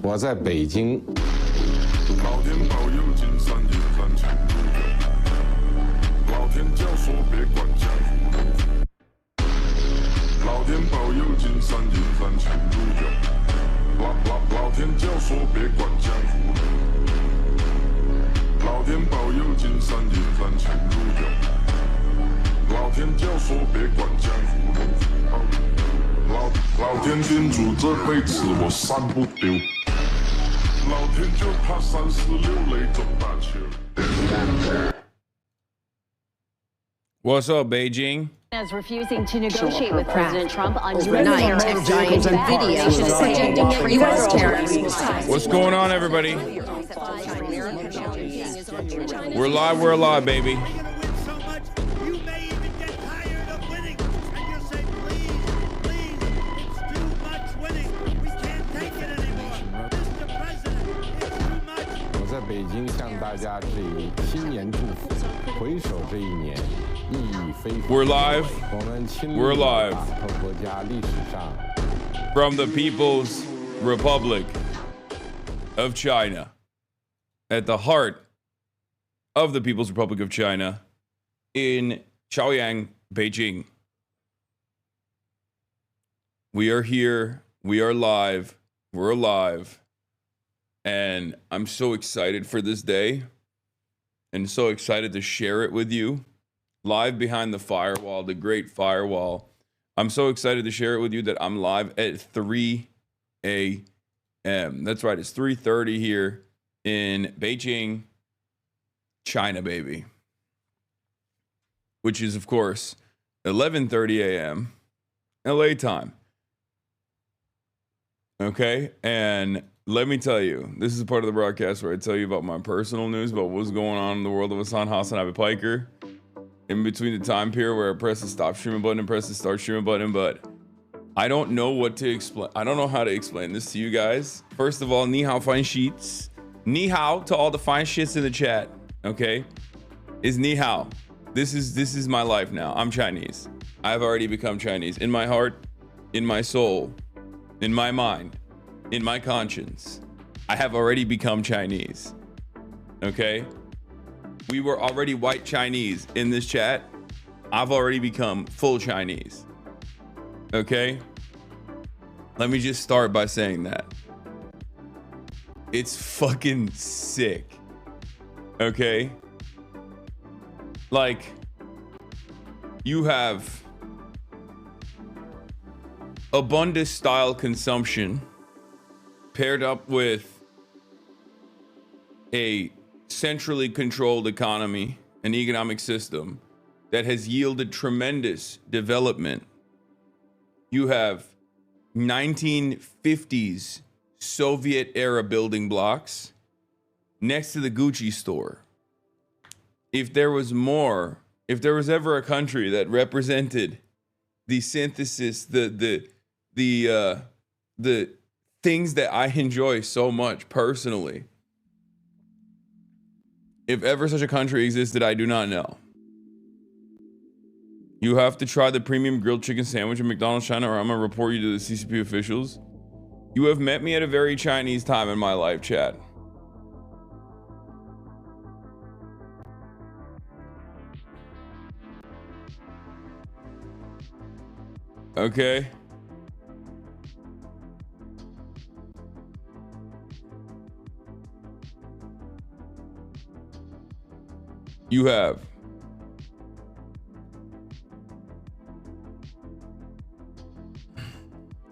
我在北京。老天保佑，金山银山前路有。老天教唆别管江湖路。老天保佑，金山银山前路有。老天教唆别管江湖路。老天保佑，金山银山前路有。老天教唆别管江湖路。老天叮嘱这辈子我散不丢。 老天就怕346雷中大球。What's up, Beijing? Is refusing to negotiate with President Trump on overnight. Giant video projecting U.S. terrorists. What's going on, everybody? We're live, baby. We're live. We're live. from the People's Republic of China, at the heart of the People's Republic of China, in Chaoyang, Beijing. We are here. We are live. We're alive. And I'm so excited for this day and so excited to share it with you. Live behind the firewall, the great firewall. I'm so excited to share it with you that I'm live at 3 a.m. That's right. It's 3:30 here in Beijing, China, baby. Which is, of course, 11:30 a.m. LA time. Okay, and let me tell you, this is part of the broadcast where I tell you about my personal news, about what's going on in the world of HasanAbi Piker, in between the time period where I press the stop streaming button and press the start streaming button, but I don't know what to explain. I don't know how to explain this to you guys. First of all, ni hao fine sheets. Ni hao to all the fine shits in the chat, okay? Is ni hao. This is my life now. I'm Chinese. I've already become Chinese. In my heart, in my soul, in my mind, in my conscience, I have already become Chinese. Okay? We were already white Chinese in this chat. I've already become full Chinese. Okay? Let me just start by saying that. It's fucking sick. Okay? Like, you have abundant style consumption paired up with a centrally controlled economy, an economic system that has yielded tremendous development. You have 1950s Soviet era building blocks next to the Gucci store. If there was ever a country that represented the synthesis, the things that I enjoy so much personally, if ever such a country existed, I do not know. You have to try the premium grilled chicken sandwich at McDonald's China, or I'm gonna report you to the CCP officials. You have met me at a very Chinese time in my life, chat. Okay. You have.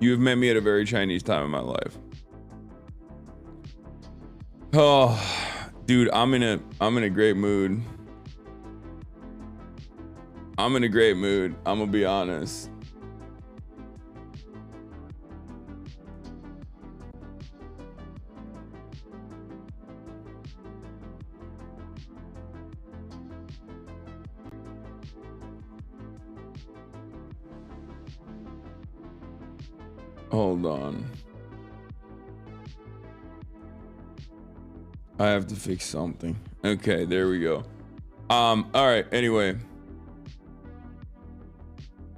You have met me at a very Chinese time in my life. Oh, dude, I'm in a great mood. I'm in a great mood. I'm gonna be honest. Hold on. I have to fix something. Okay, there we go. All right, anyway.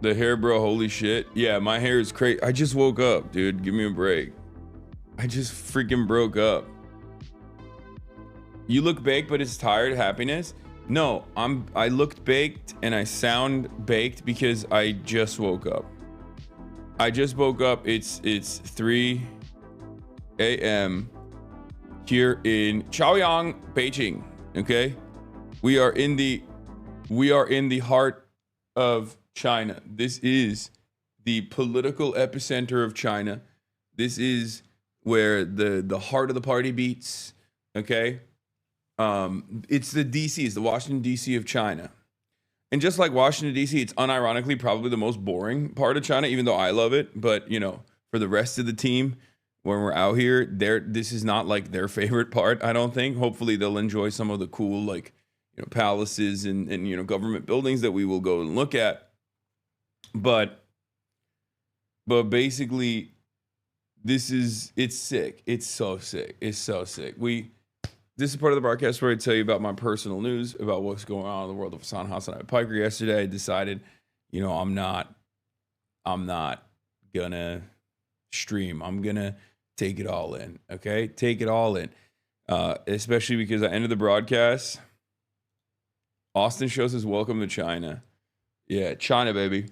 The hair, bro, holy shit. Yeah, my hair is crazy. I just woke up, dude. Give me a break. I just freaking broke up. You look baked, but it's tired happiness? No, I looked baked and I sound baked because I just woke up. I just woke up. It's 3 a.m. here in Chaoyang, Beijing. Okay, we are in the heart of China. This is the political epicenter of China. This is where the heart of the party beats. Okay, it's the DC, it's the Washington DC of China. And just like Washington, D.C., it's unironically probably the most boring part of China, even though I love it. But, you know, for the rest of the team, when we're out here, this is not like their favorite part, I don't think. Hopefully they'll enjoy some of the cool, like, you know, palaces and you know, government buildings that we will go and look at. But basically, it's sick. It's so sick. It's so sick. This is part of the broadcast where I tell you about my personal news, about what's going on in the world of HasanAbi Piker. Yesterday, I decided, you know, I'm not gonna stream. I'm gonna take it all in. Okay, take it all in. Especially because I ended the broadcast. Austin shows his welcome to China. Yeah, China, baby.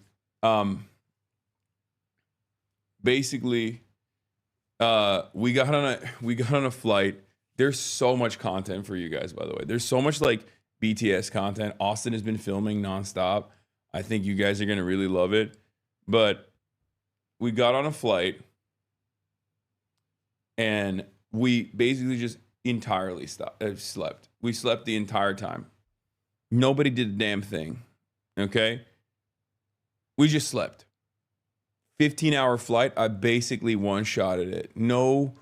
Basically, we got on a flight. There's so much content for you guys, by the way. There's so much like BTS content. Austin has been filming nonstop. I think you guys are gonna really love it. But we got on a flight and we basically just entirely slept. We slept the entire time. Nobody did a damn thing. Okay? We just slept. 15-hour flight, I basically one-shotted it. No,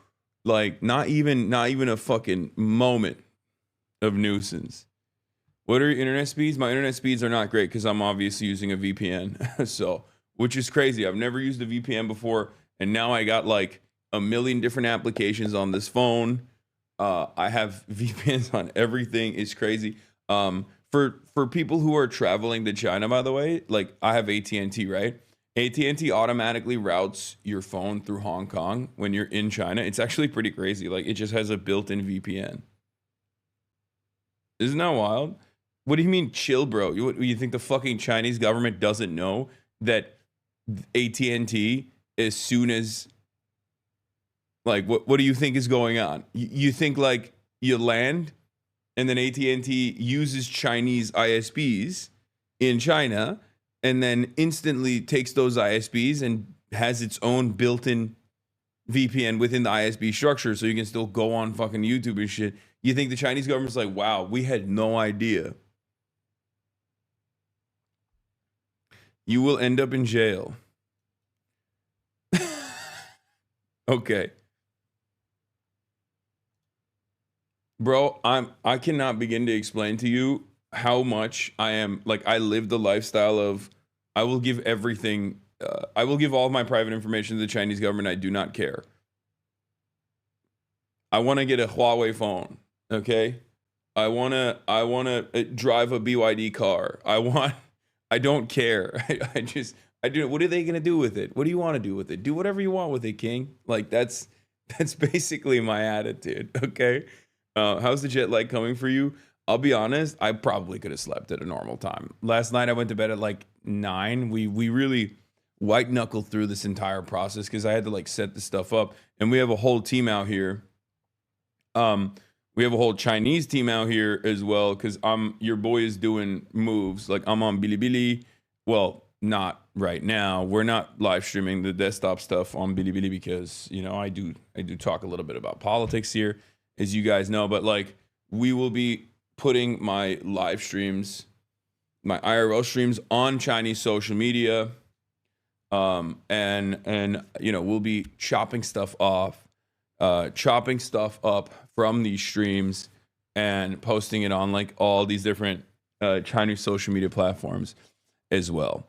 like, not even a fucking moment of nuisance. What are your internet speeds? My internet speeds are not great because I'm obviously using a VPN. So, which is crazy. I've never used a VPN before, and now I got like a million different applications on this phone. I have VPNs on everything. It's crazy. For people who are traveling to China, by the way, like I have AT&T, right? AT&T automatically routes your phone through Hong Kong when you're in China. It's actually pretty crazy. Like it just has a built-in VPN. Isn't that wild? What do you mean chill, bro? You think the fucking Chinese government doesn't know that AT&T, as soon as, like, what do you think is going on? You think like you land and then AT&T uses Chinese ISPs in China and then instantly takes those ISPs and has its own built-in VPN within the ISP structure so you can still go on fucking YouTube and shit. You think the Chinese government's like, wow, we had no idea. You will end up in jail. Okay. Bro, I cannot begin to explain to you how much I am, like, I live the lifestyle of, I will give everything, I will give all of my private information to the Chinese government. I do not care. I want to get a Huawei phone, okay? I want to drive a BYD car. I don't care. I do. What are they going to do with it? What do you want to do with it? Do whatever you want with it, King. Like, that's basically my attitude, okay? How's the jet lag coming for you? I'll be honest, I probably could have slept at a normal time. Last night I went to bed at like 9. We really white knuckled through this entire process because I had to like set the stuff up. And we have a whole team out here. We have a whole Chinese team out here as well because your boy is doing moves. Like I'm on Bilibili. Well, not right now. We're not live streaming the desktop stuff on Bilibili because, you know, I do talk a little bit about politics here, as you guys know, but like we will be putting my live streams, my IRL streams on Chinese social media. And you know, we'll be chopping stuff up from these streams and posting it on like all these different Chinese social media platforms as well.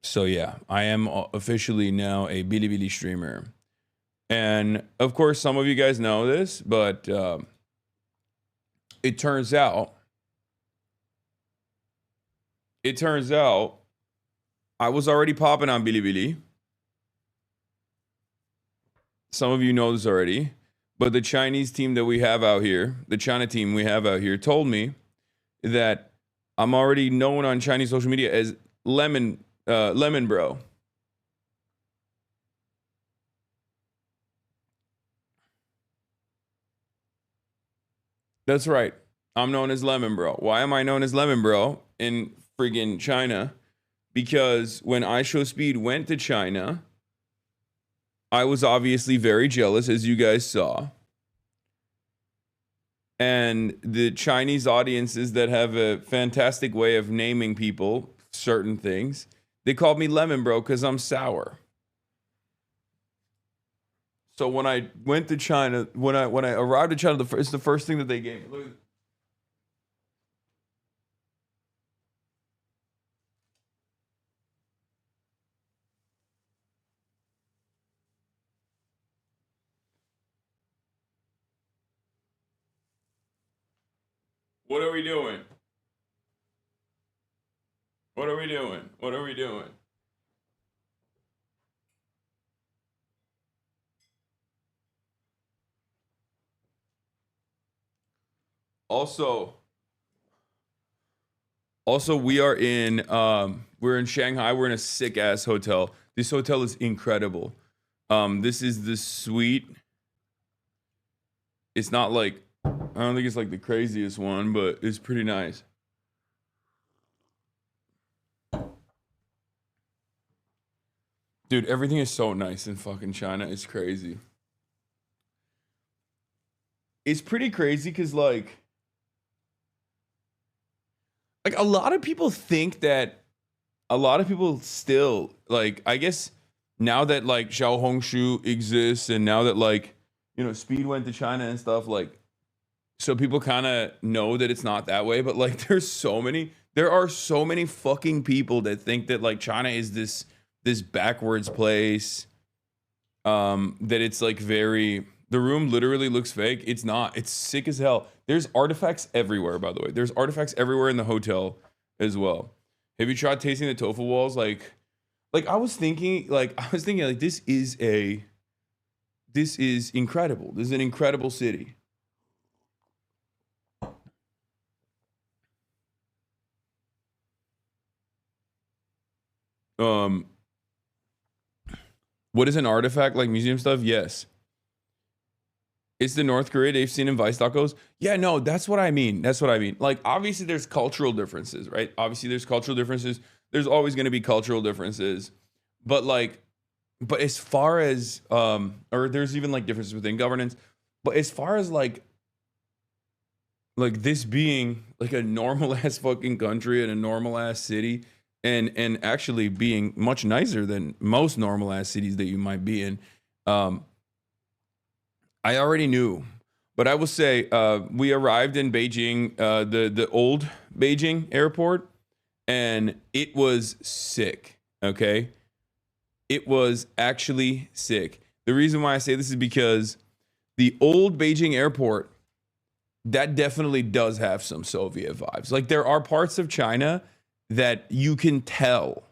So yeah, I am officially now a Bilibili streamer. And of course, some of you guys know this, but it turns out I was already popping on Bilibili. Some of you know this already, but the Chinese team that we have out here, the China team we have out here, told me that I'm already known on Chinese social media as Lemon Bro. That's right. I'm known as Lemon Bro. Why am I known as Lemon Bro in friggin' China? Because when iShowSpeed went to China, I was obviously very jealous, as you guys saw. And the Chinese audiences that have a fantastic way of naming people certain things, they called me Lemon Bro because I'm sour. So when I went to China, when I arrived in China, it's the first thing that they gave me. Look at what are we doing? What are we doing? What are we doing? Also, we are in we're in Shanghai. We're in a sick ass hotel. This hotel is incredible. This is the suite. It's not like, I don't think it's like the craziest one, but it's pretty nice. Dude, everything is so nice in fucking China. It's crazy. It's pretty crazy because like a lot of people think that a lot of people still like, I guess now that like Xiaohongshu exists and now that like, you know, Speed went to China and stuff, like, so people kind of know that it's not that way, but like there are so many fucking people that think that like China is this backwards place, that it's like very, the room literally looks fake. It's not. It's sick as hell. There's artifacts everywhere, by the way. There's artifacts everywhere in the hotel as well. Have you tried tasting the tofu walls? Like I was thinking like this is incredible. This is an incredible city. What is an artifact, like museum stuff? Yes. It's the North Korea they've seen in Vice tacos. Yeah, no, that's what I mean. That's what I mean. Like, obviously there's cultural differences, right? Obviously there's cultural differences. There's always going to be cultural differences. But as far as, or there's even like differences within governance. But as far as like this being like a normal ass fucking country and a normal ass city, and actually being much nicer than most normal ass cities that you might be in, I already knew. But I will say, we arrived in Beijing, the old Beijing airport, and it was sick. Okay, it was actually sick. The reason why I say this is because the old Beijing airport, that definitely does have some Soviet vibes. Like, there are parts of China that you can tell.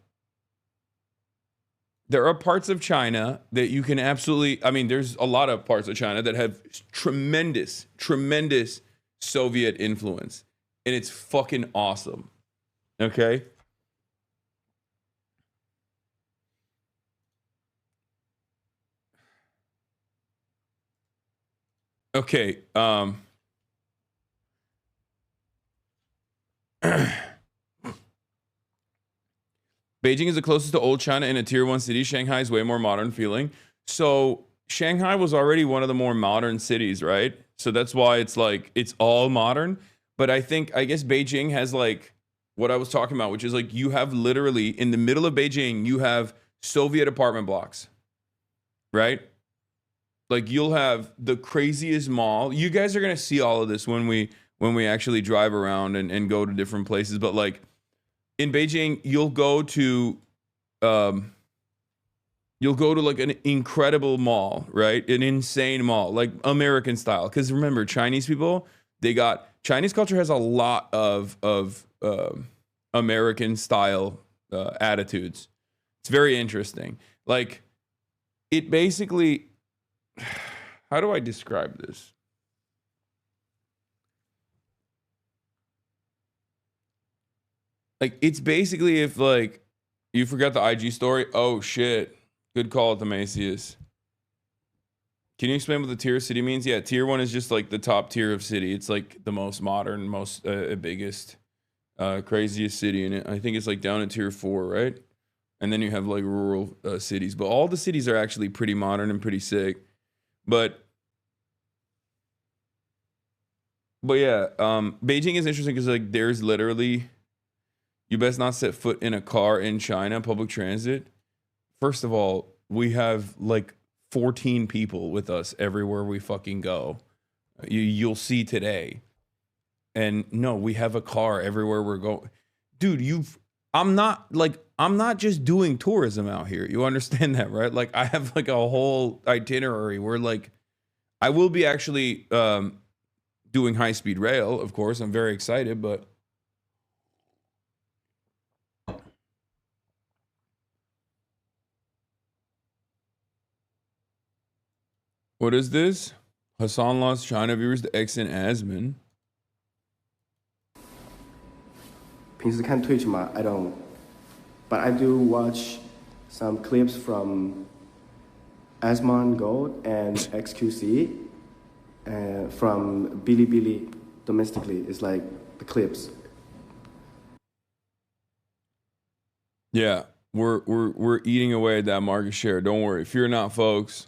There are parts of China that you can absolutely, I mean, there's a lot of parts of China that have tremendous, tremendous Soviet influence. And it's fucking awesome. Okay? Okay, Beijing is the closest to old China in a tier 1 city. Shanghai is way more modern feeling. So Shanghai was already one of the more modern cities, right? So that's why it's like, it's all modern. But I guess Beijing has like what I was talking about, which is like, you have literally in the middle of Beijing, you have Soviet apartment blocks, right? Like, you'll have the craziest mall. You guys are going to see all of this when we actually drive around and go to different places. But like, in Beijing, you'll go to like an incredible mall, right? An insane mall, like American style. Because remember, Chinese people, Chinese culture has a lot of American style attitudes. It's very interesting. Like, it basically, how do I describe this? Like, it's basically if, like, you forgot the IG story. Oh, shit. Good call at the Macias. Can you explain what the tier of city means? Yeah, tier 1 is just, like, the top tier of city. It's, like, the most modern, most biggest, craziest city in it. I think it's, like, down at tier 4, right? And then you have, like, rural cities. But all the cities are actually pretty modern and pretty sick. But yeah, Beijing is interesting because, like, there's literally... You best not set foot in a car in China, public transit. First of all, we have like 14 people with us everywhere we fucking go. You'll see today. And no, we have a car everywhere we're going. Dude, I'm not just doing tourism out here. You understand that, right? Like, I have like a whole itinerary where like, I will be actually doing high-speed rail, of course. I'm very excited, but what is this? Hasan lost China viewers to X and Asman. 平时看 Twitch 吗 I don't, but I do watch some clips from Asmon Gold and XQC from Bilibili domestically. It's like the clips. Yeah, we're eating away at that market share. Don't worry. Fear not, folks.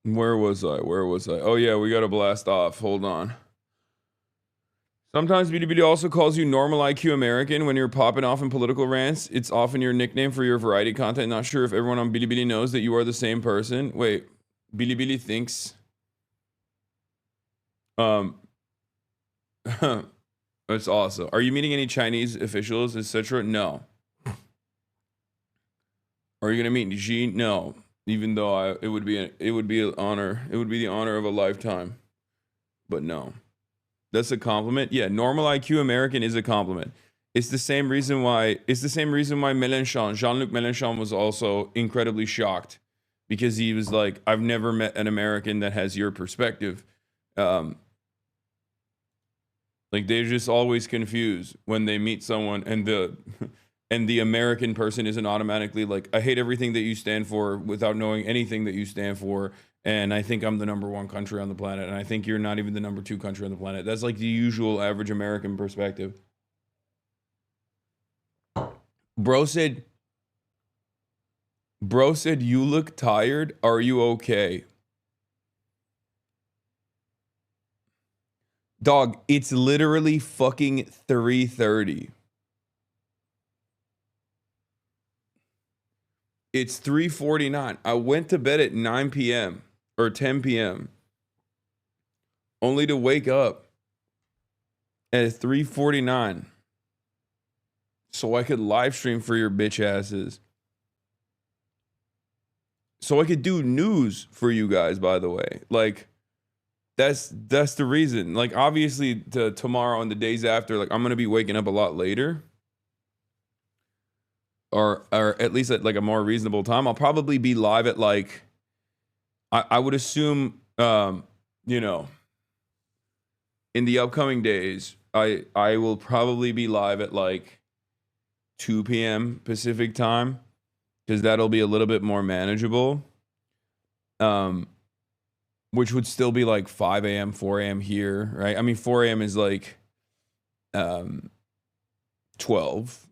Where was I? Oh yeah, we gotta blast off. Hold on. Sometimes Bilibili also calls you normal IQ American when you're popping off in political rants. It's often your nickname for your variety content. Not sure if everyone on Bilibili knows that you are the same person. Wait, Bilibili thinks that's awesome. Are you meeting any Chinese officials, etc.? No. Are you gonna meet Xi? No. Even though it would be an honor. It would be the honor of a lifetime. But no. That's a compliment. Yeah, normal IQ American is a compliment. It's the same reason why Mélenchon, Jean-Luc Mélenchon was also incredibly shocked, because he was like, I've never met an American that has your perspective. Like, they're just always confused when they meet someone and the American person isn't automatically like, I hate everything that you stand for without knowing anything that you stand for. And I think I'm the #1 country on the planet. And I think you're not even the #2 country on the planet. That's like the usual average American perspective. Bro said, you look tired. Are you okay? Dog, it's literally fucking 3:30. It's 3:49. I went to bed at 9 p.m. or 10 p.m. only to wake up at 3:49 so I could live stream for your bitch asses. So I could do news for you guys, by the way. Like, that's the reason. Like, obviously tomorrow and the days after, like, I'm going to be waking up a lot later. Or at least at like a more reasonable time. I'll probably be live at like, I would assume, you know, in the upcoming days, I will probably be live at like 2 p.m. Pacific time, because that'll be a little bit more manageable. Which would still be like 5 a.m., 4 a.m. here, right? I mean, 4 a.m. is like 12.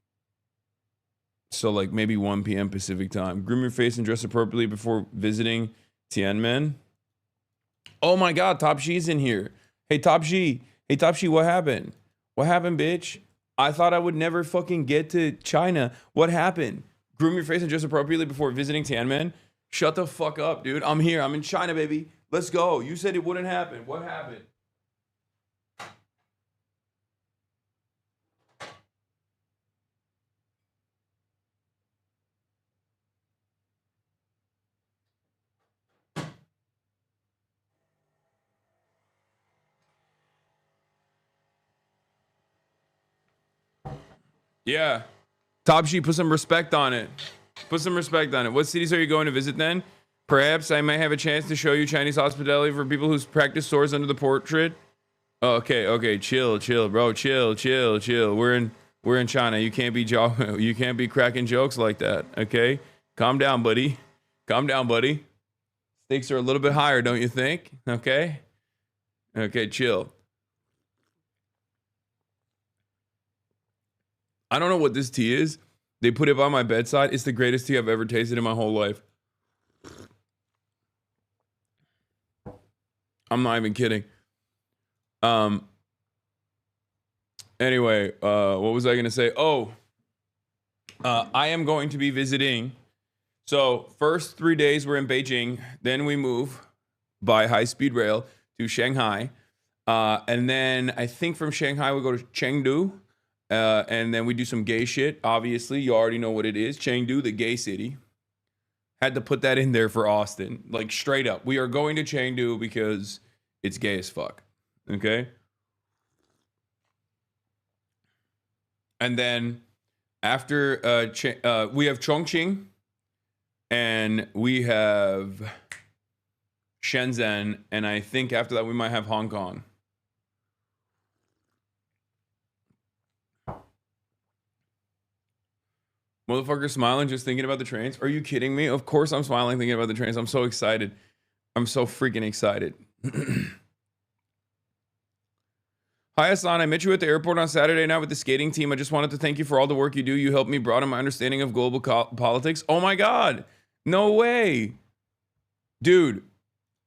So like maybe 1 p.m. Pacific time. Groom your face and dress appropriately before visiting Tiananmen. Oh my God, Top G's in here. Hey, Top G. Hey, Top G, what happened? What happened, bitch? I thought I would never fucking get to China. What happened? Groom your face and dress appropriately before visiting Tiananmen. Shut the fuck up, dude. I'm here. I'm in China, baby. Let's go. You said it wouldn't happen. What happened? Yeah. Top G, put some respect on it. Put some respect on it. What cities are you going to visit then? Perhaps I may have a chance to show you Chinese hospitality for people whose practice soars under the portrait. Oh, okay, chill, bro, chill. We're in China. You can't be cracking jokes like that. Okay, calm down, buddy. Stakes are a little bit higher, don't you think? Okay, chill. I don't know what this tea is. They put it by my bedside. It's the greatest tea I've ever tasted in my whole life. I'm not even kidding. Anyway, what was I going to say? Oh, I am going to be visiting. So first 3 days we're in Beijing. Then we move by high-speed rail to Shanghai. And then I think from Shanghai we go to Chengdu. And then we do some gay shit. Obviously, you already know what it is. Chengdu, the gay city. Had to put that in there for Austin. Like, straight up. We are going to Chengdu because it's gay as fuck. Okay? And then after we have Chongqing. And we have Shenzhen, and I think after that we might have Hong Kong. Motherfucker smiling just thinking about the trains. Are you kidding me? Of course I'm smiling thinking about the trains. I'm so excited. I'm so freaking excited. Hi, Hasan. I met you at the airport on Saturday night with the skating team. I just wanted to thank you for all the work you do. You helped me broaden my understanding of global politics. Oh my God. No way. Dude,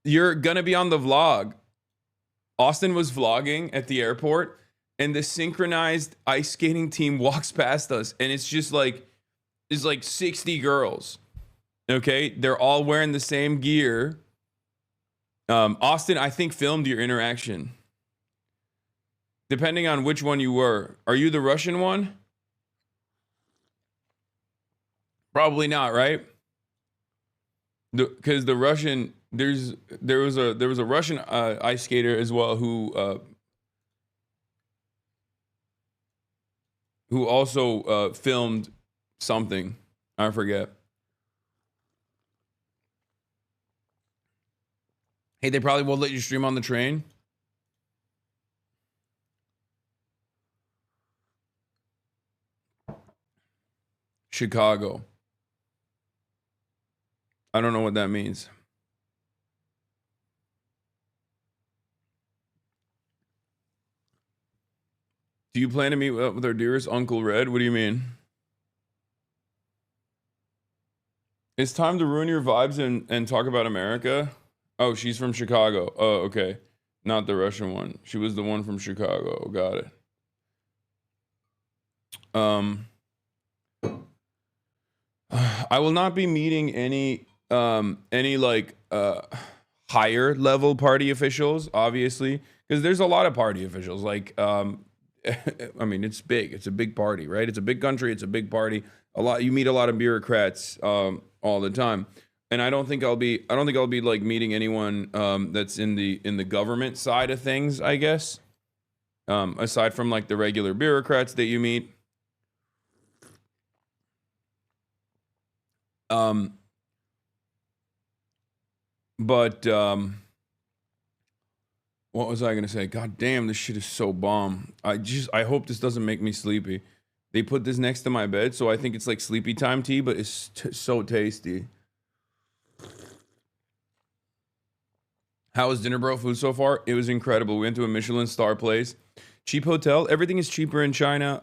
you're going to be on the vlog. Austin was vlogging at the airport, and the synchronized ice skating team walks past us, and it's just like, it's like 60 girls. Okay? They're all wearing the same gear. Austin, I think, filmed your interaction. Depending on which one you were. Are you the Russian one? Probably not, right? Because the Russian, there was a Russian ice skater as well who also filmed something. I forget. Hey, they probably won't let you stream on the train. Chicago. I don't know what that means. Do you plan to meet with our dearest Uncle Red? What do you mean? It's time to ruin your vibes and talk about America. Oh, she's from Chicago. Oh, okay. Not the Russian one. She was the one from Chicago. Got it. I will not be meeting any like higher level party officials, obviously, because there's a lot of party officials. Like, I mean, it's big. It's a big party, right? It's a big country. It's a big party. You meet a lot of bureaucrats all the time. And I don't think I'll be like meeting anyone that's in the government side of things, I guess. Aside from like the regular bureaucrats that you meet. But what was I gonna say? God damn, this shit is so bomb. I hope this doesn't make me sleepy. They put this next to my bed, so I think it's like sleepy time tea, but it's so tasty. How was dinner, bro? Food so far? It was incredible. We went to a Michelin star place. Cheap hotel. Everything is cheaper in China.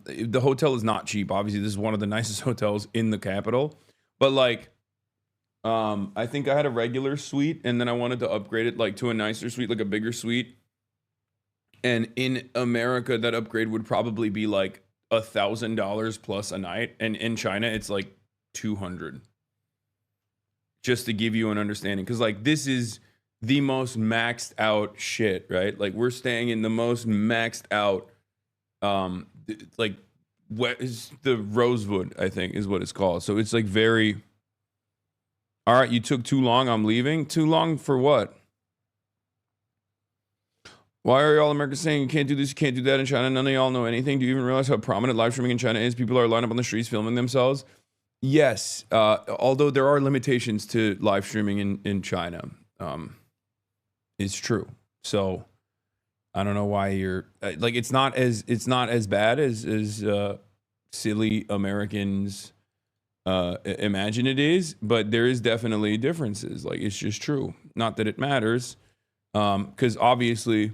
The hotel is not cheap. Obviously, this is one of the nicest hotels in the capital. But like, I think I had a regular suite, and then I wanted to upgrade it like to a nicer suite, like a bigger suite. And in America, that upgrade would probably be like $1,000 plus a night, and in China, it's like 200. Just to give you an understanding, because like this is the most maxed out shit, right? Like we're staying in the most maxed out, like what is the Rosewood, I think is what it's called. So it's like very. All right, you took too long. I'm leaving. Too long for what? Why are y'all Americans saying you can't do this, you can't do that in China? None of y'all know anything. Do you even realize how prominent live streaming in China is? People are lined up on the streets filming themselves. Yes, although there are limitations to live streaming in China. It's true. So I don't know why you're like it's not as bad as silly Americans imagine it is, but there is definitely differences. Like it's just true. Not that it matters, because obviously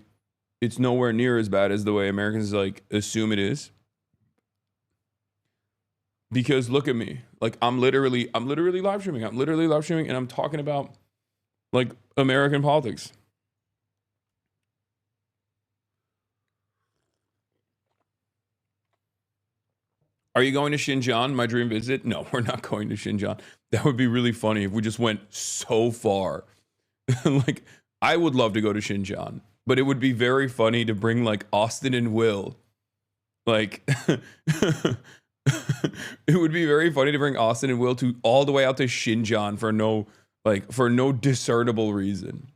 it's nowhere near as bad as the way Americans like assume it is. Because look at me, like I'm literally live streaming. I'm literally live streaming, and I'm talking about like American politics. Are you going to Xinjiang, my dream visit? No, we're not going to Xinjiang. That would be really funny if we just went so far. Like, I would love to go to Xinjiang, but it would be very funny to bring like Austin and Will. Like, it would be very funny to bring Austin and Will to all the way out to Xinjiang for no discernible reason.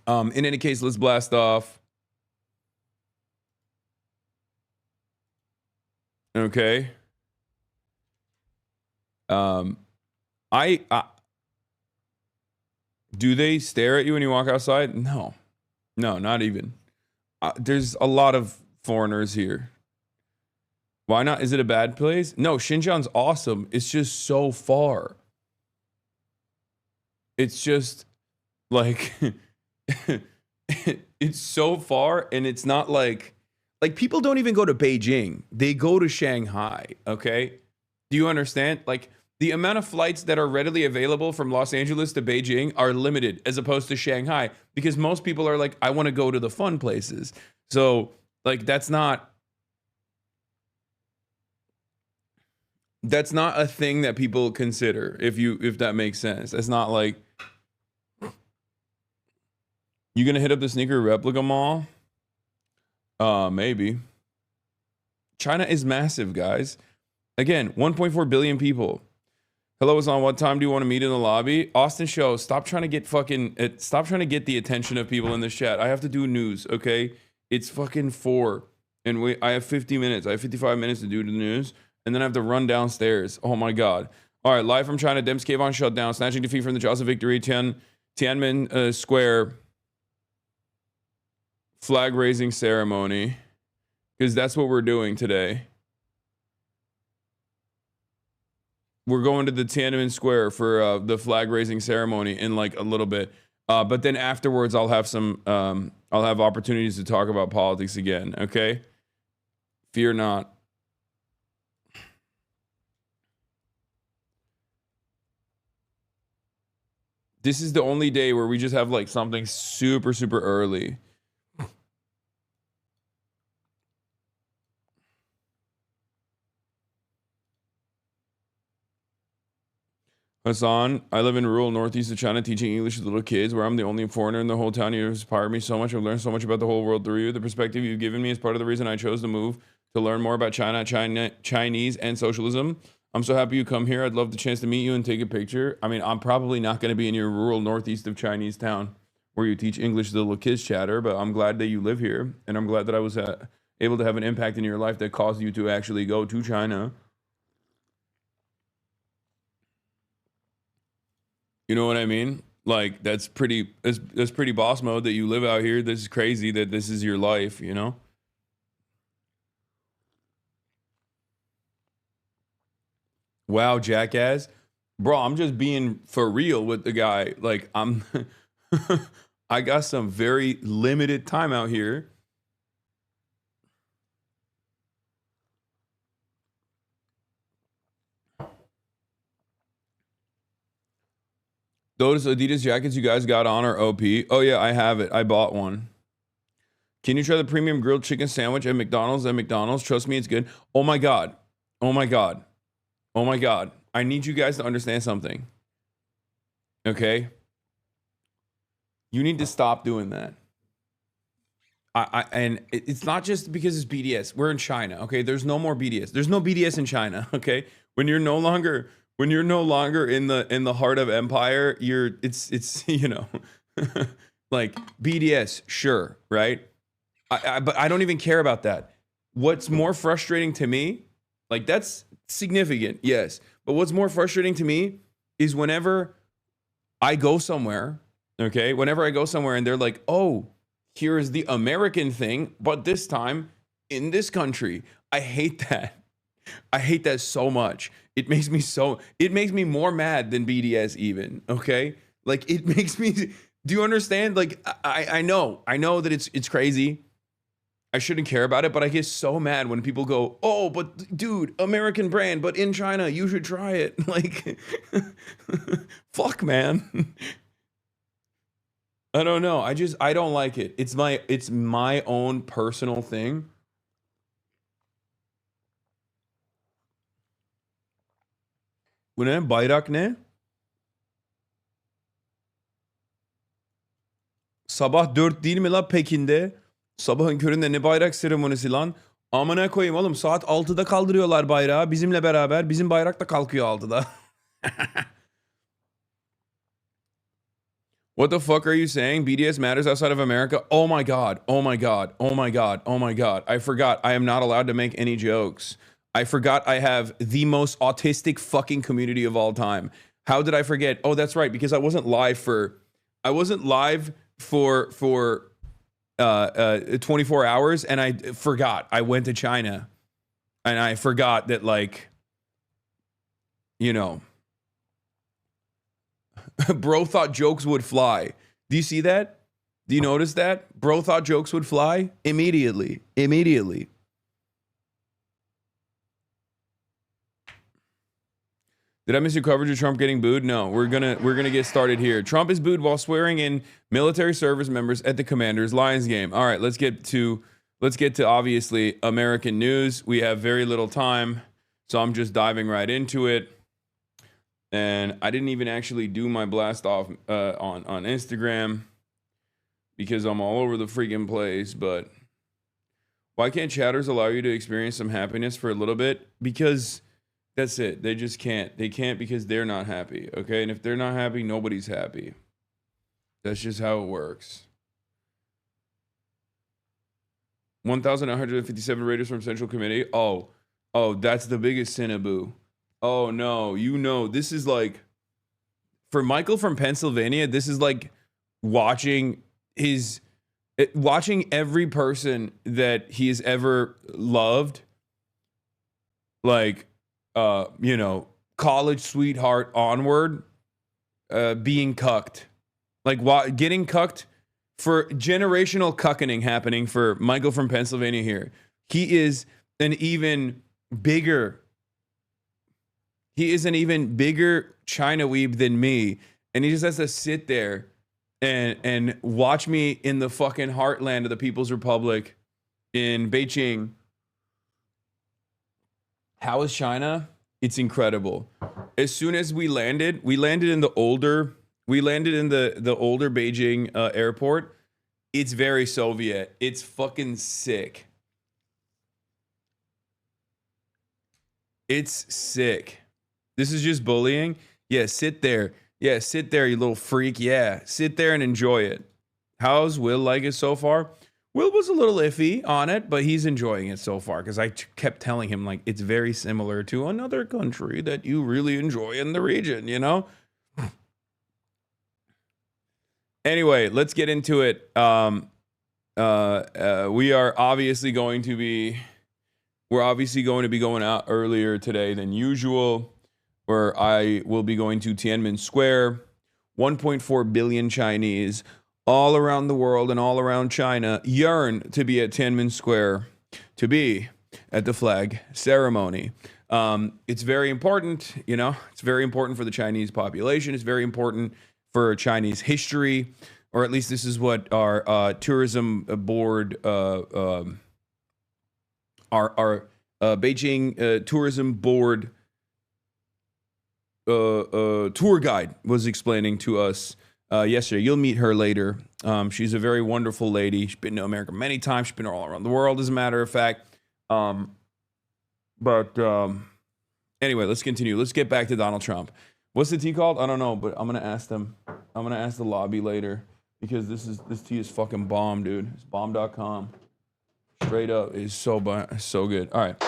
In any case, let's blast off. Okay. Do they stare at you when you walk outside? No. No, not even. There's a lot of foreigners here. Why not? Is it a bad place? No, Xinjiang's awesome. It's just so far. It's just like it's so far, and it's not like people don't even go to Beijing. They go to Shanghai, okay? Do you understand? Like the amount of flights that are readily available from Los Angeles to Beijing are limited as opposed to Shanghai, because most people are like, I want to go to the fun places. So like that's not a thing that people consider, if that makes sense. It's not like you gonna hit up the sneaker replica mall? Maybe. China is massive, guys. Again, 1.4 billion people. Hello, Hasan. What time do you want to meet in the lobby? Austin Show, stop trying to get the attention of people in this chat. I have to do news, okay? It's fucking 4. And I have 50 minutes. I have 55 minutes to do the news. And then I have to run downstairs. Oh my God. All right, live from China, DEMS cave on shutdown, snatching defeat from the jaws of victory, Tiananmen Square flag raising ceremony. Because that's what we're doing today. We're going to the Tiananmen Square for the flag raising ceremony in like a little bit. But then afterwards, I'll have I'll have opportunities to talk about politics again, okay? Fear not. This is the only day where we just have like something super, super early. Hasan, I live in rural northeast of China teaching English to little kids, where I'm the only foreigner in the whole town. You've inspired me so much. I've learned so much about the whole world through you. The perspective you've given me is part of the reason I chose to move, to learn more about China, Chinese, and socialism. I'm so happy you come here. I'd love the chance to meet you and take a picture. I mean, I'm probably not going to be in your rural northeast of Chinese town where you teach English to the little kids chatter, but I'm glad that you live here, and I'm glad that I was able to have an impact in your life that caused you to actually go to China. You know what I mean? Like that's pretty boss mode that you live out here. This is crazy that this is your life, you know? Wow, jackass. Bro, I'm just being for real with the guy. Like I'm I got some very limited time out here. Those Adidas jackets you guys got on are OP. Oh yeah, I have it. I bought one. Can you try the premium grilled chicken sandwich at McDonald's? Trust me, it's good. Oh my God. Oh my God. Oh my God. I need you guys to understand something. Okay? You need to stop doing that. And it's not just because it's BDS. We're in China, okay? There's no more BDS. There's no BDS in China, okay? When you're no longer in the heart of empire, it's you know, like BDS, sure, right? But I don't even care about that. What's more frustrating to me, like that's significant, yes. But what's more frustrating to me is whenever I go somewhere, okay? Whenever I go somewhere and they're like, oh, here's the American thing, but this time in this country. I hate that. I hate that so much. It makes me more mad than BDS even, okay? Like it makes me, do you understand? Like I know that it's crazy. I shouldn't care about it, but I get so mad when people go, oh, but dude, American brand, but in China, you should try it. Like, fuck, man. I don't know. I don't like it. It's my own personal thing. Bu ne? Bayrak ne? Sabah 4 değil mi la Pekin'de? Sabahın köründe ne bayrak seremonisi lan? Amına koyayım oğlum, saat 6'da kaldırıyorlar bayrağı bizimle beraber. Bizim bayrak da kalkıyor 6'da. What the fuck are you saying? BDS matters outside of America? Oh my God. Oh my God. Oh my God. Oh my God. I forgot. I am not allowed to make any jokes. I forgot I have the most autistic fucking community of all time. How did I forget? Oh, that's right. Because I wasn't live for I wasn't live for 24 hours, and I forgot. I went to China, and I forgot that, like, you know, bro thought jokes would fly. Do you see that? Do you notice that? Bro thought jokes would fly immediately. Immediately. Did I miss your coverage of Trump getting booed? No, we're gonna get started here. Trump is booed while swearing in military service members at the Commanders Lions game. All right, let's get to obviously American news. We have very little time, so I'm just diving right into it. And I didn't even actually do my blast off on Instagram because I'm all over the freaking place. But why can't chatters allow you to experience some happiness for a little bit? Because that's it. They just can't. They can't because they're not happy. Okay. And if they're not happy, nobody's happy. That's just how it works. 1,157 raiders from Central Committee. Oh, that's the biggest Cinnaboo. Oh no, you know, this is like, for Michael from Pennsylvania, this is like watching every person that he has ever loved, like, you know, college sweetheart onward, being cucked. Like, getting cucked, for generational cucking happening for Michael from Pennsylvania here. He is an even bigger China weeb than me. And he just has to sit there and watch me in the fucking heartland of the People's Republic in Beijing. How is China? It's incredible. As soon as we landed in the older Beijing airport. It's very Soviet. It's fucking sick. It's sick. This is just bullying. Yeah, sit there. Yeah, sit there, you little freak. Yeah, sit there and enjoy it. How's Will like it so far? Will was a little iffy on it, but he's enjoying it so far because I kept telling him, like, it's very similar to another country that you really enjoy in the region, you know? Anyway, let's get into it. We are obviously going to be going out earlier today than usual, where I will be going to Tiananmen Square. 1.4 billion Chinese all around the world and all around China yearn to be at Tiananmen Square, to be at the flag ceremony. It's very important, you know, it's very important for the Chinese population. It's very important for Chinese history, or at least this is what our tourism board, our Beijing tourism board tour guide was explaining to us yesterday. You'll meet her later. She's a very wonderful lady. She's been to America many times. She's been all around the world, as a matter of fact. Anyway, let's continue. Let's get back to Donald Trump. What's the tea called? I don't know, but I'm gonna ask them. I'm gonna ask the lobby later because this tea is fucking bomb, dude. It's bomb.com. Straight up, is so good. All right,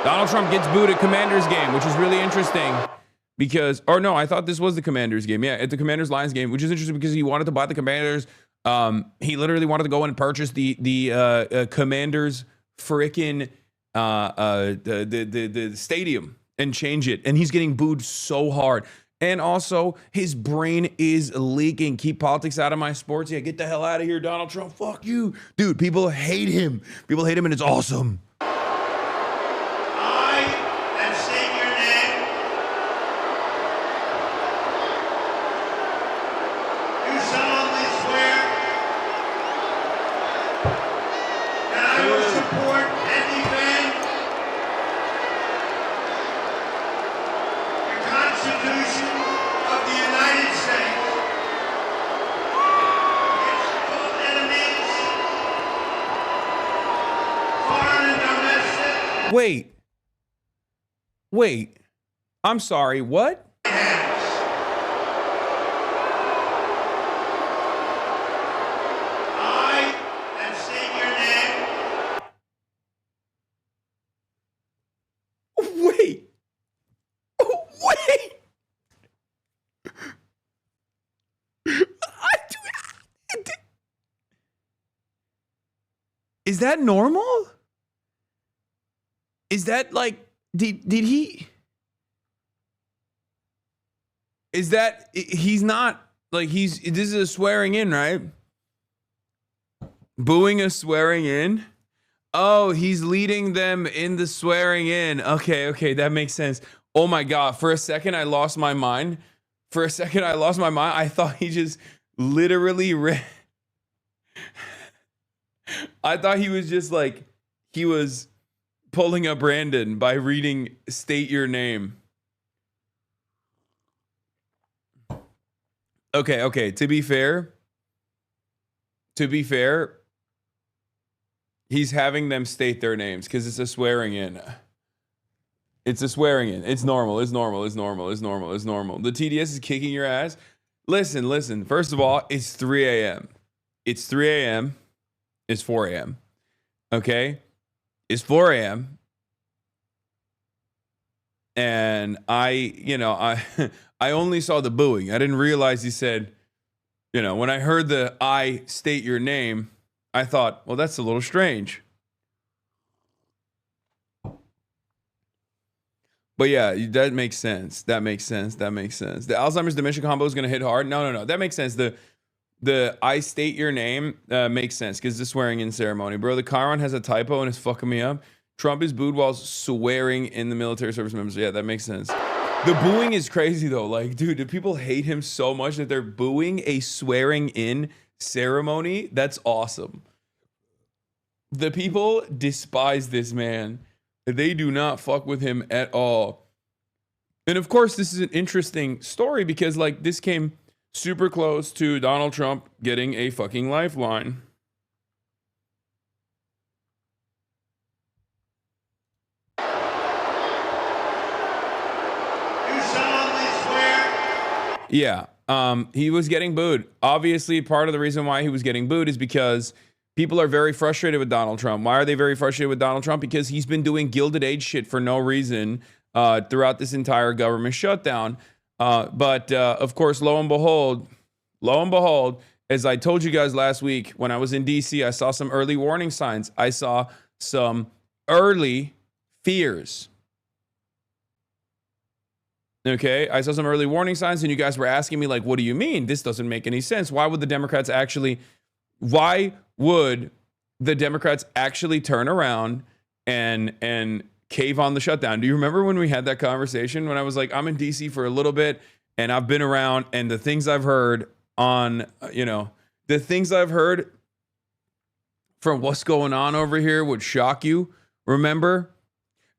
Donald Trump gets booed at Commanders game, which is really interesting because, or no, I thought this was the Commanders game. Yeah, at the Commanders Lions game, which is interesting because he wanted to buy the Commanders. He literally wanted to go in and purchase the Commanders frickin' the stadium and change it, and he's getting booed so hard. And also, his brain is leaking. Keep politics out of my sports. Yeah, get the hell out of here, Donald Trump. Fuck you. Dude, people hate him. People hate him, and it's awesome. I am saying your name. You solemnly swear that I will support and defend the Constitution of the United States against all enemies, foreign and domestic. Wait. I'm sorry, what? I am saying your name. Wait. I do Is that normal? Is that like, did he? Is that, he's not, like this is a swearing in, right? Booing a swearing in? Oh, he's leading them in the swearing in. Okay, that makes sense. Oh my God, for a second I lost my mind. I thought he just literally read. I thought he was just like, he was pulling up Brandon by reading state your name. Okay, to be fair, he's having them state their names because it's a swearing in. It's normal. The TDS is kicking your ass. Listen. First of all, it's 3 a.m. It's 3 a.m. It's 4 a.m. Okay? It's 4 a.m. And I only saw the booing. I didn't realize he said, when I heard the I state your name, I thought, well, that's a little strange. But yeah, that makes sense. The Alzheimer's dementia combo is going to hit hard. No. That makes sense. The I state your name makes sense because the swearing in ceremony. Bro, the Chiron has a typo and it's fucking me up. Trump is booed while swearing in the military service members. Yeah, that makes sense. The booing is crazy though. Like, dude, do people hate him so much that they're booing a swearing in ceremony? That's awesome. The people despise this man. They do not fuck with him at all. And of course, this is an interesting story because like this came super close to Donald Trump getting a fucking lifeline. Yeah, he was getting booed. Obviously, part of the reason why he was getting booed is because people are very frustrated with Donald Trump. Why are they very frustrated with Donald Trump? Because he's been doing Gilded Age shit for no reason throughout this entire government shutdown. But of course, lo and behold, as I told you guys last week, when I was in DC, I saw some early warning signs. I saw some early fears. Okay, I saw some early warning signs, and you guys were asking me, like, what do you mean? This doesn't make any sense. Why would the Democrats actually turn around and cave on the shutdown? Do you remember when we had that conversation when I was like, I'm in DC for a little bit and I've been around, and the things I've heard from what's going on over here would shock you, remember?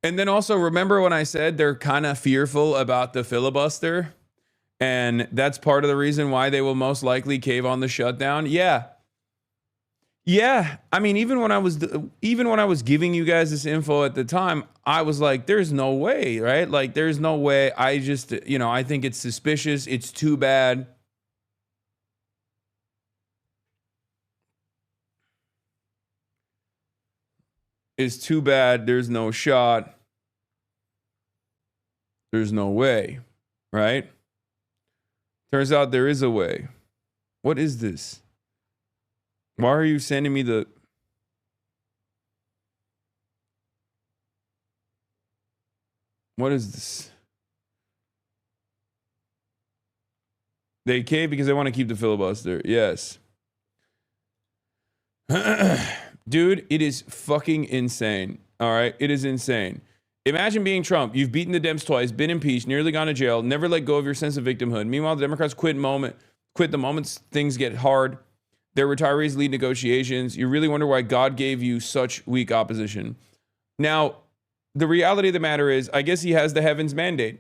And then also remember when I said they're kind of fearful about the filibuster, and that's part of the reason why they will most likely cave on the shutdown? Yeah. I mean, even when I was giving you guys this info at the time, I was like, there's no way, right? Like, there's no way. I just, I think it's suspicious. It's too bad. It's too bad there's no shot. There's no way, right? Turns out there is a way. What is this? Why are you sending me the... What is this? They cave because they want to keep the filibuster. Yes. Dude, it is fucking insane. All right? It is insane. Imagine being Trump. You've beaten the Dems twice, been impeached, nearly gone to jail, never let go of your sense of victimhood. Meanwhile, the Democrats quit the moment things get hard. Their retirees lead negotiations. You really wonder why God gave you such weak opposition. Now, the reality of the matter is, I guess he has the heavens mandate.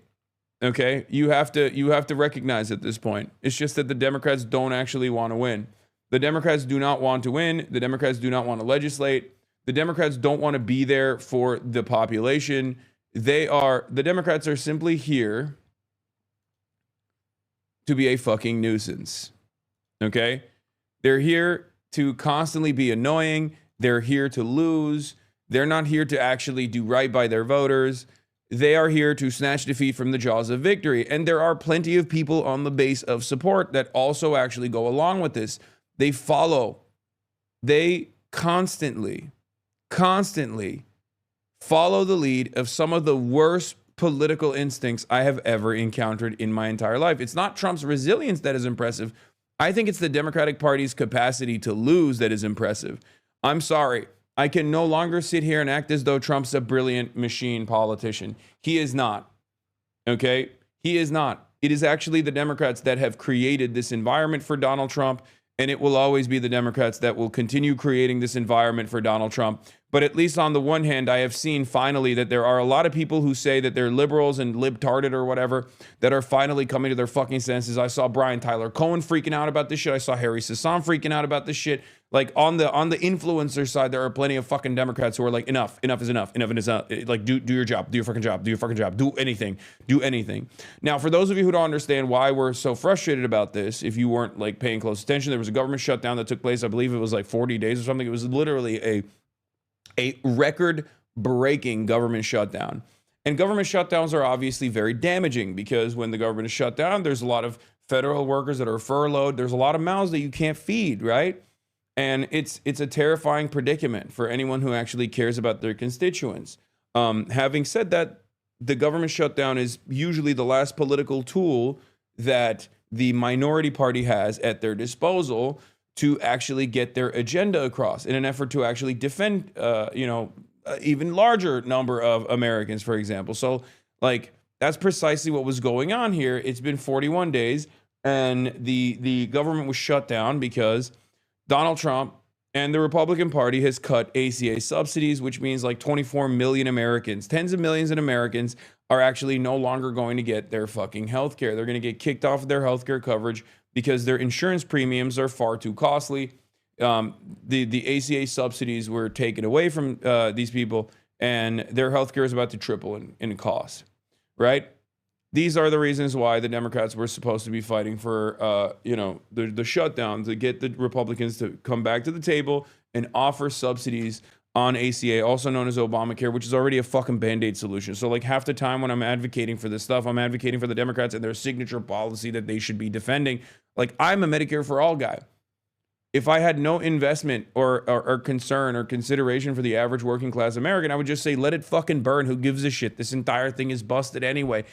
Okay? You have to recognize at this point. It's just that the Democrats don't actually want to win. The Democrats do not want to win. The Democrats do not want to legislate. The Democrats don't want to be there for the population. The Democrats are simply here to be a fucking nuisance. Okay? They're here to constantly be annoying. They're here to lose. They're not here to actually do right by their voters. They are here to snatch defeat from the jaws of victory. And there are plenty of people on the base of support that also actually go along with this. They follow. They constantly constantly follow the lead of some of the worst political instincts I have ever encountered in my entire life. It's not Trump's resilience that is impressive. I think it's the Democratic Party's capacity to lose that is impressive. I'm sorry. I can no longer sit here and act as though Trump's a brilliant machine politician. He is not. Okay? He is not. It is actually the Democrats that have created this environment for Donald Trump, and it will always be the Democrats that will continue creating this environment for Donald Trump. But at least on the one hand, I have seen finally that there are a lot of people who say that they're liberals and libtarded or whatever that are finally coming to their fucking senses. I saw Brian Tyler Cohen freaking out about this shit. I saw Harry Hasan freaking out about this shit. Like on the influencer side, there are plenty of fucking Democrats who are like, enough is enough. Enough is enough. Like, do your job. Do your fucking job. Do your fucking job. Do anything. Do anything. Now, for those of you who don't understand why we're so frustrated about this, if you weren't like paying close attention, there was a government shutdown that took place. I believe it was like 40 days or something. It was literally a record-breaking government shutdown. And government shutdowns are obviously very damaging because when the government is shut down, there's a lot of federal workers that are furloughed. There's a lot of mouths that you can't feed, right? And it's a terrifying predicament for anyone who actually cares about their constituents. Having said that, the government shutdown is usually the last political tool that the minority party has at their disposal to actually get their agenda across in an effort to actually defend, even larger number of Americans, for example. So, like, that's precisely what was going on here. It's been 41 days, and the government was shut down because Donald Trump and the Republican Party has cut ACA subsidies, which means like 24 million Americans, tens of millions of Americans are actually no longer going to get their fucking health care. They're going to get kicked off of their health care coverage because their insurance premiums are far too costly. The ACA subsidies were taken away from these people, and their health care is about to triple in cost, right? These are the reasons why the Democrats were supposed to be fighting for, the shutdown to get the Republicans to come back to the table and offer subsidies on ACA, also known as Obamacare, which is already a fucking Band-Aid solution. So like half the time when I'm advocating for this stuff, I'm advocating for the Democrats and their signature policy that they should be defending. Like, I'm a Medicare for all guy. If I had no investment or concern or consideration for the average working class American, I would just say, let it fucking burn. Who gives a shit? This entire thing is busted anyway.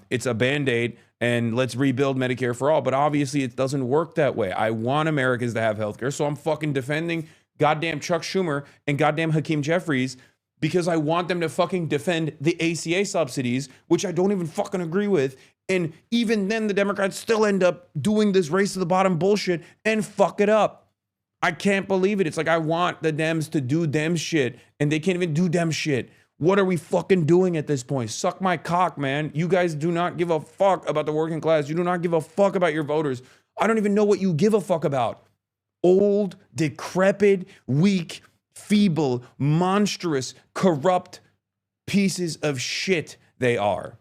It's a Band-Aid, and let's rebuild Medicare for all. But obviously it doesn't work that way. I want Americans to have healthcare, so I'm fucking defending goddamn Chuck Schumer and goddamn Hakeem Jeffries because I want them to fucking defend the ACA subsidies, which I don't even fucking agree with. And even then, the Democrats still end up doing this race to the bottom bullshit and fuck it up. I can't believe it. It's like I want the Dems to do Dems shit, and they can't even do Dems shit. What are we fucking doing at this point? Suck my cock, man. You guys do not give a fuck about the working class. You do not give a fuck about your voters. I don't even know what you give a fuck about. Old, decrepit, weak, feeble, monstrous, corrupt pieces of shit they are.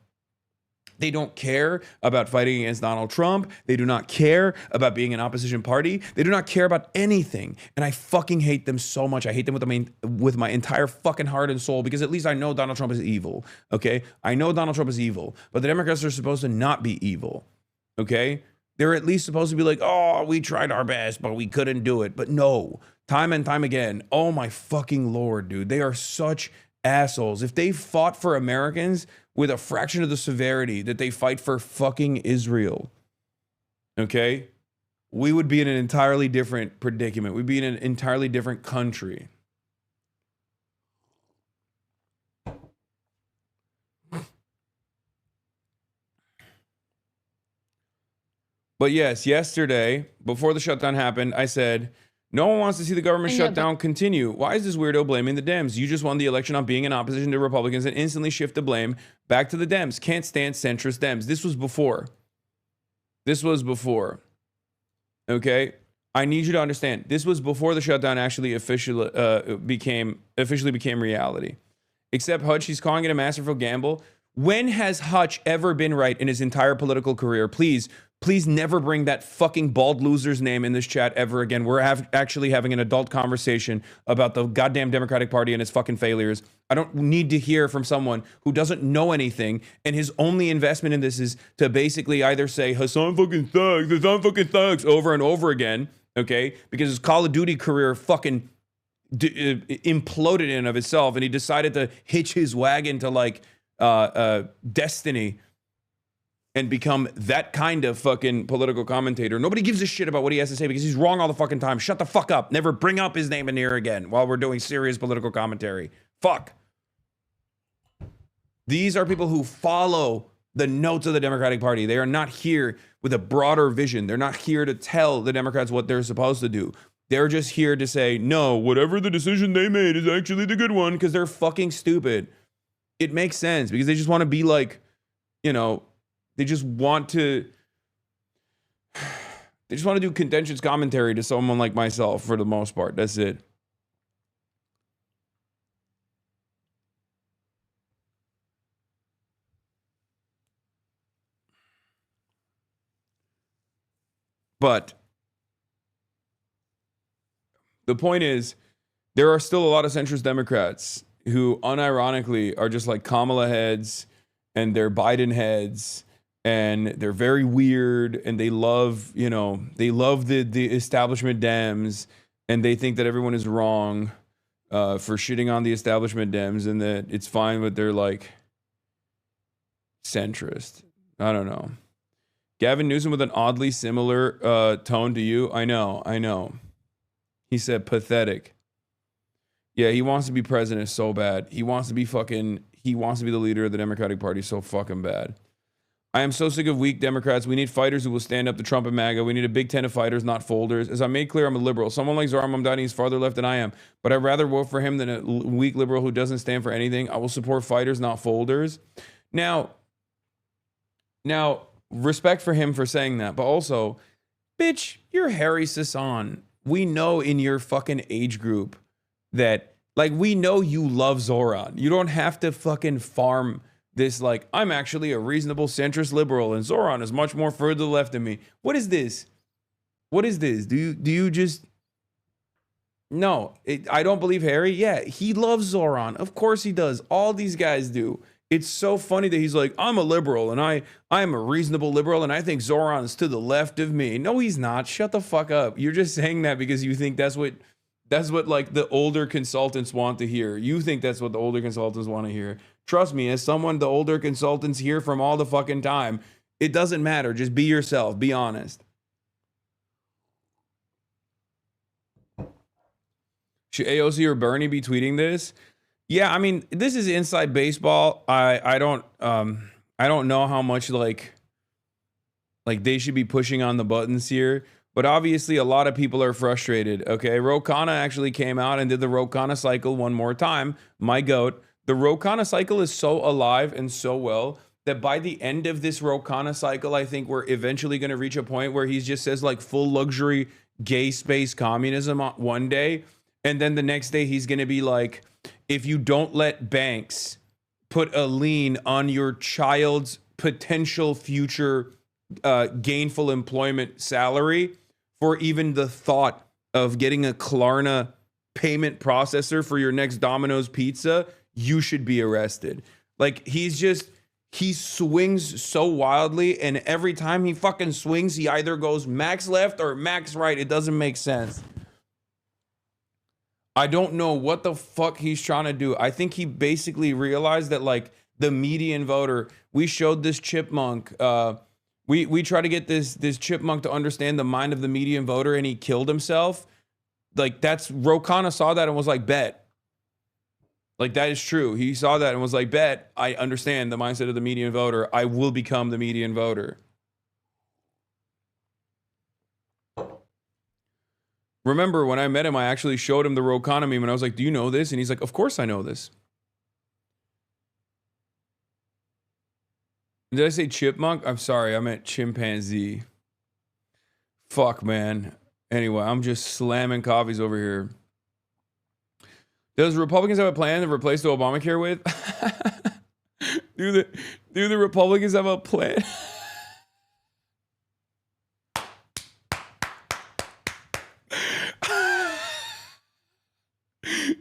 They don't care about fighting against Donald Trump. They do not care about being an opposition party. They do not care about anything. And I fucking hate them so much. I hate them with my entire fucking heart and soul, because at least I know Donald Trump is evil, okay? I know Donald Trump is evil, but the Democrats are supposed to not be evil, okay? They're at least supposed to be like, oh, we tried our best, but we couldn't do it. But no, time and time again, oh my fucking Lord, dude. They are such assholes. If they fought for Americans with a fraction of the severity that they fight for fucking Israel, okay, we would be in an entirely different predicament. We'd be in an entirely different country. But yes, yesterday, before the shutdown happened, I said, no one wants to see the government shutdown continue. Why is this weirdo blaming the Dems? You just won the election on being in opposition to Republicans and instantly shift the blame back to the Dems. Can't stand centrist Dems. This was before. Okay? I need you to understand. This was before the shutdown actually officially became reality. Except Hutch, he's calling it a masterful gamble. When has Hutch ever been right in his entire political career? Please never bring that fucking bald loser's name in this chat ever again. We're actually having an adult conversation about the goddamn Democratic Party and its fucking failures. I don't need to hear from someone who doesn't know anything, and his only investment in this is to basically either say Hasan fucking thugs over and over again, okay? Because his Call of Duty career fucking imploded in of itself, and he decided to hitch his wagon to like destiny and become that kind of fucking political commentator. Nobody gives a shit about what he has to say because he's wrong all the fucking time. Shut the fuck up. Never bring up his name in here again while we're doing serious political commentary. Fuck. These are people who follow the notes of the Democratic Party. They are not here with a broader vision. They're not here to tell the Democrats what they're supposed to do. They're just here to say, no, whatever the decision they made is actually the good one, because they're fucking stupid. It makes sense because they just want to be like, you know, they just want to do contentious commentary to someone like myself for the most part. That's it. But the point is, there are still a lot of centrist Democrats who unironically are just like Kamala heads and they're Biden heads. And they're very weird, and they love, you know, they love the establishment Dems, and they think that everyone is wrong for shitting on the establishment Dems, and that it's fine, but they're like centrist. I don't know. Gavin Newsom with an oddly similar tone to you. I know. He said pathetic. Yeah, he wants to be president so bad. He wants to be the leader of the Democratic Party so fucking bad. I am so sick of weak Democrats. We need fighters who will stand up to Trump and MAGA. We need a big tent of fighters, not folders. As I made clear, I'm a liberal. Someone like Zohran Mamdani is farther left than I am, but I'd rather vote for him than a weak liberal who doesn't stand for anything. I will support fighters, not folders. Now, respect for him for saying that, but also, bitch, you're Harry Hasan. We know in your fucking age group that, like, we know you love Zohran. You don't have to fucking farm this, like, I'm actually a reasonable centrist liberal and Zohran is much more further left than me. What is this? What is this? Do you just... No, I don't believe Harry. Yeah, he loves Zohran. Of course he does. All these guys do. It's so funny that he's like, I'm a liberal and I'm a reasonable liberal and I think Zohran is to the left of me. No, he's not. Shut the fuck up. You're just saying that because you think that's what like the older consultants want to hear. You think that's what the older consultants want to hear. Trust me, as someone the older consultants hear from all the fucking time, it doesn't matter. Just be yourself. Be honest. Should AOC or Bernie be tweeting this? Yeah, I mean, this is inside baseball. I don't know how much like they should be pushing on the buttons here. But obviously, a lot of people are frustrated. Okay, Ro Khanna actually came out and did the Ro Khanna cycle one more time. My goat. The Ro Khanna cycle is so alive and so well that by the end of this Ro Khanna cycle, I think we're eventually going to reach a point where he just says like full luxury gay space communism one day. And then the next day he's going to be like, if you don't let banks put a lien on your child's potential future gainful employment salary for even the thought of getting a Klarna payment processor for your next Domino's pizza, you should be arrested. Like, he swings so wildly, and every time he fucking swings, he either goes max left or max right. It doesn't make sense. I don't know what the fuck he's trying to do. I think he basically realized that, like, the median voter, we showed this chipmunk, we try to get this chipmunk to understand the mind of the median voter, and he killed himself. Like, that's, Ro Khanna saw that and was like, bet. Like, that is true. He saw that and was like, bet, I understand the mindset of the median voter. I will become the median voter. Remember, when I met him, I actually showed him the Ro Khanna meme, and I was like, do you know this? And he's like, of course I know this. Did I say chipmunk? I'm sorry, I meant chimpanzee. Fuck, man. Anyway, I'm just slamming coffees over here. Does Republicans have a plan to replace the Obamacare with? Do the Republicans have a plan?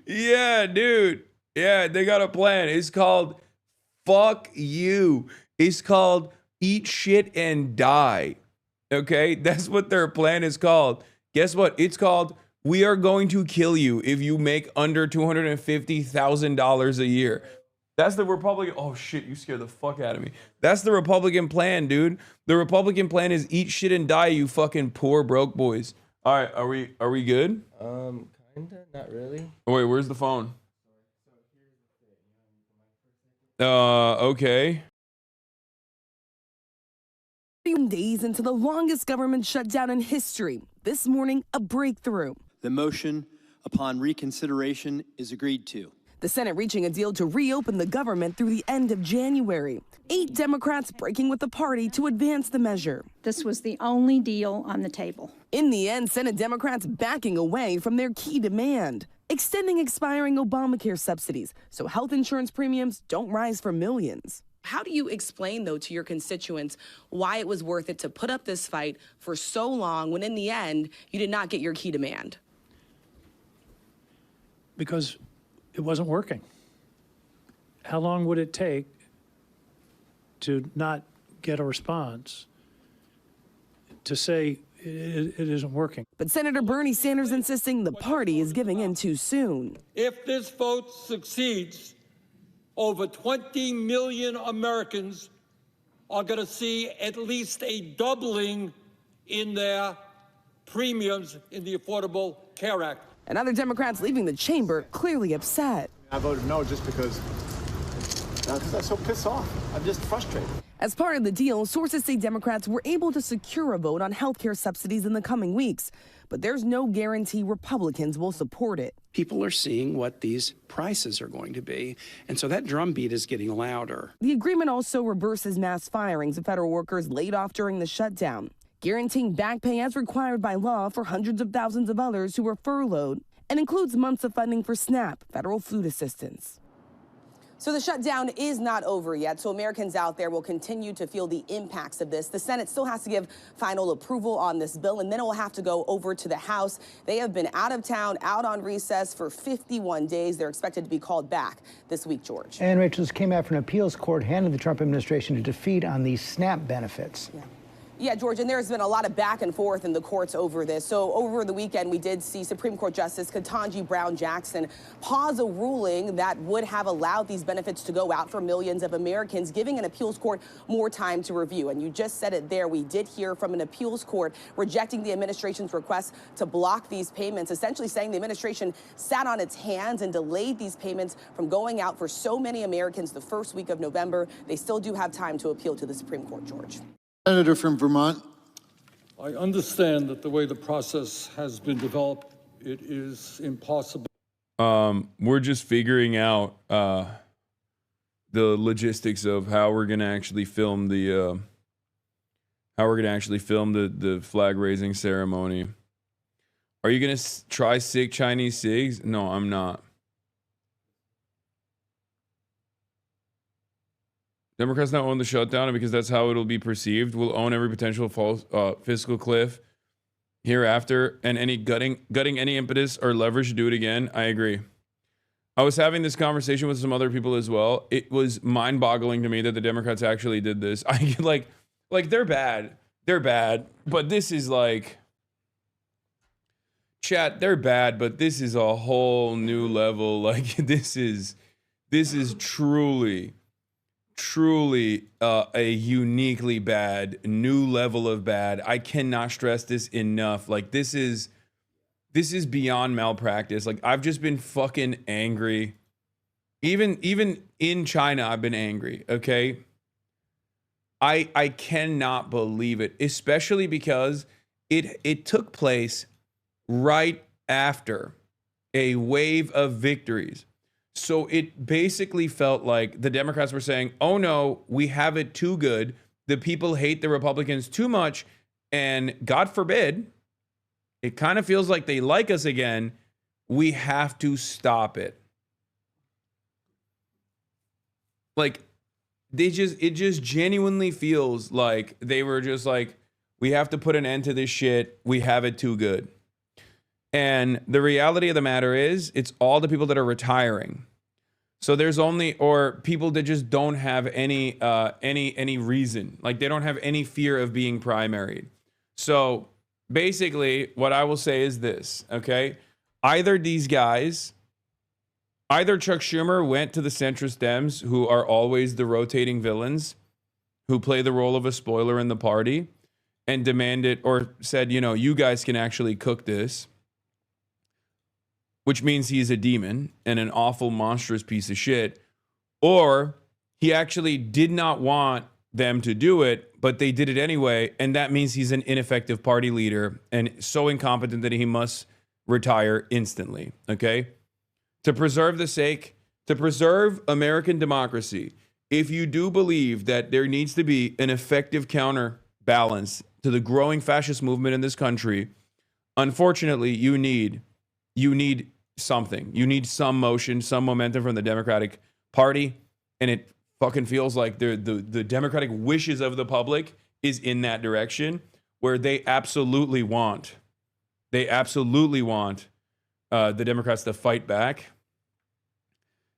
Yeah, dude. Yeah, they got a plan. It's called fuck you. It's called eat shit and die. Okay? That's what their plan is called. Guess what? It's called We are going to kill you if you make under $250,000 a year. That's the Republican. Oh shit, you scared the fuck out of me. That's the Republican plan, dude. The Republican plan is eat shit and die, you fucking poor broke boys. All right, are we good? Kinda, not really. Oh, wait, where's the phone? Okay. Days into the longest government shutdown in history. This morning, a breakthrough. The motion upon reconsideration is agreed to. The Senate reaching a deal to reopen the government through the end of January. 8 Democrats breaking with the party to advance the measure. This was the only deal on the table. In the end, Senate Democrats backing away from their key demand, extending expiring Obamacare subsidies so health insurance premiums don't rise for millions. How do you explain, though, to your constituents why it was worth it to put up this fight for so long when in the end you did not get your key demand? Because it wasn't working. How long would it take to not get a response to say it isn't working? But Senator Bernie Sanders insisting the party is giving in too soon. If this vote succeeds, over 20 million Americans are going to see at least a doubling in their premiums in the Affordable Care Act. And other Democrats leaving the chamber clearly upset. I voted no just because I'm so pissed off. I'm just frustrated. As part of the deal, sources say Democrats were able to secure a vote on health care subsidies in the coming weeks, but there's no guarantee Republicans will support it. People are seeing what these prices are going to be, and so that drumbeat is getting louder. The agreement also reverses mass firings of federal workers laid off during the shutdown, guaranteeing back pay as required by law for hundreds of thousands of others who were furloughed, and includes months of funding for SNAP, federal food assistance. So the shutdown is not over yet, so Americans out there will continue to feel the impacts of this. The Senate still has to give final approval on this bill, and then it will have to go over to the House. They have been out of town, out on recess for 51 days. They're expected to be called back this week, George. And Rachel, this came after an appeals court handed the Trump administration a defeat on these SNAP benefits. Yeah, George, and there's been a lot of back and forth in the courts over this. So over the weekend, we did see Supreme Court Justice Ketanji Brown Jackson pause a ruling that would have allowed these benefits to go out for millions of Americans, giving an appeals court more time to review. And you just said it there. We did hear from an appeals court rejecting the administration's request to block these payments, essentially saying the administration sat on its hands and delayed these payments from going out for so many Americans the first week of November. They still do have time to appeal to the Supreme Court, George. Senator from Vermont. I understand that the way the process has been developed, it is impossible. We're just figuring out the logistics of how we're gonna actually film the the flag raising ceremony. Are you gonna try sick Chinese cigs? No, I'm not. Democrats now own the shutdown, and because that's how it'll be perceived, will own every potential false fiscal cliff hereafter, and any gutting any impetus or leverage to do it again. I agree. I was having this conversation with some other people as well. It was mind-boggling to me that the Democrats actually did this. I get like they're bad, but this is like, chat, they're bad, but this is a whole new level. Like this is truly a uniquely bad new level of bad. I cannot stress this enough. Like this is beyond malpractice. Like I've just been fucking angry. Even in China, I've been angry. Okay. I cannot believe it, especially because it took place right after a wave of victories. So it basically felt like the Democrats were saying, oh no, we have it too good. The people hate the Republicans too much. And God forbid, it kind of feels like they like us again. We have to stop it. Like it just genuinely feels like they were just like, we have to put an end to this shit. We have it too good. And the reality of the matter is, it's all the people that are retiring. So there's only, or people that just don't have any reason, like they don't have any fear of being primaried. So basically, what I will say is this, okay? Either these guys, either Chuck Schumer went to the centrist Dems, who are always the rotating villains, who play the role of a spoiler in the party, and demanded or said, you know, you guys can actually cook this, which means he's a demon and an awful, monstrous piece of shit. Or he actually did not want them to do it, but they did it anyway, and that means he's an ineffective party leader and so incompetent that he must retire instantly, okay? To preserve American democracy, if you do believe that there needs to be an effective counterbalance to the growing fascist movement in this country, unfortunately, you need something. You need some motion, some momentum from the Democratic Party, and it fucking feels like the democratic wishes of the public is in that direction, where they absolutely want the Democrats to fight back,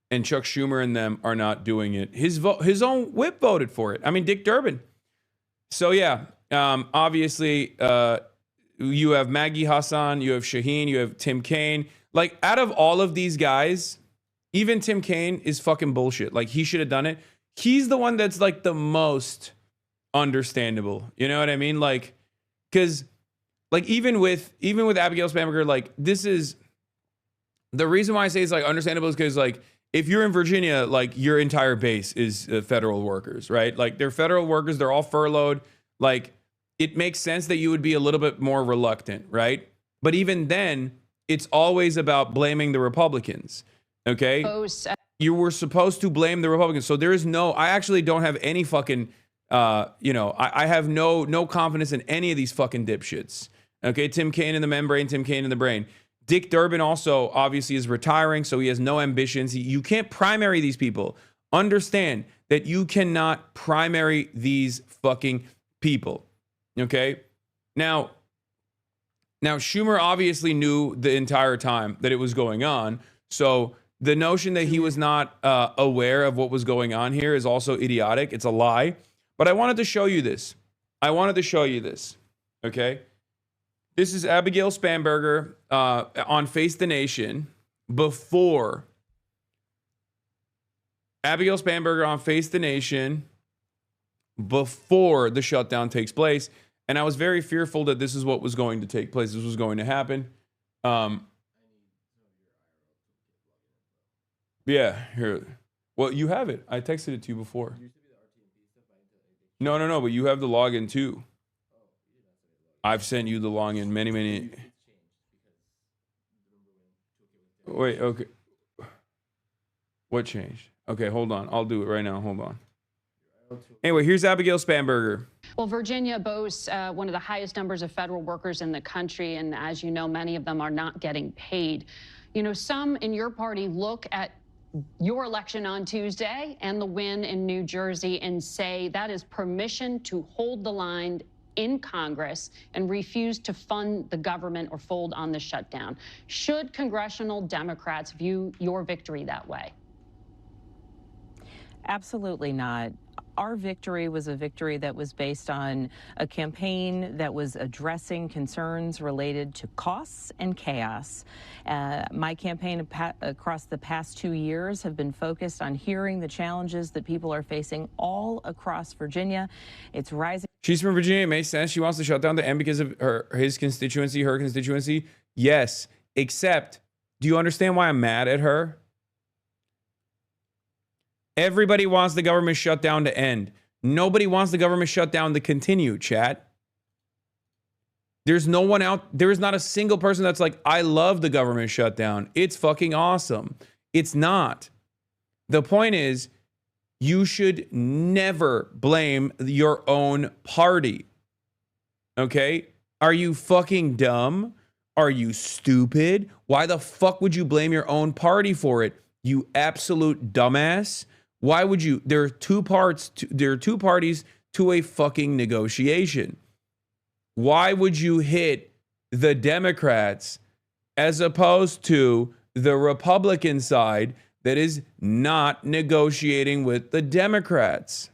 and Chuck Schumer and them are not doing it. His own whip voted for it. I mean, Dick Durbin. So yeah, obviously you have Maggie Hasan, you have Shaheen, you have Tim Kaine. Like, out of all of these guys, even Tim Kaine is fucking bullshit. Like, he should have done it. He's the one that's like the most understandable. You know what I mean? Like, because like even with Abigail Spanberger, like, this is the reason why I say it's like understandable is because like if you're in Virginia, like your entire base is federal workers, right? Like they're federal workers, they're all furloughed. Like it makes sense that you would be a little bit more reluctant, right? But even then, it's always about blaming the Republicans. Okay. You were supposed to blame the Republicans. So there is I actually don't have any fucking, I have no confidence in any of these fucking dipshits. Okay. Tim Kaine in the membrane, Tim Kaine in the brain. Dick Durbin also obviously is retiring, so he has no ambitions. You can't primary these people. Understand that you cannot primary these fucking people. Okay. Now Schumer obviously knew the entire time that it was going on. So the notion that he was not aware of what was going on here is also idiotic. It's a lie. But I wanted to show you this. Okay? This is Abigail Spanberger on Face the Nation before. Abigail Spanberger on Face the Nation before the shutdown takes place. And I was very fearful that this is what was going to take place. This was going to happen. Yeah, here. Well, you have it. I texted it to you before. No, but you have the login too. I've sent you the login many. Wait, okay. What changed? Okay, hold on. I'll do it right now. Hold on. Anyway, here's Abigail Spanberger. Well, Virginia boasts one of the highest numbers of federal workers in the country, and as you know, many of them are not getting paid. You know, some in your party look at your election on Tuesday and the win in New Jersey and say that is permission to hold the line in Congress and refuse to fund the government or fold on the shutdown. Should congressional Democrats view your victory that way? Absolutely not. Our victory was a victory that was based on a campaign that was addressing concerns related to costs and chaos. My campaign across the past 2 years have been focused on hearing the challenges that people are facing all across Virginia. It's rising. She's from Virginia. It makes sense. She wants to shut down the end because of her constituency. Yes, except, do you understand why I'm mad at her? Everybody wants the government shutdown to end. Nobody wants the government shutdown to continue, chat. There's no one out. There is not a single person that's like, I love the government shutdown. It's fucking awesome. It's not. The point is, you should never blame your own party. Okay? Are you fucking dumb? Are you stupid? Why the fuck would you blame your own party for it? You absolute dumbass. Why would you? There are two parties to a fucking negotiation. Why would you hit the Democrats as opposed to the Republican side that is not negotiating with the Democrats?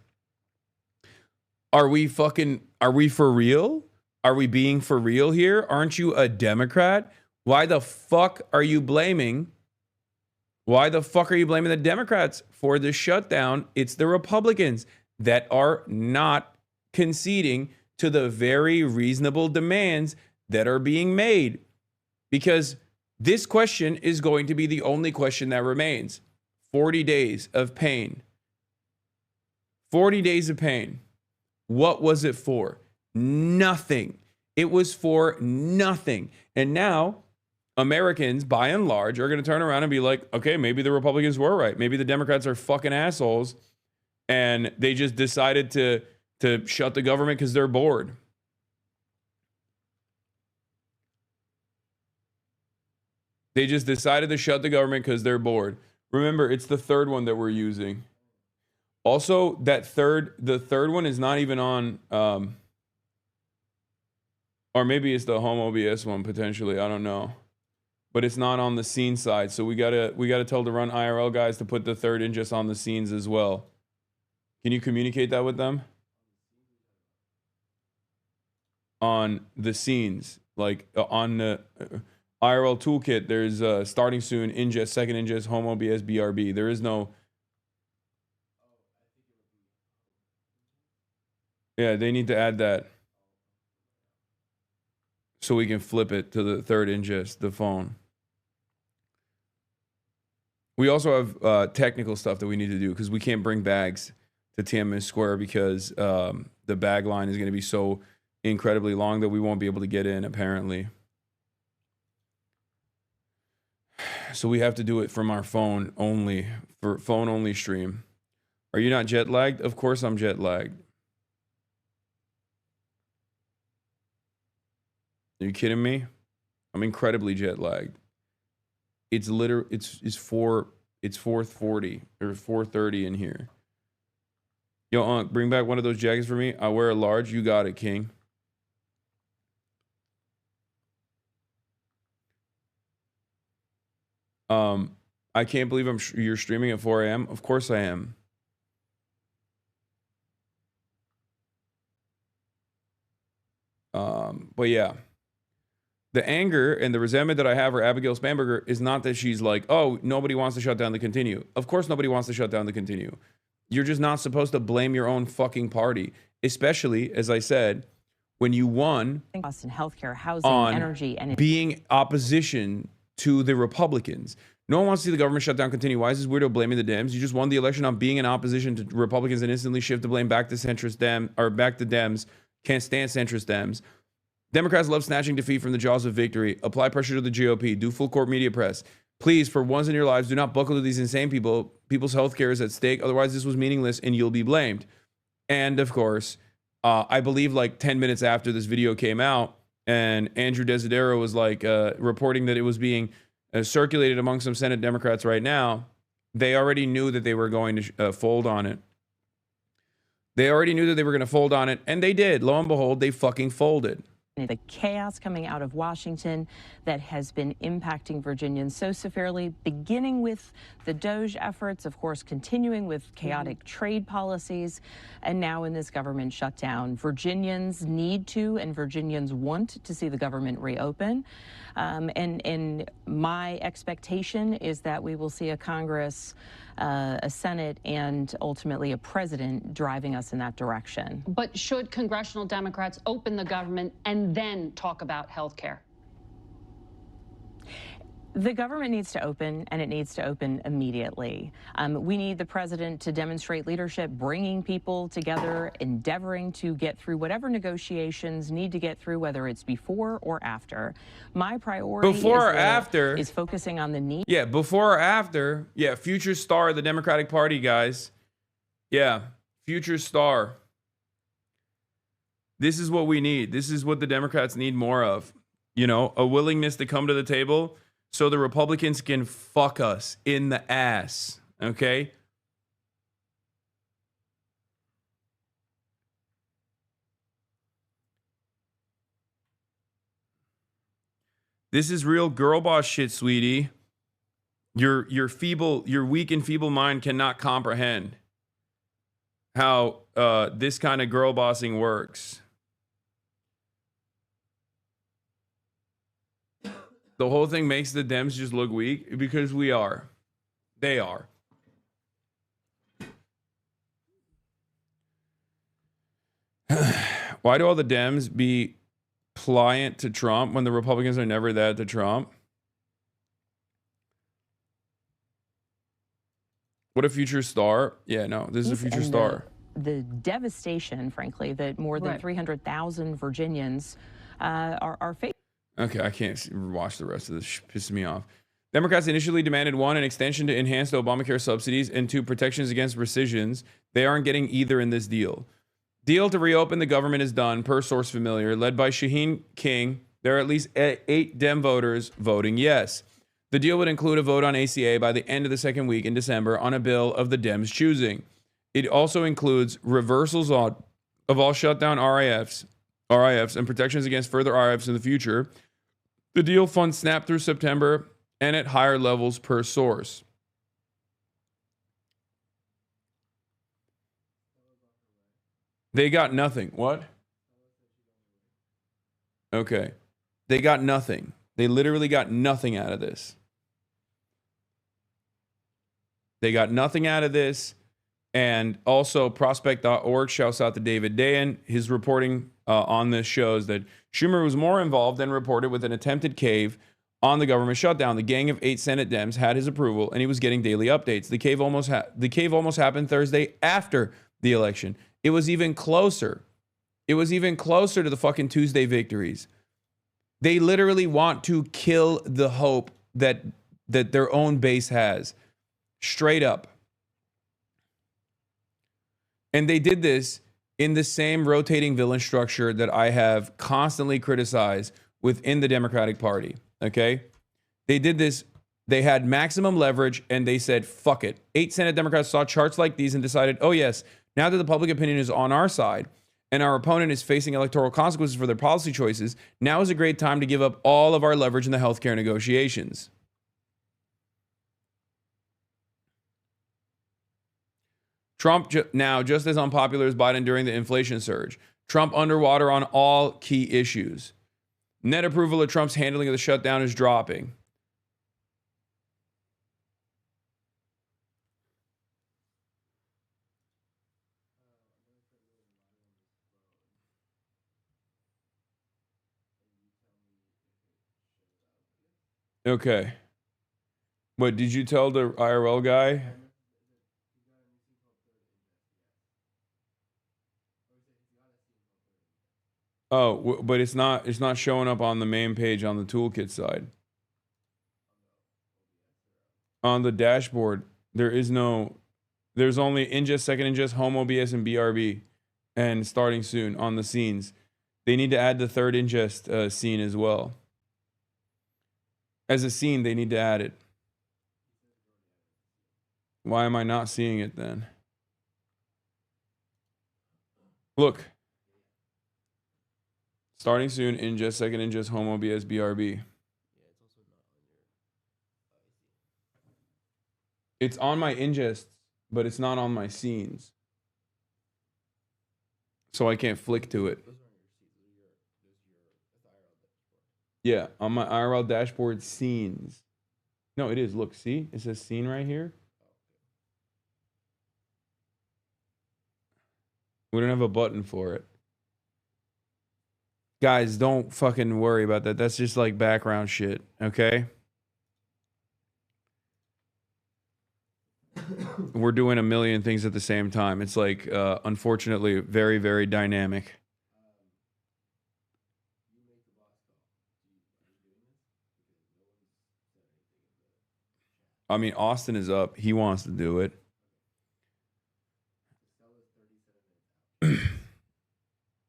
Are we for real? Are we being for real here? Aren't you a Democrat? Why the fuck are you blaming? Why the fuck are you blaming the Democrats for the shutdown? It's the Republicans that are not conceding to the very reasonable demands that are being made. Because this question is going to be the only question that remains. 40 days of pain. 40 days of pain. What was it for? Nothing. It was for nothing. And now Americans, by and large, are going to turn around and be like, okay, maybe the Republicans were right. Maybe the Democrats are fucking assholes. And they just decided to shut the government because they're bored. They just decided to shut the government because they're bored. Remember, it's the third one that we're using. Also, the third one is not even on, or maybe it's the home OBS one potentially. I don't know, but it's not on the scene side. So we gotta tell the Run IRL guys to put the third in just on the scenes as well. Can you communicate that with them? On the scenes, like on the IRL toolkit, there's starting soon, ingest, second ingest, home OBS, BRB. There is no. Yeah, they need to add that so we can flip it to the third ingest, the phone. We also have technical stuff that we need to do because we can't bring bags to Tiananmen Square because the bag line is going to be so incredibly long that we won't be able to get in, apparently. So we have to do it from our phone only, for phone only stream. Are you not jet lagged? Of course I'm jet lagged. Are you kidding me? I'm incredibly jet lagged. It's literally it's 4:40 or 4:30 in here. Yo, bring back one of those jackets for me. I wear a large. You got it, King. I can't believe you're streaming at 4 a.m. Of course I am. But yeah. The anger and the resentment that I have for Abigail Spanberger is not that she's like, oh, nobody wants to shut down the Continue. Of course nobody wants to shut down the Continue. You're just not supposed to blame your own fucking party, especially, as I said, when you won Costs in healthcare, housing, on energy, and being opposition to the Republicans. No one wants to see the government shut down Continue. Why is this weirdo blaming the Dems? You just won the election on being in opposition to Republicans and instantly shift the blame back to centrist back to Dems. Can't stand centrist Dems. Democrats love snatching defeat from the jaws of victory. Apply pressure to the GOP. Do full court media press. Please, for once in your lives, do not buckle to these insane people. People's health care is at stake. Otherwise, this was meaningless and you'll be blamed. And of course, I believe like 10 minutes after this video came out and Andrew Desidero was like reporting that it was being circulated among some Senate Democrats right now, they already knew that they were going to fold on it. They already knew that they were going to fold on it, and they did. Lo and behold, they fucking folded. The chaos coming out of Washington that has been impacting Virginians so severely, beginning with the DOJ efforts, of course, continuing with chaotic trade policies, and now in this government shutdown. Virginians need to, and Virginians want to see the government reopen. And my expectation is that we will see a Congress, a Senate, and ultimately a president driving us in that direction. But should congressional Democrats open the government and then talk about health care? The government needs to open, and it needs to open immediately. We need the president to demonstrate leadership, bringing people together, endeavoring to get through whatever negotiations need to get through, whether it's before or after. My priority is focusing on the need. Yeah, before or after. Yeah, future star of the Democratic Party, guys. Yeah, future star. This is what we need. This is what the Democrats need more of. You know, a willingness to come to the table so the Republicans can fuck us in the ass, okay? This is real girl boss shit, sweetie. Your weak and feeble mind cannot comprehend how this kind of girl bossing works. The whole thing makes the Dems just look weak because we are. They are. Why do all the Dems be pliant to Trump when the Republicans are never that to Trump? What a future star. Yeah, no, this is a future star. The devastation, frankly, that more than 300,000 Virginians are facing. Okay, I can't watch the rest of this. Pisses me off. Democrats initially demanded 1, an extension to enhance the Obamacare subsidies, and 2, protections against rescissions. They aren't getting either in this deal. Deal to reopen the government is done, per source familiar, led by Shaheen King. There are at least 8 Dem voters voting yes. The deal would include a vote on ACA by the end of the second week in December on a bill of the Dems choosing. It also includes reversals of all shutdown RIFs and protections against further RIFs in the future. The deal funds SNAP through September and at higher levels per source. They got nothing. What? Okay. They got nothing. They literally got nothing out of this. They got nothing out of this. And also, Prospect.org shouts out to David Dayen. His reporting on this shows that Schumer was more involved than reported with an attempted cave on the government shutdown. The gang of 8 Senate Dems had his approval, and he was getting daily updates. The cave almost happened Thursday after the election. It was even closer. It was even closer to the fucking Tuesday victories. They literally want to kill the hope that their own base has. Straight up. And they did this in the same rotating villain structure that I have constantly criticized within the Democratic Party. Okay? They did this. They had maximum leverage and they said, fuck it. 8 Senate Democrats saw charts like these and decided, oh yes, now that the public opinion is on our side and our opponent is facing electoral consequences for their policy choices, now is a great time to give up all of our leverage in the healthcare negotiations. Trump now just as unpopular as Biden during the inflation surge. Trump underwater on all key issues. Net approval of Trump's handling of the shutdown is dropping. Okay. What, did you tell the IRL guy? Oh, but it's not showing up on the main page on the toolkit side. On the dashboard, there's only ingest, second ingest, home OBS, and BRB. And starting soon on the scenes. They need to add the third ingest scene as well. As a scene, they need to add it. Why am I not seeing it then? Look. Starting soon, ingest, second ingest, home OBS, BRB. It's on my ingests, but it's not on my scenes. So I can't flick to it. Yeah, on my IRL dashboard, scenes. No, it is. Look, see? It says scene right here. We don't have a button for it. Guys, don't fucking worry about that. That's just like background shit, okay? We're doing a million things at the same time. It's like, unfortunately, very, very dynamic. I mean, Austin is up. He wants to do it.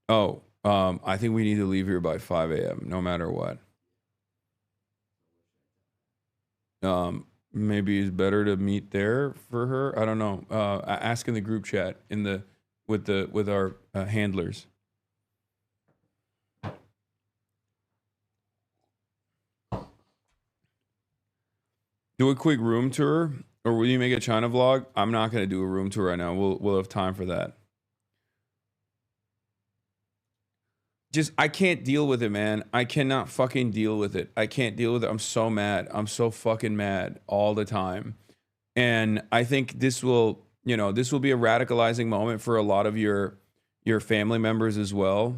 Oh, I think we need to leave here by 5 a.m. no matter what. Maybe it's better to meet there for her. I don't know. Ask in the group chat with our handlers. Do a quick room tour, or will you make a China vlog? I'm not gonna do a room tour right now. We'll have time for that. I can't deal with it, man. I cannot fucking deal with it. I can't deal with it. I'm so mad. I'm so fucking mad all the time. And I think this will, you know, this will be a radicalizing moment for a lot of your family members as well,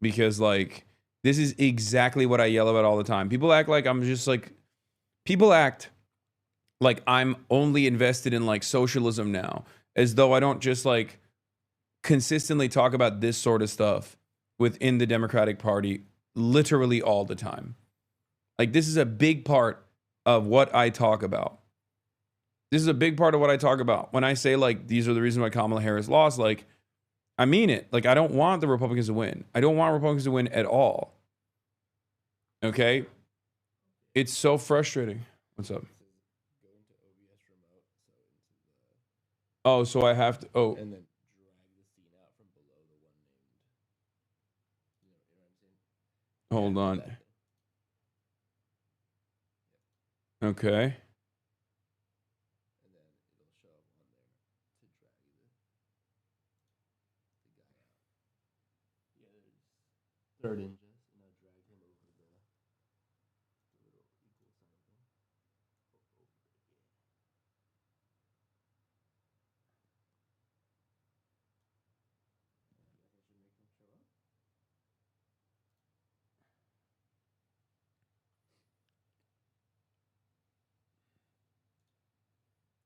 because like this is exactly what I yell about all the time. People act like I'm just like, people act like I'm only invested in like socialism now, as though I don't just like consistently talk about this sort of stuff within the Democratic Party literally all the time. Like this is a big part of what I talk about. This is a big part of what I talk about. When I say like, these are the reasons why Kamala Harris lost, like, I mean it. Like, I don't want the Republicans to win. I don't want Republicans to win at all. Okay? It's so frustrating. What's up? Oh, so I have to, oh. And then Hold on. Okay. third inches, and I drag him over the little equal sign thing.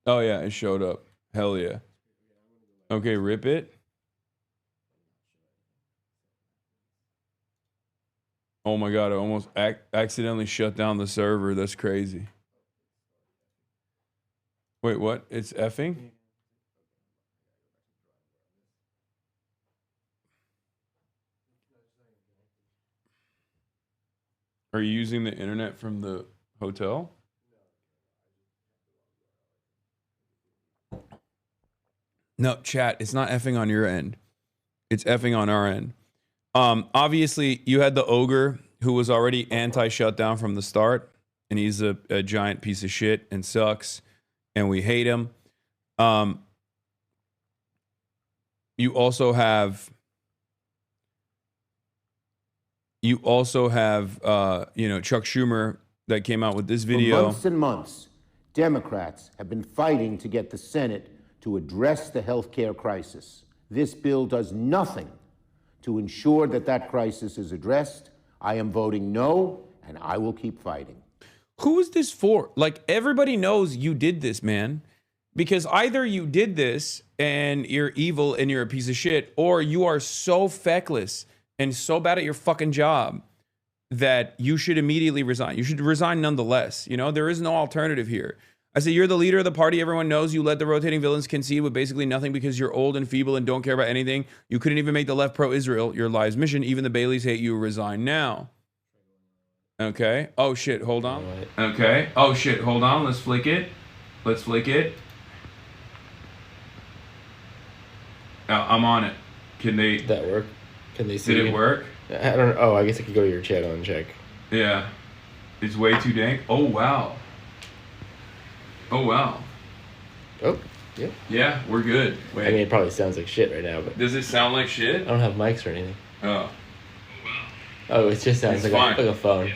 Oh yeah, it showed up. Hell yeah. Okay, rip it. Oh my God, I almost accidentally shut down the server. That's crazy. Wait, what? It's effing? Are you using the internet from the hotel? No, chat, it's not effing on your end. It's effing on our end. Obviously, you had the ogre who was already anti-shutdown from the start, and he's a giant piece of shit and sucks, and we hate him. You also have, you know, Chuck Schumer that came out with this video. For months and months, Democrats have been fighting to get the Senate to address the healthcare crisis. This bill does nothing to ensure that that crisis is addressed. I am voting no, and I will keep fighting. Who is this for? Like, everybody knows you did this, man. Because either you did this and you're evil and you're a piece of shit, or you are so feckless and so bad at your fucking job that you should immediately resign. You should resign nonetheless. You know, there is no alternative here. I say, you're the leader of the party. Everyone knows you let the rotating villains concede with basically nothing because you're old and feeble and don't care about anything. You couldn't even make the left pro-Israel your lives mission. Even the Baileys hate you. Resign now. Okay. Oh, shit. Hold on. Okay. Oh, shit. Hold on. Let's flick it. Let's flick it. I'm on it. Can they... Did that work? Can they see Did it work? I don't know. Oh, I guess I could go to your channel and check. Yeah. It's way too dank. Oh, wow. Oh, wow. Oh, yeah. Yeah, we're good. Wait. I mean, it probably sounds like shit right now, but... Does it sound like shit? I don't have mics or anything. Oh. Oh, it just sounds like a phone.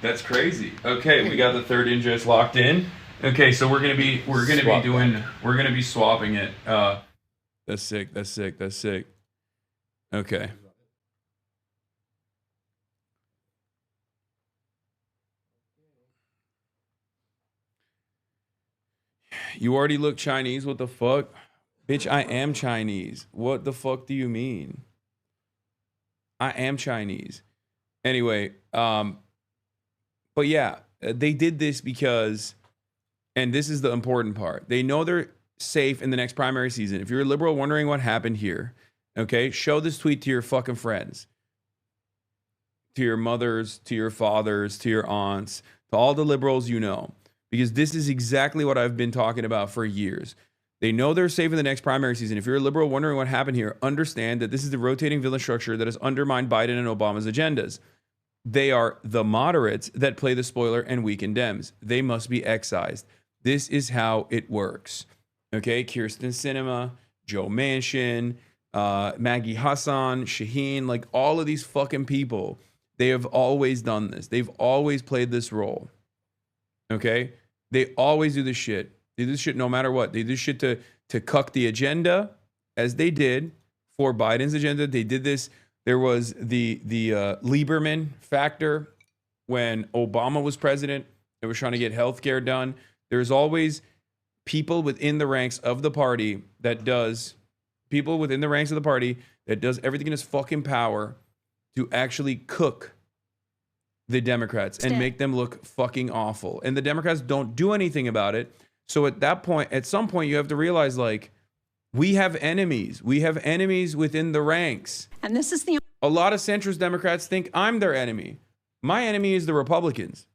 That's crazy. Okay, we got the third ingest locked in. Okay, so we're gonna be swapping it. That's sick. That's sick. That's sick. Okay. You already look Chinese? What the fuck? Bitch, I am Chinese. What the fuck do you mean? I am Chinese. Anyway, but yeah, they did this because, and this is the important part, they know they're safe in the next primary season. If you're a liberal wondering what happened here, okay, show this tweet to your fucking friends, to your mothers, to your fathers, to your aunts, to all the liberals you know. Because this is exactly what I've been talking about for years. They know they're safe in the next primary season. If you're a liberal wondering what happened here, understand that this is the rotating villain structure that has undermined Biden and Obama's agendas. They are the moderates that play the spoiler and weaken Dems. They must be excised. This is how it works. Okay, Kirsten Sinema, Joe Manchin, Maggie Hasan, Shaheen, like all of these fucking people, they have always done this. They've always played this role. Okay? They always do this shit. They do this shit no matter what. They do this shit to cuck the agenda, as they did for Biden's agenda. They did this. There was the Lieberman factor when Obama was president. They were trying to get healthcare done. There's always people within the ranks of the party that does everything in its fucking power to actually cook the Democrats and make them look fucking awful. And the Democrats don't do anything about it. So at some point, you have to realize, like, we have enemies. We have enemies within the ranks. And this is a lot of centrist Democrats think I'm their enemy. My enemy is the Republicans.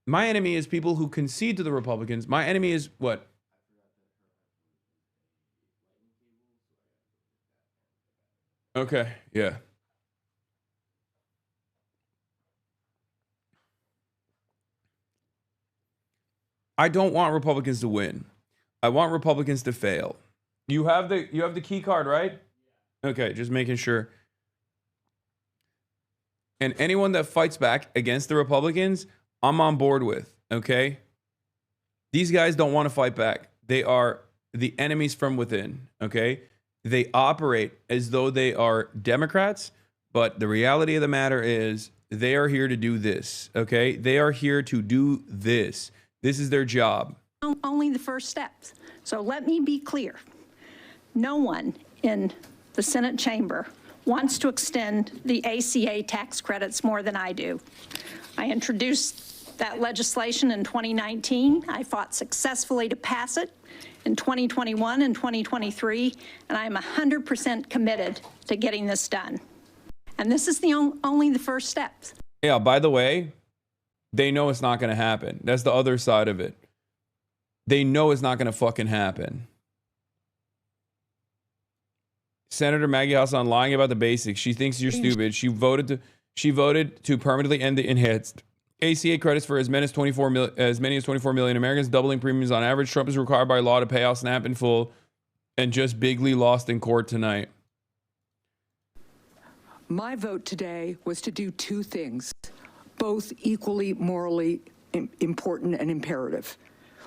My enemy is people who concede to the Republicans. My enemy is what? Okay, yeah. I don't want Republicans to win. I want Republicans to fail. You have the key card, right? Okay, just making sure. And anyone that fights back against the Republicans, I'm on board with, okay? These guys don't want to fight back. They are the enemies from within, okay? They operate as though they are Democrats, but the reality of the matter is they are here to do this, okay? They are here to do this. This is their job. Only the first steps. So let me be clear. No one in the Senate chamber wants to extend the ACA tax credits more than I do. I introduced that legislation in 2019. I fought successfully to pass it in 2021 and 2023, and I'm 100% committed to getting this done. And this is only the first steps. Yeah, by the way, they know it's not going to happen. That's the other side of it. They know it's not going to fucking happen. Senator Maggie Hasan lying about the basics. She thinks you're stupid. She voted to permanently end the enhanced ACA credits for as many as 24 million Americans, doubling premiums on average. Trump is required by law to pay out SNAP in full, and just bigly lost in court tonight. My vote today was to do two things, both equally morally important and imperative.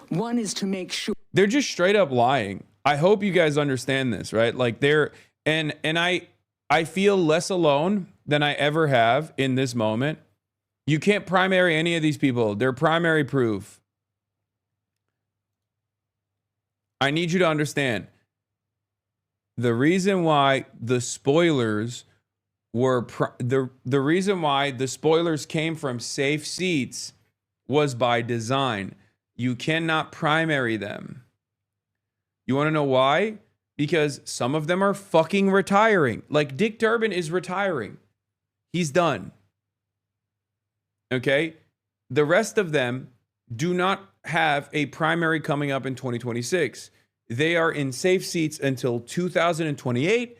One is to make sure they're just straight up lying. I hope you guys understand this, right? Like I feel less alone than I ever have in this moment. You can't primary any of these people. They're primary proof. I need you to understand the reason why the spoilers were the reason why the spoilers came from safe seats was by design. You cannot primary them. You want to know why? Because some of them are fucking retiring. Like Dick Durbin is retiring. He's done. Okay? The rest of them do not have a primary coming up in 2026. They are in safe seats until 2028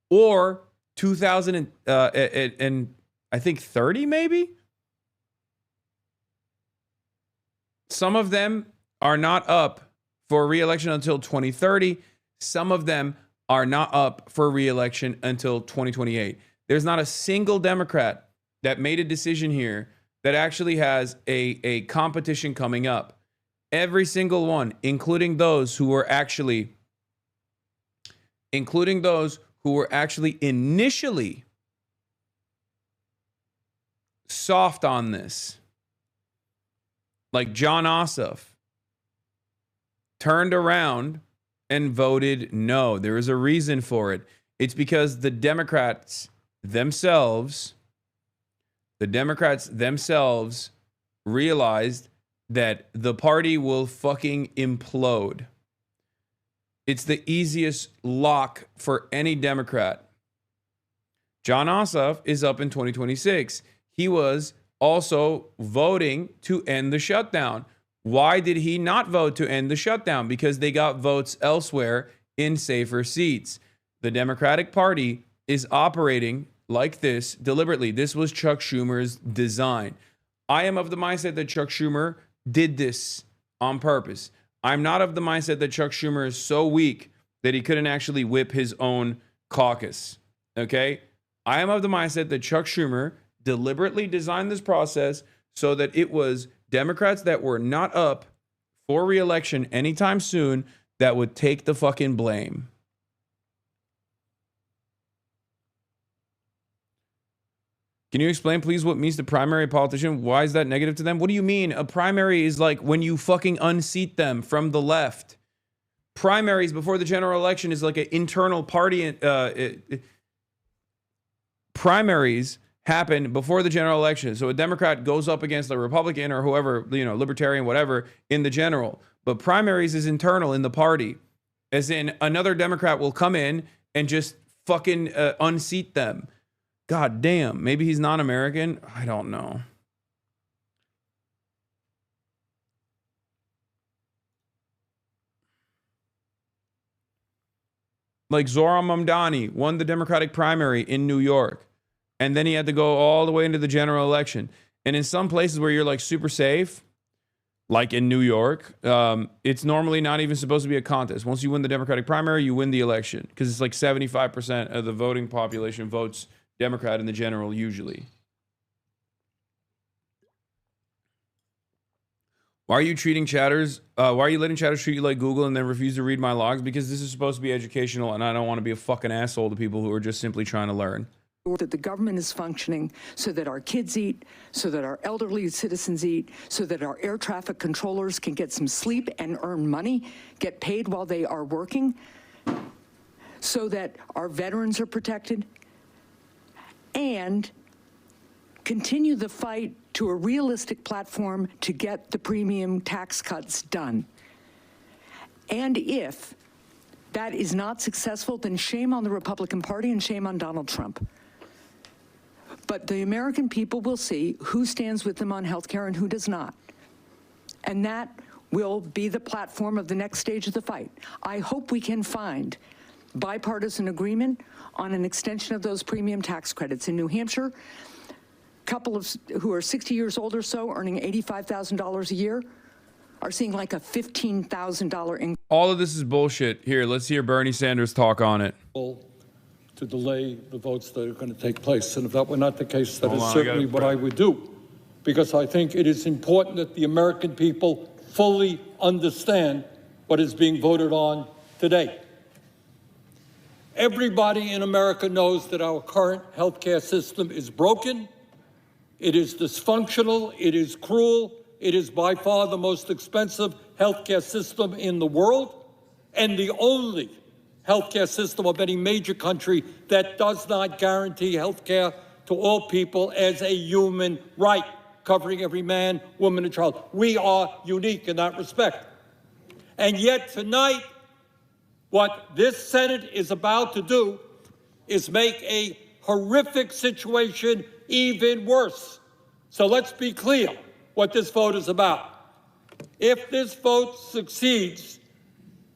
or 2000 and I think 30 maybe. Some of them are not up for re-election until 2030. Some of them are not up for re-election until 2028. There's not a single Democrat that made a decision here that actually has a competition coming up. Every single one, including those who were actually initially soft on this, like John Ossoff, turned around and voted no. There is a reason for it. It's because the Democrats themselves realized that the party will fucking implode. It's the easiest lock for any Democrat. John Ossoff is up in 2026. He was also voting to end the shutdown. Why did he not vote to end the shutdown? Because they got votes elsewhere in safer seats. The Democratic Party is operating like this deliberately. This was Chuck Schumer's design. I am of the mindset that Chuck Schumer did this on purpose. I'm not of the mindset that Chuck Schumer is so weak that he couldn't actually whip his own caucus. Okay? I am of the mindset that Chuck Schumer deliberately designed this process so that it was Democrats that were not up for re-election anytime soon that would take the fucking blame. Can you explain, please, what means the primary politician? Why is that negative to them? What do you mean? A primary is like when you fucking unseat them from the left. Primaries before the general election is like an internal party. Primaries happen before the general election. So a Democrat goes up against a Republican or whoever, you know, libertarian, whatever, in the general. But primaries is internal in the party. As in, another Democrat will come in and just fucking unseat them. God damn, maybe he's non-American. I don't know. Like Zohran Mamdani won the Democratic primary in New York. And then he had to go all the way into the general election. And in some places where you're like super safe, like in New York, it's normally not even supposed to be a contest. Once you win the Democratic primary, you win the election. Because it's like 75% of the voting population votes Democrat in the general usually. Why are you treating chatters? Why are you letting chatters treat you like Google and then refuse to read my logs? Because this is supposed to be educational and I don't want to be a fucking asshole to people who are just simply trying to learn. That the government is functioning so that our kids eat, so that our elderly citizens eat, so that our air traffic controllers can get some sleep and earn money, get paid while they are working, so that our veterans are protected, and continue the fight to a realistic platform to get the premium tax cuts done. And if that is not successful, then shame on the Republican Party and shame on Donald Trump. But the American people will see who stands with them on health care and who does not. And that will be the platform of the next stage of the fight. I hope we can find bipartisan agreement on an extension of those premium tax credits. In New Hampshire, couple of who are 60 years old or so earning $85,000 a year are seeing like a $15,000 increase. All of this is bullshit. Here, let's hear Bernie Sanders talk on it. To delay the votes that are going to take place. And if that were not the case, that is certainly what I would do. Because I think it is important that the American people fully understand what is being voted on today. Everybody in America knows that our current healthcare system is broken. It is dysfunctional. It is cruel. It is by far the most expensive healthcare system in the world and the only healthcare system of any major country that does not guarantee healthcare to all people as a human right, covering every man, woman, and child. We are unique in that respect. And yet tonight, what this Senate is about to do is make a horrific situation even worse. So let's be clear what this vote is about. If this vote succeeds,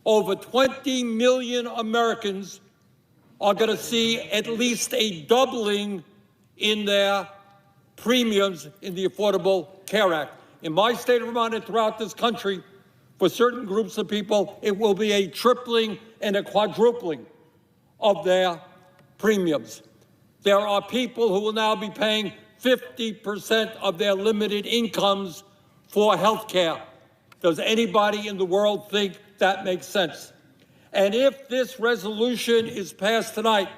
over 20 million Americans are going to see at least a doubling in their premiums in the Affordable Care Act. In my state of Vermont and throughout this country, for certain groups of people, it will be a tripling and a quadrupling of their premiums. There are people who will now be paying 50% of their limited incomes for health care. Does anybody in the world think that makes sense? And if this resolution is passed tonight,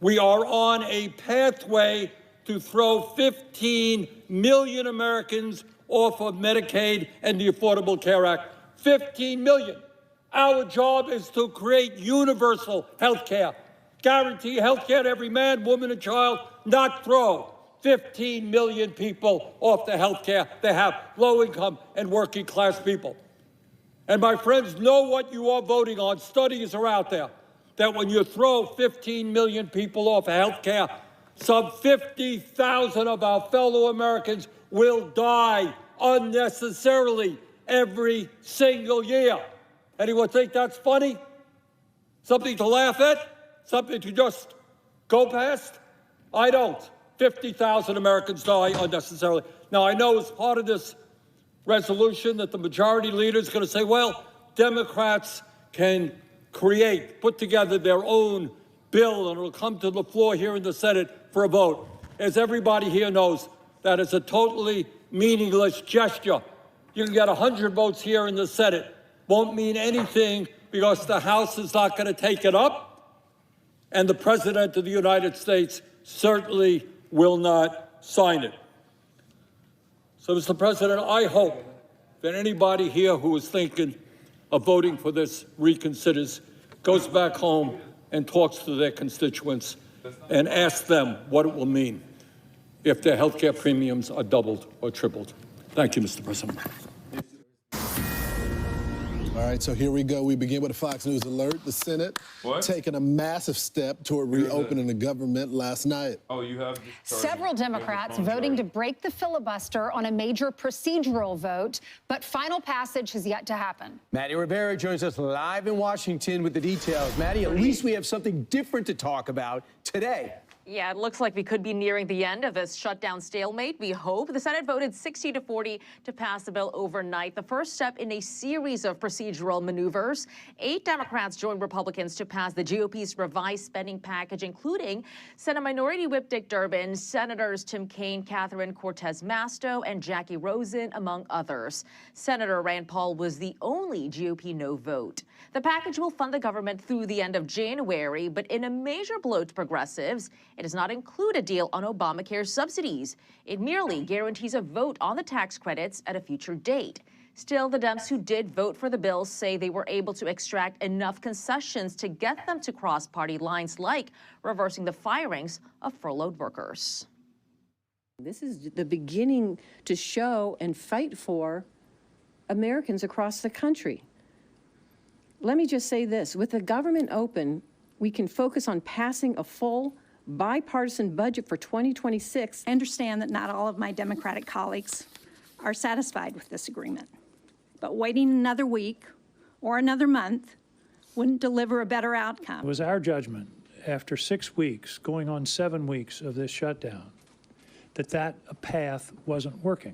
we are on a pathway to throw 15 million Americans off of Medicaid and the Affordable Care Act. 15 million. Our job is to create universal health care, guarantee health care to every man, woman, and child, not throw 15 million people off the health care they have, low-income and working-class people. And my friends, know what you are voting on. Studies are out there that when you throw 15 million people off health care, some 50,000 of our fellow Americans will die unnecessarily every single year. Anyone think that's funny? Something to laugh at? Something to just go past? I don't. 50,000 Americans die unnecessarily. Now, I know as part of this resolution that the majority leader is going to say, well, Democrats can put together their own bill, and it'll come to the floor here in the Senate for a vote. As everybody here knows, that is a totally meaningless gesture. You can get 100 votes here in the Senate. Won't mean anything because the House is not going to take it up, and the President of the United States certainly will not sign it. So, Mr. President, I hope that anybody here who is thinking of voting for this reconsiders goes back home and talks to their constituents and asks them what it will mean if their health care premiums are doubled or tripled. Thank you, Mr. President. All right, so here we go. We begin with a Fox News alert. The Senate taking a massive step toward reopening the government last night. Oh, you have several Democrats voting to break the filibuster on a major procedural vote, but final passage has yet to happen. Maddie Rivera joins us live in Washington with the details. Maddie, at least we have something different to talk about today. Yeah, it looks like we could be nearing the end of this shutdown stalemate. We hope. The Senate voted 60-40 to pass the bill overnight, the first step in a series of procedural maneuvers. 8 Democrats joined Republicans to pass the GOP's revised spending package, including Senate Minority Whip Dick Durbin, Senators Tim Kaine, Catherine Cortez Masto, and Jackie Rosen, among others. Senator Rand Paul was the only GOP no vote. The package will fund the government through the end of January, but in a major blow to progressives, it does not include a deal on Obamacare subsidies. It merely guarantees a vote on the tax credits at a future date. Still, the Dems who did vote for the bill say they were able to extract enough concessions to get them to cross party lines, like reversing the firings of furloughed workers. This is the beginning to show and fight for Americans across the country. Let me just say this, with the government open, we can focus on passing a full bipartisan budget for 2026. I understand that not all of my Democratic colleagues are satisfied with this agreement, but waiting another week or another month wouldn't deliver a better outcome. It was our judgment, after 6 weeks, going on 7 weeks of this shutdown, that path wasn't working.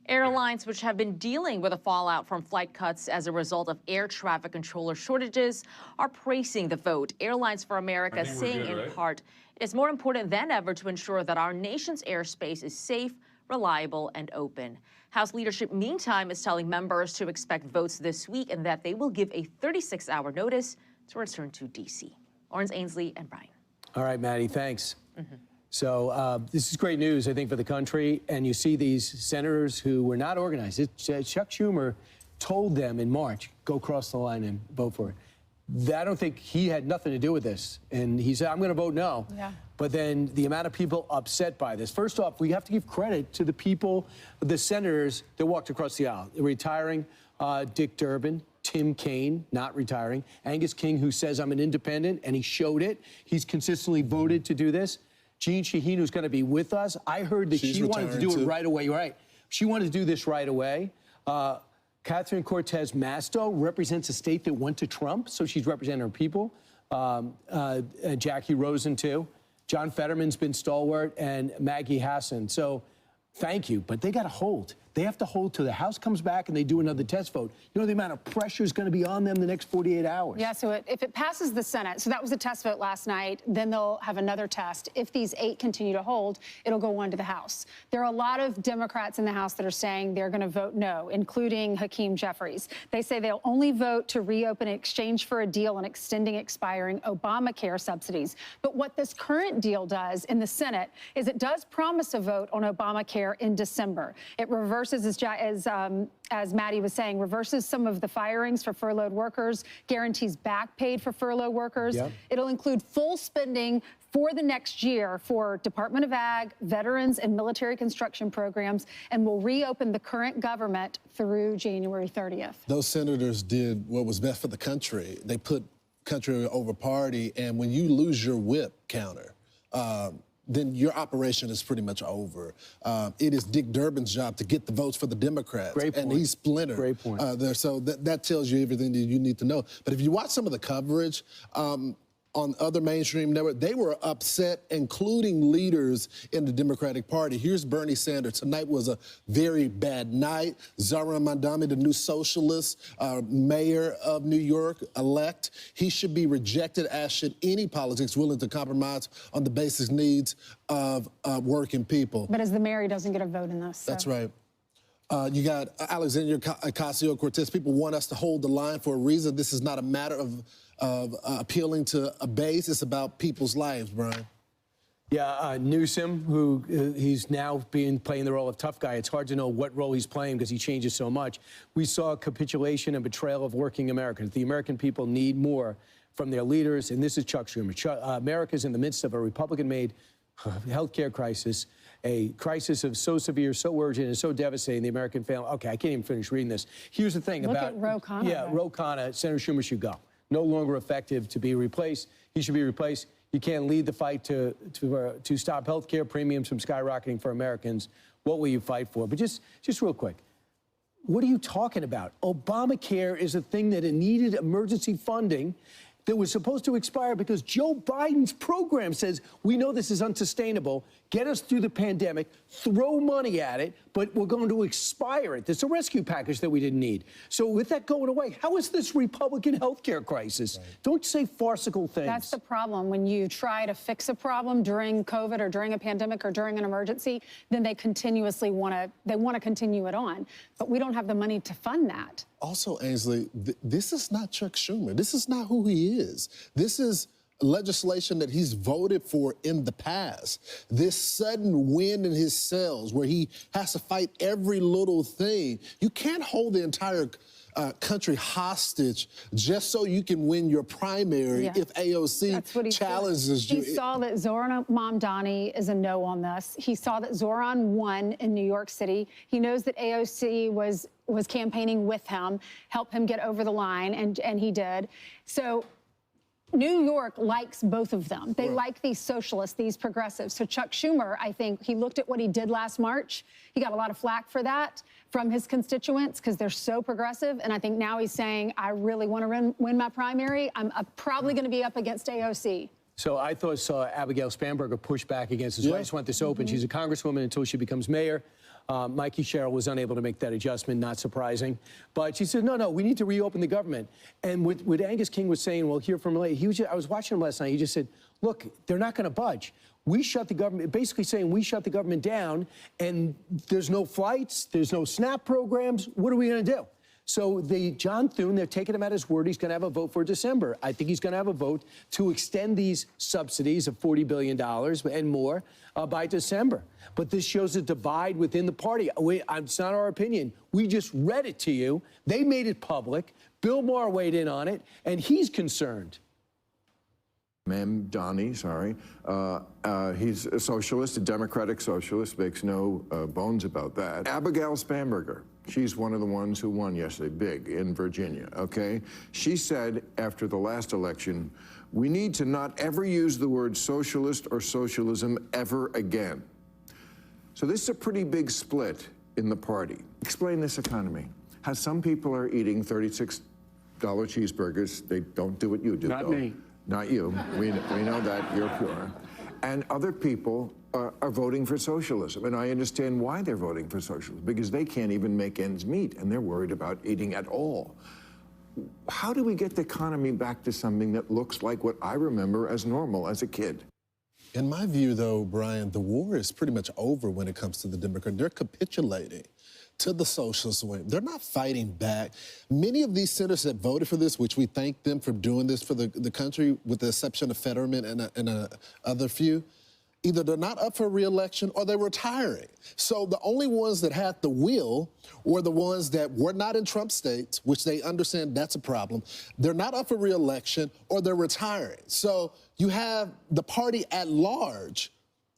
Airlines, which have been dealing with the fallout from flight cuts as a result of air traffic controller shortages, are praising the vote. Airlines for America saying in part, it's more important than ever to ensure that our nation's airspace is safe, reliable, and open. House leadership, meantime, is telling members to expect votes this week and that they will give a 36-hour notice to return to D.C. Lawrence Ainsley and Brian. All right, Maddie, thanks. So this is great news, I think, for the country. And you see these senators who were not organized. Chuck Schumer told them in March, go cross the line and vote for it. I don't think he had nothing to do with this. And he said, I'm going to vote no. Yeah. But then the amount of people upset by this. First off, we have to give credit to the people, the senators that walked across the aisle. Retiring Dick Durbin, Tim Kaine, not retiring, Angus King, who says I'm an independent, and he showed it. He's consistently voted to do this. Jeanne Shaheen, who's going to be with us, I heard that she wanted to do it right away. Right. She wanted to do this right away. Catherine Cortez Masto represents a state that went to Trump, so she's representing her people. Jackie Rosen, too. John Fetterman's been stalwart, and Maggie Hasan. So thank you, but they got to hold. They have to hold till the House comes back and they do another test vote. You know the amount of pressure is going to be on them the next 48 hours. Yeah, so if it passes the Senate, so that was a test vote last night, then they'll have another test. If these 8 continue to hold, it'll go on to the House. There are a lot of Democrats in the House that are saying they're going to vote no, including Hakeem Jeffries. They say they'll only vote to reopen in exchange for a deal on extending expiring Obamacare subsidies. But what this current deal does in the Senate is it does promise a vote on Obamacare in December. It reverses, as Maddie was saying, reverses some of the firings for furloughed workers, guarantees back paid for furloughed workers. Yep. It'll include full spending for the next year for Department of Ag, veterans, and military construction programs, and will reopen the current government through January 30th. Those senators did what was best for the country. They put country over party, and when you lose your whip counter, then your operation is pretty much over. It is Dick Durbin's job to get the votes for the Democrats. Great point. And he's splintered. Great point. There, so that tells you everything that you need to know. But if you watch some of the coverage, on other mainstream networks, they were upset, including leaders in the Democratic Party. Here's Bernie Sanders. Tonight was a very bad night. Zohran Mamdani, the new socialist mayor of New York, elect, he should be rejected, as should any politics willing to compromise on the basic needs of working people. But as the mayor, he doesn't get a vote in this. So. That's right. You got Alexandria Ocasio-Cortez. People want us to hold the line for a reason. This is not a matter of appealing to a base. It's about people's lives, Brian. Yeah, Newsom, who he's now playing the role of tough guy. It's hard to know what role he's playing because he changes so much. We saw capitulation and betrayal of working Americans. The American people need more from their leaders, and this is Chuck Schumer. America's in the midst of a Republican-made health care crisis, a crisis of so severe, so urgent, and so devastating the American family. Okay, I can't even finish reading this. Here's the thing Look about— at Ro Khanna. Yeah, Ro Khanna, Senator Schumer should go. No longer effective to be replaced. He should be replaced. You can't lead the fight to stop health care premiums from skyrocketing for Americans. What will you fight for? But just real quick, what are you talking about? Obamacare is a thing that it needed emergency funding that was supposed to expire because Joe Biden's program says, we know this is unsustainable, get us through the pandemic, throw money at it, but we're going to expire it. There's a rescue package that we didn't need. So with that going away, how is this Republican healthcare crisis? Right. Don't say farcical things. That's the problem. When you try to fix a problem during COVID or during a pandemic or during an emergency, then they continuously want to continue it on. But we don't have the money to fund that. Also, Ainsley, this is not Chuck Schumer. This is not who he is. This is legislation that he's voted for in the past. This sudden wind in his sails where he has to fight every little thing. You can't hold the entire country hostage just so you can win your primary if AOC challenges you. He saw that Zohran Mamdani is a no on this. He saw that Zohran won in New York City. He knows that AOC was campaigning with him, help him get over the line, and he did. So New York likes both of them. They like these socialists, these progressives. So Chuck Schumer, I think, he looked at what he did last March. He got a lot of flack for that from his constituents because they're so progressive. And I think now he's saying, I really want to win my primary. I'm probably going to be up against AOC. So I saw Abigail Spanberger push back against his wife. I just want this open. She's a congresswoman until she becomes mayor. Mikey Sherrill was unable to make that adjustment, not surprising. But she said, no, we need to reopen the government. And what Angus King was saying, we'll hear from him later, I was watching him last night, he just said, look, they're not going to budge. We shut the government, basically saying we shut the government down, and there's no flights, there's no SNAP programs. What are we going to do? So John Thune, they're taking him at his word. He's going to have a vote for December. I think he's going to have a vote to extend these subsidies of $40 billion and more by December. But this shows a divide within the party. It's not our opinion. We just read it to you. They made it public. Bill Maher weighed in on it, and he's concerned. Mamdani, sorry. He's a socialist, a democratic socialist, makes no bones about that. Abigail Spanberger, she's one of the ones who won yesterday, big, in Virginia, okay? She said after the last election, we need to not ever use the word socialist or socialism ever again. So this is a pretty big split in the party. Explain this economy. How some people are eating $36 cheeseburgers. They don't do what you do, Not though. me. Not you. We know that. You're pure. And other people are voting for socialism. And I understand why they're voting for socialism, because they can't even make ends meet, and they're worried about eating at all. How do we get the economy back to something that looks like what I remember as normal as a kid? In my view, though, Brian, the war is pretty much over when it comes to the Democrats. They're capitulating to the socialist wing. They're not fighting back. Many of these senators that voted for this, which we thank them for doing this for the country, with the exception of Fetterman and other few, either they're not up for re-election or they're retiring. So the only ones that had the will were the ones that were not in Trump states, which they understand that's a problem. They're not up for re-election or they're retiring. So you have the party at large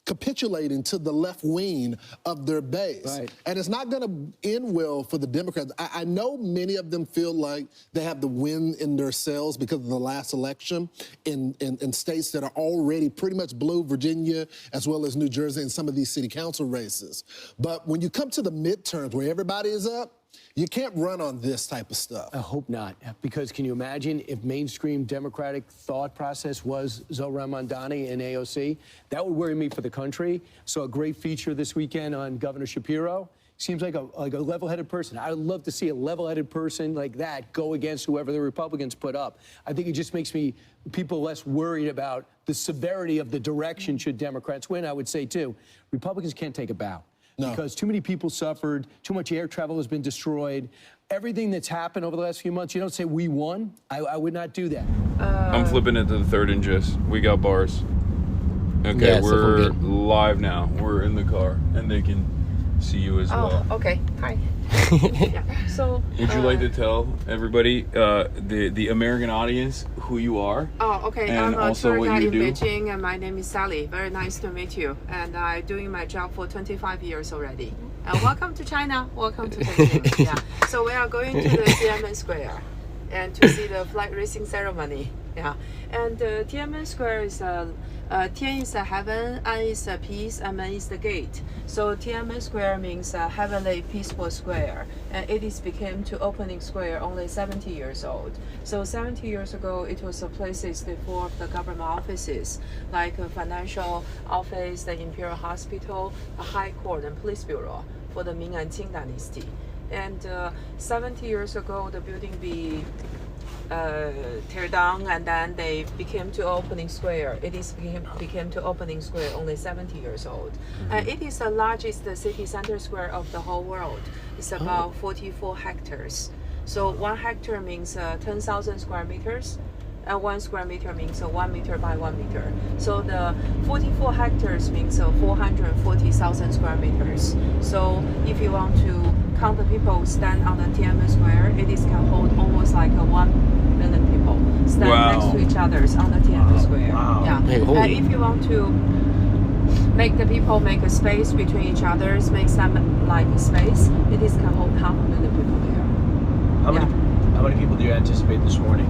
capitulating to the left wing of their base. Right. And it's not going to end well for the Democrats. I know many of them feel like they have the wind in their sails because of the last election in states that are already pretty much blue, Virginia, as well as New Jersey and some of these city council races. But when you come to the midterms where everybody is up, You can't run on this type of stuff. I hope not, because can you imagine if mainstream Democratic thought process was Zohran Mamdani and AOC? That would worry me for the country. So a great feature this weekend on Governor Shapiro. Seems like a level-headed person. I would love to see a level-headed person like that go against whoever the Republicans put up. I think it just makes people less worried about the severity of the direction should Democrats win. I would say, too, Republicans can't take a bow. No. Because too many people suffered, too much air travel has been destroyed. Everything that's happened over the last few months, you don't say we won. I would not do that. I'm flipping it to the third and gist. We got bars. Okay, Yeah, we're live now. We're in the car, and they can see you as well. Okay. Hi. Yeah. So. Would you like to tell everybody, the American audience, who you are? Oh, okay. And I'm a also tour what guide you in do? Beijing, and my name is Sally. Very nice to meet you. And I'm doing my job for 25 years already. And welcome to China. Welcome to Beijing. Yeah. So we are going to the Tiananmen Square, and to see the flag raising ceremony. Yeah. And Tiananmen Square is Tian is the heaven, An is the peace, and Men is the gate. So Tiananmen Square means heavenly peaceful square, and it is became to opening square only 70 years old. So 70 years ago, it was a places for the government offices, like a financial office, the imperial hospital, the high court, and police bureau for the Ming and Qing dynasty. And 70 years ago, the building tear down, and then they became to opening square. It is became to opening square only 70 years old. And it is the largest city center square of the whole world. It's about 44 hectares. So 1 hectare means 10,000 square meters. And 1 square meter means 1 meter by 1 meter. So the 44 hectares means 440,000 square meters. So if you want to count the people who stand on the Tiananmen Square, it is can hold almost like 1 million people stand next to each other on the Tiananmen Square. Yeah. And if you want to make the people make a space between each others, make some like space, it is can hold 500,000 people there. How many people do you anticipate this morning?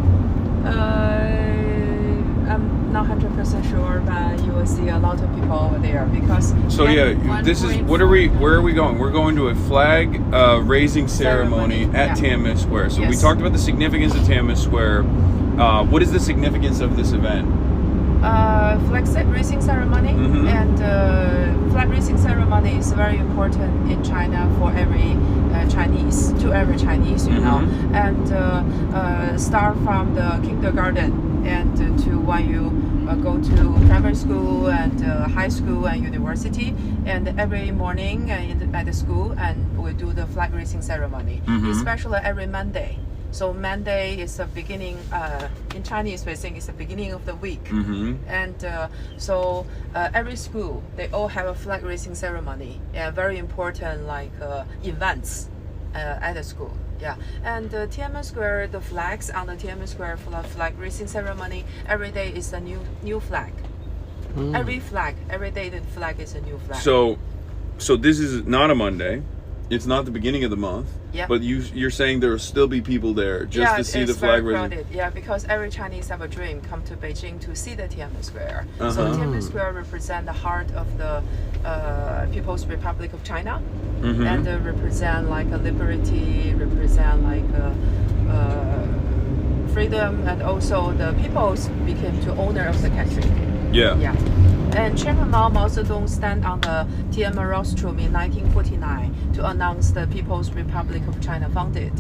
I'm not 100% sure, but you will see a lot of people over there because. So yeah, this is where are we going? We're going to a flag raising ceremony at Tiananmen Square. So we talked about the significance of Tiananmen Square. What is the significance of this event? Flag raising ceremony, and flag raising ceremony is very important in China for every Chinese, you know, and start from the kindergarten and to when you go to primary school and high school and university, and every morning at the school, and we do the flag raising ceremony, especially every Monday. So Monday is the beginning, in Chinese we think it's the beginning of the week. And so every school, they all have a flag raising ceremony, very important like events at the school. Yeah, and Tiananmen Square, the flags on the Tiananmen Square for the flag raising ceremony, every day is a new flag. Every day the flag is a new flag. So this is not a Monday. It's not the beginning of the month, but you're saying there will still be people there just to see the flag raising. Yeah, because every Chinese have a dream come to Beijing to see the Tiananmen Square. So Tiananmen Square represent the heart of the People's Republic of China, and represent like a liberty, represent like freedom, and also the peoples became to owner of the country. Yeah. And Chairman Mao Zedong stand on the Tiananmen rostrum in 1949 to announce the People's Republic of China founded.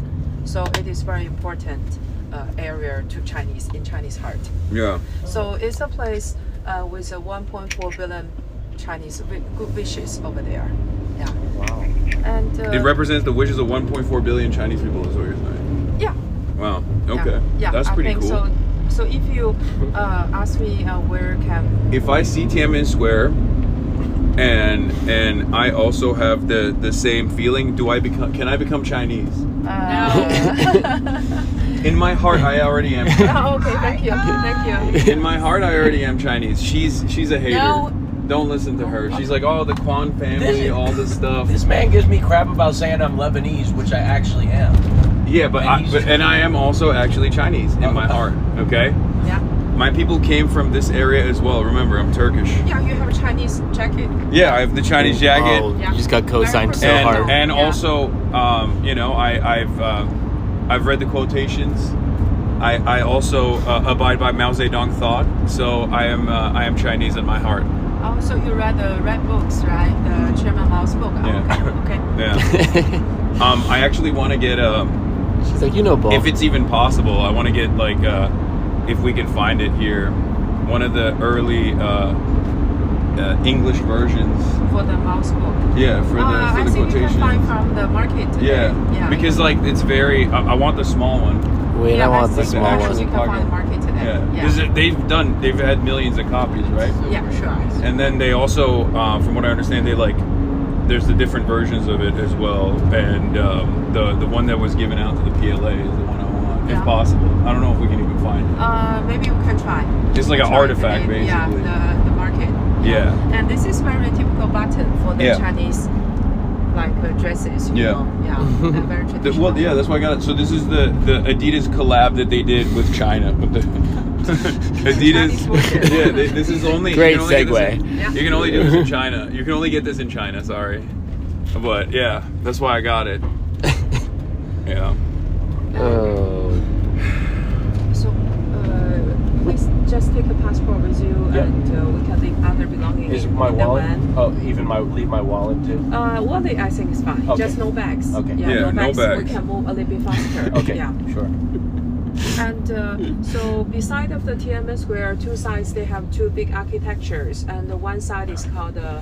So it is very important area to Chinese in Chinese heart. Yeah. So it's a place with a 1.4 billion Chinese good wishes over there. Yeah. Wow. And it represents the wishes of 1.4 billion Chinese people, is what you're saying. Yeah. Wow. Okay. Yeah. That's pretty cool. So. So if you ask me where can... If I see Tiananmen Square and I also have the same feeling, can I become Chinese? No. In my heart, I already am. Oh, okay, thank you. In my heart, I already am Chinese. She's a hater. No. Don't listen to her. She's like, oh, the Kwan family, all this stuff. This man gives me crap about saying I'm Lebanese, which I actually am. Yeah, but I am also actually Chinese in my heart. Okay. Yeah. My people came from this area as well. Remember, I'm Turkish. Yeah, you have a Chinese jacket. Yeah, I have the Chinese jacket. Oh, you just got co-signed so hard. And also, you know, I've read the quotations. I also abide by Mao Zedong thought. So I am Chinese in my heart. Oh, so you read the red books, right? The Chairman Mao's book. Oh, Yeah. okay. Yeah. I actually want to get She's like, you know, Bo. if it's even possible, I want to get like if we can find it here, one of the early English versions. For the Mao's book. Yeah, for the I think quotation. you can find from the market today. Yeah, because like it's very. I want the small one. Wait, I want the small Actually, you one. can find the market today. Yeah, they've had millions of copies, right? Yeah, sure. And then they also, from what I understand, they like, there's the different versions of it as well, and the one that was given out to the PLA is the one I want, if possible. I don't know if we can even find it. Maybe we can try. It's like an artifact, basically. Yeah, the market. Yeah. And this is very typical button for the Chinese, like dresses. You know? Yeah. And very traditional. Well, yeah, that's why I got it. So this is the Adidas collab that they did with China, with the Adidas. Yeah, this is only great you can only segue. You can only do this in China. You can only get this in China. Sorry, but yeah, that's why I got it. Yeah. Oh. So, please just take a passport with you, and we can leave other belongings. Is my in the wallet? van. Oh, even leave my wallet too. Wallet I think is fine. Okay. Just no bags. Okay. Yeah, no bags. We can move a little bit faster. Okay. Yeah. Sure. And so beside of the Tiananmen Square, two sides they have two big architectures, and the one side is called the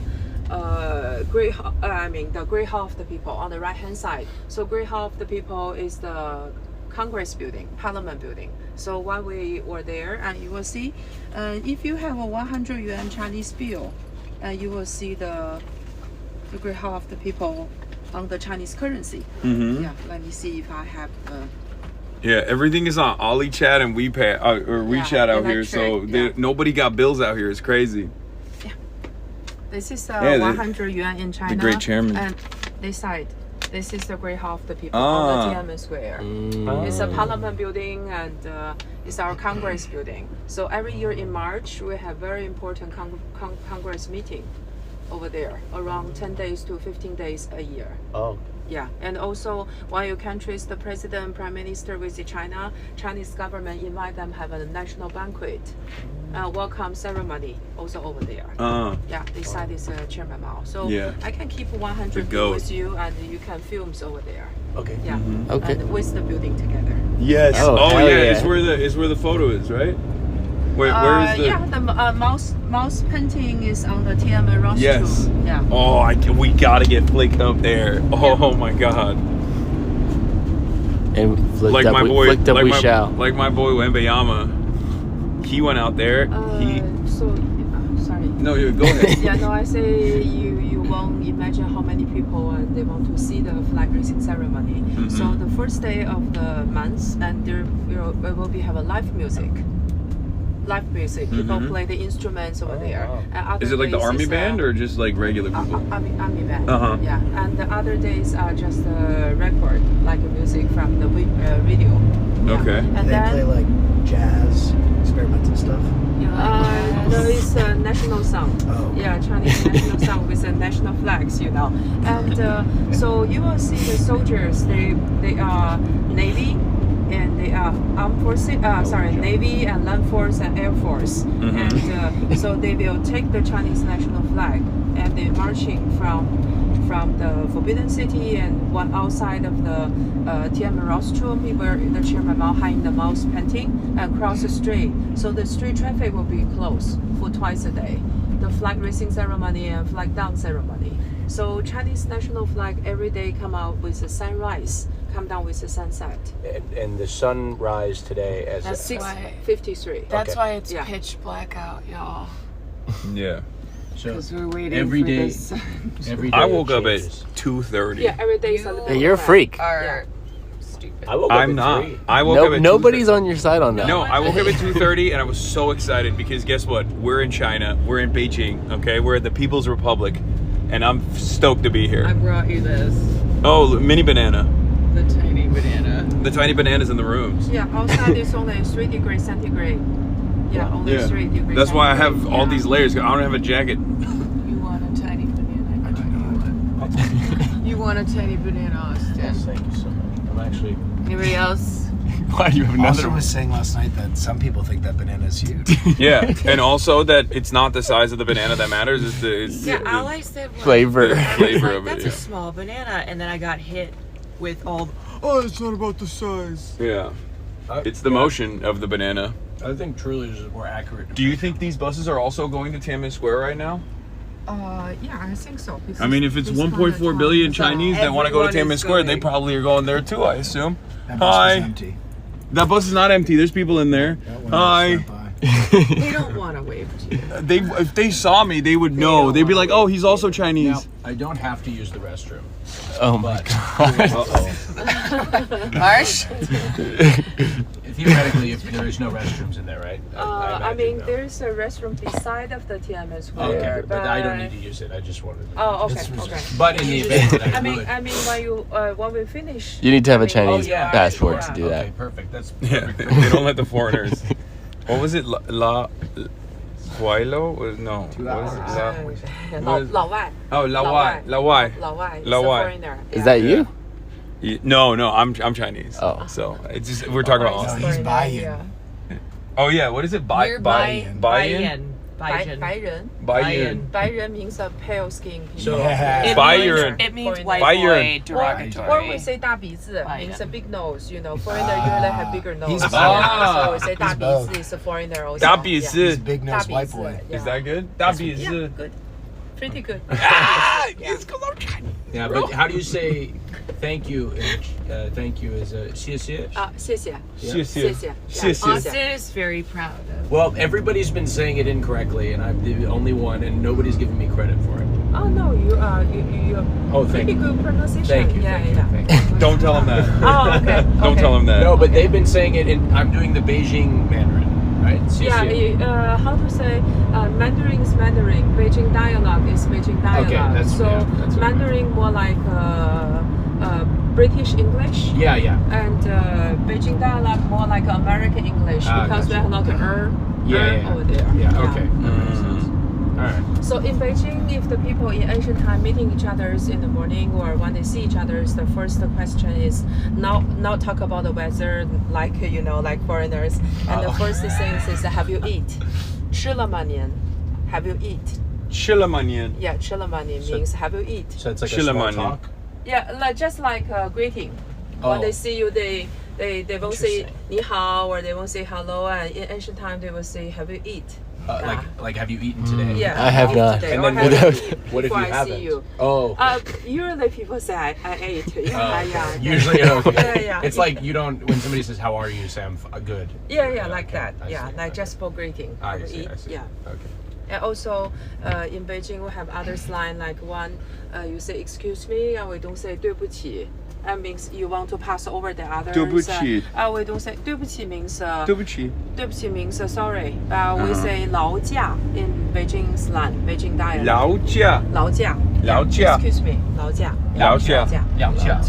the Great Hall of the People on the right hand side. So Great Hall of the People is the Congress building, Parliament building. So while we were there, and you will see, if you have a 100 yuan Chinese bill, you will see the Great Hall of the People on the Chinese currency. Mm-hmm. Yeah, let me see if I have. Yeah, everything is on AliChat and WePay or WeChat out here, so nobody got bills out here. It's crazy. Yeah, this is 100 yuan in China. The Great Chairman. And this side, this is the Great Hall of the People on the Tiananmen Square. It's a Parliament building, and it's our Congress building. So every year in March, we have very important Congress meeting over there, around 10 days to 15 days a year. Oh. Yeah, and also while your country's the president, prime minister visit China, Chinese government invite them have a national banquet, welcome ceremony also over there. Yeah, this side is Chairman Mao. So I can keep 100 people with you, and you can film over there. Okay. Yeah. Okay. And with the building together. Yes. Oh, yeah. yeah. It's where the photo is, right? Where is the? Yeah, the mouse painting is on the Tiananmen Ross Yes. too. Yeah. Oh, we gotta get flicked up there. Oh my God. And flicked Like up, my we, boy, flicked up like we my, shall. like my boy Wembayama. He went out there. Sorry. No, go ahead. Yeah, no, I say you won't imagine how many people they want to see the flag raising ceremony. So the first day of the month, and there will be have a live music. People play the instruments over there. Is it like the army band or just like regular people? Army band. Uh-huh. Yeah, and the other days are just a record, like music from the radio. Yeah. Okay. And they play like jazz, experimental stuff. No, it's a national song. Oh. Yeah, Chinese national song with the national flags, you know. And so you will see the soldiers. They are Navy, and they are armed forces. Navy and Land Force and Air Force. And so they will take the Chinese national flag, and they're marching from the Forbidden City and one outside of the Tiananmen rostrum, where the Chairman Mao hanging the mouse painting, and cross the street. So the street traffic will be closed for twice a day. The flag raising ceremony and flag down ceremony. So Chinese national flag every day come out with the sunrise, come down with the sunset. And the sunrise today as That's 6:53. That's why it's pitch black out, y'all. Yeah. Because we're waiting every for day, this. every day I woke up at changes. 2:30. Yeah, every day is Hey, you're a freak. Stupid. I woke up I'm at not. 3. I woke up at Nobody's 2:30. on your side on that. No, I woke up at 2:30 and I was so excited because guess what? We're in China. We're in Beijing. Okay, we're at the People's Republic, and I'm stoked to be I here. brought you this. Oh, mini banana. The tiny banana. The tiny bananas in the rooms. Yeah, outside is only 3 degrees centigrade. Yeah, only 3 degrees. That's why I have all these layers. I don't have a jacket. You want a tiny banana? I do not. You want a tiny banana, Austin? Yes, thank you so much. I'm actually. Anybody else? Why do you have another Austin one? was saying last night that some people think that banana is huge. Yeah, and also that it's not the size of the banana that matters. It's the Ally said one. Flavor. The flavor of it. That's Yeah. a small banana, and then I got hit with all. Oh, it's not about the size. Yeah. It's the motion of the banana. I think truly is more accurate. Do you think these buses are also going to Tiananmen Square right now? Yeah, I think so. I mean, if it's 1.4 billion Chinese that want to go to Tiananmen Square, they probably are going there too, I assume. That bus was empty. That bus is not empty. There's people in there. Hi. They don't want to wave to you. If they saw me, they would know. They'd be like, "Oh, he's also Chinese." Now, I don't have to use the restroom. Oh my god. Harsh. Theoretically, if there is no restrooms in there, right? I mean, there's a restroom beside of the Tiananmen Square. Okay, but I don't need to use it. I just wanted to. Oh, okay, okay. But in the event that I would. I mean, when we finish. You need to have a Chinese yeah, passport sure. to do that. Okay, perfect. That's Yeah, perfect. they don't let the foreigners. What was it? La Huilo? No. What was it? Lao Wai. Oh, La Wai. La Wai. Lao Wai. He's La a Wai. foreigner. Is that you? No, I'm Chinese. Oh. So it's just we're talking about No, Austin. he's buying. Oh yeah, what is it? You're Buy-in? Baiyan. 白人 Buy-in. means a pale skin people. So, Yeah. Buy-in. It means Foreigner. white Baiyan. boy, derogatory. Or we say 大鼻子 means a big nose. You know, foreigner usually have bigger nose. He's both. So we say 大鼻子 both. is a foreigner also. 大鼻子. He's a big nose white boy. Is that good? 大鼻子. Yeah, good. Pretty good. It's because I'm Chinese. Yeah, but how do you say thank you? Thank you is a 谢谢. 谢谢 谢谢. 谢谢 谢谢. Austin is very proud of. Well, everybody's been saying it incorrectly, and I'm the only one, and nobody's giving me credit for it. Oh no, you have Oh, thank pretty you. good pronunciation. Thank you. Yeah, Thank you. yeah. Thank you. Don't tell him that. Oh, okay. Don't okay. tell him that. No, but they've been saying it, and I'm doing the Beijing Mandarin, right? 谢谢. Yeah, how to say Mandarin is Mandarin, Beijing dialogue is Beijing dialogue. Okay, that's- so yeah, that's what I Mandarin more like British English. Yeah, yeah. And Beijing dialogue more like American English because we gotcha. have a lot of Yeah. over there. Yeah, okay. That makes sense. All right. So in Beijing, if the people in ancient time meeting each other in the morning or when they see each other, the first question is not talk about the weather like like foreigners. And the first thing is have you eat? 吃了吗您? Have you eat? 吃了吗您? Yeah, 吃了吗您 means have you eat? So it's like a 吃了吗 small 您? talk? Yeah, just like greeting. Oh. When they see you, they won't say Interesting. 你好 or they won't say hello. And in ancient time, they will say have you eat? Like have you eaten today? Yeah. I have eat not. today, And or then have you eat what if before you I see haven't? you? Oh. Usually people say I ate. Yeah, yeah. Usually, okay. Yeah. It's like you don't, when somebody says, how are you, you say, I'm good. Yeah, like okay. that. I Yeah, see. like Okay. just for greeting. I Have you see, eat? I see. Yeah. Okay. And also, in Beijing, we have other line like one, you say excuse me, and we don't say 对不起. That means you want to pass over the others. 对不起. We don't say 对不起 means 对不起. 对不起 means sorry. But we say 劳驾 in Beijing slang, Beijing dialect. 劳驾. 劳驾.劳驾. Excuse me, 劳驾. 劳驾. 劳驾.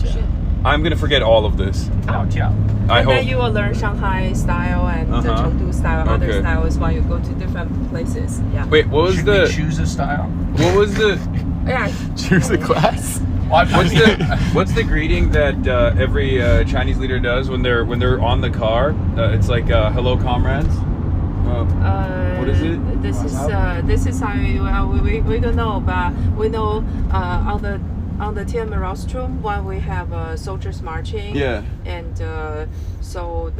I'm gonna forget all of this. 劳驾. I And hope. then you will learn Shanghai style and the Chengdu style, other Okay. styles when you go to different places. Yeah. Wait, what was Should the? we choose a style? What was the? Yeah. Choose a class. What's the greeting that every Chinese leader does when they're on the car? It's like hello, comrades. What is it? This is how we don't know, but we know on the Tiananmen rostrum when we have soldiers marching. Yeah. And so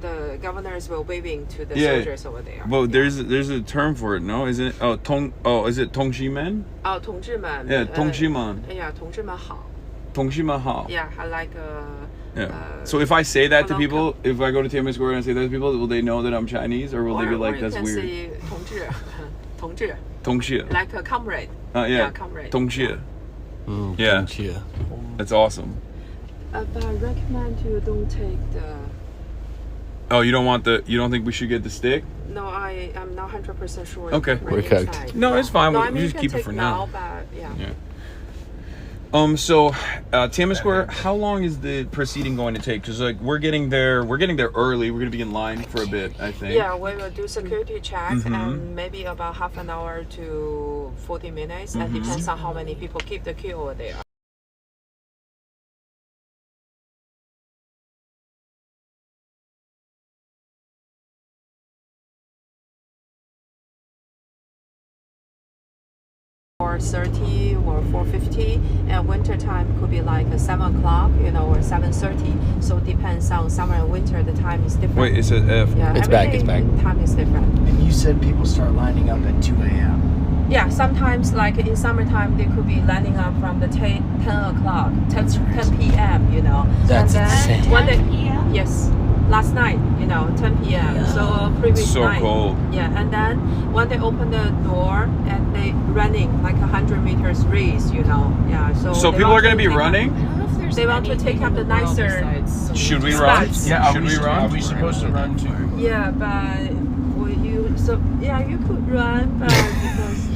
the governors will waving to the soldiers over there. Well, there's a term for it, no? Isn't it? Is it 同志们? 同志们. Yeah, 同志们. Yeah, 同志们好. 同志们好. Yeah, I like. Yeah. So if I say that to people, if I go to Tiananmen Square and I say that to people, will they know that I'm Chinese, or will they be like, "That's weird"? Say 同志, 同志. 同志. Like a comrade. Yeah. Comrade. 同志. Yeah. That's awesome. But I recommend you don't take the. Oh, you don't think we should get the stick? No, I'm not 100% sure. Okay. We're cooked. No, it's fine. No, We I mean, just you keep can it for take now. But yeah. So Tiananmen Square, how long is the proceeding going to take? Because like we're getting there early. We're gonna be in line for a bit, I think. Yeah, we will do security check and maybe about half an hour to 40 minutes, and depends on how many people keep the queue over there. Or 30 or 4:50, and winter time could be like 7 o'clock, you know, or 7:30. So it depends on summer and winter. The time is different. Wait, it's a F. Yeah, It's every back, day it's back. Time is different. And you said people start lining up at 2 a.m. Yeah, sometimes like in summertime they could be lining up from the 10 o'clock, 10 p.m. You know. That's and then insane. One day, yes. Last night, you know, 10 p.m. Yeah. So previous So night. cold. Yeah, and then when they open the door and they running like 100 meters race, you know. Yeah, so. So people are gonna be running? They want to take up the nicer. Should we run? spots. Yeah, should we run? Are we supposed to run too? Yeah, but you could run, but because.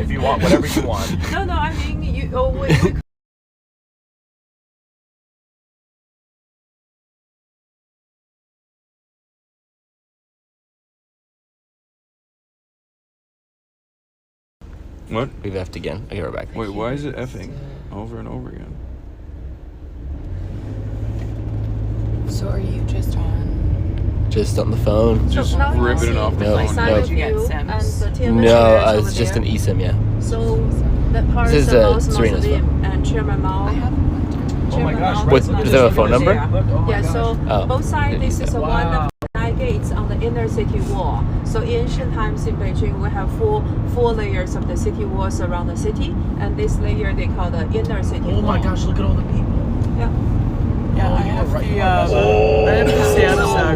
If you want, whatever you want. No, I mean you. Oh, we could. What? We left again. Okay, we're back. Wait, why is it effing over and over again? So are you just on? Just on the phone. Just now you ripping it see off the No, phone. Side no. of you and the Tiananmen No, Square is over it's just there. an eSIM, yeah. So that part This is is, the Mao's Serena's mausoleum and Chairman Mao. Oh my gosh. What, does it have a phone number? Yeah, so Oh. both sides, this is one Wow. of the 9 gates on the inner city wall. So ancient times in Beijing, we have four layers of the city walls around the city, and this layer they call the inner city wall. Oh my gosh, look at all the people. Yeah. Yeah, I have the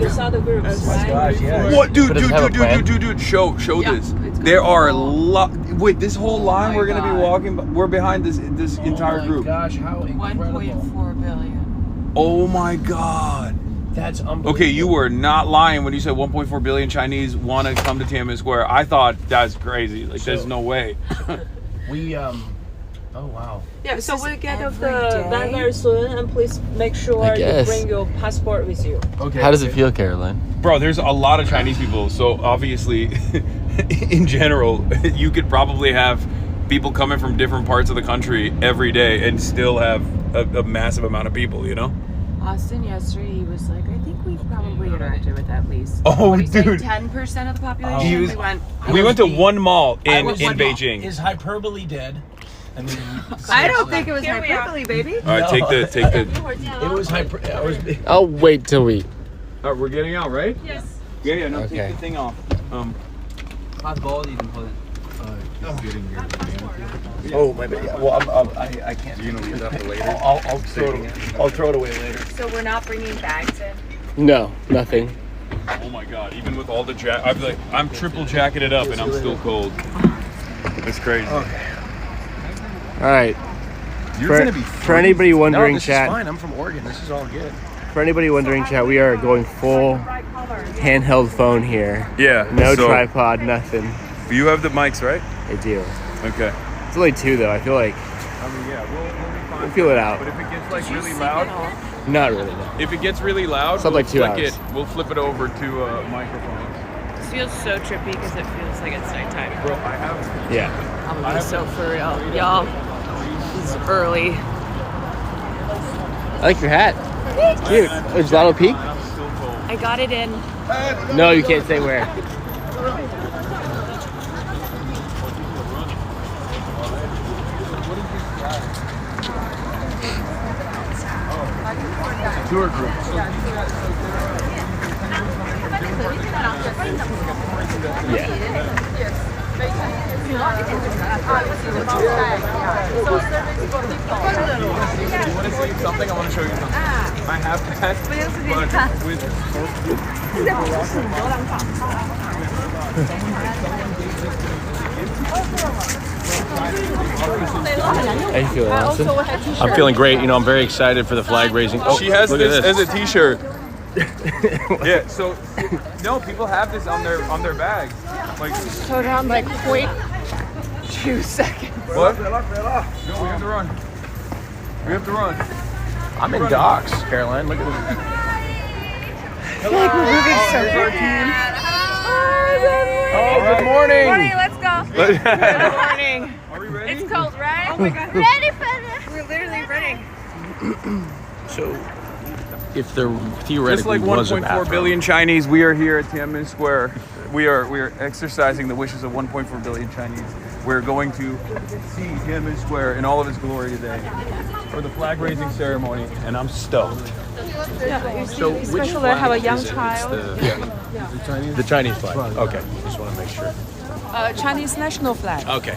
You saw the groups, Oh my right? gosh, yeah. What, dude, But does it have a plan? dude, show Yeah, this. it's There gonna are a go. lot. Wait, this whole line my we're gonna be God. walking. We're behind this entire Oh my group. gosh, how incredible. 1.4 billion. Oh my God. That's unbelievable. Okay, you were not lying when you said 1.4 billion Chinese want to come to Tiananmen Square. I thought that's crazy. Like, there's no way. We, oh wow. Yeah, so we'll get off every the day? van very soon, and please make sure you guess. bring your passport with you. Okay. How does it feel, Caroline? Bro, there's a lot of Chinese people, so obviously, in general, you could probably have people coming from different parts of the country every day and still have a massive amount of people, you know? Austin yesterday, he was like, I think we've probably interacted with at least. Oh, what did he say, dude. 10% of the population. He was- we We went to one mall in was- Beijing. Is hyperbole dead? I mean, I don't think it was Here we are. hyperbole, baby. All right, take the. it was hyper. I was. I'll wait till we... All right, we're getting out, right? Yes. Yeah, no, Okay. take the thing off. Oh my bad. Yeah. Well, I can't. You're gonna leave that for later? I'll throw it away later. So we're not bringing bags in? No, nothing. Oh my God! Even with all the I'm triple jacketed up and I'm still cold. It's crazy. Okay. All right. You're gonna be For anybody wondering, No, this chat. is fine. I'm from Oregon. This is all good. For anybody wondering, chat, we are going full handheld phone here. Yeah. No so tripod, nothing. You have the mics, right? I do. Okay. It's only 2 though. I feel like I mean, yeah, we'll be fine. we'll feel it out. But if it gets like really loud, Not really. No. if it gets really loud, Something like 2 flick hours. it. We'll flip it over to a microphone. This feels so trippy because it feels like it's nighttime. Bro, I have. Yeah. I'm gonna be so for real. Y'all, it's early. I like your hat. Cute. Is Lotto Peak? I got it in. No, you can't say where. Tour group. You want to see something? I want to show you something. I have that, but How you feeling, Austin? I'm feeling great. You know, I'm very excited for the flag raising. Oh, she has look at this as a T-shirt. Yeah. So no, people have this on their bags. Like. So down like 0.2 seconds. What? No, we have to run. We have to run. I'm in docks, Caroline. Look at this. I feel like we're moving so quickly. Oh, good morning. Morning, let's go. Good morning. Are we ready? It's cold, right? Oh my God. Ready for this? We're literally running. So, if there theoretically Just like was a 1.4 bathroom. billion Chinese, we are here at Tiananmen Square. We are exercising the wishes of 1.4 billion Chinese. We're going to see Tiananmen Square in all of its glory today for the flag raising ceremony, and I'm stoked. So, which Especially flag have a young is it? child. The Chinese flag. Okay, just want to make sure. Chinese national flag. Okay.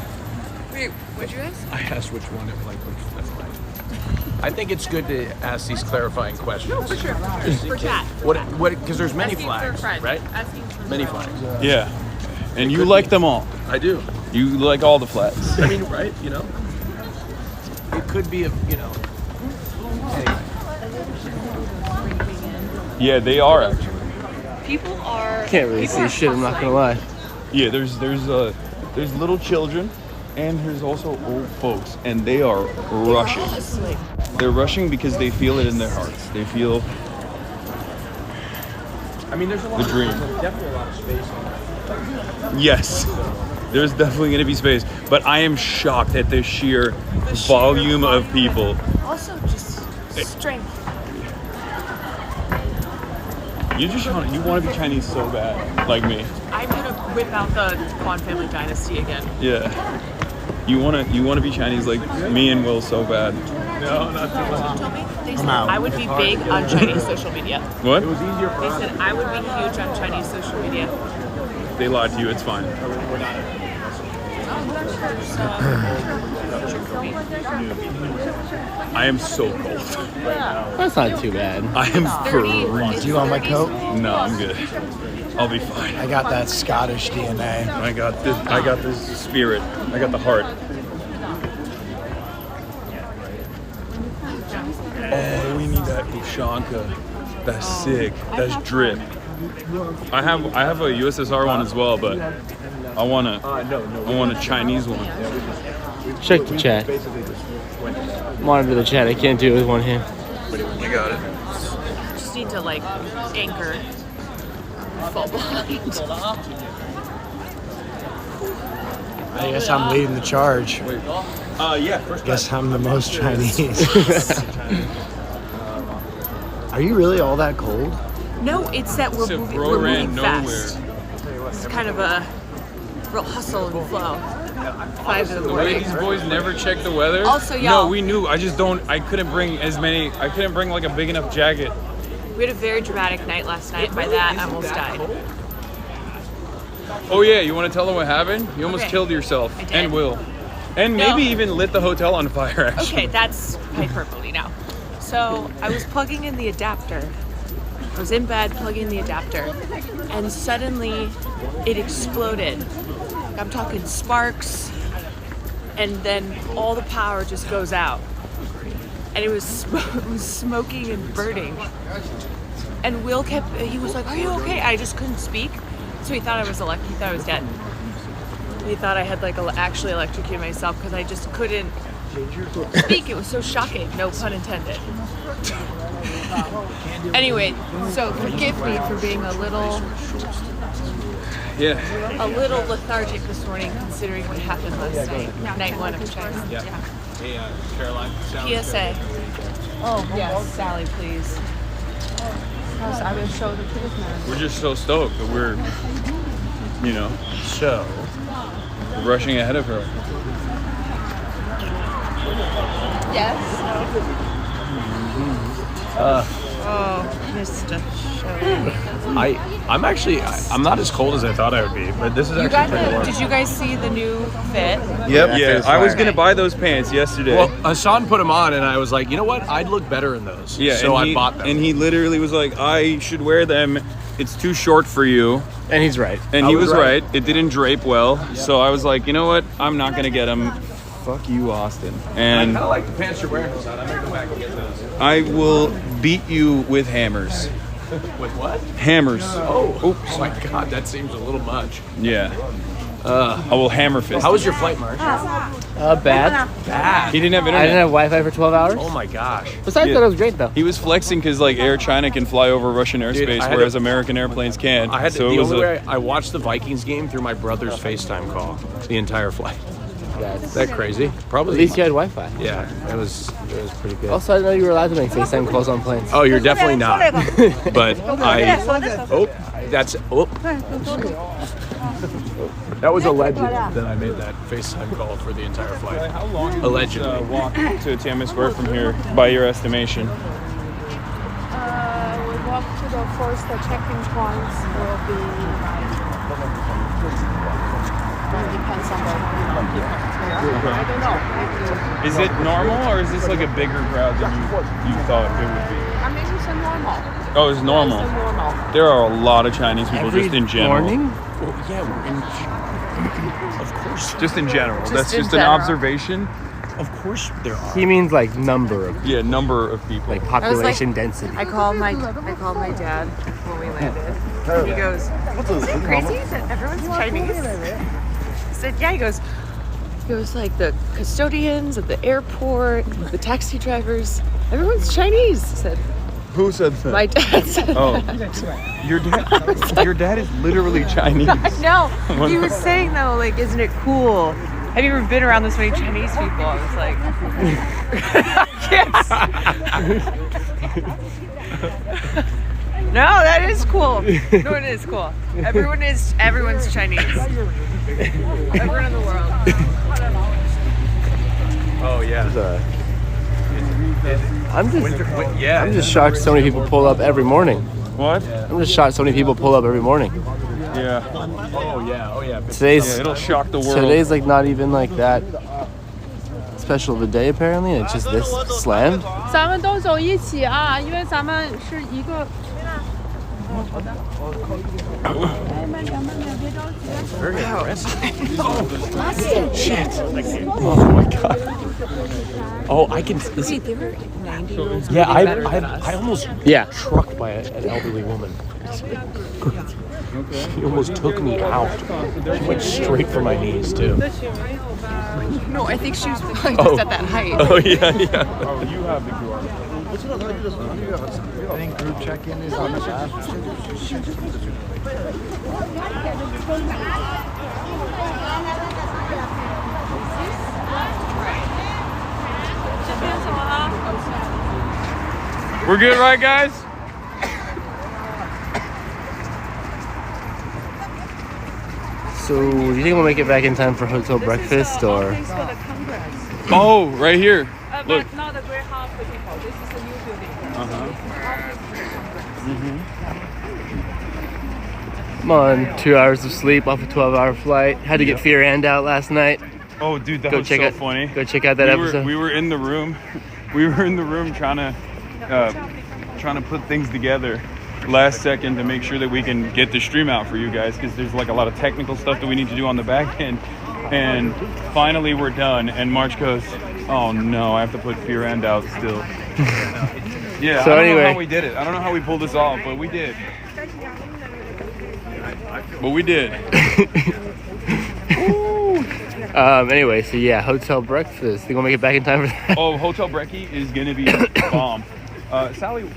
Wait, what'd you ask? I asked which one it like. That's fine. I think it's good to ask these clarifying questions. No, for sure. Just in For case. chat. What? Because there's many Asking for a flags, friend. right? Asking for Many a friend. flags. Yeah, and It you could like be. them all. I do. You like all the flags. I mean, right? You know, it could be a, you know. Anyway. Yeah, they are actually. People are. Can't really see shit, I'm not gonna lie. Yeah, there's little children, and there's also old folks, and they are rushing. They're rushing because they feel it in their hearts. They feel I mean, there's a lot. the dream. There's definitely a lot of space on that. Yes, there's definitely going to be space, but I am shocked at the sheer volume of people. Also, just strength. You want to be Chinese so bad, like me. I'm gonna whip out the Kwan family dynasty again. Yeah. You want to be Chinese like me and Will so bad. No, not too much. Told me they said I would be big on Chinese social media. What? It was easier for They us. said I would be huge on Chinese social media. They lied to you. It's fine. I am so cold. That's not too bad. I am freezing. Do you want my coat? No, I'm good. I'll be fine. I got that Scottish DNA. I got this spirit. I got the heart. Oh, we need that Ushanka. That's sick. That's drip. I have a USSR one as well, but I want a Chinese one. Check the chat. Monitor the chat. I can't do it with one hand. I got it. Just need to like anchor, fall behind. I guess I'm leading the charge. Yeah. Guess I'm the most Chinese. Are you really all that cold? No, it's that we're So moving, bro we're ran moving fast. It's kind of a real hustle and flow. 5 in the The way morning. these boys never check the weather. Also, y'all- No, we knew. I couldn't bring as many. I couldn't bring like a big enough jacket. We had a very dramatic night last night. By that, I almost died. Oh yeah, you want to tell them what happened? You almost Okay. killed yourself I did. and Will, and No. maybe even lit the hotel on fire. Actually. Okay, that's hyperbole now. So I was plugging in the adapter. I was in bed plugging in the adapter, and suddenly it exploded. I'm talking sparks, and then all the power just goes out. And it was smoking and burning. And Will he was like, "Are you okay?" I just couldn't speak, so he thought I was he thought I was dead. He thought I had like actually electrocuted myself because I just couldn't speak. It was so shocking, no pun intended. Anyway, so forgive me for being a little lethargic this morning, considering what happened last night, night 1 of China. Yeah. Hey, Caroline. PSA. Oh yes, Sally, please. Because I will show the treatment. We're just so stoked that we're rushing ahead of her. Yes. Oh, missed a show. I'm not as cold as I thought I would be, but this is You actually pretty warm. did you guys see the new fit? Yep. Yeah. I was fire. gonna buy those pants yesterday. Well, Hasan put them on, and I was like, you know what? I'd look better in those. Yeah. So and I bought them. And he literally was like, "I should wear them. It's too short for you." And he's right. And I he was was right. right. It didn't drape well. So I was like, you know what? I'm not gonna get them. Fuck you, Austin. I And kind of like the pants you're wearing, Hasan. I'm gonna go back and get those. I will beat you with hammers. With what? Hammers. Oh my God, that seems a little much. Yeah. I will hammer fist. How was your flight, Mark? Bad. Bad. He didn't have internet. I didn't have Wi-Fi for 12 hours. Oh my gosh. Besides that, it was great though. He was flexing because like Air China can fly over Russian airspace, I had whereas to- American airplanes can't. I had to, so the it was only a- way I watched the Vikings game through my brother's FaceTime call the entire flight. Is that crazy? Probably. At least you had Wi-Fi. Yeah, it was pretty good. Also, I didn't know you were allowed to make FaceTime calls on planes. Oh, you're definitely not. But that was alleged that I made that FaceTime call for the entire flight. How long Allegedly. walk to Tiananmen Square from here, by your estimation? We walk to the first check-in points will be depends on the I don't know. Is it normal, or is this like a bigger crowd than you thought it would be? I mean, it's a normal. Oh, it's normal. It's a normal. There are a lot of Chinese people Every just in general. morning? Well, yeah, we're in. Of course. Just in general. That's in just an general. observation. Of course there are. He means like number of, Yeah, number of people. like population density. I called my dad when we landed. He goes, crazy that everyone's Chinese? I said, yeah. He goes like the custodians at the airport, the taxi drivers, everyone's Chinese. I said, Who said that? my dad said Oh, that. your dad is literally Chinese. No, he was saying though, like, isn't it cool? Have you ever been around this many Chinese people? I was like, yes. No, that is cool. No, it is cool. Everyone's Chinese. Everyone in the world. Oh yeah. I'm just shocked so many people pull up every morning. What? I'm just shocked so many people pull up every morning. Yeah. Oh yeah. Today's it'll shock the world. Today's like not even like that special of a day apparently. It's just this slammed. 咱们都走一起啊，因为咱们是一个。 Very impressive. Shit. Oh my god. Oh, I can. Wait, they were 90-year-olds. Yeah, I almost got trucked by an elderly woman. She almost took me out. She went straight for my knees too. No, I think she was probably just at that height. Oh yeah. Oh, you have the QR. I think group check-in is on the app. We're good, right, guys? So, do you think we'll make it back in time for hotel breakfast or? Oh, right here. Look. But not the Great Hall for people. This is a new building. Come on, 2 hours of sleep off a 12-hour flight. Had to get Fear and out last night. Oh, dude, that Go was check so out- funny. go check out that episode. We were in the room. We were in the room trying to put things together last second to make sure that we can get the stream out for you guys, because there's like a lot of technical stuff that we need to do on the back end. And finally we're done, and March goes, oh no, I have to put Fear and out still. Yeah, So I don't anyway. know how we did it. I don't know how we pulled this off, but we did. But we did. Anyway, so yeah, hotel breakfast. Think we'll make it back in time for that? Oh, Hotel Brekkie is gonna be bomb. Sally,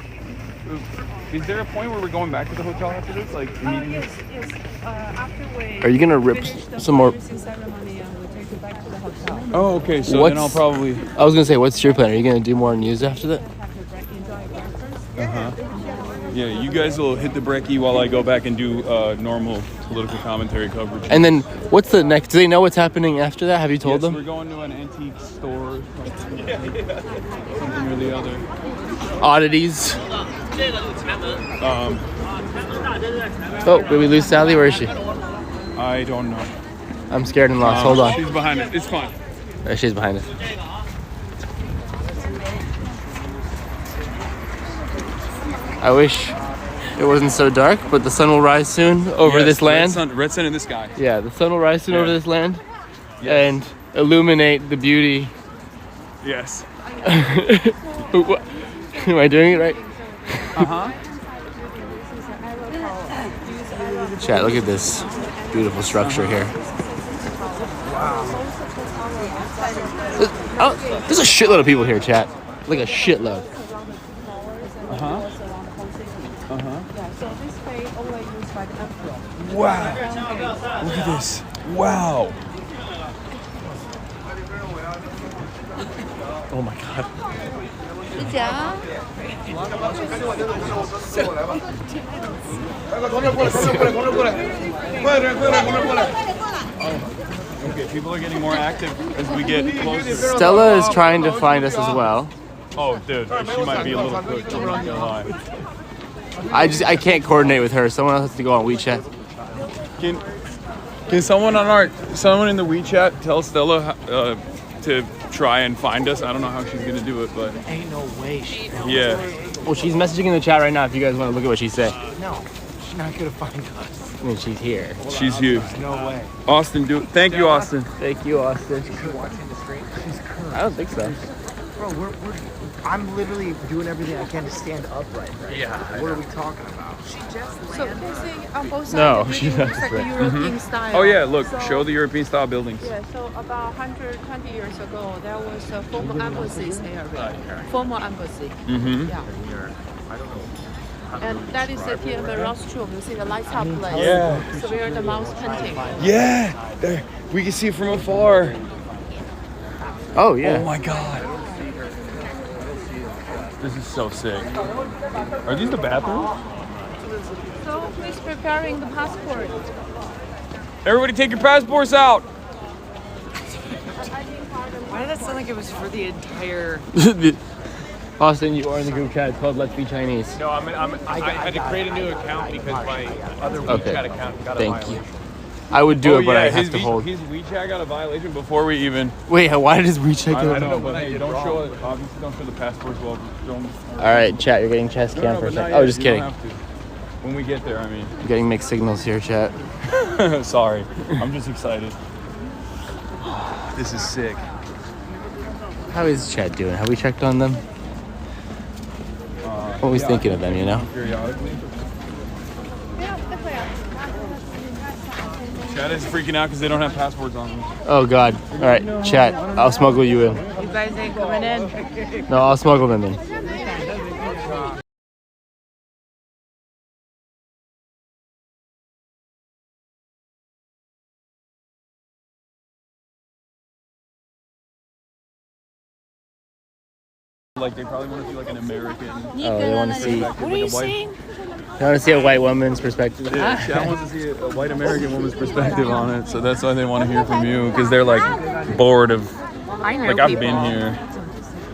is there a point where we're going back to the hotel after this? Like immediately? Yes. After we Are you gonna rip finish the some more? fundraising ceremony, we'll take you back to the hotel. Oh, okay. So then I'll probably. I was gonna say, what's your plan? Are you gonna do more news after that? Yeah, you guys will hit the brekkie while I go back and do normal political commentary coverage. And then, what's the next? Do they know what's happening after that? Have you told Yes, them? we're going to an antique store. Something or the other. Oddities. Um, Oh, did we lose Sally? Where is she? I don't know. I'm scared and lost. Hold on. She's behind us. It's fine. There, she's behind us. I wish it wasn't so dark, but the sun will rise soon over Yes, this land. Red sun in the sky. Yeah, the sun will rise soon Yeah. over this land Yes. and illuminate the beauty. Yes. Am I doing it right? Uh-huh. Chat, look at this beautiful structure here. There's a shitload of people here, chat. Like a shitload. Wow. Look at this. Wow. Oh my god. Okay, people are getting more active as we get closer. Stella is trying to find us as well. Oh, dude, she might be a little quick. I'm not gonna lie. I can't coordinate with her. Someone else has to go on WeChat. Can someone in the WeChat tell Stella to try and find us? I don't know how she's gonna do it, but Ain't no way she knows. yeah. Well, she's messaging in the chat right now. If you guys want to look at what she said. No, she's not gonna find us. I mean, she's here. She's here. No way. Austin, thank you, Austin. Thank you, Austin. She's watching the stream. She's current. I don't think so. Bro, I'm literally doing everything I can to stand upright. Right? Yeah. What are we talking about? So facing on both sides. No, the building she's not looks like right. a European style. Oh yeah, look, So- show the European style buildings. Yeah, so about 120 years ago, there was a former embassy's area. Former embassy. Mm-hmm. Yeah. And that is the Tiananmen rostrum. You see the lights up place. Yeah. So where the mouse painting. Yeah, there, we can see it from afar. Oh yeah. Oh my god. This is so sick. Are these the bathrooms? So please preparing the passport. Everybody take your passports out. Why did that sound like it was for the entire... Austin, you are in the group chat. It's called Let's Be Chinese. No, I had to create a new account because my other Okay. WeChat account got a Thank violation. you. I would do it, but yeah, I have to hold. His WeChat got a violation before we even. Wait, why did his WeChat I go don't know, down? but hey, don't show it. Obviously, don't show the passports. Well, don't. All right, chat. You're getting chest cam for a but not second. yet. Oh, just You don't kidding. have to. When we get there, I mean. I'm getting mixed signals here, chat. Sorry, I'm just excited. This is sick. How is chat doing? Have we checked on them? Always thinking of them, you know? Periodically. Chat is freaking out because they don't have passports on them. Oh, God. All right, chat. I'll smuggle you in. You guys ain't coming in. No, I'll smuggle them in. Like they probably want to see like an American. Oh, they want to see. What are you saying? They want to see a white woman's perspective. Yeah, Chat wants to see a white American woman's perspective on it, so that's why they want to hear from you because they're like bored of. Like I've been here.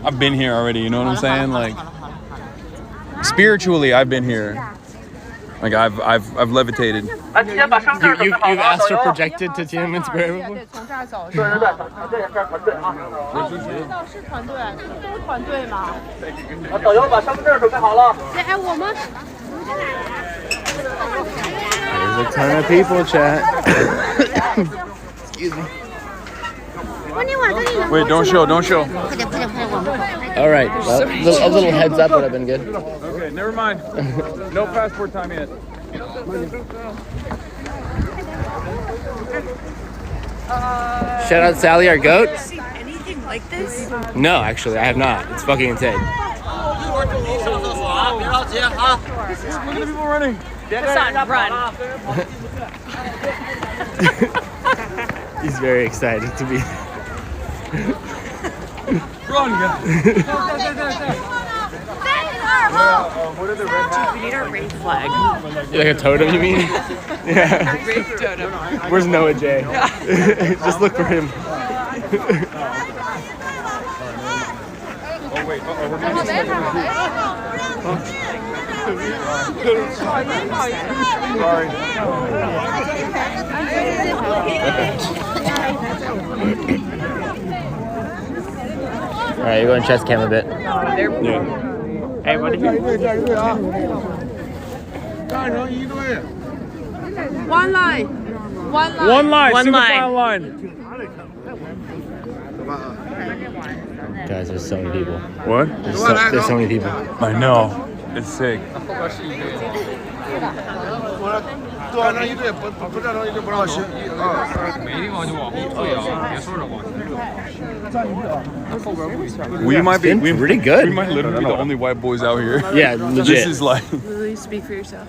I've been here already. You know what I'm saying? Like spiritually, I've been here. Like I've levitated. You've astral projected to Tiananmen Square before? 是团队，都是团队嘛。导游把身份证准备好了。哎，我们。 There's a ton of people, chat. Excuse me. Wait, don't show, don't show. All right, well, a little heads up would have been good. Okay, never mind. No passport time yet. Shout out Sally, our goat. Anything like this? No, actually, I have not. It's fucking insane. Look at the people running. Hasan, run. He's very excited to be. Run, guys. What are the red hats? We need our race flag. Like a totem, you mean? Yeah. Race totem. Where's Noah J? Just look for him. Oh wait, we're missing. All right, you're going chest cam a bit. Yeah. Hey, buddy. One line. One line. One line. One Single line. file line. Guys, there's so many people. What? There's so many people. I know. It's sick. We might be pretty good. We might literally be the only white boys out here. Yeah, legit. This is like. Really speak for yourself.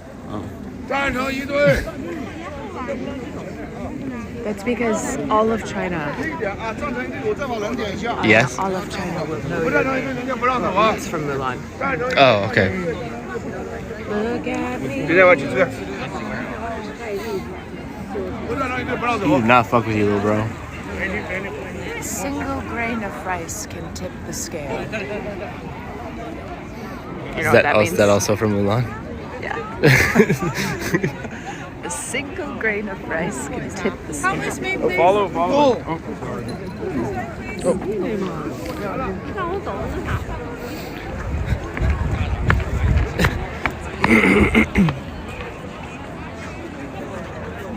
That's because all of China. Yes? All of China will know it's from Mulan. Oh, okay. Look at me. He did not fuck with you, little bro. A single grain of rice can tip the scale. You know what that means? Is that also from Mulan? Yeah. A single grain of rice can tip the scale. Follow.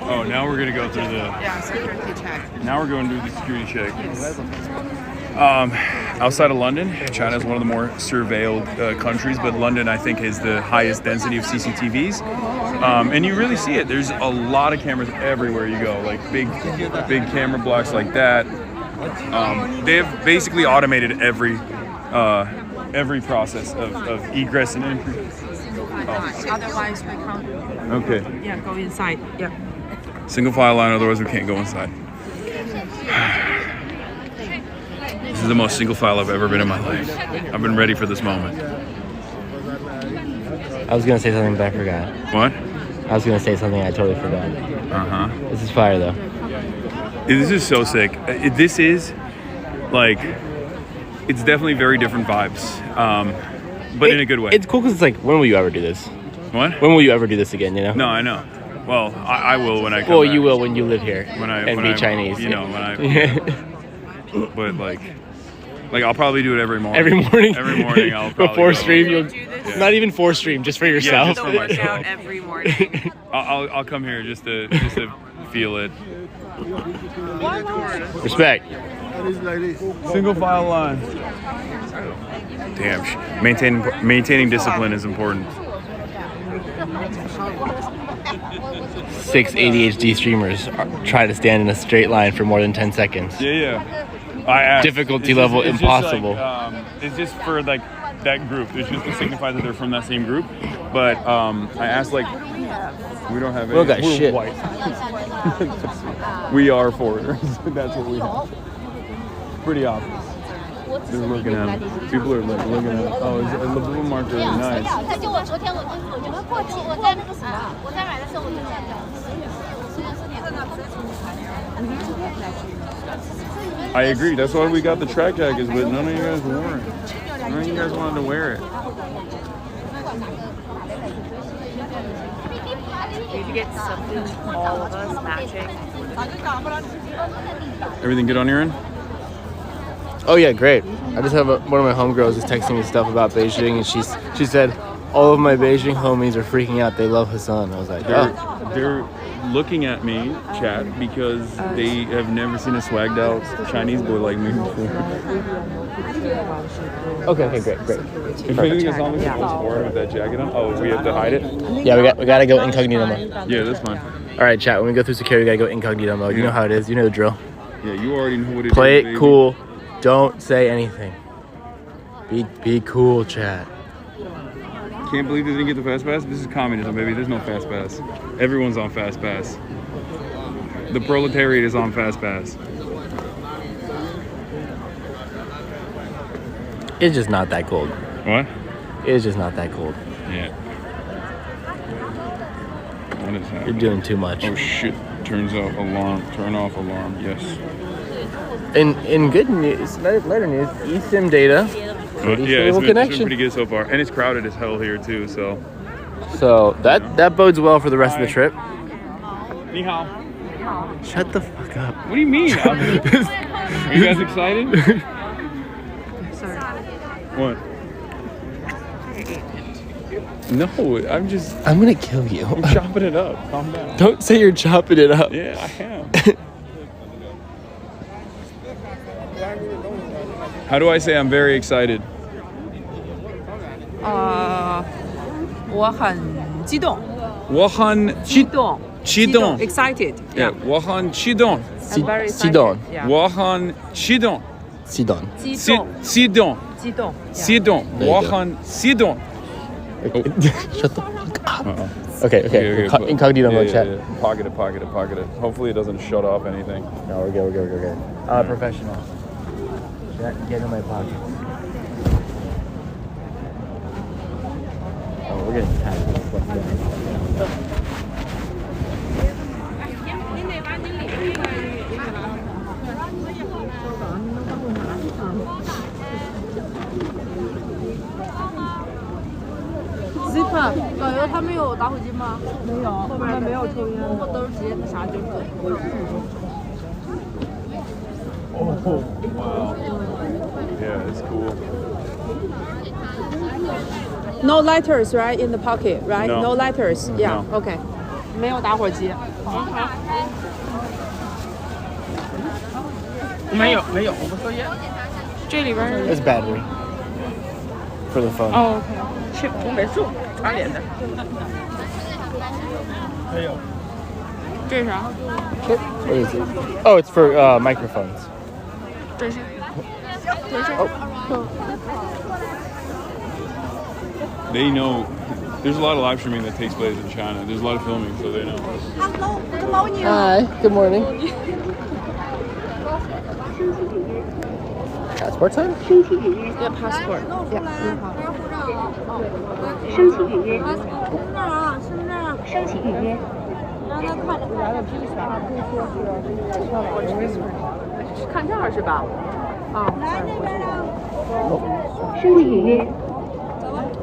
Oh, now we're gonna go through the. Yeah, security check. Now we're going to do the security check. Outside of London, China is one of the more surveilled countries, but London, I think, has the highest density of CCTVs. And you really see it. There's a lot of cameras everywhere you go, like big camera blocks like that. They've basically automated every process of egress and entry. Otherwise, we can't. Okay. Yeah, go inside. Yeah. Single file line, otherwise we can't go inside. This is the most single file I've ever been in my life. I've been ready for this moment. I was gonna say something, but I forgot. What? I was gonna say something, I totally forgot. Uh-huh. This is fire, though. This is so sick. This is, like, it's definitely very different vibes, but in a good way. It's cool because it's like, when will you ever do this? What? When will you ever do this again, you know? No, I know. Well, I will when I come Well, back. you will when you live here and be I, Chinese. You know, when I... But, like I'll probably do it every morning. Every morning? Every morning I'll probably Before go. stream, you'll... Not even for stream, just for yourself. Yeah, just for myself. Out every morning. I'll come here just to feel it. Respect. Single file line. Damn, maintaining discipline is important. 6 ADHD streamers try to stand in a straight line for more than 10 seconds. Yeah. I asked, Difficulty level impossible. It's just for like that group. It's just to signify that they're from that same group. But I asked like, we don't have any. We don't got we're shit. White. We are foreigners. That's what we have. Pretty obvious. They're looking at it. People are like looking at it. Oh, the blue marker is nice. I agree. That's why we got the track jackets, but none of you guys wore it. None of you guys wanted to wear it. We need to get something, all of us matching. Everything good on your end? Oh yeah, great. I just have one of my homegirls is texting me stuff about Beijing, and she said, all of my Beijing homies are freaking out. They love Hasan. I was like, They're looking at me, chat, because they have never seen a swagged out Chinese boy like me before. Okay, great. If anything is on, we can post more with that jacket on. Oh, we have to hide it? Yeah, we gotta go incognito mode. Yeah, that's fine. All right, chat. When we go through security, we gotta go incognito mode. You know how it is. You know the drill. Yeah, you already know what it is. Play it baby. cool. Don't say anything. Be cool, chat. Can't believe they didn't get the fast pass. This is communism, baby. There's no fast pass. Everyone's on fast pass. The proletariat is on fast pass. It's just not that cold. What? It's just not that cold. Yeah. What is that? You're doing too much. Oh shit. Turns off alarm. Turn off alarm. Yes. In good news, later news, eSIM data. Pretty Yeah, stable it's been connection. pretty good so far. And it's crowded as hell here too, so. So that bodes well for the rest of the trip. Ni hao. Shut the fuck up. What do you mean? Are you guys excited? What? No, I'm gonna kill you. I'm chopping it up. Calm down. Don't say you're chopping it up. Yeah, I am. How do I say I'm very excited? 我很激动。我很激动。激动 excited. Yeah, 我很激动 I'm very excited. 激动 Yeah. 我很激动激动激动激动激动激动 There you 我 go. 很激动 Shut the fuck up. Okay. Incognito mode chat. Pocket it. Hopefully it doesn't shut off anything. No, we're good. Professional. Get in my pocket. Oh, we're getting tagged. Zip， 导游他们有打火机吗？没有，后面没有抽烟，我都是直接拿就可以。Oh, wow. Yeah, it's cool. No lighters, right, in the pocket, right? No. No lighters. Yeah. No. Okay. 没有打火机。没有，我不抽烟。这里边 It's battery. For the phone. 哦 ，OK。去红梅树擦脸的。还有。这是啥？ What is it? Oh, it's for microphones. 这是。They know. There's a lot of live streaming that takes place in China. There's a lot of filming, so they know. Hello, good morning. Hi. Good morning. Passport time? Yeah, passport. Yeah. 申请预约。申请预约。看这儿是吧？啊。申请预约。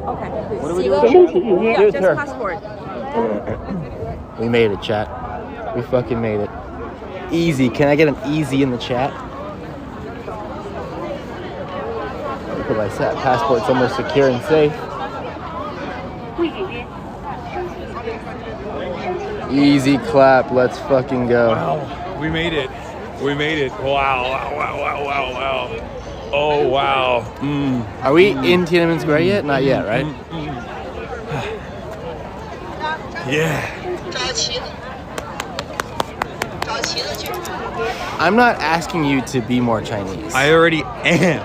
Okay. 申请预约。 Yeah, just passport. We made it, chat. We fucking made it. Easy. Can I get an easy in the chat? Look at my set. Passport's almost secure and safe. Easy clap. Let's fucking go. Wow, we made it. Wow. Oh, wow. Are we in Tiananmen Square yet? Not yet, right? Yeah. I'm not asking you to be more Chinese. I already am.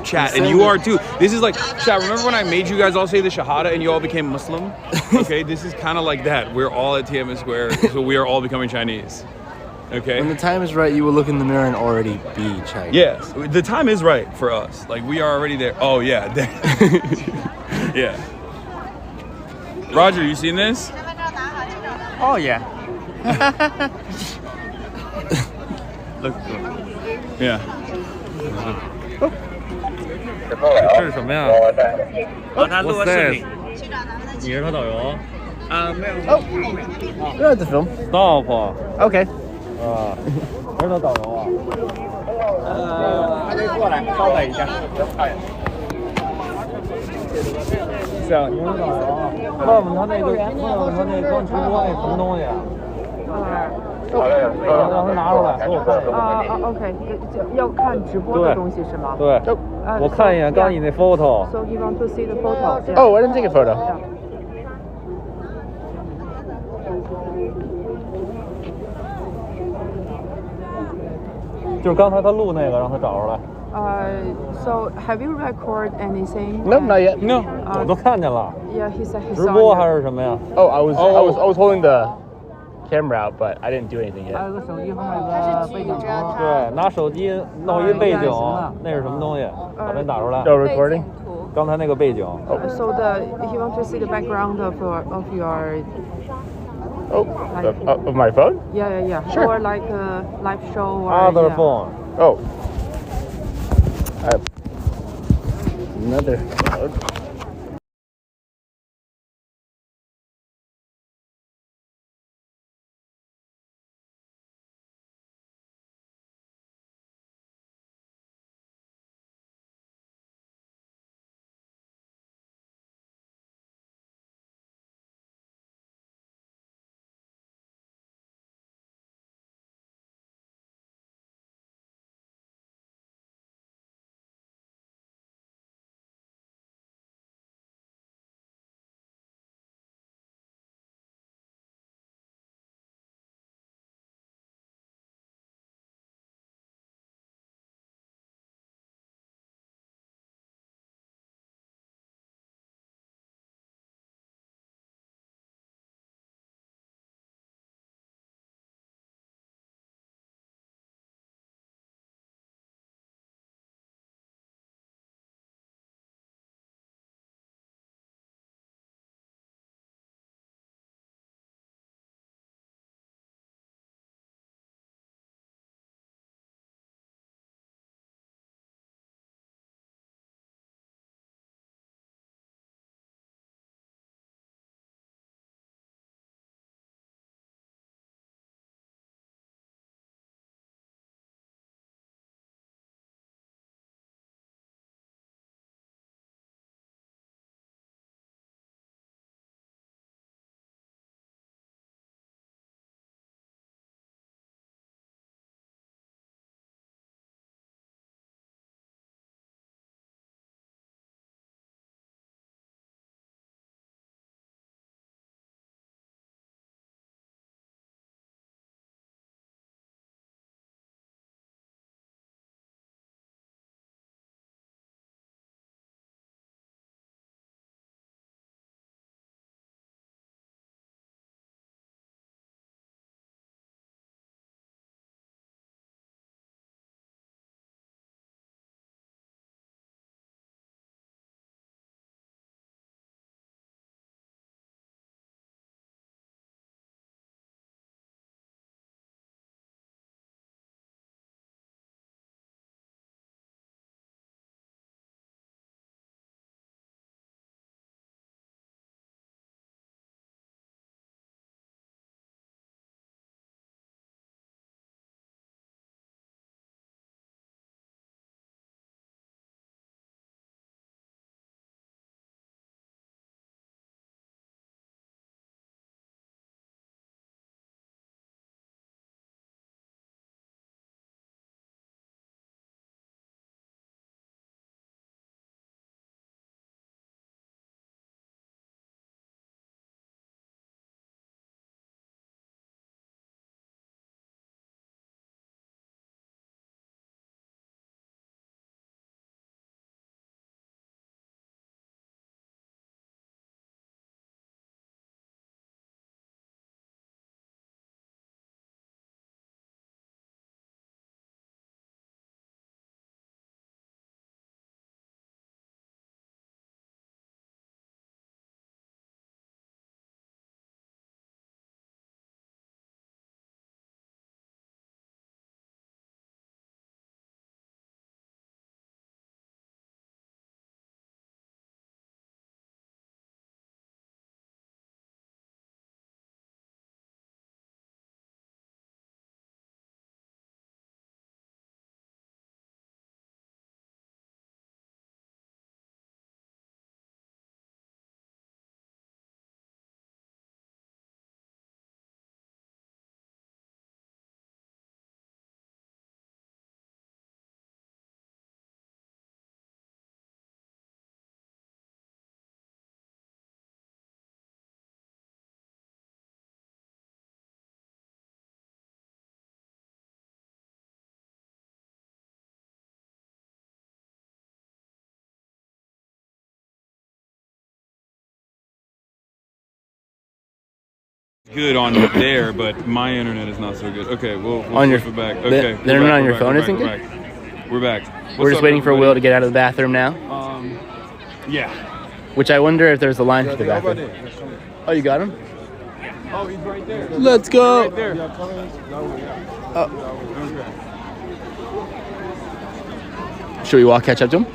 Chat. And you are too. This is like, chat, remember when I made you guys all say the Shahada and you all became Muslim? Okay, this is kind of like that. We're all at Tiananmen Square, so we are all becoming Chinese. Okay? When the time is right, you will look in the mirror and already be Chinese. Yes, the time is right for us. Like, we are already there. Oh, yeah. Yeah. Roger, you seen this? Oh yeah. Look. Yeah. 这是什么呀？他录个视频。你是他导游？没有。Oh, you don't have to film. Stop. Okay. 你是他导游啊？还得过来稍等一下。是啊，你是导游啊？问问他那刚直播那什么东西？让他拿出来给我看一下。OK， 要看直播的东西是吗？对，我看一眼刚你那 photo。 So he wants to see the photo. Oh, I didn't take a photo. 就是刚才他录那个，让他找出来。So have you recorded anything? No, not yet. No, 我都看见了。 Yeah, he said he 直 saw 播 you. 还是什么呀？ Oh, I was holding the camera out, but I didn't do anything 还 yet. 有个手机后面有个背景图。对，拿手机弄一背景，那是什么东西？把那打出来。 No recording? 刚才那个背景。So he wants to see the background of your. Oh, of my phone? Yeah. Sure. Or like a live show or. Other yeah. phone. Oh. Another phone. good on there, but my internet is not so good. Okay, we'll On your- flip it back. the- Okay, the internet on your phone isn't good? We're back. We're just waiting for Will to get out of the bathroom now. Yeah. Which I wonder if there's a line for the bathroom. Oh, you got him? Oh, he's right there. Let's go. Right there. Should we walk catch up to him?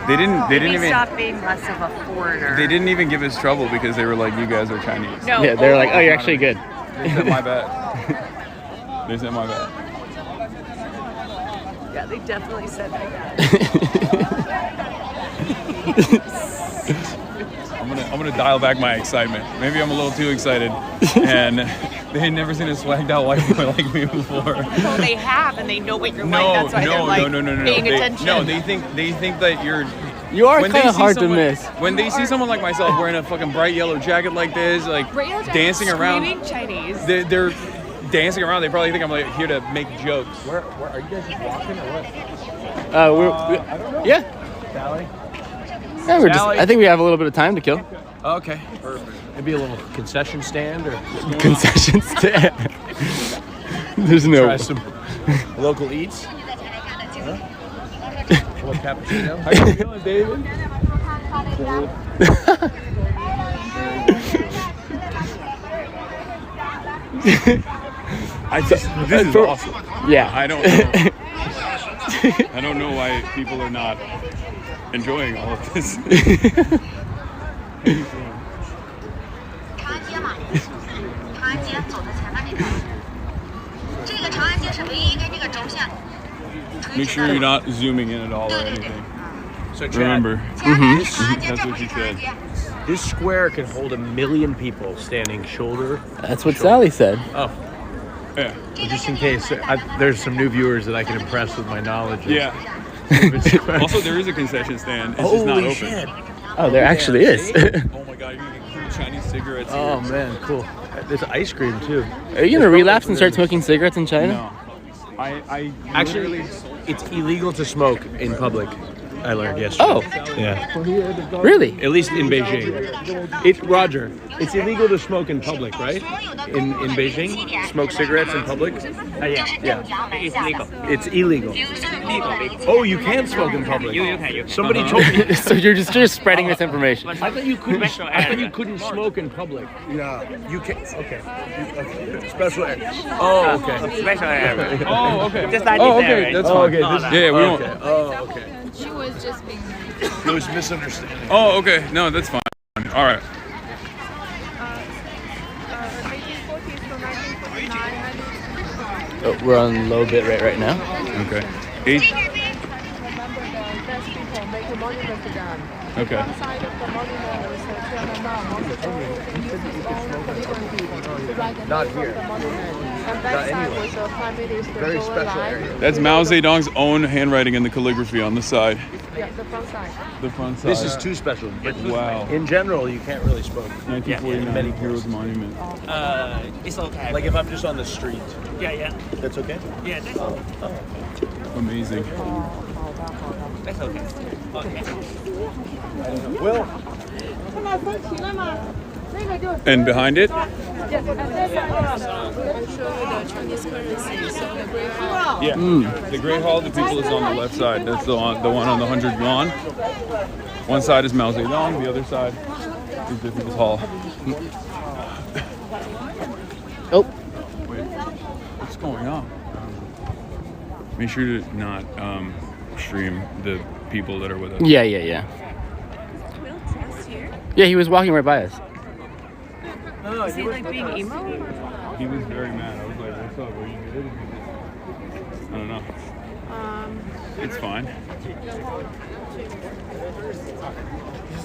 They didn't even. Stop being less of a foreigner. They didn't even give us trouble because they were like, "You guys are Chinese." No. Yeah, they're like, oh, you're actually good. They said my bad. They said my bad. Yeah, they definitely said that. I'm gonna dial back my excitement. Maybe I'm a little too excited, and they had never seen a swagged out white boy like me before. Well, they have, and they know what you're like. That's why they're like paying attention. No, they think that you're. You are when kind they of see hard to someone- miss. When they see someone like myself wearing a fucking bright yellow jacket like this, like dancing around, Screaming Chinese. they're dancing around. They probably think I'm like here to make jokes. Where are you guys just walking or what? I don't know. Yeah. Sally? Yeah, we're just, Sally? I think we have a little bit of time to kill. Okay. Perfect. Maybe a little concession stand or Concession stand. There's no. try some local eats. Huh? What cappuccino? How you feeling, David? This is awesome. Yeah. I don't know. I don't know why people are not enjoying all of this. Make sure you're not zooming in at all or anything. So Chad, Remember, that's what she said. this square can hold 1 million people standing shoulder. That's what Sally said. Oh, Yeah. just in case there's some new viewers that I can impress with my knowledge. of- Yeah. Also, there is a concession stand. It's just not Holy open. shit! Oh, there actually is. Oh my god, you're gonna get Chinese cigarettes here. Oh man, cool. There's ice cream too. Are you gonna relapse and start smoking cigarettes in China? No. I Actually, it's illegal to smoke in public. I learned yesterday. Oh. Yeah. Really? At least in Beijing. Roger, it's illegal to smoke in public, right? In Beijing? Smoke cigarettes in public? Yeah. It's legal. It's illegal. Oh, you can smoke in public. You can. Somebody told me. So you're just spreading misinformation. I thought you couldn't. Special I thought area. you couldn't smoke in public. Yeah. You can. Okay. Special area. Oh, okay. Special area. Oh, okay. Just like Oh, this okay. area. That's Oh, fine. okay. This, Yeah, we don't. okay. Oh, okay. She was just being It was misunderstanding. Oh, okay. No, that's fine. All right. Oh, we're on low bit rate right now. Okay. Okay. Not here. Not anywhere. Very special area. That's Mao Zedong's own handwriting and the calligraphy on the side. Yeah, the front side. The front side. This is too special. But Wow. in general, you can't really smoke. 1949 Heroes Monument. It's okay. Like if I'm just on the street, yeah. that's okay? Yeah, that's Amazing. okay. Okay. Well, And behind it? I'll show you the Chinese currency. So the Great Hall. Yeah. The Great Hall of the People is on the left side. That's the one on the 100 yuan. One side is Mao Zedong, the other side is the People's Hall. Oh. Wait, what's going on? Make sure to not stream the people that are with us. Yeah. Yeah, he was walking right by us. Is he like being emo? He was very mad. I was like, what's up? Are you good? I don't know. It's fine.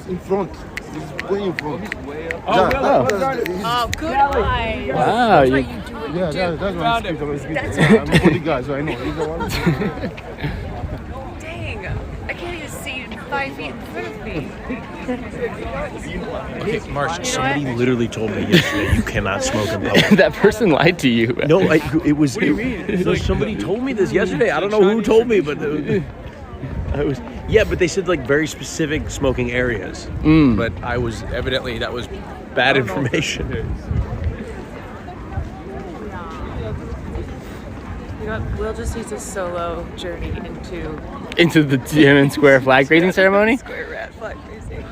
In front. He's way in front. Oh, Oh, good eye. Wow. Yeah, that's my speaker. I'm a body guy, so I know. He's the one. Dang, I can't even see 5 feet in front of me. Okay, Marsh, somebody literally told me yesterday you cannot smoke in public. That person lied to you. No, it was. What do you mean? Somebody told me this yesterday. I don't know who told me, but but they said like very specific smoking areas. But I was evidently that was bad information. You know, Will just needs a solo journey into the Tiananmen Square flag raising ceremony. Square flag raising.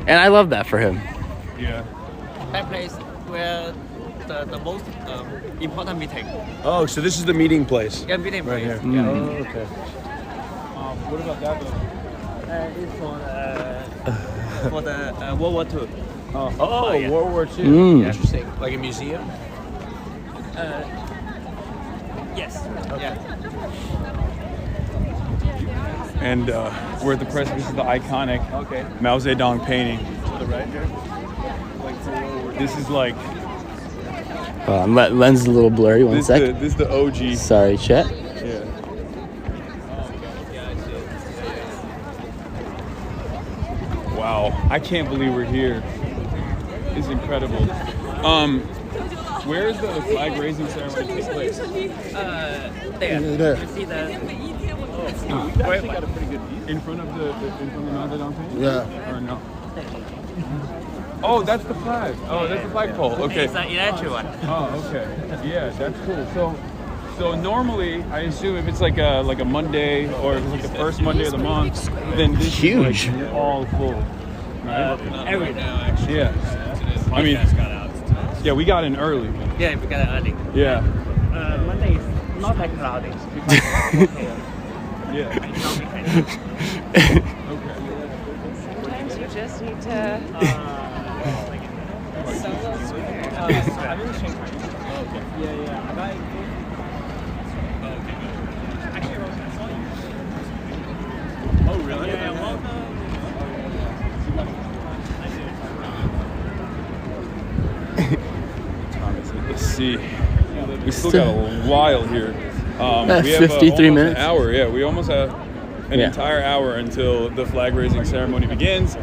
And I love that for him. Yeah. That place where the most important meeting. Oh, so this is the meeting place. Yeah, meeting right place. here. Yeah. Oh, okay. What about that building? It's for the World War II. Oh, yeah. World War II. Interesting. Like a museum? Yes. Yeah. And we're at the precipice of the iconic Mao Zedong painting. To the right here. This is like. Lens is a little blurry. One sec. This is the OG. Sorry, Chet. Yeah. Wow, I can't believe we're here. It's incredible. Where is the flag raising ceremony take place? There. There. You see the. We actually got a pretty good view. In front of the Mao Zedong painting? Yeah. Or no? Oh, that's the flag. Oh, that's the flagpole. Okay. It's an electric one. Oh, okay. Yeah, that's cool. So normally, I assume if it's like a Monday or if it's like the first Monday of the month, then this huge. is like all full. Right? Every now, actually. Yeah. I mean, got out. yeah, we got in early. Yeah, we got it early. Yeah. Monday is not that cloudy. Yeah. Sometimes you just need to solo square. I'm in Shanghai. Okay. Yeah. Oh, really? Yeah, welcome. Let's see. We still got a while here. We have 53 minutes. An hour. Yeah, we almost have an entire hour until the flag raising ceremony begins,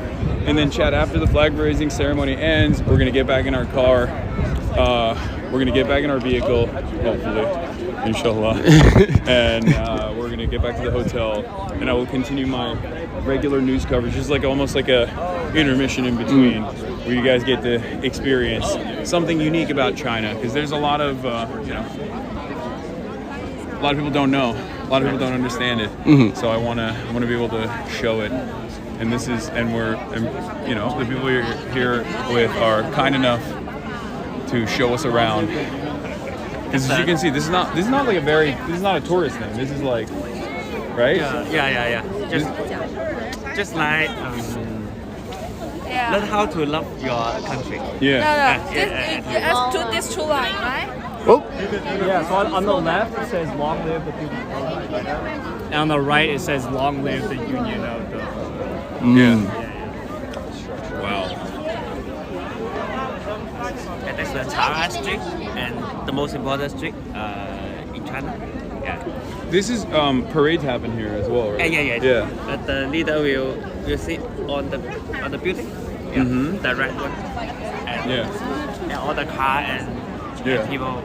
and then chat after the flag raising ceremony ends. We're gonna get back in our car. We're gonna get back in our vehicle, hopefully, inshallah, and we're gonna get back to the hotel. And I will continue my regular news coverage, just like almost like a intermission in between, where you guys get to experience something unique about China, because there's a lot of a lot of people don't know, a lot of people don't understand it. So I want to be able to show it, and the people you're here with are kind enough to show us around. Because as you can see, this is not like this is not a tourist thing. This is like, right? Yeah. Just like learn how to love your country. Yeah. This two line, right? Oh. Yeah, so on the left it says long live the people. And on the right it says long live the Union of the. Yeah. Wow. And that's the Chang'an Street, and the most important street in China. Yeah. This is parades happen here as well, right? Yeah. But the leader will sit on the building. Yeah. The red one. And all the car and people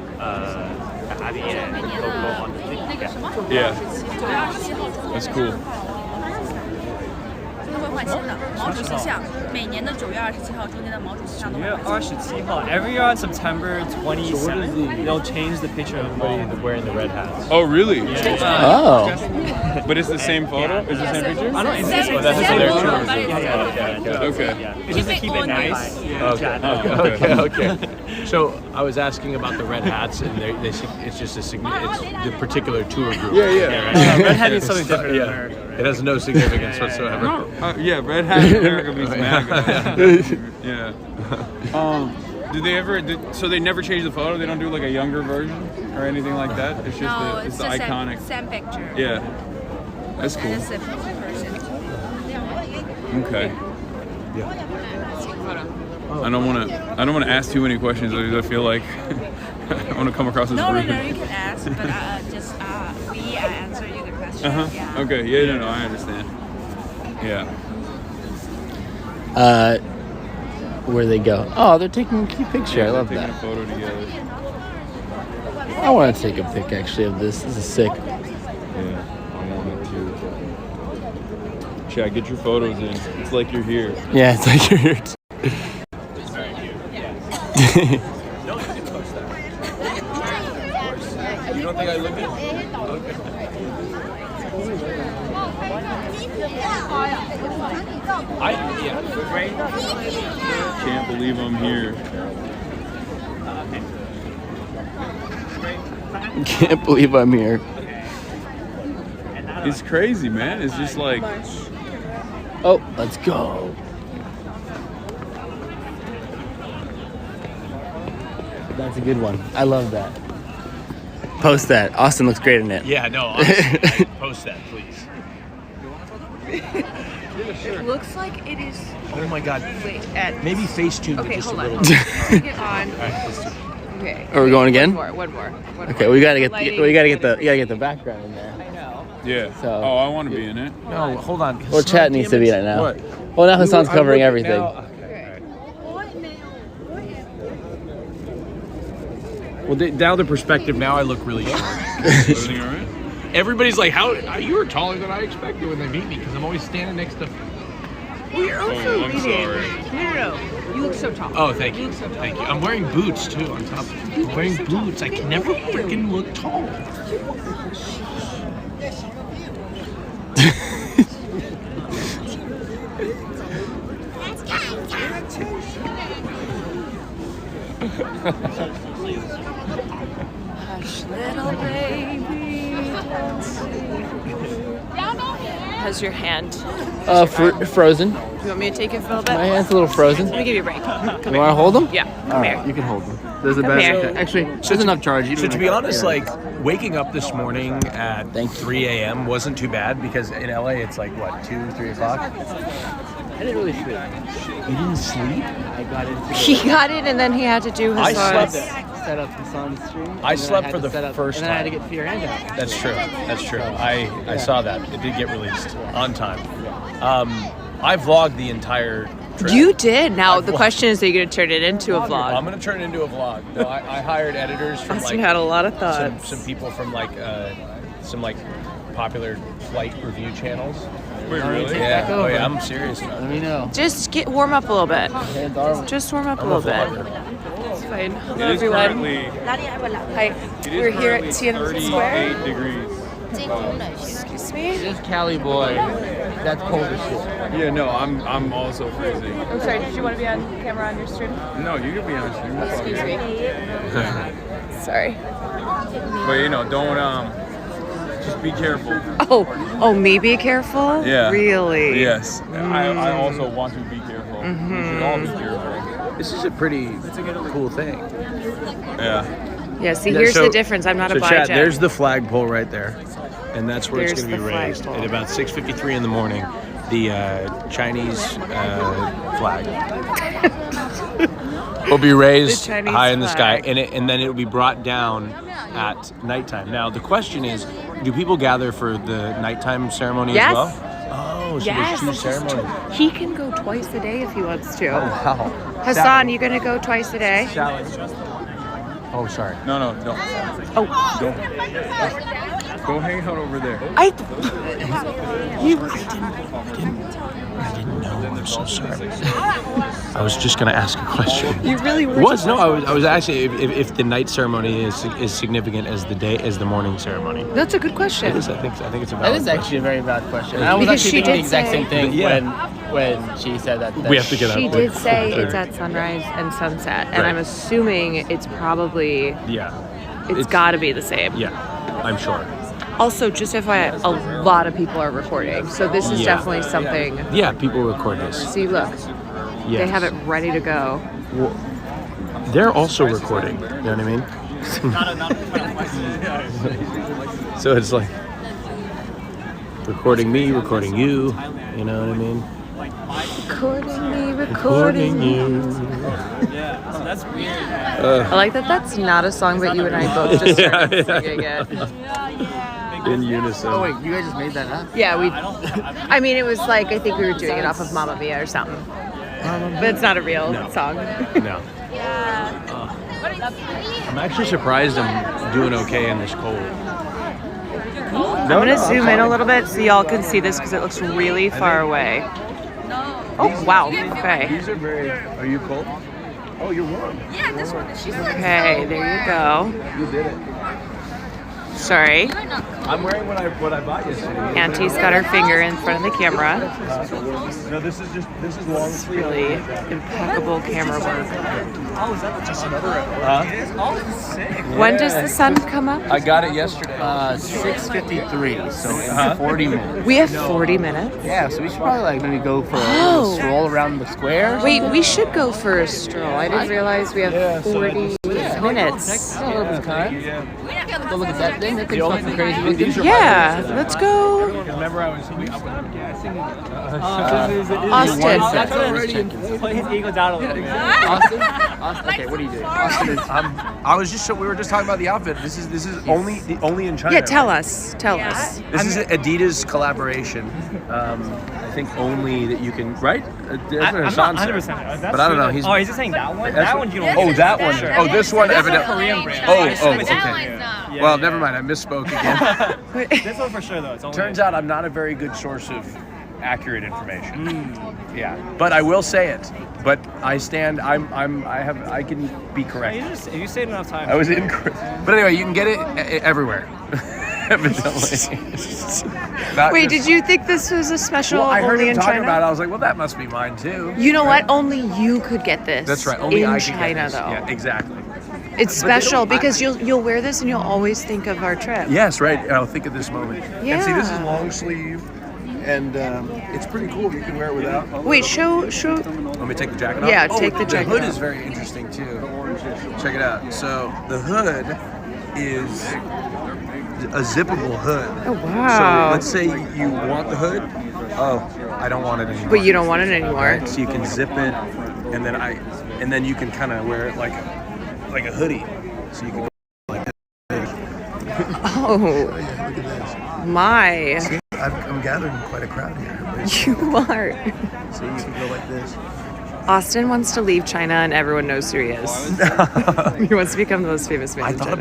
army and go on the street. Yeah. That's cool. 换新的毛主席像，每年的9月27号中间的毛主席像都会换新。 27号. Every year on September 27th, they'll change the picture of everybody wearing the red hats. Oh, really? Oh. But it's the same photo? Is the same picture? I don't know. It's the same. That's the Their same tours. photo. Yeah. Okay. It's just to keep it nice. Okay. So I was asking about the red hats, and they it's just it's the particular tour group. Yeah. Red hat means something different in America. Right? It has no significance whatsoever. Red hat in America means MAGA. Yeah. Did they ever? So they never change the photo? They don't do like a younger version or anything like that? It's just it's the iconic. Same picture. Yeah. That's cool. And the same person. Okay. Yeah. I don't want to ask too many questions because I feel like I want to come across as rude. No, you can ask, but just we answer you the question. Yeah. Okay. Yeah. No, I understand. Yeah. Where they go? Oh, they're taking a cute picture. I love taking that. a photo together. I want to take a pic actually of this. This is sick. Yeah, I wanted to. Chad, get your photos in. It's like you're here. Yeah, it's like you're here. You don't think I look at? Can't believe I'm here. Can't believe I'm here. It's crazy, man. It's just like. Oh, let's go. That's a good one. I love that. Post that. Austin looks great in it. Yeah, no, honestly, post that, please. It looks like it is. Oh my God. Wait, Maybe Facetune, but okay, just a hold little on. bit. Take it on. Okay. Are we going again? One more. Okay, we gotta get the background in there. I know. Yeah. So, oh, I want to be in it. No, hold on. Well, chat needs to be in it now. What? Well, now Hasan's covering everything. Now, well, now the perspective. Now I look really short. Everything all right? Everybody's like, "How you were taller than I expected when they meet me?" Because I'm always standing next to. We're also I'm reading. sorry. No. You look so tall. Oh, thank you. look so tall. Thank you. I'm wearing boots too on top. I'm wearing boots. I can never freaking look tall. Hush, little baby, don't sleep. How's your hand? Frozen. Do you want me to take it for a little bit? My hand's a little frozen. Let me give you a break. Come You want to hold them? Yeah, come All here. right, you can hold them. There's a Come battery. here. Actually, there's enough charge. You So don't to even be have honest, to- like waking up this morning at 3 a.m. wasn't too bad because in LA it's like what 2, 3 o'clock. I didn't really sleep. You didn't sleep? I got into He got in and then he had to do his I slept. set up Hasan's stream. I and then slept had for to the set up- first and then I had to time. get Fear and out. That's true. That's true. I saw that. It did get released on time. I vlogged the entire trip. You did. Now the question is, are you going to turn it into a vlog? I'm going to turn it into a vlog. No, I hired editors from Austin like had a lot of thoughts. some people from like some like popular flight review channels. Wait, really? Yeah. Oh yeah, I'm serious about it. Let me know. Just warm up a little bit. Hands are. Just warm up a I'm little a bit. vlogger. It's fine. Hello, It is everyone. currently. Hi. It is We're here at currently Tiananmen Square. 38 degrees. Excuse me. This Cali boy, that's cold as shit. Yeah, no, I'm also freezing. I'm sorry. Did you want to be on camera on your stream? No, you can be on stream. It's all Excuse good. me. Sorry. But you know, don't just be careful. Oh, me be careful? Yeah. Really? Yes. I also want to be careful. We should all be careful. This is a pretty cool thing. Yeah. Yeah, see, here's the difference. I'm not a chat, BEIJING. there's the flagpole right there. And that's where it's There's going to be the raised flagpole. at about 6:53 in the morning. The Chinese flag will be raised The Chinese high in the sky, flag. and then it will be brought down at nighttime. Now the question is, do people gather for the nighttime ceremony Yes. as well? Oh, so Yes. there's 2 ceremonies. He can go twice a day if he wants to. Oh wow. Hasan, you gonna go twice a day? Oh, sorry. No, don't. Oh. Don't. Go hang out over there. I didn't know. I'm so sorry. I was just gonna ask a question. You really were. I was actually if the night ceremony is significant as the morning ceremony. That's a good question. It is. I think it's a That valid is actually a very valid question. Because I was actually she thinking the did exact say- same thing Yeah. when she said that. We have to get She up. did like say 4:30. it's at sunrise and sunset, and Right. I'm assuming it's probably Yeah. it's got to be the same. Yeah, I'm sure. Also, just FYI, a lot of people are recording, so this is Yeah. definitely something. Yeah, people record this. See, look, they Yes. have it ready to go. Well, they're also recording. You know what I mean? So it's like recording me, recording you. You know what I mean? Recording me, recording you. That's weird. I like that. That's not a song, but you and I both just started singing it. In unison. Oh wait, you guys just made that up? Yeah, I mean, it was like, I think we were doing it off of Mamma Mia or something. But it's not a real song. No. I'm actually surprised I'm doing okay in this cold. I'm gonna zoom in a little bit so y'all can see this because it looks really far away. Oh, wow, okay. These are very, are you cold? Oh, you're warm. Yeah, this one. She's Okay, there you go. You did it. Sorry. I'm wearing what I bought yesterday. Auntie's got her finger in front of the camera. No, this is long sleeve. Really impeccable camera work. Oh, is that just another? Oh, this is sick. When does the sun come up? I got it yesterday. 6:53. So in 40 minutes. We have 40 minutes. Yeah, so we should probably like maybe go for a little stroll around the square. Wait, we should go for a stroll. I didn't realize we have 40 minutes. A little bit of time. Go look at that thing. That thing's fucking crazy looking. Yeah, let's go. Remember, I was guessing. Austin. That's already in. Put his ego down a little bit. Austin? Okay, what are you doing? Austin is. I was just we were just talking about the outfit. This is only in China. Yeah, tell us. Tell us. This is Adidas collaboration. I think only that you can, right? That's what Hasan said. But I don't know. He's just saying that one? That one you don't Oh, that one. Sure. Oh, this one This is a evidently. Korean brand. Oh, It's okay. Yeah, Well, yeah, never mind. I misspoke again. This one for sure though. It's only Turns out I'm not a very good source of accurate information. Yeah, but I will say it. But I stand. I can be correct. If you say it enough times. I was incorrect. But anyway, you can get it everywhere. Evidently. Wait, did you think this was a special Well, I heard only him in talking China? about it. I was like, well, that must be mine too. You know what? Only you could get this. That's right. Only in I can China, get this. though. Yeah, exactly. It's special because you'll wear this and you'll always think of our trip. Yes, right. I'll think of this moment. Yeah. And see, this is long sleeve, and it's pretty cool. You can wear it without. Wait, show. Let me take the jacket off. Yeah, take the jacket The hood off. is very interesting too. Check it out. So the hood is a zippable hood. Oh wow. So let's say you want the hood. Oh, I don't want it anymore. But you don't want it anymore. Right? So you can zip it, and then you can kind of wear it like a hoodie. So you can go like this. Oh Look at this. my. See, I'm gathering quite a crowd here. You are. So you can go like this. Austin wants to leave China and everyone knows who he is. He wants to become the most famous man. I thought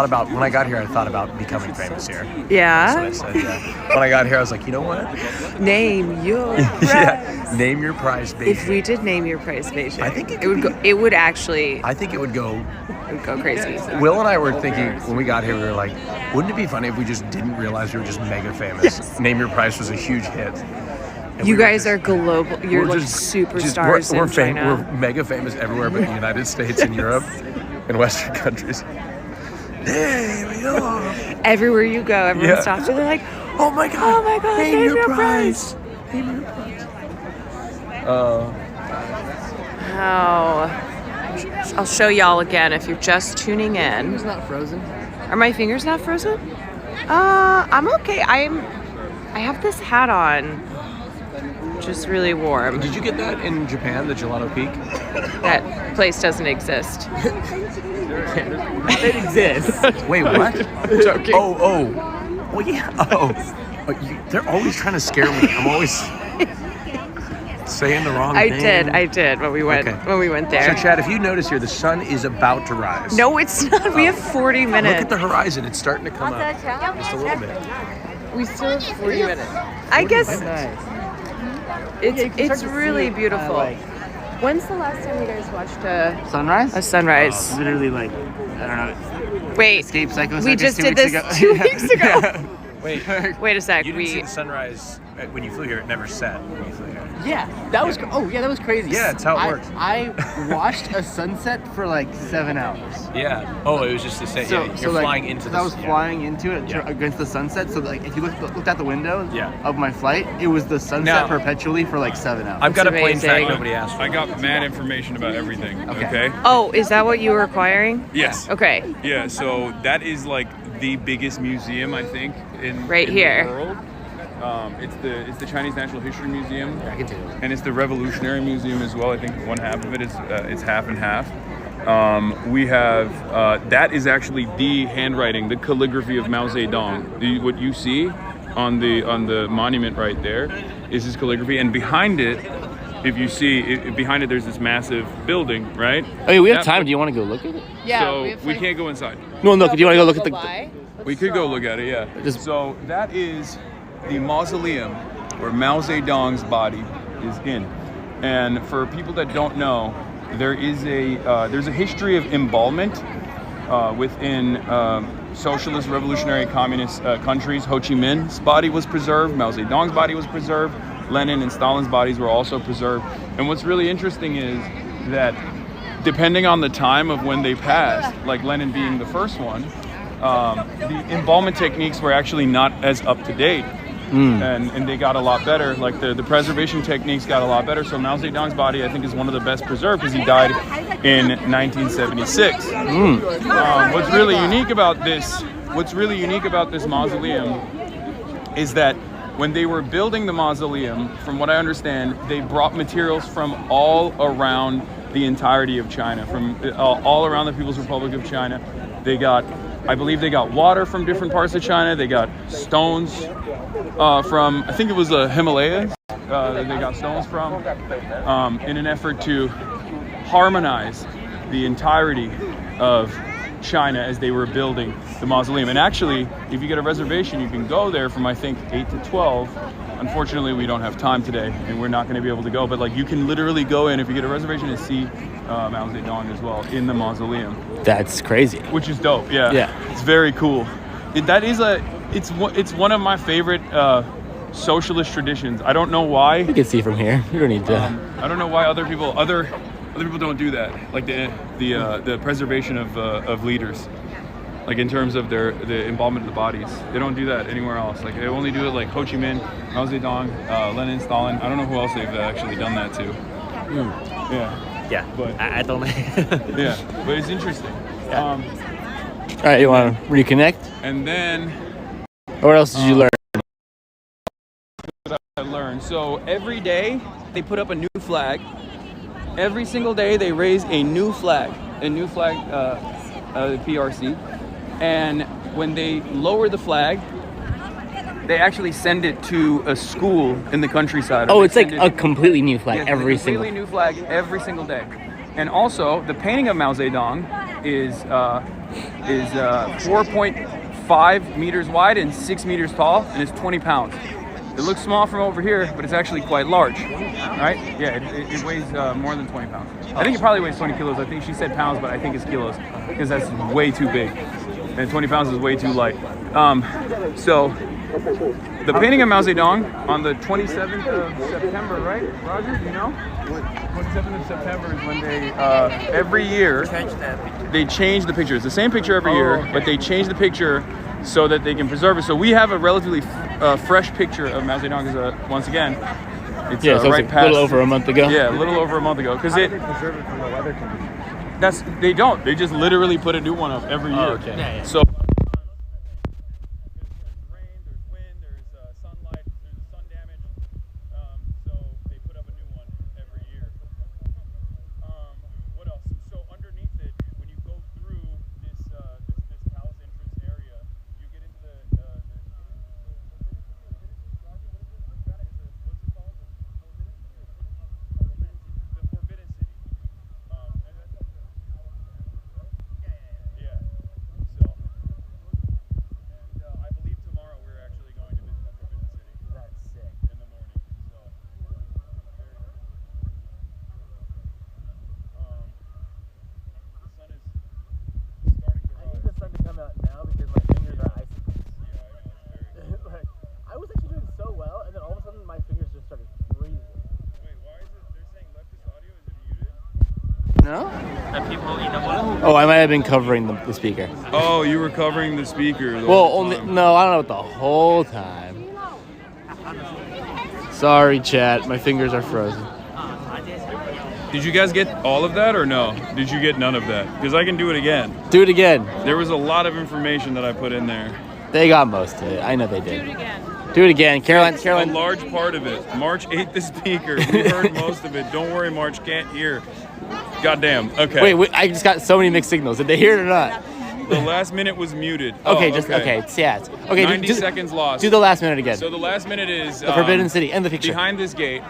about when I got here. I thought about becoming famous here. Yeah. That's what I said. Yeah. When I got here, I was like, you know what? Name your price. Yeah. Name your price, Beijing. If we did name your price, Beijing, I think it would go. It would actually. I think it would go. It would go crazy. Will and I were thinking when we got here, we were like, wouldn't it be funny if we just didn't realize we were just mega famous? Yes. Name Your Price was a huge hit. And You we were guys are global. You're like superstars we're in China. We're mega famous everywhere but the United States and Europe and Western countries. Hey, we are. Everywhere you go, everyone stops and they're like, oh my God, name your price. Name your price. How? I'll show y'all again if you're just tuning in. It's not frozen. Are my fingers not frozen? I'm okay. I have this hat on, which is really warm. Did you get that in Japan, the Gelato Peak? That place doesn't exist. It exists. Wait, what? Joking. Oh. Well, yeah. Oh. They're always trying to scare me. I'm always saying the wrong thing. I did when we went there. So, Chad, if you notice here, the sun is about to rise. No, it's not. We have 40 minutes. Look at the horizon. It's starting to come up just a little bit. We still have 40 minutes. I guess it's really beautiful. When's the last time you guys watched a Sunrise? A sunrise. Literally, like, I don't know. Wait, Escape Psycho we Circus just did this 2 weeks ago. Wait a sec. You didn't see the sunrise when you flew here. It never set when you flew here. Yeah, that was. Oh, yeah, that was crazy. Yeah, that's how it works. I watched a sunset for like 7 hours. Yeah. Oh, it was just the same. You're flying into the. I was flying into it against the sunset. So like, if you looked out the window of my flight, it was the sunset perpetually for like 7 hours. I've got a plain fact nobody asked for. I got mad information about everything. Okay. Oh, is that what you were acquiring? Yes. Okay. Yeah. So that is like the biggest museum I think in here. the world. It's the Chinese Natural History Museum, and it's the Revolutionary Museum as well. I think one half of it is it's half and half. We have that is actually the handwriting, the calligraphy of Mao Zedong. What you see on the monument right there is his calligraphy, and behind it, if you see behind it, there's this massive building, right? Oh, yeah, we have time. Do you want to go look at it? Yeah, So we can't go inside. No, look. Do you want to go look at the? We could go look at it, yeah. So that is the mausoleum where Mao Zedong's body is in. And for people that don't know, there's a history of embalmment within socialist, revolutionary, communist countries. Ho Chi Minh's body was preserved. Mao Zedong's body was preserved. Lenin and Stalin's bodies were also preserved. And what's really interesting is that depending on the time of when they passed, like Lenin being the first one, the embalmment techniques were actually not as up to date. And they got a lot better. Like the preservation techniques got a lot better. So Mao Zedong's body, I think, is one of the best preserved because he died in 1976. What's really unique about this mausoleum is that when they were building the mausoleum, from what I understand, they brought materials from all around the entirety of China, from all around the People's Republic of China. I believe they got water from different parts of China. They got stones from, I think it was the Himalayas, that they got stones from, in an effort to harmonize the entirety of China as they were building the mausoleum. And actually, if you get a reservation, you can go there from, I think, 8 to 12. Unfortunately, we don't have time today, and we're not going to be able to go. But like, you can literally go in if you get a reservation and see Mao Zedong as well in the mausoleum. That's crazy. Which is dope. Yeah. Yeah. It's very cool. It's one of my favorite socialist traditions. I don't know why. You can see from here. You don't need to. I don't know why other people don't do that. Like the preservation of leaders. Like in terms of the embalmment of the bodies. They don't do that anywhere else. Like they only do it like Ho Chi Minh, Mao Zedong, Lenin, Stalin. I don't know who else they've actually done that to. Yeah. Yeah, but I don't know. Yeah, but it's interesting. Yeah. All right, you want to reconnect? And then... What else did you learn? I learned. So every day they put up a new flag. Every single day they raise a new flag. The PRC. And when they lower the flag, they actually send it to a school in the countryside. Oh, it's like a completely new flag every single day. Completely new flag every single day. And also, the painting of Mao Zedong is 4.5 meters wide and 6 meters tall, and it's 20 pounds. It looks small from over here, but it's actually quite large, right? Yeah, it weighs more than 20 pounds. I think it probably weighs 20 kilos. I think she said pounds, but I think it's kilos because that's way too big. And 20 pounds is way too light. So the painting of Mao Zedong on the 27th of September, right? Roger, do you know? 27th of September is when they, every year, they change the picture. It's the same picture every year, but they change the picture so that they can preserve it. So we have a relatively fresh picture of Mao Zedong because, once again, it's so right it's past. a little over a month ago. Yeah, a little over a month ago. Because they preserve it from the weather conditions. They don't. They just literally put a new one up every year. Okay. Yeah. So. No? The people in the world. Oh, I might have been covering the speaker. Oh, you were covering the speaker. Well, only no, I don't know about the whole time. Sorry, chat. My fingers are frozen. Did you guys get all of that or no? Did you get none of that? Because I can do it again. Do it again. There was a lot of information that I put in there. They got most of it. I know they did. Do it again. Do it again. Caroline. A large part of it. March ate the speaker. We heard most of it. Don't worry, March can't hear. Goddamn. Okay. Wait, I just got so many mixed signals. Did they hear it or not? The last minute was muted. Okay, Oh, okay. Yeah. Okay. 90 seconds lost. Do the last minute again. So the last minute is the Forbidden City and the picture. Behind this gate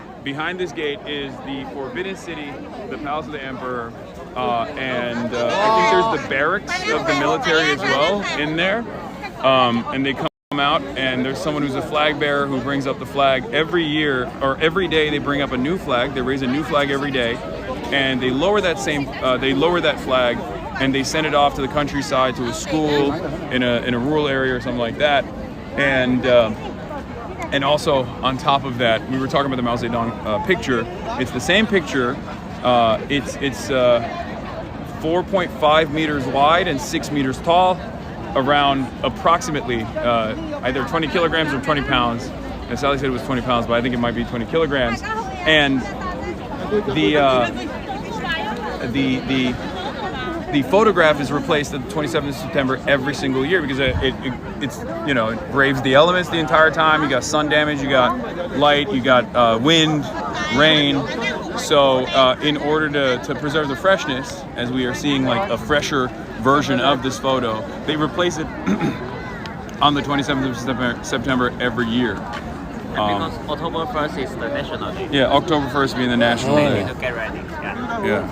is the Forbidden City, the Palace of the Emperor, and I think there's the barracks of the military as well in there. And they come out, and there's someone who's a flag bearer who brings up the flag every year, or every day they bring up a new flag. They raise a new flag every day, and they lower that flag, and they send it off to the countryside, to a school in a rural area or something like that. And also on top of that, we were talking about the Mao Zedong picture. It's the same picture. It's 4.5 meters wide and 6 meters tall, around approximately either 20 kilograms or 20 pounds. And Sally said it was 20 pounds, but I think it might be 20 kilograms. And the photograph is replaced at the 27th of September every single year because it's it braves the elements the entire time. You got sun damage, you got light, you got wind, rain. So in order to preserve the freshness, as we are seeing like a fresher version of this photo, they replace it on the 27th of September every year. Because October 1st is the national day. Yeah, October 1st being the national day. To get ready. Yeah.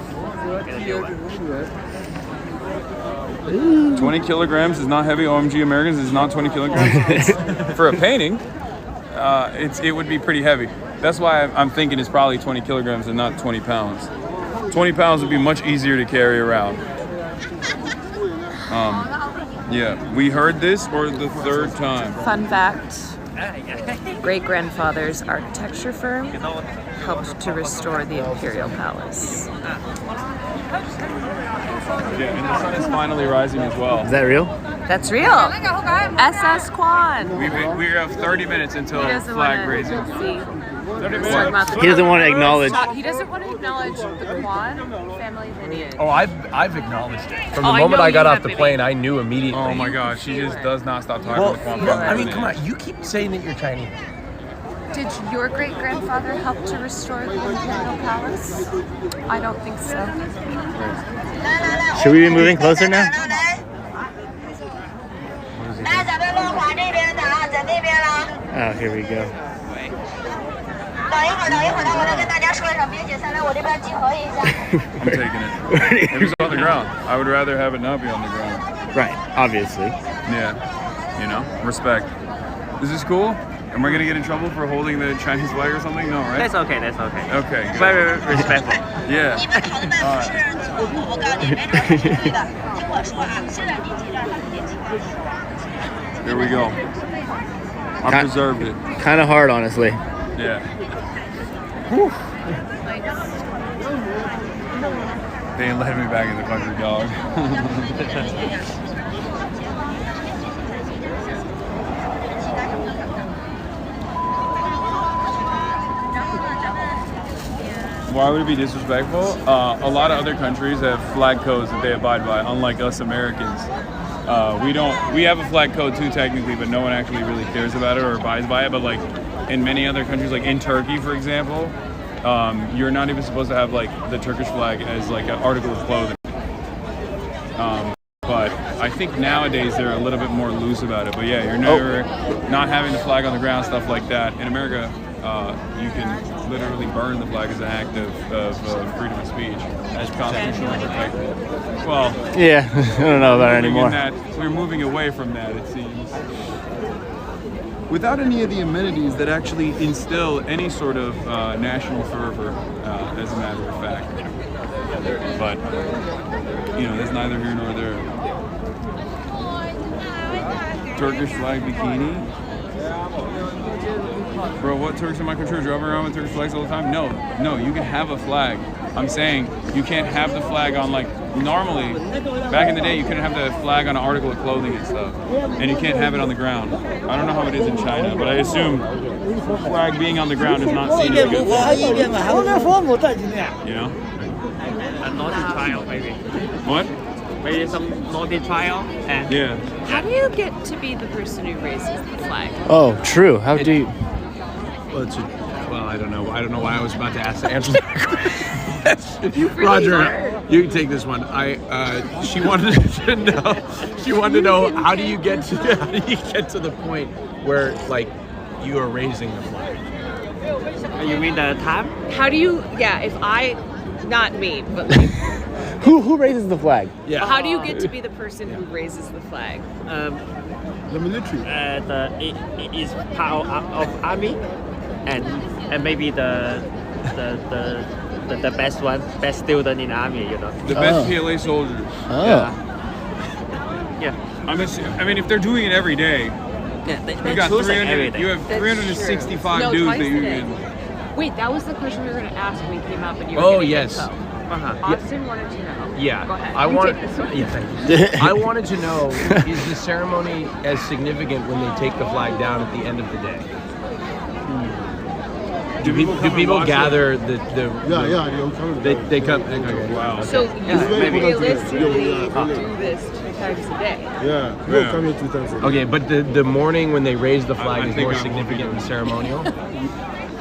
20 kilograms is not heavy. OMG Americans is not 20 kilograms. For a painting, it would be pretty heavy. That's why I'm thinking it's probably 20 kilograms and not 20 pounds. 20 pounds would be much easier to carry around. Yeah, we heard this for the third time. Fun fact, great-grandfather's architecture firm helped to restore the Imperial Palace. Yeah, and the sun is finally rising as well. Is that real? That's real. SS Kwan. We have 30 minutes until flag raising. He doesn't want to acknowledge. He doesn't want to acknowledge the Kwan family lineage. Oh, I've acknowledged it. From the I moment know I got you off have, the baby. plane, I knew immediately. Oh my gosh, she just does not stop talking Well, about the Kwan no, family I mean, lineage. come on, you keep saying that you're Chinese. Did your great-grandfather help to restore the Imperial Palace? I don't think so. Should we be moving closer now? Oh, here we go. I'm taking it. It was on the ground. I would rather have it not be on the ground. Right, obviously. Yeah, respect. Is this cool? Am I gonna get in trouble for holding the Chinese flag or something? No, right? That's okay, that's okay. Okay. Good. Very respectful. Yeah. There we go. I preserved it. Kind of hard, honestly. Yeah. Whew. They ain't letting me back in the country, dog. Why would it be disrespectful? A lot of other countries have flag codes that they abide by, unlike us Americans. We don't. We have a flag code too, technically, but no one actually really cares about it or abides by it. But like in many other countries, like in Turkey, for example, you're not even supposed to have like the Turkish flag as like an article of clothing. But I think nowadays they're a little bit more loose about it. But yeah, you're never not having the flag on the ground, stuff like that. In America, you can literally burn the flag as an act of freedom of speech, as constitutionally protected. Well, yeah, I don't know about it anymore. We're moving away from that, it seems. Without any of the amenities that actually instill any sort of national fervor, as a matter of fact. But, that's neither here nor there. Turkish flag bikini. Bro, what Turks in my country are driving around with Turkish flags all the time? No, you can have a flag. I'm saying you can't have the flag on, like, normally, back in the day, you couldn't have the flag on an article of clothing and stuff. And you can't have it on the ground. I don't know how it is in China, but I assume flag being on the ground is not seen as a good thing. You know? A naughty child, maybe. What? Maybe some naughty child. And yeah. How do you get to be the person who raises the flag? Oh, true. How do you? Well, I don't know. I don't know why I was about to answer that question. Roger, you can take this one. She wanted to know. She wanted to know how do you get to the point where like you are raising the flag? You mean the time? How do you, if not me, but like, Who raises the flag? Yeah. how do you get to be the person who raises the flag? The military. It is part of army, and maybe the best student in army, you know. The best PLA soldiers. Yeah. I mean, if they're doing it every day, They you got choose it every 300. day. You have 365 No, dudes twice that you a day. can. Wait, that was the question we were going to ask when we came up, and you were Oh, getting yes. info. Austin wanted to know. Yeah, Go ahead. I You wanted. take this one. Yeah, thank you. I wanted to know: is the ceremony as significant when they take the flag down at the end of the day? Do people gather the they come? Okay. Wow. So you realistically do this 2 times a day. Yeah, we'll come here 2 times a day. Okay, but the morning when they raise the flag I is think more I'm significant and ceremonial.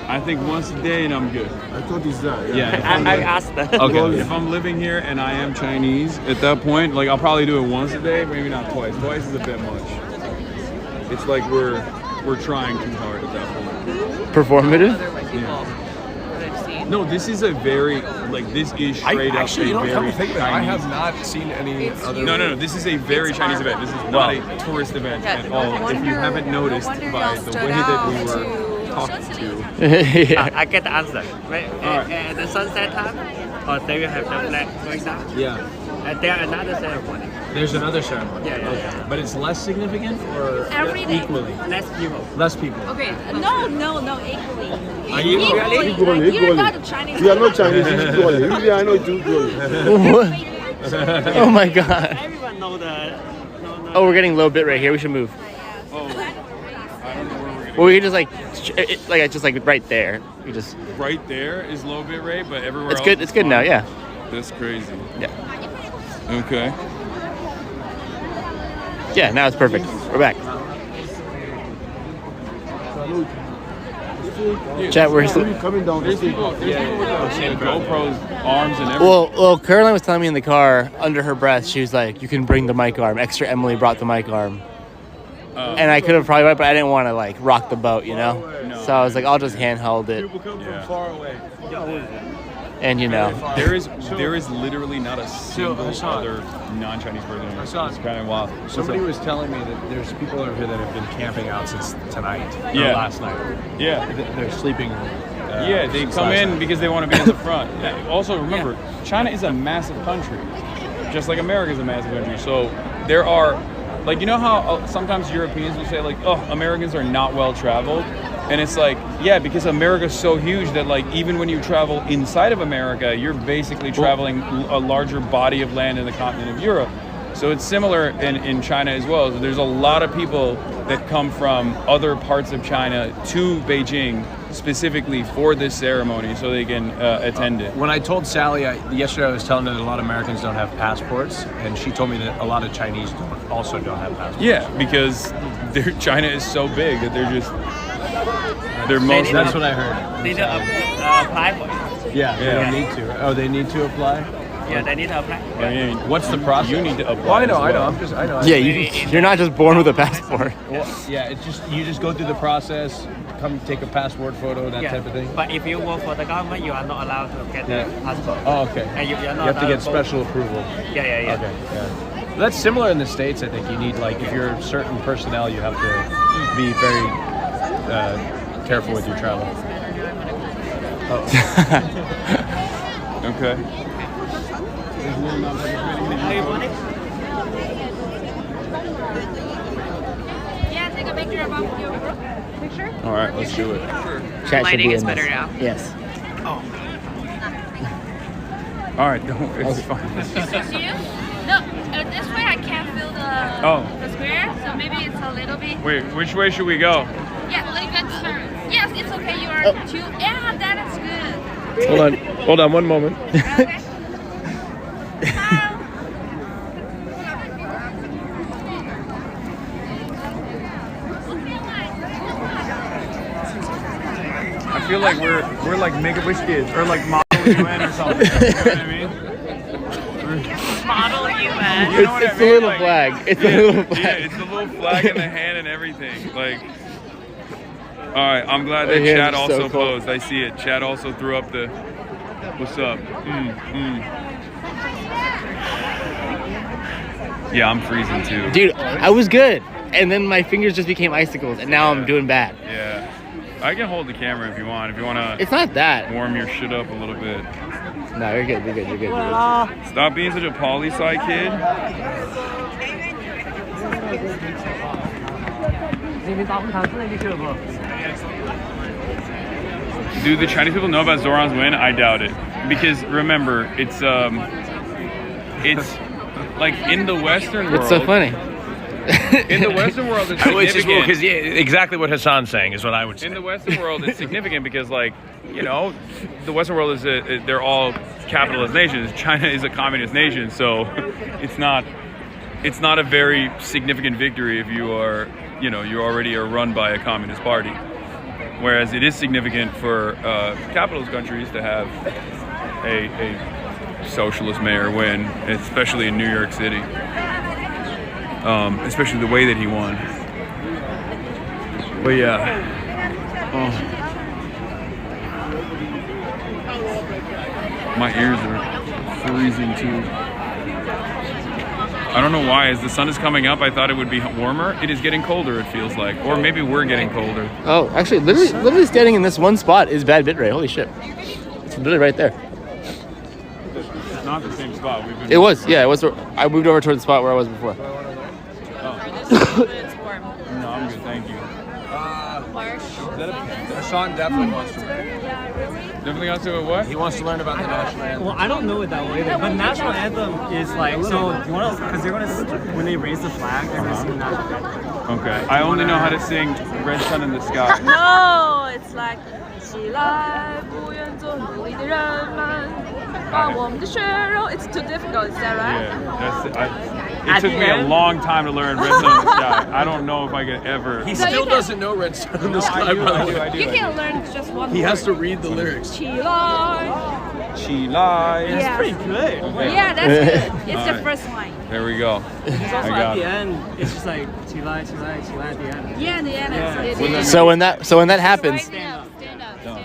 I think once a day and I'm good. I thought it's that. Yeah. I asked that. Okay. If I'm living here and I am Chinese, at that point, like I'll probably do it once a day, maybe not twice. Twice is a bit much. It's like we're trying too hard at that point. Performative? No, this is a very this is straight up Actually, you a know, come very to think of it, I Chinese. have not seen any other. No. This is a very Chinese event. This is not a tourist event at all. If you haven't noticed by the way that we were talking to. I get the answer. Right? At the sunset time, or they will have the flag going down. Yeah. And there another ceremony. There's another ceremony. Yeah. Okay. But it's less significant or Every day. equally? Less people. Less people. Okay, no, equally. Are you really? Equally. You're not a Chinese. We are not Chinese, it's equally. Usually I know it's equally. Oh my god. Everyone know the. Oh, we're getting low bit right here. We should move. Oh, I don't know where we're gonna. Well, we can just just like right there. We just. Right there is low bit rate, but everywhere It's else good. is It's good fine. now. Yeah. That's crazy. Yeah. Okay. Yeah. Now it's perfect. We're back. Chat, where's the? Coming down the There's street. people with GoPros, arms, and everything. Well, Caroline was telling me in the car under her breath, she was like, "You can bring the mic arm." Extra Emily brought the mic arm, and I could have probably went, but I didn't want to like rock the boat, you know. So I was like, I'll just handheld it, People come from far away. and you know. There is literally not a single Hasan. other non-Chinese person. Hasan. It's kind of wild. Somebody was telling me that there's people over here that have been camping out since tonight. Or Yeah. last night. Yeah. They're sleeping. Yeah, they since come last in night. because they want to be in the front. Also, remember, China is a massive country, just like America is a massive country. So there are, like, you know how sometimes Europeans will say, like, oh, Americans are not well traveled? And it's like, yeah, because America's so huge that, like, even when you travel inside of America, you're basically traveling a larger body of land in the continent of Europe. So it's similar in China as well. So there's a lot of people that come from other parts of China to Beijing specifically for this ceremony so they can attend it. When I told Sally yesterday, I was telling her that a lot of Americans don't have passports, and she told me that a lot of Chinese also don't have passports. Yeah, because China is so big that they're most. That's what I heard. They need to apply for it. Yeah, they don't need to. Oh, they need to apply? Yeah, they need to apply. I mean, what's the process? You need to apply. Well, I know, as well. I know. Yeah, you're not just born with a passport. Well, yeah, it's just you just go through the process, come take a passport photo, that type of thing. But if you work for the government, you are not allowed to get the passport. Oh, okay. And you're not You have to get allowed special approval. Yeah. Okay, yeah. That's similar in the States, I think. You need, like, if you're certain personnel, you have to be very careful with your travel. Okay. Yeah, take a picture about your picture. All right, let's do it. Chat should Lighting be is in better this. now. Yes. All right, it's fine. You? No, this way I can't feel the square, so maybe it's a little bit. Wait, which way should we go? Yeah, like a turn. Yes, it's okay. You are too. Yeah, that is good. Hold on, one moment. Okay. I feel like we're like Make-A-Wish kids or like model UN or something. You know what I mean? Model UN. You know what It's I the mean? little Like, flag. It's the little flag. Yeah, it's the little flag in the hand and everything. Like, all right, I'm glad that The hands Chad are also so cool. posed. I see it. Chad also threw up the, what's up? Yeah, I'm freezing too. Dude, I was good. And then my fingers just became icicles, and now I'm doing bad. Yeah. I can hold the camera if you want. If you want to. It's not that. Warm your shit up a little bit. No, you're good. You're good. You're good. Stop being such a poli-sci kid. Do the Chinese people know about Zoran's win? I doubt it. Because remember, it's like in the Western world. What's so funny? In the Western world, it's Which is cool significant. because exactly what Hasan's saying is what I would say. In the Western world, it's significant because, like, you know, the Western world is they're all capitalist nations. China is a communist nation, so it's not a very significant victory if you are, you know, you already are run by a communist party. Whereas it is significant for capitalist countries to have a socialist mayor win, especially in New York City. Especially the way that he won. But yeah. My ears are freezing too. I don't know why. As the sun is coming up, I thought it would be warmer. It is getting colder, it feels like. Or maybe we're getting colder. Oh, actually, literally standing in this one spot is bad bitrate. Holy shit. It's literally right there. It's not the same spot. We've been It was, yeah. It was. I moved over toward the spot where I was before. No, I'm good, thank you. Hasan definitely wants to learn. Definitely wants to what? He wants to learn about the national anthem. Well, I don't know it that way, but national anthem is like, so you want to, because they're going to, when they raise the flag, they're going to sing national anthem. Okay. I only know how to sing Red Sun in the Sky. No, it's like 起来，不愿做奴隶的人们，把我们的血肉。It's too difficult, is that right? It took me a long time to learn Red Sun in the Sky. I don't know if I could ever. He still doesn't know Red Sun in the Sky, by the way. You can learn just one He word. has to read the lyrics. 起来。 Chilai. Yeah. That's pretty good. Yeah, that's good. It's All the right. first line. There we go. It's also I got at the it. end, it's just like, chilai at the end. Yeah, the end. Yeah. So when that happens,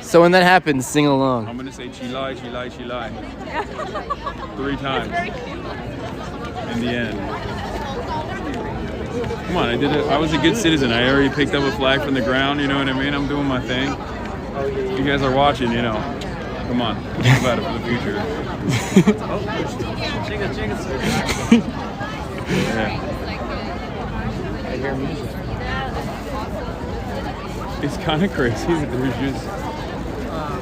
so when that happens, sing along. I'm gonna say Chilai, Chilai, Chilai. 3 times. In the end. Come on, I did it. I was a good citizen. I already picked up a flag from the ground. You know what I mean? I'm doing my thing. You guys are watching, you know. Come on, think about it for the future. Yeah. It's kind of crazy that there's just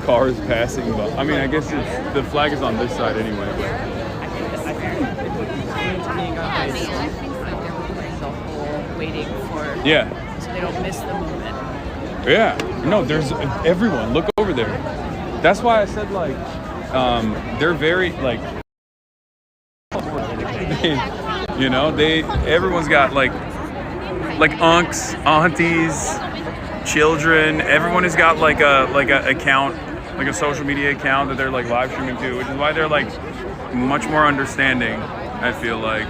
cars passing by. I mean, I guess the flag is on this side anyway. Waiting for. Yeah. So they don't miss the moment. Yeah. No, there's everyone. Look over there. That's why I said, like, they're very, like, you know, everyone's got like unks, aunties, children. Everyone has got like a account, like a social media account that they're like live streaming to, which is why they're like much more understanding, I feel like,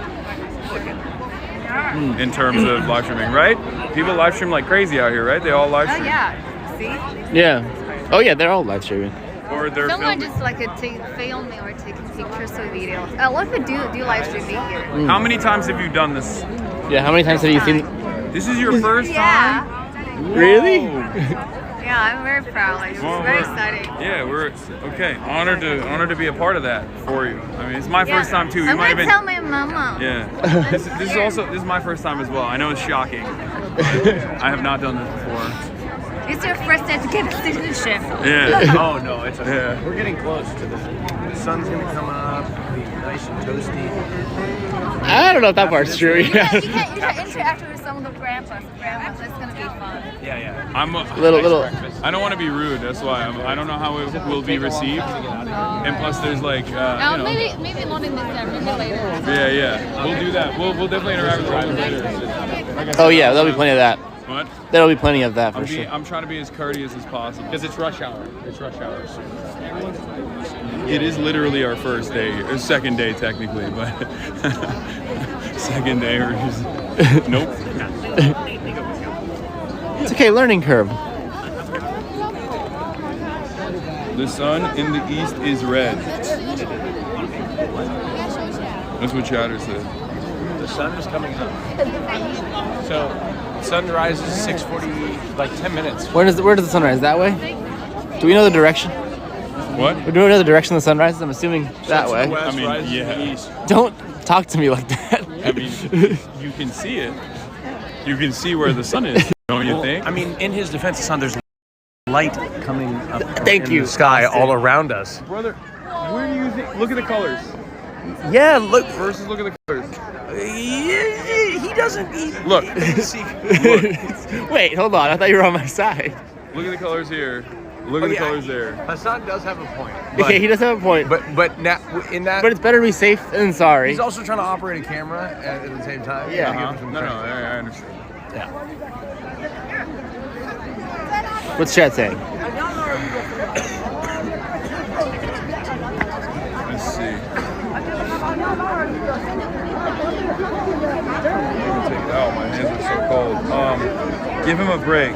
in terms of live streaming, right? People live stream like crazy out here, right? They all live Oh stream. yeah. See? Yeah. Oh yeah, they're all live streaming. Or they're Someone filming. just like filming or taking pictures or videos. A lot of people do live streaming here. How many times have you done this? Yeah, how many times have you seen? This is your first Yeah. time? Really? Yeah, I'm very proud. Like, it's Well, very we're- exciting. Yeah, we're okay. Honored to be a part of that for you. I mean, it's my first time too. You I'm might gonna have tell been. my mama. Yeah. This is my first time as well. I know it's shocking. I have not done this before. It's your first time to get a citizenship. Yeah. Oh no, it's okay. Yeah. We're getting close to the sun's gonna come up, be nice and toasty. I don't know if that part's true. Yeah. You can interact with some of the grandmas. It's gonna be fun. Yeah. I'm a little. I don't want to be rude. That's why I don't know how it will be received. And plus, there's like, you know. Maybe not in this time. Maybe later. Yeah. We'll do that. We'll definitely interact with all the later. Like I said, Oh yeah, there'll be plenty of that. What? There'll be plenty of that for sure. I'm trying to be as courteous as possible. Because it's rush hour. It's rush hour. It is literally our first day, or second day technically, but second day or just nope. It's okay, learning curve. The sun in the east is red. That's what Chatter said. The sun is coming up. So, sun rises 6:40, like 10 minutes. Where does the sun rise? That way? Do we know the direction? What? Do we know the direction the sun rises? I'm assuming that way. I mean, yeah. Don't talk to me like that. I mean, you can see it. You can see where the sun is, don't you think? I mean, in his defense, son, there's light coming up Thank in you. the sky all around us. Brother, where do you think? Look at the colors. Yeah, look. Versus look at the colors. He doesn't. Look. Wait, hold on. I thought you were on my side. Look at the colors here. Look at the colors there. Hasan does have a point. Okay, he does have a point. But now in that. But it's better to be safe than sorry. He's also trying to operate a camera at the same time. Yeah. No, I understand. Yeah. What's chat saying? Let's see. Oh, my hands are so cold. Give him a break.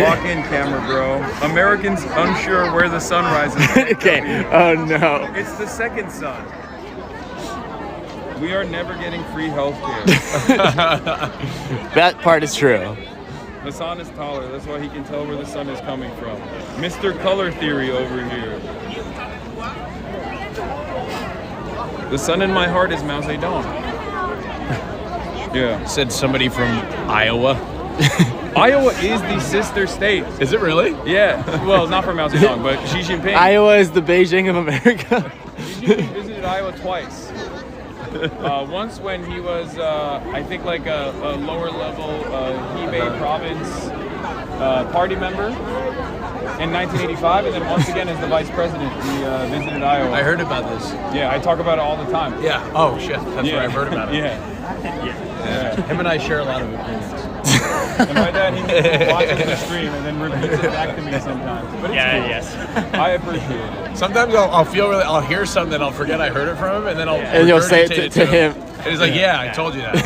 Lock in camera, bro. Americans unsure where the sun rises. Okay. Oh no. It's the second sun. We are never getting free healthcare. That part is true. Hasan is taller. That's why he can tell where the sun is coming from. Mr. Color Theory over here. The sun in my heart is Mao Zedong. Yeah. Said somebody from Iowa. Iowa is the sister state. Is it really? Yeah. Well, not from Mao Zedong, but Xi Jinping. Iowa is the Beijing of America. Xi Jinping visited Iowa twice. Once when he was, I think, like a lower level Hebei province party member in 1985, and then once again as the vice president, he visited Iowa. I heard about this. Yeah, I talk about it all the time. Yeah. Oh shit. That's where I've heard about it. Yeah. Him and I share a lot of opinions. And by that he watches the stream and then repeats it back to me sometimes. But it's cool. Yes. I appreciate it. Sometimes I'll hear something and I'll forget I heard it from him, and then And you'll say it to him. And he's like, "Yeah, I told you that."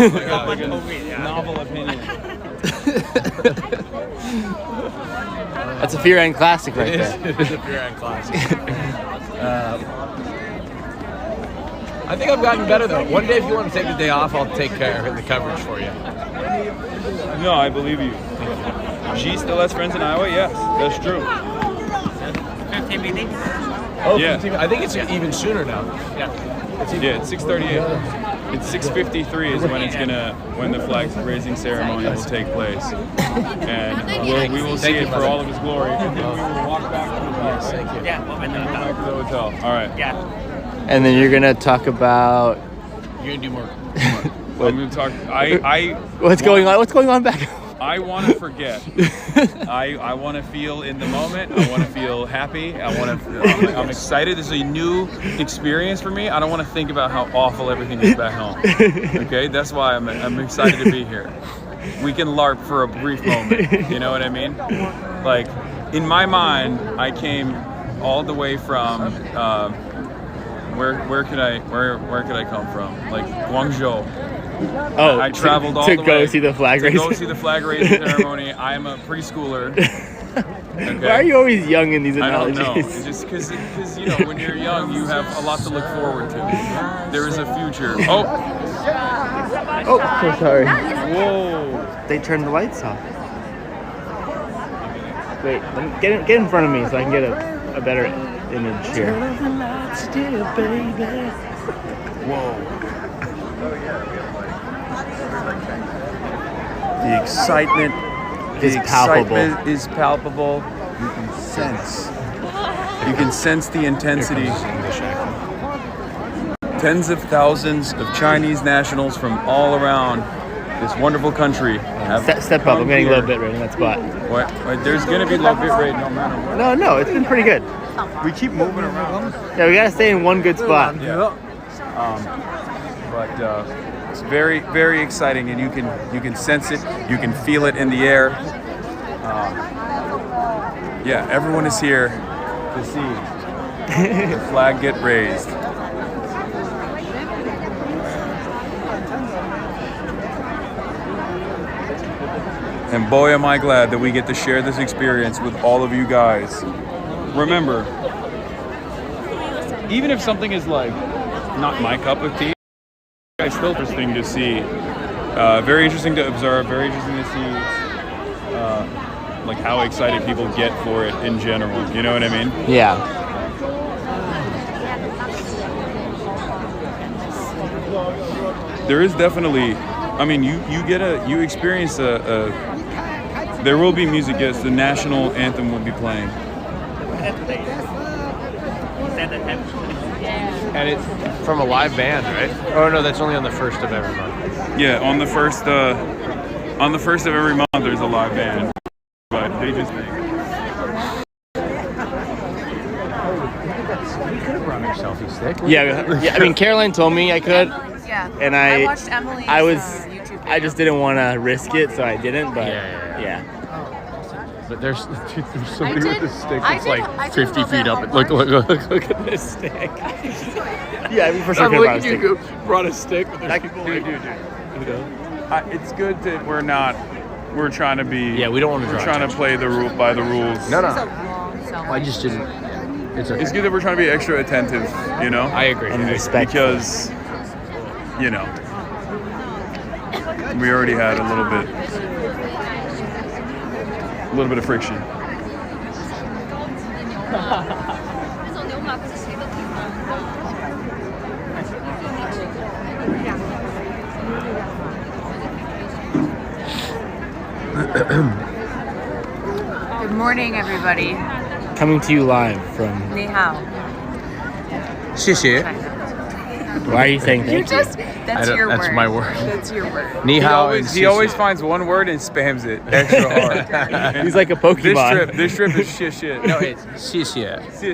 Like a novel opinion. That's a Fear and classic right there. It is a Fear and classic. I think I've gotten better though. One day, if you want to take the day off, I'll take care of the coverage for you. No, I believe you. She still has friends in Iowa? Yes, that's true. 15 meetings? Oh, Yeah. 15, I think it's even sooner now. Yeah. Yeah, it's 6:38. It's 6:53 is when the flag raising ceremony will take place, and we will see it for all of its glory. And then we will walk back to the hotel. Thank you. Yeah, we'll Back to the hotel. All right. Yeah. And then you're gonna talk about You're gonna do more. I'm gonna talk. what's going on. What's going on back home? I want to forget. I want to feel in the moment. I want to feel happy. I'm excited. This is a new experience for me. I don't want to think about how awful everything is back home. Okay, that's why I'm excited to be here. We can LARP for a brief moment. You know what I mean? Like, in my mind, I came all the way from where could I come from? Like Guangzhou. Oh, I traveled all to the go way see the flag raising. To go see the flag raising ceremony. I am a preschooler. Okay. Why are you always young in these I don't analogies? know. It's just because you know when you're young, you have a lot to look forward to. There is a future. Oh, so sorry. whoa! They turned the lights off. Wait, get in front of me so I can get a better image here. Whoa! The excitement is palpable. Is palpable. You can sense the intensity. Tens of thousands of Chinese nationals from all around this wonderful country have Step up. I'm getting a little bit right in that spot. What? There's gonna be low bit rate no matter what. No, it's been pretty good. We keep moving around. Yeah, we gotta stay in one good spot. Yeah. But It's very, very exciting, and you can sense it, you can feel it in the air. Yeah, everyone is here to see the flag get raised. And boy, am I glad that we get to share this experience with all of you guys. Remember, even if something is like not my cup of tea, it's still interesting to see. Very interesting to observe, very interesting to see like how excited people get for it in general. You know what I mean? Yeah. There is definitely, I mean, you experience there will be music, yes, the national anthem will be playing. And it's from a live band, right? Oh no, that's only on the first of every month. Yeah, on the first of every month there's a live band. But they just We could have brought our selfie stick. Yeah. I mean, Caroline told me I could. Yeah. And I watched Emily's YouTube video. I just didn't want to risk it, so I didn't. But yeah. But there's somebody with a stick I that's did- like I did 50 a little feet bit up. homework. Look at this stick. Yeah, I mean, for sure I'm could have brought a looking, stick. you brought a stick, but there's people like, dude. It's good that we're trying to be. Yeah, we don't want to. We're trying to play by the rules. No. I just didn't. It's okay. It's good that we're trying to be extra attentive. You know. I agree. And respectful. Because, you know, we already had a little bit of friction. Good morning, everybody. Coming to you live from. Ni hao. 谢谢. Why are you saying thank you? That's your word. That's my word. That's your word. Ni hao. He always finds one word and spams it extra hard. He's like a Pokemon. This trip is shit. No, it's 谢谢. 谢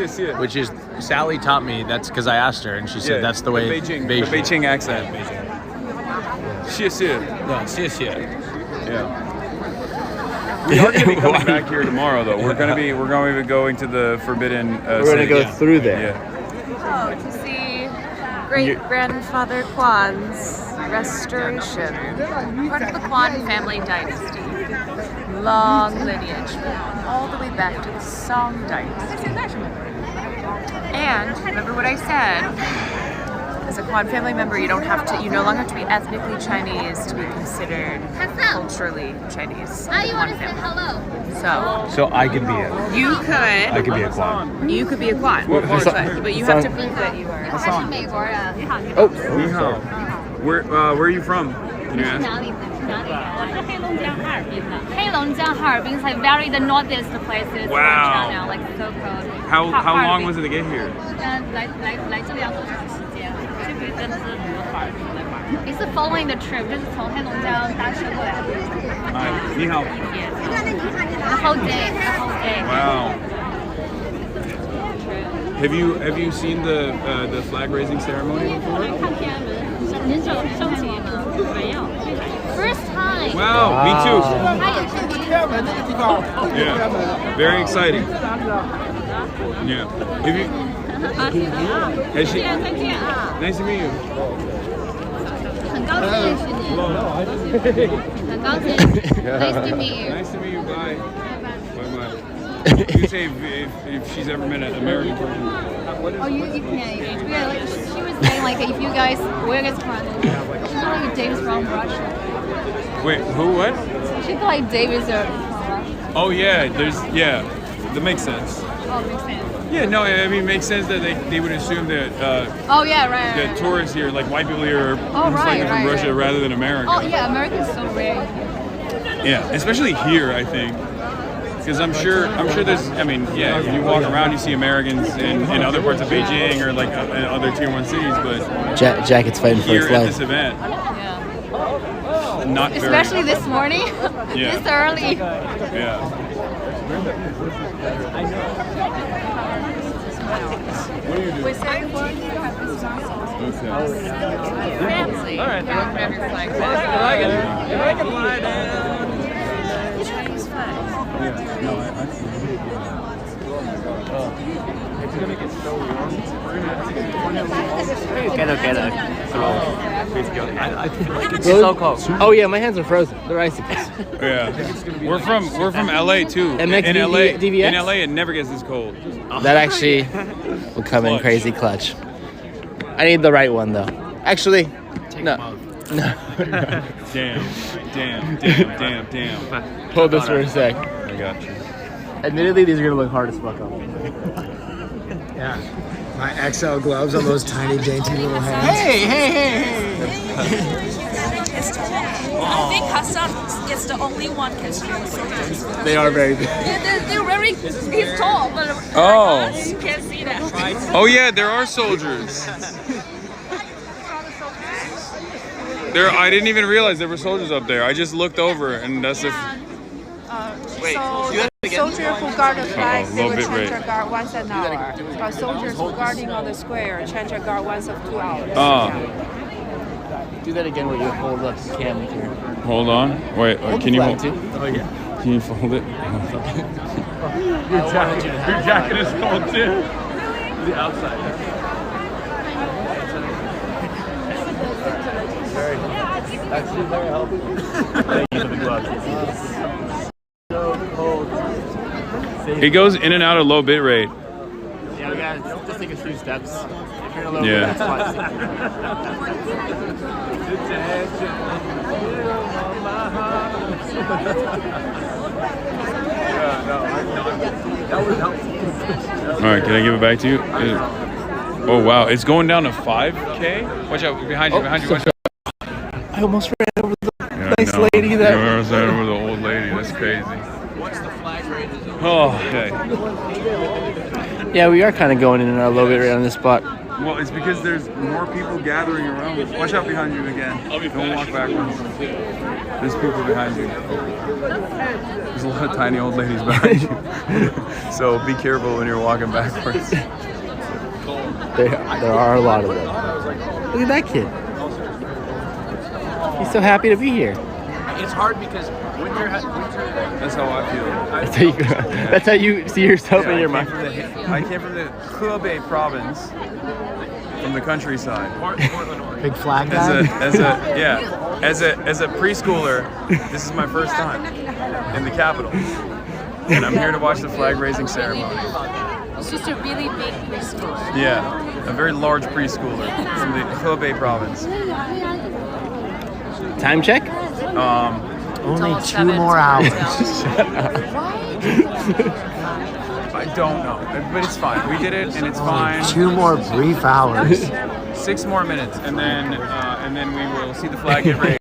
谢. Which is, Sally taught me, that's because I asked her, and she said that's the way the Beijing accent. Shit. No, 谢谢. Yeah. We are going to be coming back here tomorrow, though. We're going to be going to the Forbidden. We're going to go through there. Yeah. Oh, to see great-grandfather Kwan's restoration. Part of the Kwan family dynasty. Long lineage, all the way back to the Song dynasty. And remember what I said? As a Kwan family member, you no longer have to be ethnically Chinese to be considered culturally Chinese. You want to say hello? So I could be You could. I could be a Kwan. You could be a Kwan, but you have to prove that you are. Oh, ni hao. Where are you from? Can you ask? 黑龙江哈尔滨 is like very the northeast places. Wow. China, like so cold. How long was it to get here? 来这里要多长时间？这边真的是旅游哈尔滨来玩。It's following the trip，就是从黑龙江搭车过来。你好。The whole day. Wow. Have you seen the flag raising ceremony before? 您手机吗？没有。First time. Wow, me too. Yeah. Yeah, very exciting. Yeah. Have you? Has she? Nice to meet you. 很高兴认识你。很高兴。Nice to meet you. Nice to meet you. Bye. Bye. You say if she's ever met an American person. Oh, you can. Yeah, like she was saying like if you guys, where you guys from? She thought like Dave's from Russia. Wait, who? What? She thought like Dave is a. Oh yeah, that makes sense. Oh, makes sense. Yeah, no, I mean, it makes sense that they would assume that Oh yeah, right. that tourists here, like white people here, are most likely from Russia rather than America. Oh yeah, America's so rare. Yeah, especially here, I think. Because I'm sure there's, I mean, yeah, if you walk around, you see Americans in other parts of Beijing or like in other tier 1 cities, but Jacket's fighting for here its at life. this event, not very. Especially this morning, Yeah. this early. Yeah. What do you do? We say the word Fancy. All right. Yeah, whatever your flag says. If I can fly down. Chinese flag. Yeah. No, I see. It's gonna get so warm. We're gonna have to get I feel like it's so cold. Oh yeah, my hands are frozen. They're icicles. Yeah. We're from LA too. MX in LA, DVX? in LA, it never gets this cold. That actually will come in crazy clutch. I need the right one though. Actually, no. No. Damn. Hold this for a sec. I got you. Admittedly, these are gonna look hard as fuck on me. Yeah. My XL gloves on those tiny, dainty little hands. Hey! I think Hasan is the only one can carry soldiers. They are very big. Yeah, they're very. He's tall, but Oh. you can't see that. Oh yeah, there are soldiers. I didn't even realize there were soldiers up there. I just looked over, and that's So the soldier who guard the flag, they low will bit change rate. their guard once an hour. But soldiers who guarding on the square change their guard once of 2 hours. Do that again where you hold up the cam with your... Hold on. Wait, Hold can the you flag, hold? too. Oh yeah. Can you fold it? Your jacket is cold too. The outside. Actually, very helpful. Thank you for the gloves. So cold. It goes in and out of low bit rate. Yeah, we gotta just take a few steps. If you're in a little Yeah. bit, that's fine. That was helpful. All right, can I give it back to you? Oh wow, it's going down to 5K. Watch out, behind you, behind you. Watch out. I almost ran over the nice No, lady that. You almost ran over the old lady. That's crazy. Once the flag rate is over. Oh, okay. Yeah, we are kind of going in our low bit rate on this spot. Well, it's because there's more people gathering around. Watch out behind you again. Don't walk backwards. There's people behind you. There's a lot of tiny old ladies behind you. So be careful when you're walking backwards. There are a lot of them. Look at that kid. He's so happy to be here. It's hard because winter. That's how I feel. That's how you see yourself in your mind. I came from the Hebei province, from the countryside. Big flag guy? As a preschooler, this is my first time in the capital. And I'm here to watch the flag raising ceremony. It's just a really big preschool. Yeah, a very large preschooler from the Hebei province. Time check? Only 2 more hours. I don't know, but it's fine. We did it, and it's fine. 2 more brief hours. 6 more minutes, and then we will see the flag get raised.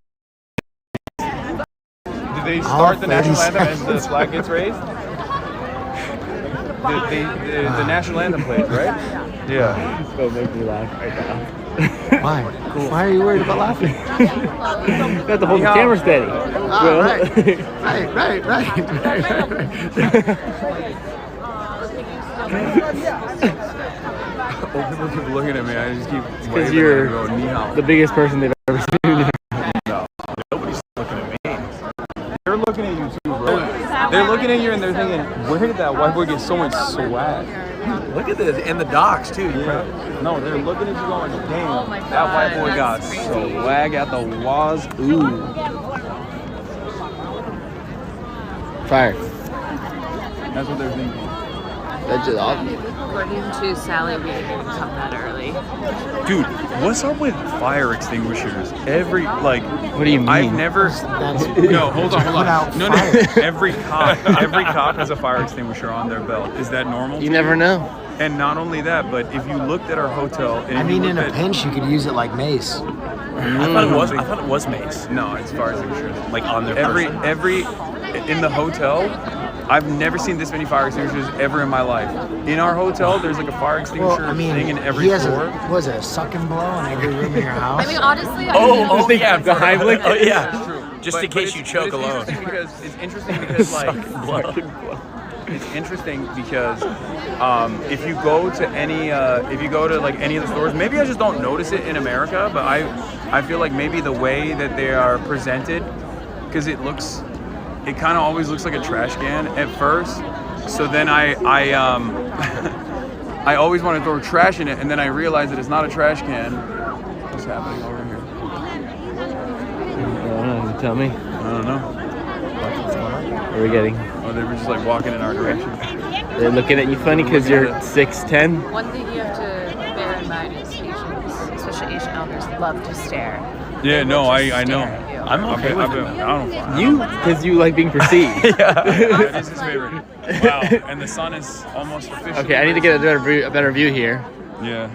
Do they start the national anthem as the flag gets raised? The national anthem plays, right? Yeah. It's gonna make me laugh right now. Why? Why are you worried about laughing? You have to hold the camera steady. Right. Old people keep looking at me. I just keep Because you're the biggest person they've ever seen. No, nobody's looking at me. They're looking at you too, bro. They're looking at you and they're thinking, where did that white boy get so much swag? Look at this, and the docks too. Yeah. No, they're looking at you going, damn, that white boy got swag at the wazoo. Fire. That's what they're thinking. That's just awesome. According to Sally, we didn't come that early. Dude, what's up with fire extinguishers? What do you mean? I've never. No, hold on. No. Every cop has a fire extinguisher on their belt. Is that normal? You never know. And not only that, but if you looked at our hotel, and I mean, in a pinch, you could use it like mace. I thought it was mace. No, it's fire extinguishers. Like on their every in the hotel. I've never seen this many fire extinguishers ever in my life. In our hotel, there's like a fire extinguisher thing in every floor. Was it a suck and blow in every room in your house? I mean, honestly, yeah, the Heimlich. Oh yeah, True. Just in case you choke alone. It's interesting because like it's interesting because if you go to any like any of the stores, maybe I just don't notice it in America, but I feel like maybe the way that they are presented, because it kind of always looks like a trash can at first. So then I I always want to throw trash in it, and then I realize that it's not a trash can. What's happening over here? Tell me. I don't know. What are we getting? Oh, they were just like walking in our direction. They're looking at you funny because you're 6'10". One thing you have to bear in mind is Asians, especially Asian elders, love to stare. Yeah, no, I know. I'm okay with it. I don't. You, because you like being perceived. That is his favorite. Wow, and the sun is almost officially. Okay, I need to get a better view here. Yeah.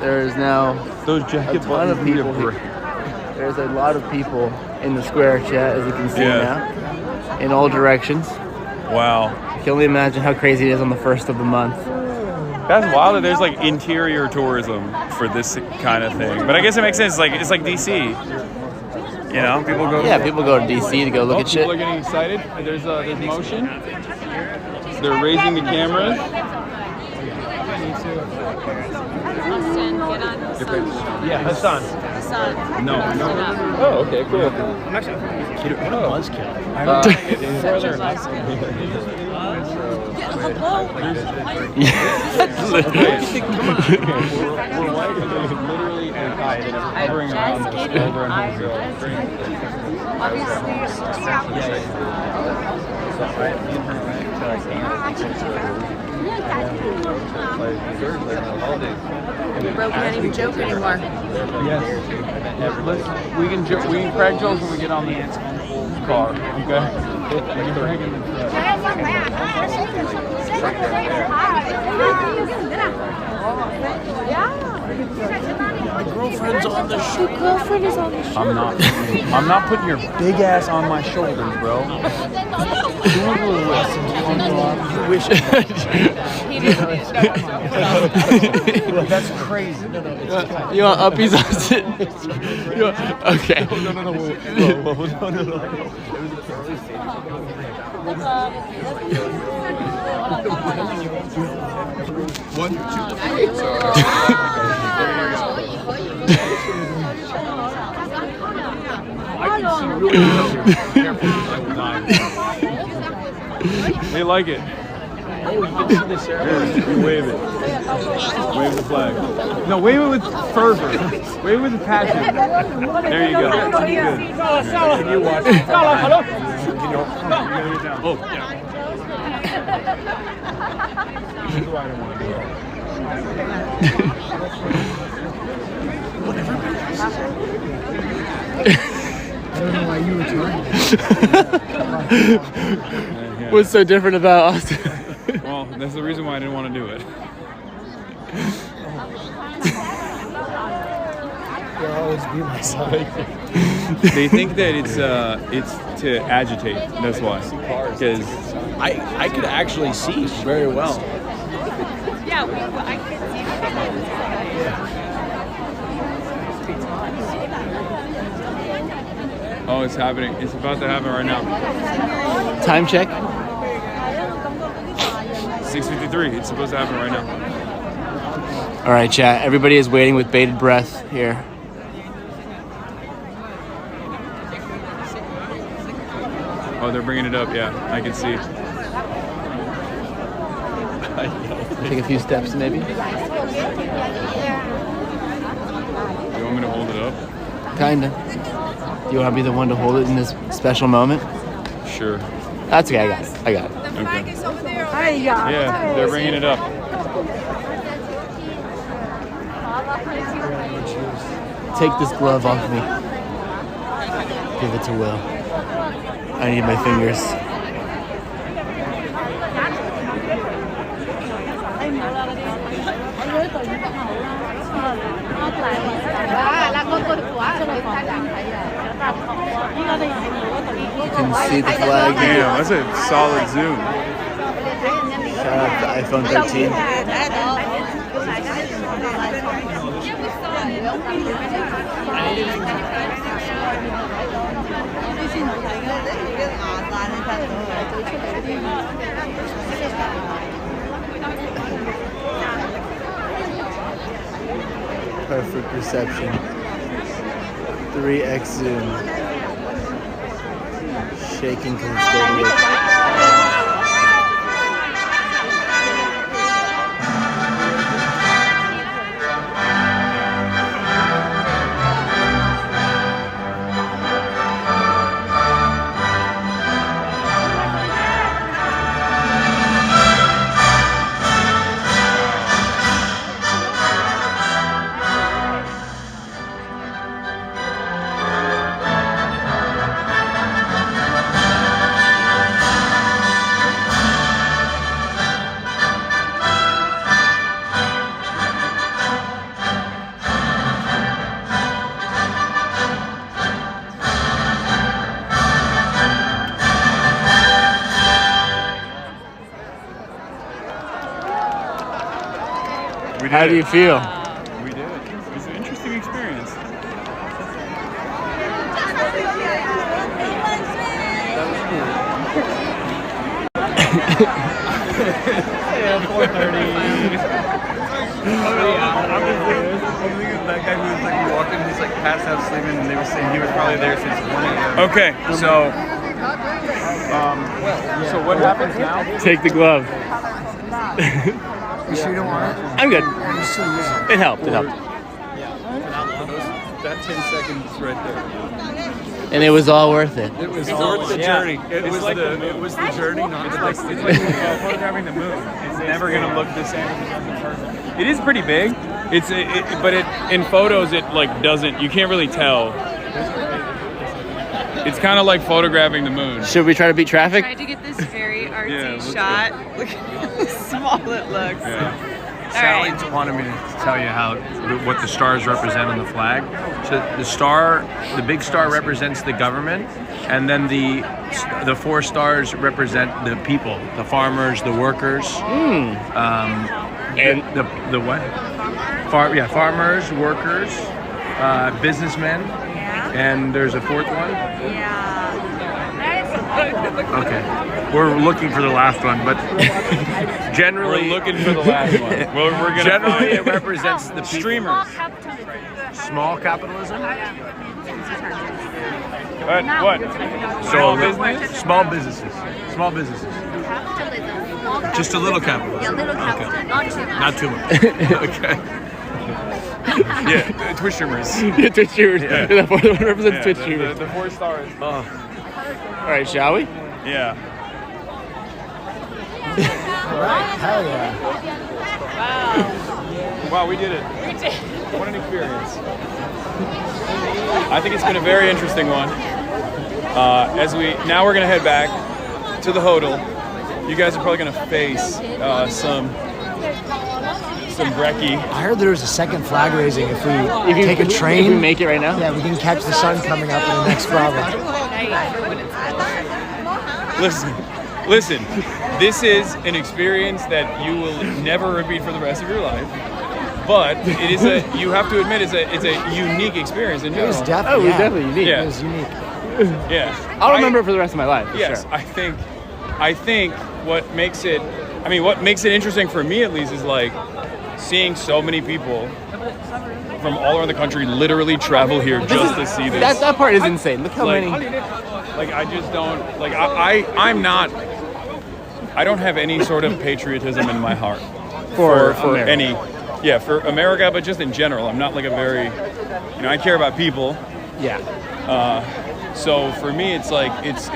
There's now those a ton of people here. There's a lot of people in the square, chat, as you can see now, in all directions. Wow. I can only imagine how crazy it is on the 1st of the month. That's wild that there's like interior tourism for this kind of thing. But I guess it makes sense. It's like DC. You know, people go. Yeah, people go to DC to go look at shit. People are getting excited. There's motion. They're raising the cameras. Austin, get on Hasan. Yeah, Hasan. Hasan. No. Oh, okay, cool. I'm actually what a buzzkill. Such a buzzkill. We're literally hovering around over and Bro, can't even joke anymore. Yes. We can crack jokes when we get on the car, okay? My girlfriend's on the show. Your girlfriend is on the show. I'm not putting your big ass on my shoulders, bro. You wish. That's crazy. You want uppies on it? Okay. One, two, I can see really well. They like it. Oh, you can see this area. You wave it. Wave the flag. No, wave it with fervor. Wave it with passion. There you go. Good. Can you watch it? Oh, yeah. I don't know why you were trying. What's so different about Austin? Well, that's the reason why I didn't want to do it. You'll always be my side. They think that it's to agitate. That's why. Because I could actually see very well. Yeah, I can see oh, it's happening. It's about to happen right now. Time check. 6:53. It's supposed to happen right now. All right, chat. Everybody is waiting with bated breath here. Oh, they're bringing it up. Yeah, I can see. Take a few steps, maybe. You want me to hold it up? Kinda. Do you want to be the one to hold it in this special moment? Sure. That's okay. I got it. Okay. Yeah, they're bringing it up. Take this glove off me. Give it to Will. I need my fingers. You can see the flag. Damn, that's a solid zoom. Shout out to iPhone 13. Perfect reception. 3x zoom. Shaking constantly. How do you feel? We did. It was an interesting experience. Yeah, 4:30. I'm thinking of that guy who was like walked in, he's like passed out sleeping, and they were saying he was probably there since 1 a.m. Okay, so what happens now? Take the glove. You sure you don't want it? I'm good. You still use it. It helped. It helped. That 10 seconds right there. And it was all worth it. It was worth the journey. It was the journey, not the It's like photographing the moon. It's never gonna look the same in person. It is pretty big. But in photos it like doesn't. You can't really tell. It's kind of like photographing the moon. Should we try to beat traffic? Tried to get this very artsy Yeah, shot. Look at how small it looks. Sally wanted me to tell you what the stars represent on the flag. So the big star represents the government, and then the 4 stars represent the people, the farmers, the workers. And the what? Farmers, workers, businessmen, and there's a 4th one. Okay, we're looking for the last one, but generally We're looking for the last one. Well, we're gonna generally find it represents the people. streamers. Small capitalism. What? So small businesses. Small businesses. Just a little capitalism. Yeah, little capital, Not too much. Okay. Yeah, Twitch streamers. Yeah, Twitch streamers. Yeah. The 4th one represents Twitch streamers. The 4 stars. All right, shall we? Yeah. Hell yeah. Wow, we did it. What an experience. I think it's been a very interesting one. Now we're gonna head back to the hotel. You guys are probably gonna face some brekkie. I heard there was a second flag raising if we take a train. If we make it right now? Yeah, we can catch the sun coming up in the next province. Listen, this is an experience that you will never repeat for the rest of your life. But you have to admit, it's a unique experience in general. It was definitely unique. Yeah. It was unique. Yeah. I'll remember it for the rest of my life. Yes, sure. I think what makes it interesting for me at least is like seeing so many people from all around the country literally travel here just to see this. That part is insane. Look how many. Like I just don't like I don't have any sort of patriotism in my heart for America, but just in general. I'm not like a very, I care about people. Yeah. So for me, it's like it's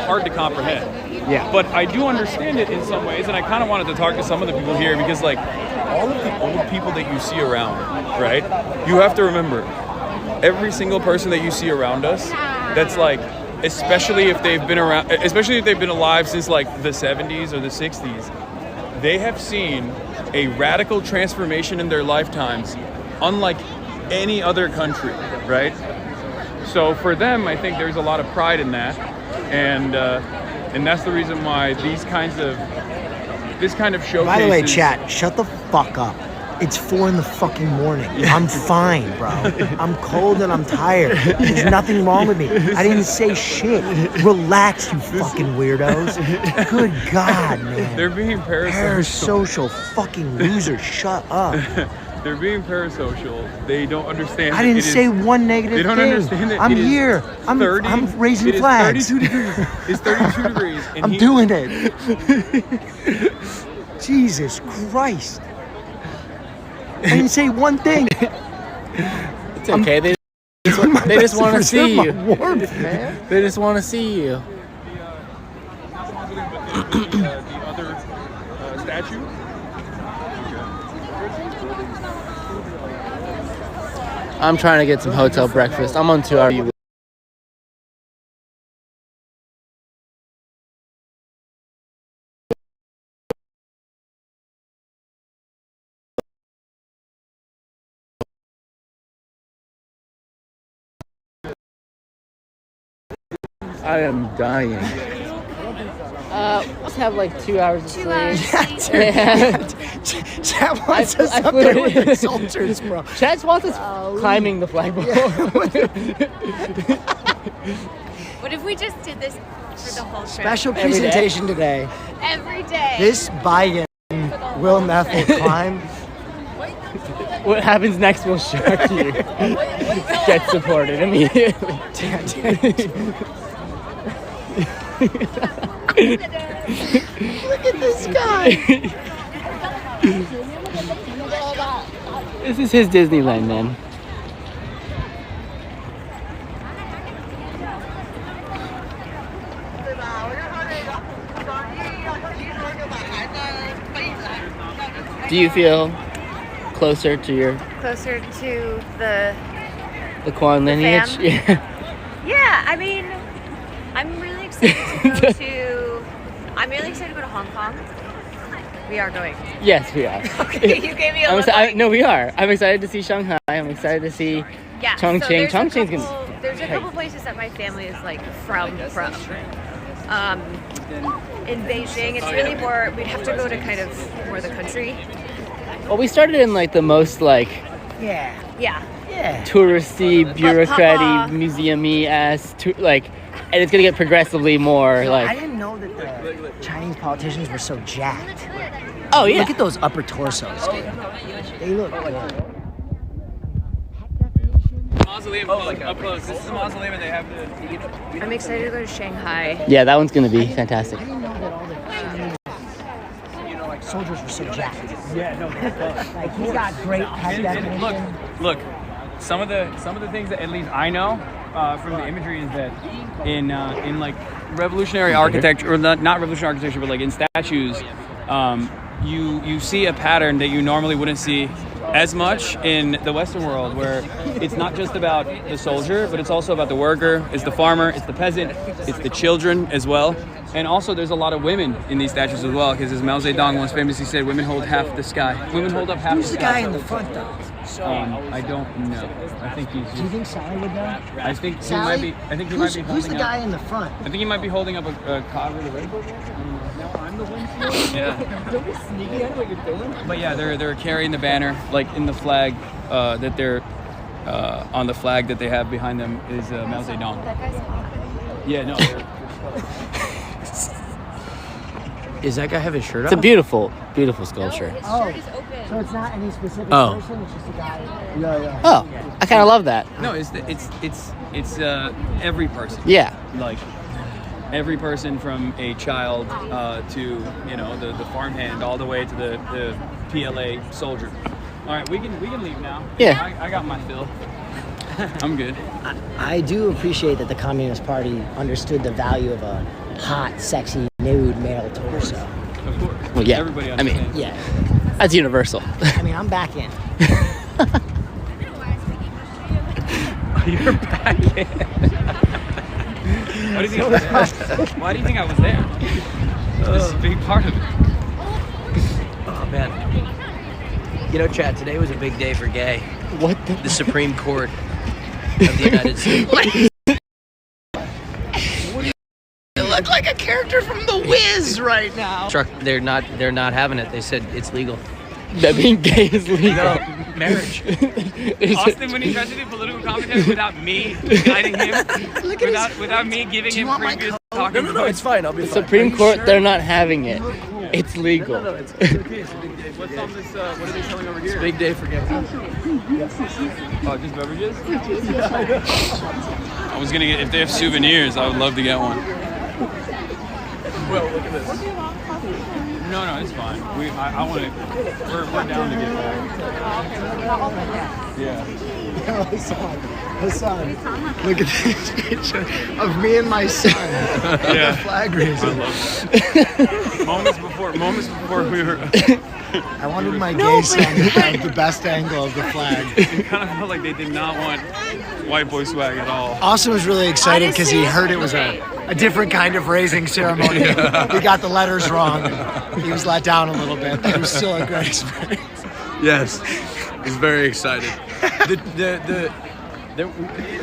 hard to comprehend. Yeah. But I do understand it in some ways, and I kind of wanted to talk to some of the people here because like all of the old people that you see around, right? You have to remember, every single person that you see around us, that's like, especially if they've been alive since like the 70s or the 60s, they have seen a radical transformation in their lifetimes, unlike any other country, right? So for them, I think there's a lot of pride in that, and that's the reason why this kind of showcases. By the way, chat, shut the fuck up. It's 4 in the fucking morning. I'm fine, bro. I'm cold and I'm tired. There's nothing wrong with me. I didn't say shit. Relax, you fucking weirdos. Good God, man. They're being Parasocial fucking losers. Shut up. They're being parasocial. They don't understand. I didn't say one negative They don't thing. understand that I'm it is here. I'm raising it is flags. 32 degrees. It's 32 degrees. And I'm doing it. Jesus Christ. I didn't say one thing. It's okay. They just want to see you. Warmth, man. They just want to see you. The other statue? I'm trying to get some hotel breakfast. I'm on 2 hours. I am dying. Let's have like 2 hours of sleep. Chad wants us up there with the soldiers, bro. Chad wants us climbing the flagpole. What if we just did this for the whole trip? Special presentation today. Every day. This Biden WillNeff will climb. What happens next will shock you. Get supported immediately. Look at this guy. This is his Disneyland, man. Do you feel closer to your Closer to the Kwan lineage? fam? Yeah. Yeah, I mean, I'm really excited to go to. I'm really excited to go to Hong Kong. We are going. Yes, we are. Okay, you gave me a look. No, we are. I'm excited to see Shanghai. I'm excited to see Yeah, Chongqing. so there's Chongqing's a gonna. couple, there's a couple places that my family is like from. In Beijing, it's really more. We'd have to go to kind of more the country. Well, we started in like the most like Yeah. touristy, bureaucratic, Papa. museum-y ass, like, and it's gonna get progressively more I like. didn't know that the Chinese politicians were so jacked. Oh yeah. Look at those upper torsos, dude. They look good. Mausoleum up close. This is the mausoleum and they have the... I'm excited to go to Shanghai. Yeah, that one's gonna be fantastic. I didn't know that all the Chinese, soldiers were so jacked. Yeah, no, Like he's got great high definition. Look. Some of the things that at least I know from the imagery is that in like revolutionary architecture, or not revolutionary architecture, but like in statues, you see a pattern that you normally wouldn't see as much in the Western world, where it's not just about the soldier, but it's also about the worker, it's the farmer, it's the peasant, it's the children as well. And also there's a lot of women in these statues as well, because as Mao Zedong once famously said, women hold half the sky. Women hold up half the sky. Who's the guy in the front though? I don't know. I think he's. Do you think Sally would know? I think he Sally? might be. I think he might be holding Who's the guy up, in the front? I think he might be holding up a cod with a red bull. No, I'm the one. Yeah. Don't be sneaky. I know what you're doing. But yeah, they're carrying the banner like in the flag that they're on the flag that they have behind them is Mao Zedong. That guy's hot. Yeah, no. Does that guy have his shirt It's a beautiful, beautiful sculpture. Oh, so it's not any specific Oh. person. It's just a guy. Yeah. Oh, I kind of love that. No, it's every person. Yeah. Like every person from a child to the farmhand all the way to the PLA soldier. All right, we can leave now. Yeah. I got my fill. I'm good. I do appreciate that the Communist Party understood the value of a hot, sexy, nude male torso. Of course. Well, yeah. Everybody I mean, understands. Yeah. that's universal. I mean, I'm back in. You're back in. Why do you think I was there? Why do you think I was there? This is a big part of it. Oh man. You know, Chad, today was a big day for gay. What the Supreme Court of the United States. You look like a character from The Wiz right now. They're not having it. They said it's legal. That being gay is legal. No, marriage. Austin, when he tries to do political commentary without me guiding him, without me giving him previous talking points. No, it's fine. I'll be The fine. Supreme Court, they're not having it. It's legal. No, it's okay. It's a big day. What's on this? What are they selling over here? It's a big day for gay people. Oh, just beverages? I was gonna get, if they have souvenirs, I would love to get one. Well, look at this. No, it's fine. I want to, we're down to get back. Yeah. Hasan, look at this picture of me and my son at the flag raising. I love that. Moments before we were. I wanted my gay son to have the best angle of the flag. It kind of felt like they did not want white boy swag at all. Austin was really excited because he heard it was a different kind of raising ceremony. He got the letters wrong. He was let down a little bit, but it was still a great experience. Yes, he's very excited. They're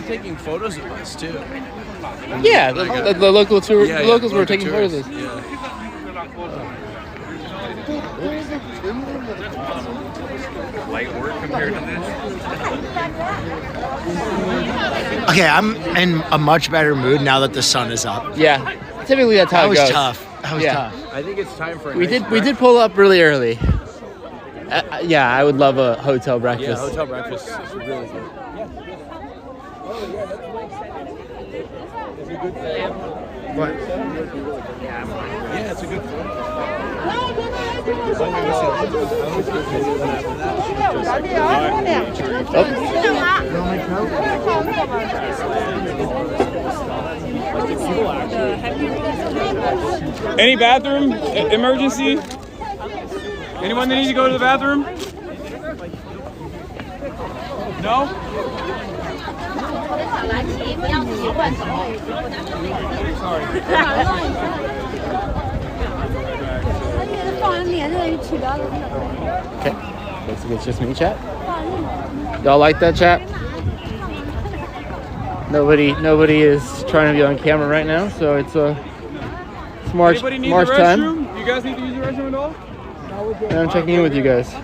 taking photos of us too. Yeah, the locals were taking photos of us. Light work compared to this. Okay, I'm in a much better mood now that the sun is up. Yeah, typically that's how it goes. That was tough. That was tough. I think it's time for. We did pull up really early. Yeah, I would love a hotel breakfast. Yeah, hotel breakfast is really good. What? Yeah, it's a good food. Any bathroom emergency? Anyone that needs to go to the bathroom? No? Okay, basically it's just me, chat. Y'all like that, chat? Nobody is trying to be on camera right now, so it's March Anybody need March the time. restroom? You guys need to use the restroom at all? And I'm checking in with you guys.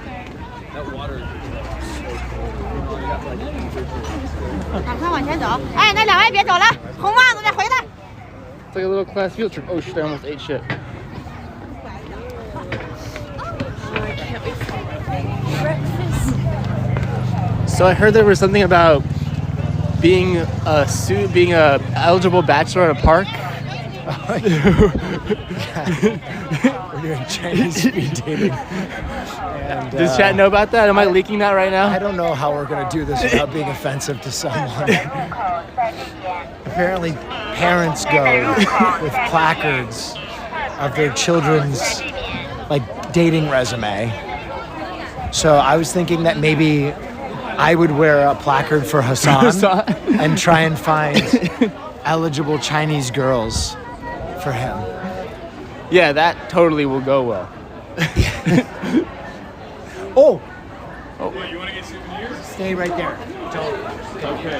It's like a little class field trip. Oh shit, I almost ate shit. So I heard there was something about being a eligible bachelor at a park. We're doing Chinese speed dating. And, Does chat know about that? Am I leaking that right now? I don't know how we're going to do this without being offensive to someone. Apparently, parents go with placards of their children's dating resume. So I was thinking that maybe I would wear a placard for Hasan and try and find eligible Chinese girls for him. Yeah, that totally will go well. Oh! Wait, you want to get souvenirs? Stay right there. Okay.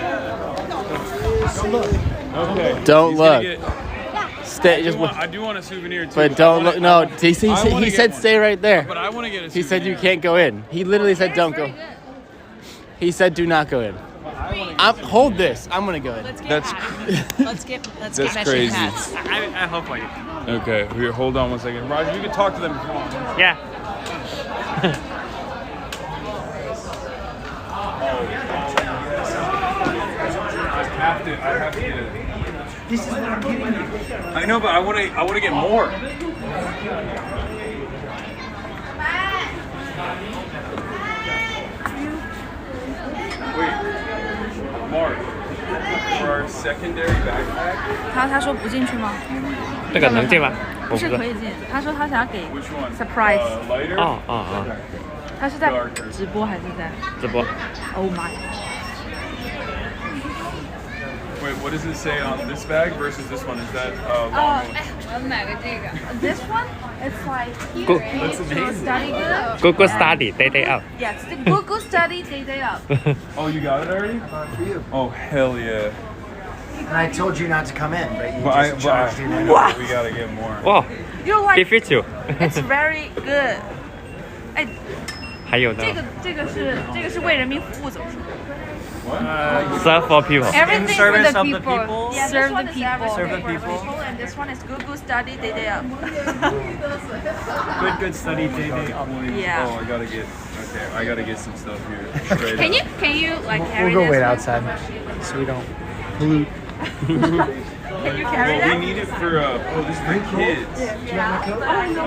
Don't look. Okay. Don't He's look. gonna get- Stay. I do want a souvenir too. But don't look. No, he said one. stay right there. But I want to get a souvenir. He said you can't go in. He literally said don't go. He said do not go in. Hold this. I'm gonna go in. Let's get That's matching crazy. hats. I hope I. Okay, here, hold on 1 second. Roger, you can talk to them if you want. Yeah. I have to get it. This is what I'm getting you. I know, but I want to get more. Wait, Mark, for our secondary backpack. 他说不进去吗？这个能进吗？不是可以进，他说他想给 Which one? surprise。 Lighter? 哦，他是在直播还是在？直播。 Oh my！ Wait, what does it say on this bag versus this one? Is that long? 我要买个这个。This one, it's like Good. to study good. Google Study Day Out. Yes, the Google Study Day Out. Oh, you got it already? For you. Oh, hell yeah. And I told you not to come in, but you But just charged me. we gotta get more. Wow. You're like, Defeat you. it's very good. 还有呢。这个是为人民服务，怎么说？ Serve for people. Everything service for of the the people. people. Yeah, Serve this one the is people. everything Serve the for people. And this one is good study day day up. Good study day day up. Yeah. Oh, I gotta get some stuff here. Straight Can up. you like carry We'll go this wait one? outside so we don't pollute. Can you carry Well, that? we need it for this is for kids. Yeah. Oh no.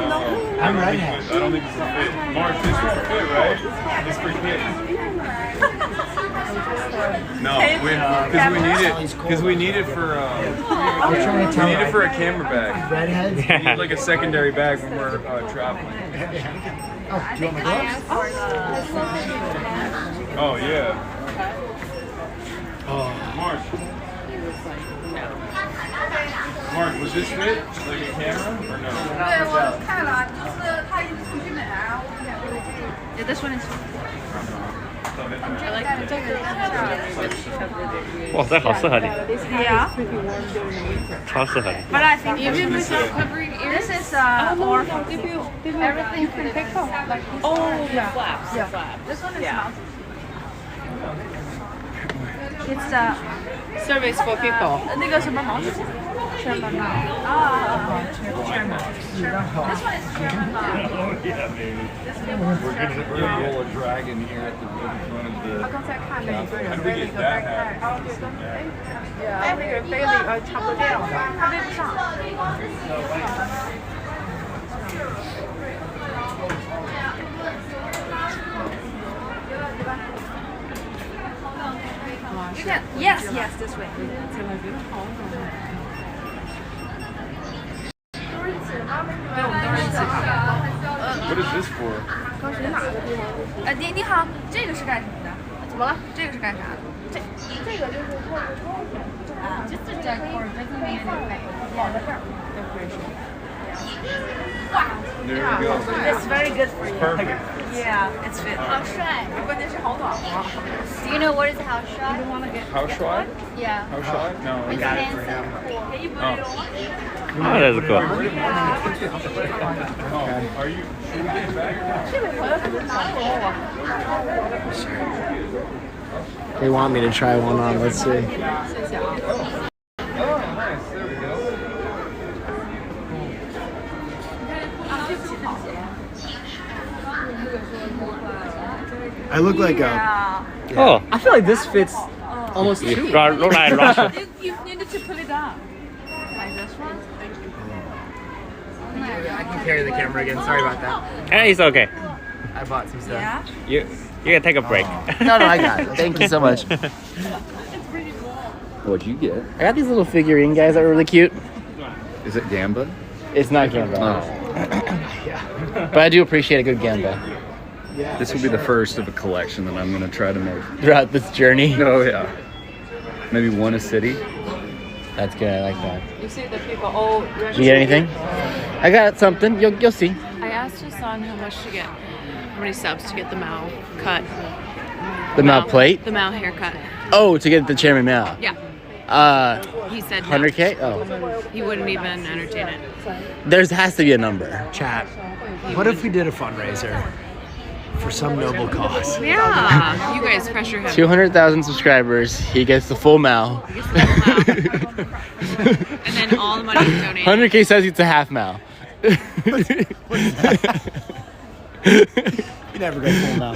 I'm I right don't think this will fit. Mark, this will fit, right? It's for kids. No, because we need it for we need it for a camera bag. Redheads? We need like a secondary bag when we're traveling. Oh, do you want my gloves? Oh yeah. Oh, Mark, was this fit like a camera or no? 对，我看了，就是他一直出去买啊，我想。Yeah, this one is. 哇，这好适合你， Yeah. 超适合你。 But I think even without covering ears, this is more for people. Everything can pick up. Like this. Oh, the yeah. flaps. Yeah. The flaps. This one is Yeah. mounted. It's Service for people. 那个什么毛巾？Chairman now. Ah. Chairman. This one is Chairman now. Oh yeah, baby. We're gonna roll a dragon here at the front of the. 刚才看了一个 How 人 do 背 we 了一 get 个 that backpack， hat? 然后觉得哎，那个人背了一个差不多这样的，他背不上。Yes, yes, this way. What is this for? 你好，这个是干什么的？怎么了？这个是干啥的？这个就是做just a decor doesn't mean anything. Yeah, that's our decoration. There we go. It's very good for you. Perfect. Yeah, it's fit. 好帅，关键是好暖和。 Do you know what is a house shot? You want to get House shot? Yeah. House shot? No. It's fancy. Can you put Oh. it on? Oh, that's cool. Oh, are you? Should we get it back? They want me to try one on. Let's see. Oh, nice. There we go. I look like a. Oh. I feel like this fits almost too. Look like Russia. You needed to put it up. Like this one? I can carry the camera again. Sorry about that. It's okay. I bought some stuff. Yeah? You can take a break. No, I got it. Thank you so much. What'd you get? I got these little figurine guys that are really cute. Is it Gamba? It's not Gamba. Oh. But I do appreciate a good Gamba. This will be the first of a collection that I'm going to try to make. Throughout this journey. Oh, yeah. Maybe one a city. That's good. I like that. You see the people all. Did you get anything? I got something. You'll see. I asked Hasan how much to get, how many subs to get the Mao cut. The Mao plate? The Mao haircut. Oh, to get the Chairman Mao. Yeah. He said no. 100K? Oh. He wouldn't even entertain it. There has to be a number. Chat. What if we did a fundraiser for some noble cause? Yeah. You guys pressure him. 200,000 subscribers. He gets the full Mao. And then all the money is donated. 100K says it's a half Mao. You never got full Mao.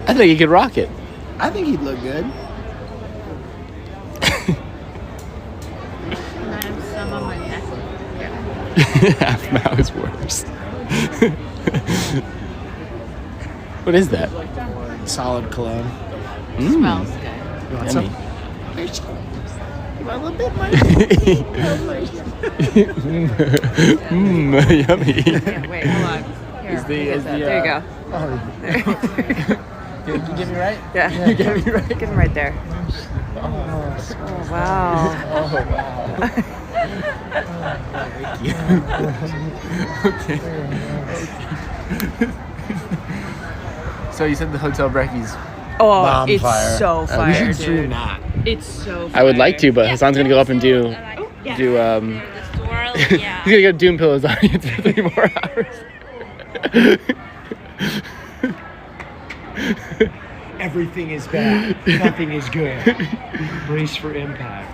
I think he could rock it. I think he'd look good. And then some on my neck. Half Mao is worse. What is that? Solid cologne. Smells good. You want Yummy. some? You want a little bit, Yummy. Yeah, wait, hold on. Here, There you go. You get me right? Yeah. You get me right? Get him right there. Oh, Wow. Oh, wow. Thank you. Okay. So you said the Hotel Brecky's Oh, it's fire. so We fire, should dude. stream that. It's so fire. I would like to, but Hassan's gonna go up and do Yeah. He's gonna get doom pillows on you for 3 more hours. Everything is bad. Nothing is good. Brace for impact.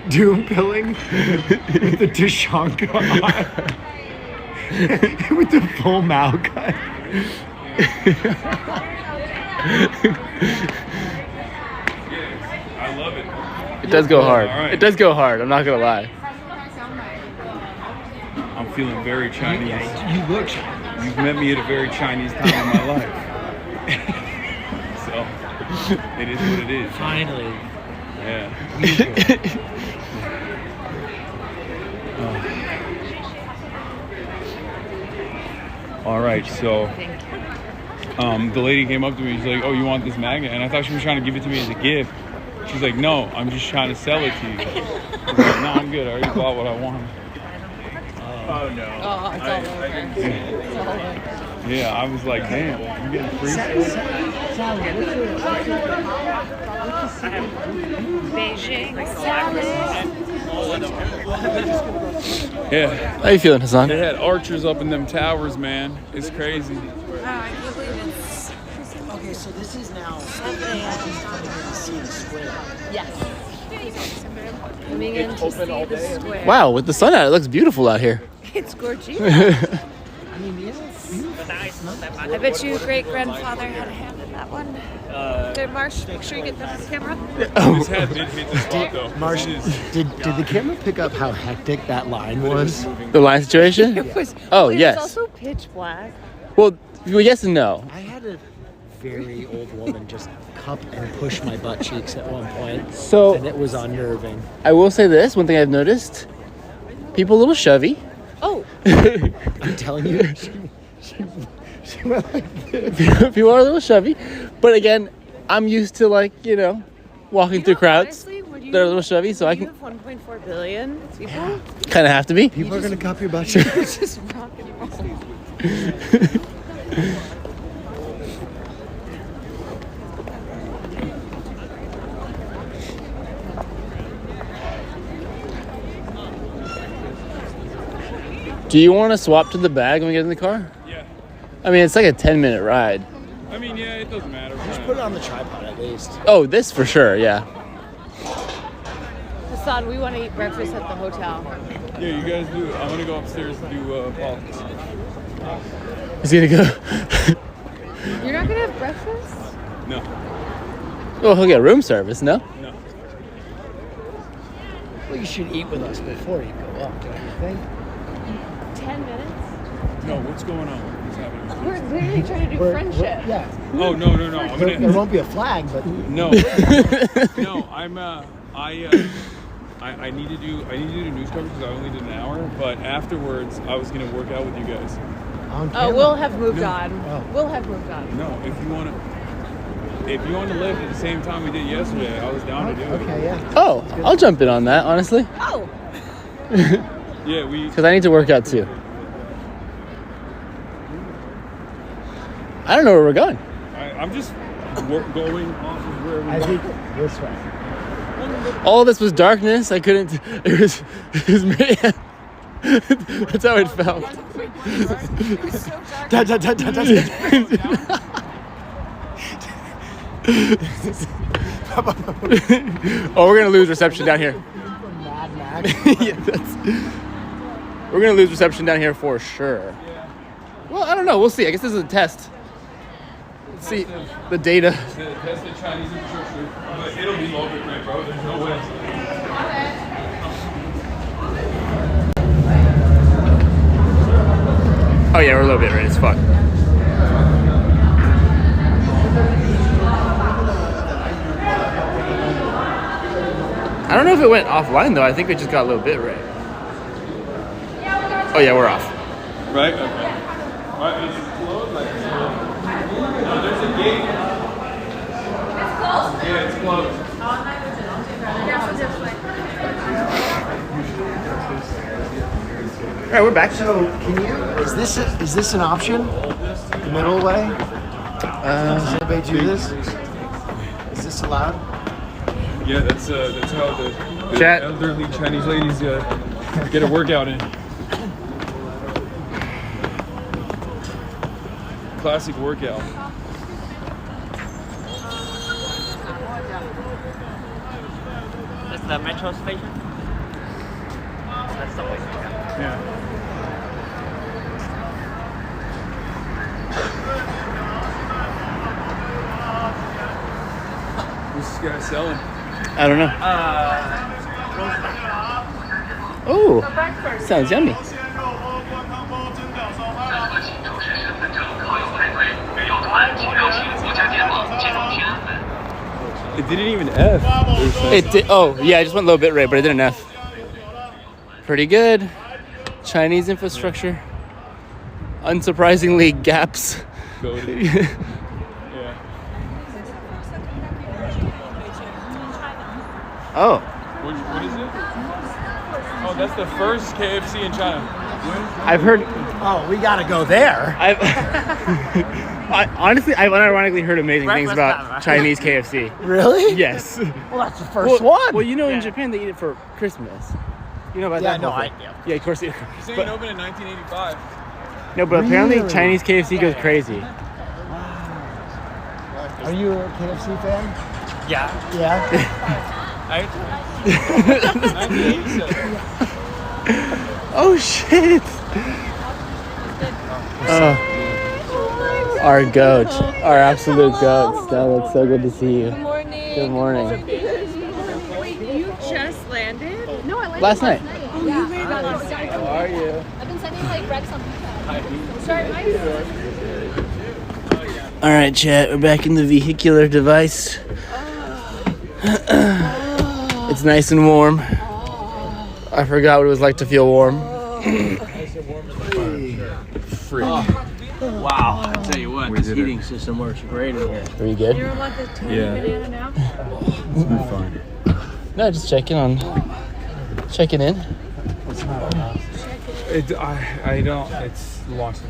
Doom pilling with the Tashanka on. With the full mouth cut. I love it. It does go hard. All right. It does go hard. I'm not gonna lie. I'm feeling very Chinese. You look Chinese. You've met me at a very Chinese time in my life. So, it is what it is. Finally. Yeah. All right, so the lady came up to me. She's like, "Oh, you want this magnet?" And I thought she was trying to give it to me as a gift. She's like, "No, I'm just trying to sell it to you." I was like, "No, I'm good. I already bought what I wanted." Oh no! Oh, it's all over. It's all over. Yeah, I was like, "Damn, I'm getting free." Beijing salad. Yeah. How you feeling, Hasan? They had archers up in them towers, man. It's crazy. I can't believe it's. Okay, so this is now 7 a.m. coming in to see the square. Yes. Coming in to see the square. Wow, with the sun out, it looks beautiful out here. It's gorgeous. I mean, yes. I bet you great-grandfather had a hand in that one. There, Marsh, make sure you get that on camera. His head did hit the spot, though. Marsh, did the camera pick up how hectic that line was? The line situation? It was. Oh, It yes. was also pitch black. Well, yes and no. I had a very old woman just cup and push my butt cheeks at one point. So- and it was unnerving. I will say this, one thing I've noticed, people a little shovey. Oh. I'm telling you, she went like this. People are a little shovey. But again, I'm used to walking through crowds. Honestly, would you, They're a little shovey, so I you can have 1.4 billion people. kind of have to be. People are going to cup your butt cheeks. Just rock and roll. Do you want to swap to the bag when we get in the car? Yeah. I mean, it's like a 10-minute ride. I mean, yeah, it doesn't matter. Just put it on the tripod at least. Oh, this for sure, yeah. Hasan, we want to eat breakfast at the hotel. Yeah, you guys do. I'm gonna go upstairs to do politics. He's gonna go. You're not gonna have breakfast? No. Oh, he'll get room service, no? No. Well, you should eat with us before you go up, don't you think? 10 minutes? No, what's going on? What's happening? We're literally trying to do friendship. Yeah. Oh no. I'm There gonna. won't be a flag, but No. No. I need to do news coverage because I only did an hour. But afterwards, I was gonna work out with you guys. on Oh, camera. we'll have moved No. on. Oh. We'll have moved on. No, if you want to live at the same time we did yesterday, I was down to do it. Okay, yeah. Oh, I'll jump in on that, honestly. Oh! Yeah, we. Because I need to work out too. I don't know where we're going. I'm just going off of where we I think this way. All this was darkness. I couldn't. It was me. That's how it felt. Oh, we're gonna lose reception down here. Mad Max. Yeah, we're gonna lose reception down here for sure. Well, I don't know. We'll see. I guess this is a test. Let's see the data. Test the Chinese infrastructure, but it'll be local, bro. There's no way. Oh yeah, we're a little bit red as fuck. I don't know if it went offline though. I think we just got a little bit red. Oh yeah, we're off. Right? Okay. Right, is it closed? Like, no, there's a gate. It's closed? Yeah, it's closed. All right, we're back. So, can you? Is this an option? The middle way? Does anybody do this? Is this allowed? Yeah, that's how the Chat. elderly Chinese ladies get a workout in. Classic workout. That's the metro station. That's subway station. Yeah. What's this guy selling? I don't know. Oh, sounds yummy. It didn't even F. It did. Oh, yeah, I just went low bit rate, but it didn't F. Pretty good. Chinese infrastructure. Unsurprisingly, gaps. Yeah. Oh. What is it? Oh, that's the first KFC in China. I've heard. Oh, we gotta go there. Honestly, I've unironically heard amazing things Breakfast about time. Chinese KFC. Really? Yes. Well, that's the first one. Well, you know, in Japan they eat it for Christmas. You know about Yeah, that? no, whole I thing? do. Yeah, of course. This ain't open in 1985. No, but apparently Really? Chinese KFC goes crazy. Are you a KFC fan? Yeah. Yeah. 1987. Oh shit! Our goat, our absolute goat. Stella, it's so good to see you. Good morning. Good morning. Wait, you just landed? No, I landed Last night. Oh, you landed last night. How are you? I've been sending like Rex on Sorry, my All right, chat. We're back in the vehicular device. It's nice and warm. I forgot what it was like to feel warm. Wow, I tell you what, this heating system works great in here. Are you good? You're like a tiny Yeah. banana now? It's been fun. No, just checking in. I don't. It's lost.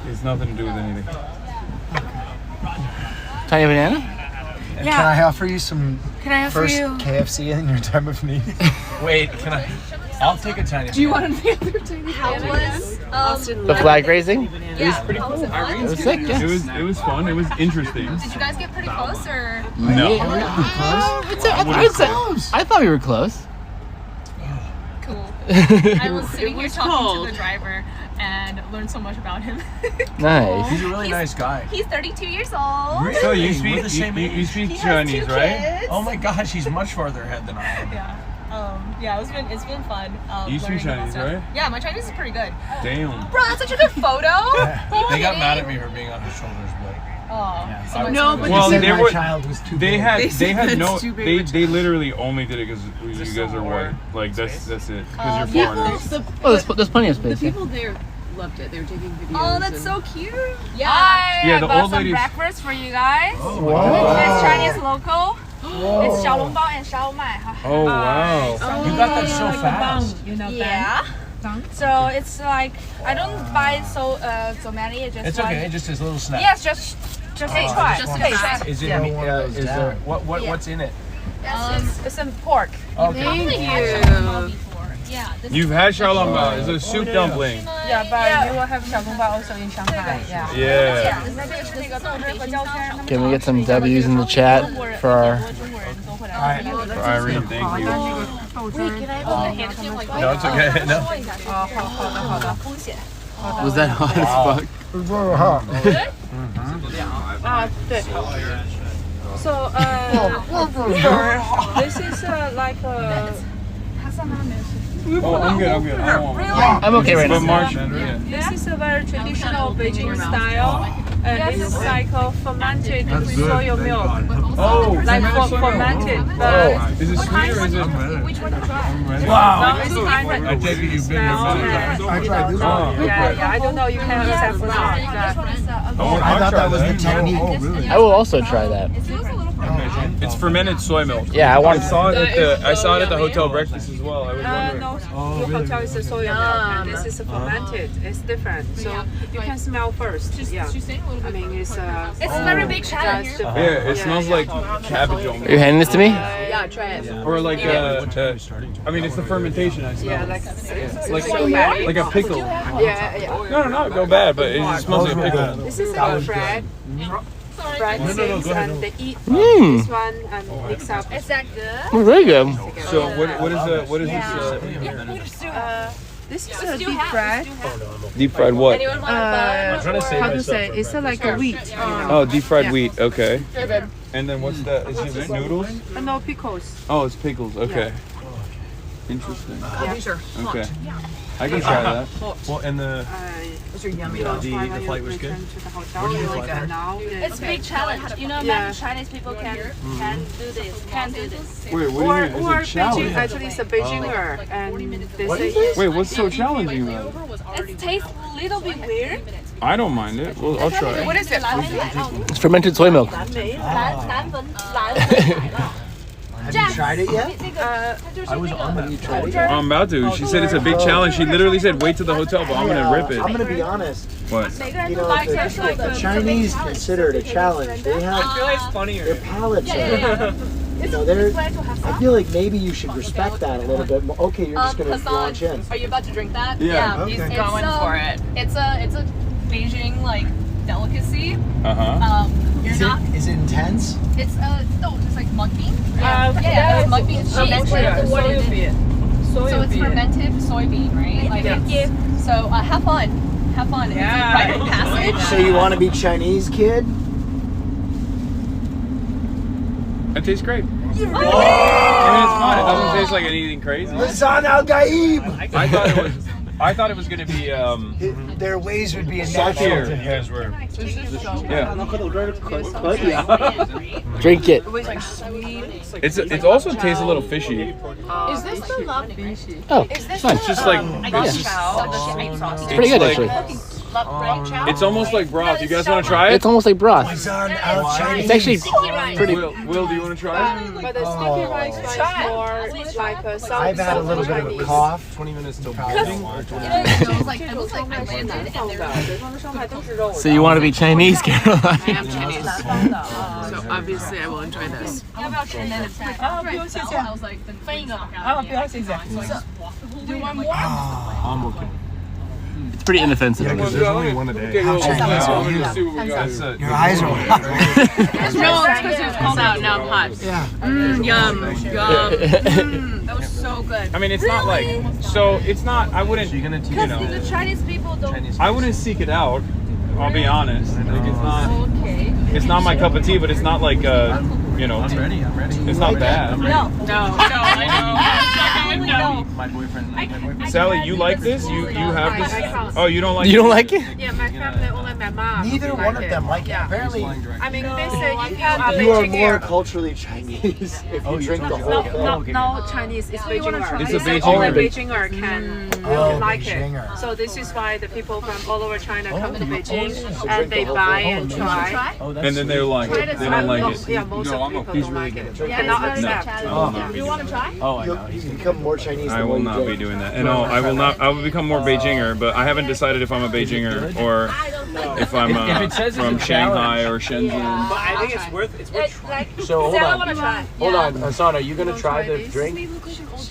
It's nothing to do with anything. Tiny banana? And Yeah. can I offer you some Can I offer first you? KFC in your time of need? Wait, can I? I'll take a tiny. Do you want the other tiny banana? The flag raising? Yeah. It was pretty cool. It was sick, yeah. It was fun. It was interesting. Did you guys get pretty close or? No. I thought we were close. Cool. I was sitting here was talking cold. to the driver and learned so much about him. Nice. He's a really nice guy. He's 32 years old. So you We're speak the same you age. speak He has Chinese, 2 right? kids. Oh my gosh, he's much farther ahead than I am. Yeah, it's been fun. You speak learning about Chinese, stuff. right? Yeah, my Chinese is pretty good. Damn. Bro, that's such a good photo. They got mad at me for being on his shoulders, but Oh, I was- No, but Well, said they my were. child was too They big. had. They They said had that's no. too big They of a they literally only did it because you guys are white. Like that's it. Because you're foreigners. Oh, there's plenty of space. People there loved it. They were taking videos. Oh, that's so cute. Yeah. Yeah, I the bought old some ladies- breakfast for you guys. Wow. It's Chinese local. It's 小笼包 and 烧麦. Oh wow. you got that so fast. Yeah. So it's like I don't buy so many. It's just It's like, okay, just his little snack. Yes, just try. Just a taste. try. Is it? Yeah. Is there? What's in it? It's some pork. Okay. Thank you. Yeah. This You've had xiaolongbao. It's a soup dumpling. Yeah, but you will have 小笼包 also in Shanghai. Yeah. Yeah. Can we get some W's in the chat for our? For Irene, thank you. No, it's okay. No. Was that hot as fuck? So this is like HasanAbi. Oh, I'm good. I don't want I'm okay right But now. March, yeah. This is a very traditional Beijing style. It's like a fermented soy milk. Oh, Like fermented, but is it sweet or is it? Which one to try? no, it's kind I of take it you've been here many times. I tried this one. yeah. I don't know. You can accept or not. This one is I thought that was the technique. I will also try that. It feels a little It's fermented soy milk. Yeah, I saw it at the hotel breakfast as well. I was wondering. No, your hotel is a soy milk, and this is fermented. It's different. So you can smell first. Yeah. I mean, it's a very big challenge. Yeah, it smells like cabbage almost. Are you handing this to me? Yeah, try it. Or like I mean, it's the fermentation I smell. Yeah, like a pickle. Yeah. No, go bad, but it just smells like a pickle. This is fried. Fried things and they eat Mm. this one and mix up. Is that good? Very good. So what is this? This is a deep fried. Deep fried what? How to say? It's like a wheat. You know? Oh, deep fried wheat. Okay. And then what's that? Is it noodles? No pickles. Oh, it's pickles. Okay. Interesting. Yeah. Okay. I can try that. Well, and the flight was good. It's a big challenge. You know, many Chinese people can do this. Can do this. Wait, what do you mean? Or Is it challenging? Beijing, actually, it's a Beijinger, and they say. Wait, what's so challenging about it? It tastes a little bit weird. I don't mind it. Well, I'll try it. What is it? It's fermented soy milk. Have you tried it yet? I was on the try it. I'm about to. She said it's a big challenge. She literally said wait to the hotel, but I'm gonna rip it. I'm gonna be honest. What? You know, if the Chinese consider it a challenge, they have their palates. You know, I feel like maybe you should respect that a little bit more. Okay, you're just gonna launch in. Are you about to drink that? Yeah. He's going for it. It's a Beijing like delicacy. Is it intense? It's just like mung bean. Yeah, mung bean cheese. So it's fermented soybean, right? Like so have fun. Have fun. It's a rite of passage. So you want to be Chinese, kid? It tastes great. And it's fun. It doesn't taste like anything crazy. HasanAbi! I thought it was gonna be Their ways would be saltier. Yeah. Drink it. It also tastes a little fishy. Is this the love beef? Oh, Is this fine. It's just like It's pretty good actually. It's almost like broth. You guys want to try it? It's almost like broth. It's actually pretty. Will, do you want to try it? But the sticky rice one is more like a South I've had a little bit of a cough. 20 minutes till So you want to be Chinese, Caroline? I am Chinese. So obviously I will enjoy this. I was like, Do you want more? I'm okay. It's pretty inoffensive. Yeah, because there's only one a day. How Chinese are you? Your eyes are hot. No, it's because it was cold out. Now I'm hot. Yeah. Yum. that was so good. I mean, it's not like it's not. I wouldn't. The Chinese people don't. I wouldn't seek it out. I'll be honest. Like it's not my cup of tea, but it's not like I'm ready. It's not bad. No. My boyfriend. Sally, you like this? You have this? Oh, you don't like it? You don't like it? Yeah, my family, only my mom. Neither one of them like it. Apparently, I mean, they say you can you are more culturally Chinese if you drink the whole thing. No, Chinese is Beijinger. It's a Only Beijinger. Beijinger can really like it. So this is why the people from all over China come to Beijing and they buy and try. And then they like it. They don't like it. Yeah, most of the people don't like it. They cannot accept. You want to try? Oh, I know. You become more Chinese. I will not be doing that. And no, I will not. I will become more Beijinger, but I haven't decided if I'm a Beijinger or if I'm from Shanghai or Shenzhen. But I think it's worth trying. So hold on. Try. Hold on, Hasan, are you gonna try the drink?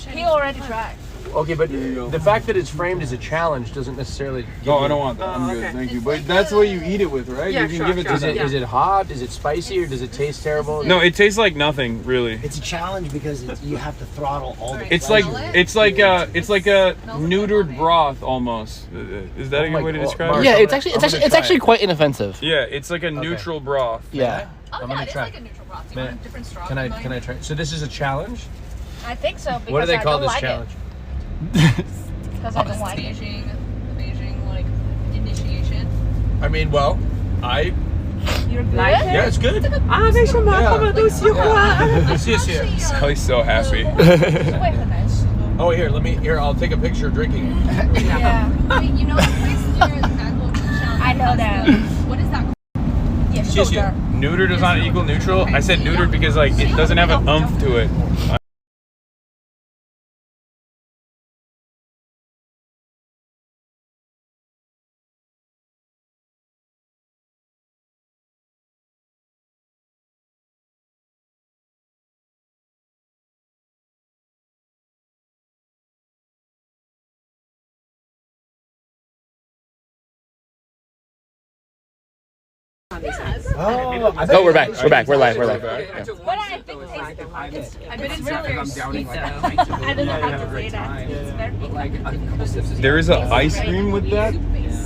He already tried. Okay, but the fact that it's framed as a challenge doesn't necessarily. Oh, I don't want that. I'm good. Thank you. But that's what you eat it with, right? Yeah, you can give it to Is it hot? Is it spicy? Or does it taste terrible? No, it tastes like nothing, really. It's a challenge because you have to throttle all the. It's like a neutered broth almost. Is that a good way to describe it? Yeah, it's actually quite inoffensive. Yeah, it's like a neutral broth. Yeah. I'm gonna try. Like a neutral broth. You want different straw. Can I try? So this is a challenge. I think so. What do they call this like challenge? Because I don't like it. Beijing like initiation. I mean, well, You're good. yeah, it's good. 为什么他们都喜欢？谢谢。Sally's so happy. Oh, here, I'll take a picture drinking it. Yeah. Wait, you know the place near the Mango Beach? I know that. What is that? Neutered does not equal neutral. I said neutered because like it doesn't have an umph to it. Oh, we're back. We're back. We're live. We're live. Yeah. What I think tastes I bet it's really very sweet though. I don't know how to say that. It's very There is an ice cream with that.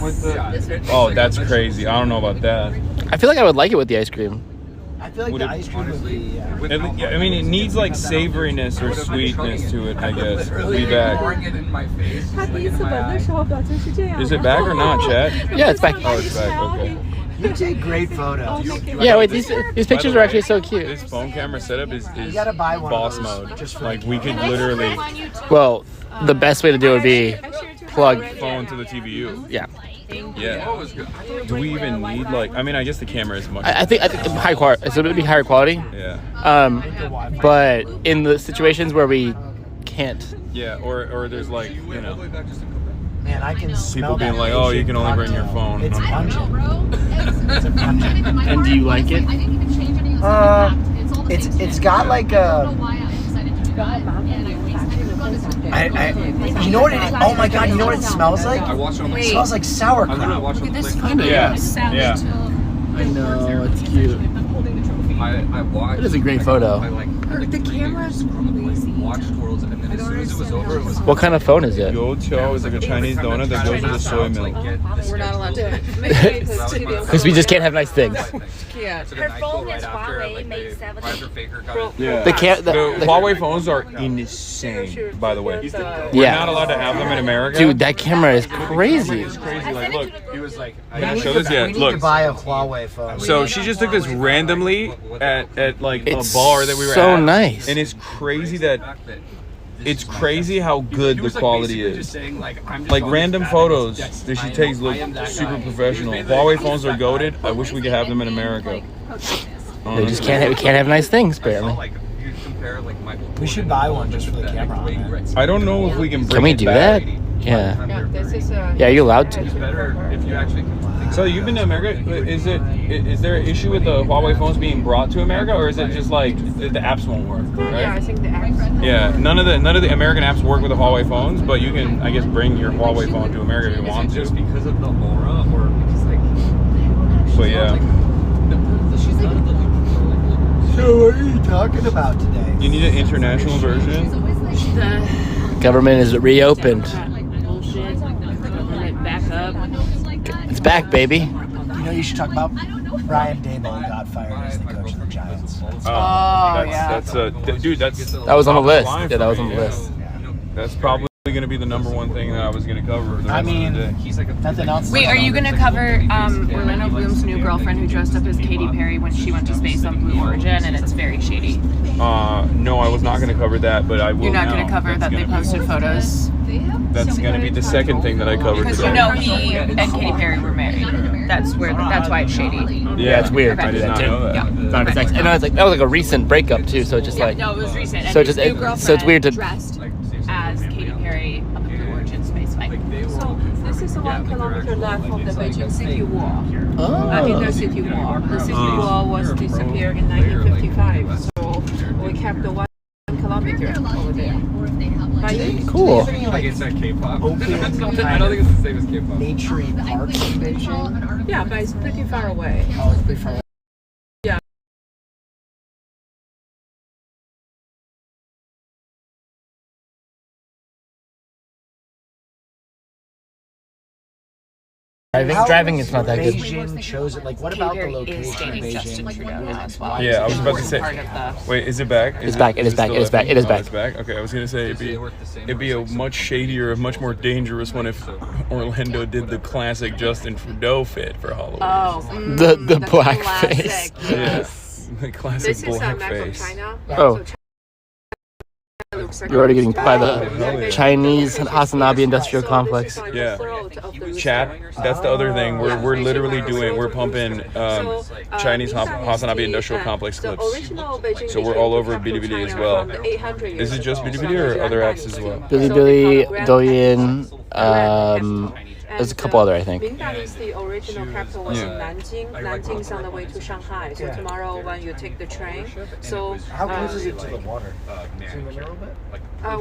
With the. Oh, that's crazy. I don't know about that. I feel like I would like it with the ice cream. I feel like Would the it- ice cream would be. Yeah, I mean, it needs like savoriness or sweetness to it, I guess. Be back. Is it back or not, Chad? Yeah, it's back. Oh, it's back. Okay. You take great photos. Yeah, wait, these pictures are actually so cute. This phone camera setup is gotta buy one of boss those mode. just for Like we could literally Well, the best way to do it would be plug. phone to the TVU. Yeah. Yeah. Do we even need like? I mean, I guess the camera is much. I think high quality. It's a bit higher quality. Yeah. But in the situations where we can't. Yeah, or there's like, you know, Man, I can smell people being that like, oh, you Asian can only bring your cocktail. phone. It's I'm- pungent. It's a pungent. And do you like it? It's got like a. You know what it is? Oh my god, you know what it smells like? It smells like sauerkraut. Look at this Kinda, yeah. Yeah. I know, it's cute. It is a great photo. The camera's crazy. What kind of phone is it? Yocho is like a Chinese donut that goes with the soy milk. We're not allowed to. Because we just can't have nice things. Yeah. Her phone is Huawei Mate 7. Yeah. The Huawei phones are insane, by the way. We're Yeah. not allowed to have them in America. Dude, that camera is crazy. It's crazy. Like, look, He was like, I didn't show this We yet. need to Look. buy a Huawei phone. So she just took this randomly at like It's a bar that we were so at. nice. And it's crazy that it's crazy how good the quality is. Like random photos that she takes look super professional. Huawei phones are goated. I wish we could have them in America. They just can't have, we can't have nice things, apparently. We should buy one just for the camera on it. I don't know if we can bring Can we it do back. that? Yeah. Yeah, this is a. Yeah, you're allowed to. So you've been to America. Is there an issue with the Huawei phones being brought to America, or is it just like the apps won't work? Right? Yeah, I think the apps. Yeah, none of the American apps work with the Huawei phones, but you can, I guess, bring your Huawei phone to America if you want to. just because of the aura, or because like. But yeah, So what are you talking about today? you need an international version. The Government is reopened. bullshit. Government back up. It's back, baby. You know you should talk about? Brian Daboll got fired as the coach of the Giants. Dude, That was on the list. line Yeah, that for was on me, the yeah. list. That's probably going to be the number one thing that I was going to cover. For the I rest mean, of the day. nothing else. Wait, are you gonna cover Orlando Bloom's new girlfriend who dressed up as Katy Perry when she went to space on Blue Origin, and it's very shady? No, I was not going to cover that, but I will. You're not now. gonna cover That's that they gonna be- posted photos? That's going to be the second thing that I covered Because today. you know he and Katy Perry were married. That's why it's shady. Yeah, it's weird. I to do did that not too. know that. Yeah. Not as I know it's like that was like a recent breakup too, so it's just like No, it was recent. So And just his new so girlfriend it's weird to dressed as Katy Perry on the Blue Origin space flight. So this is 1 kilometer left from the Beijing city wall. Oh. Inner city wall. The city wall was disappeared in 1955. So we kept the 1 kilometer over there. Cool. Like it's like K-pop. Open I don't think it's the same as K-pop. naturey parks in Beijing. Yeah, but it's pretty far away. Oh, it's pretty far away. Yeah. Driving is not that good. Beijing chose it. Like, what about the Katy Perry location is of dating Justin Beijing? Trudeau now as well. Yeah, I was about to say. Part of the- Wait, is it back? It's back, it is back, still it is back, effing- it is oh, back. It's back. Okay, I was gonna say it'd be a much shadier, a much more dangerous one if Orlando did the classic Justin Trudeau fit for Halloween. Oh, The blackface. classic. Yes, the classic This is a map of blackface. China. Oh. So You're already getting by the Chinese HasanAbi industrial complex. Yeah. Chat. That's the other thing. We're literally we're pumping Chinese HasanAbi industrial complex clips. So we're all over Bilibili as well. Is it just Bilibili or other apps as well? Bilibili, Douyin, there's a couple other, I think. Ming Dynasty original capital was in Nanjing. Nanjing is on the way to Shanghai. So tomorrow when you take the train, so how close is it to the water? Zoom in a little bit.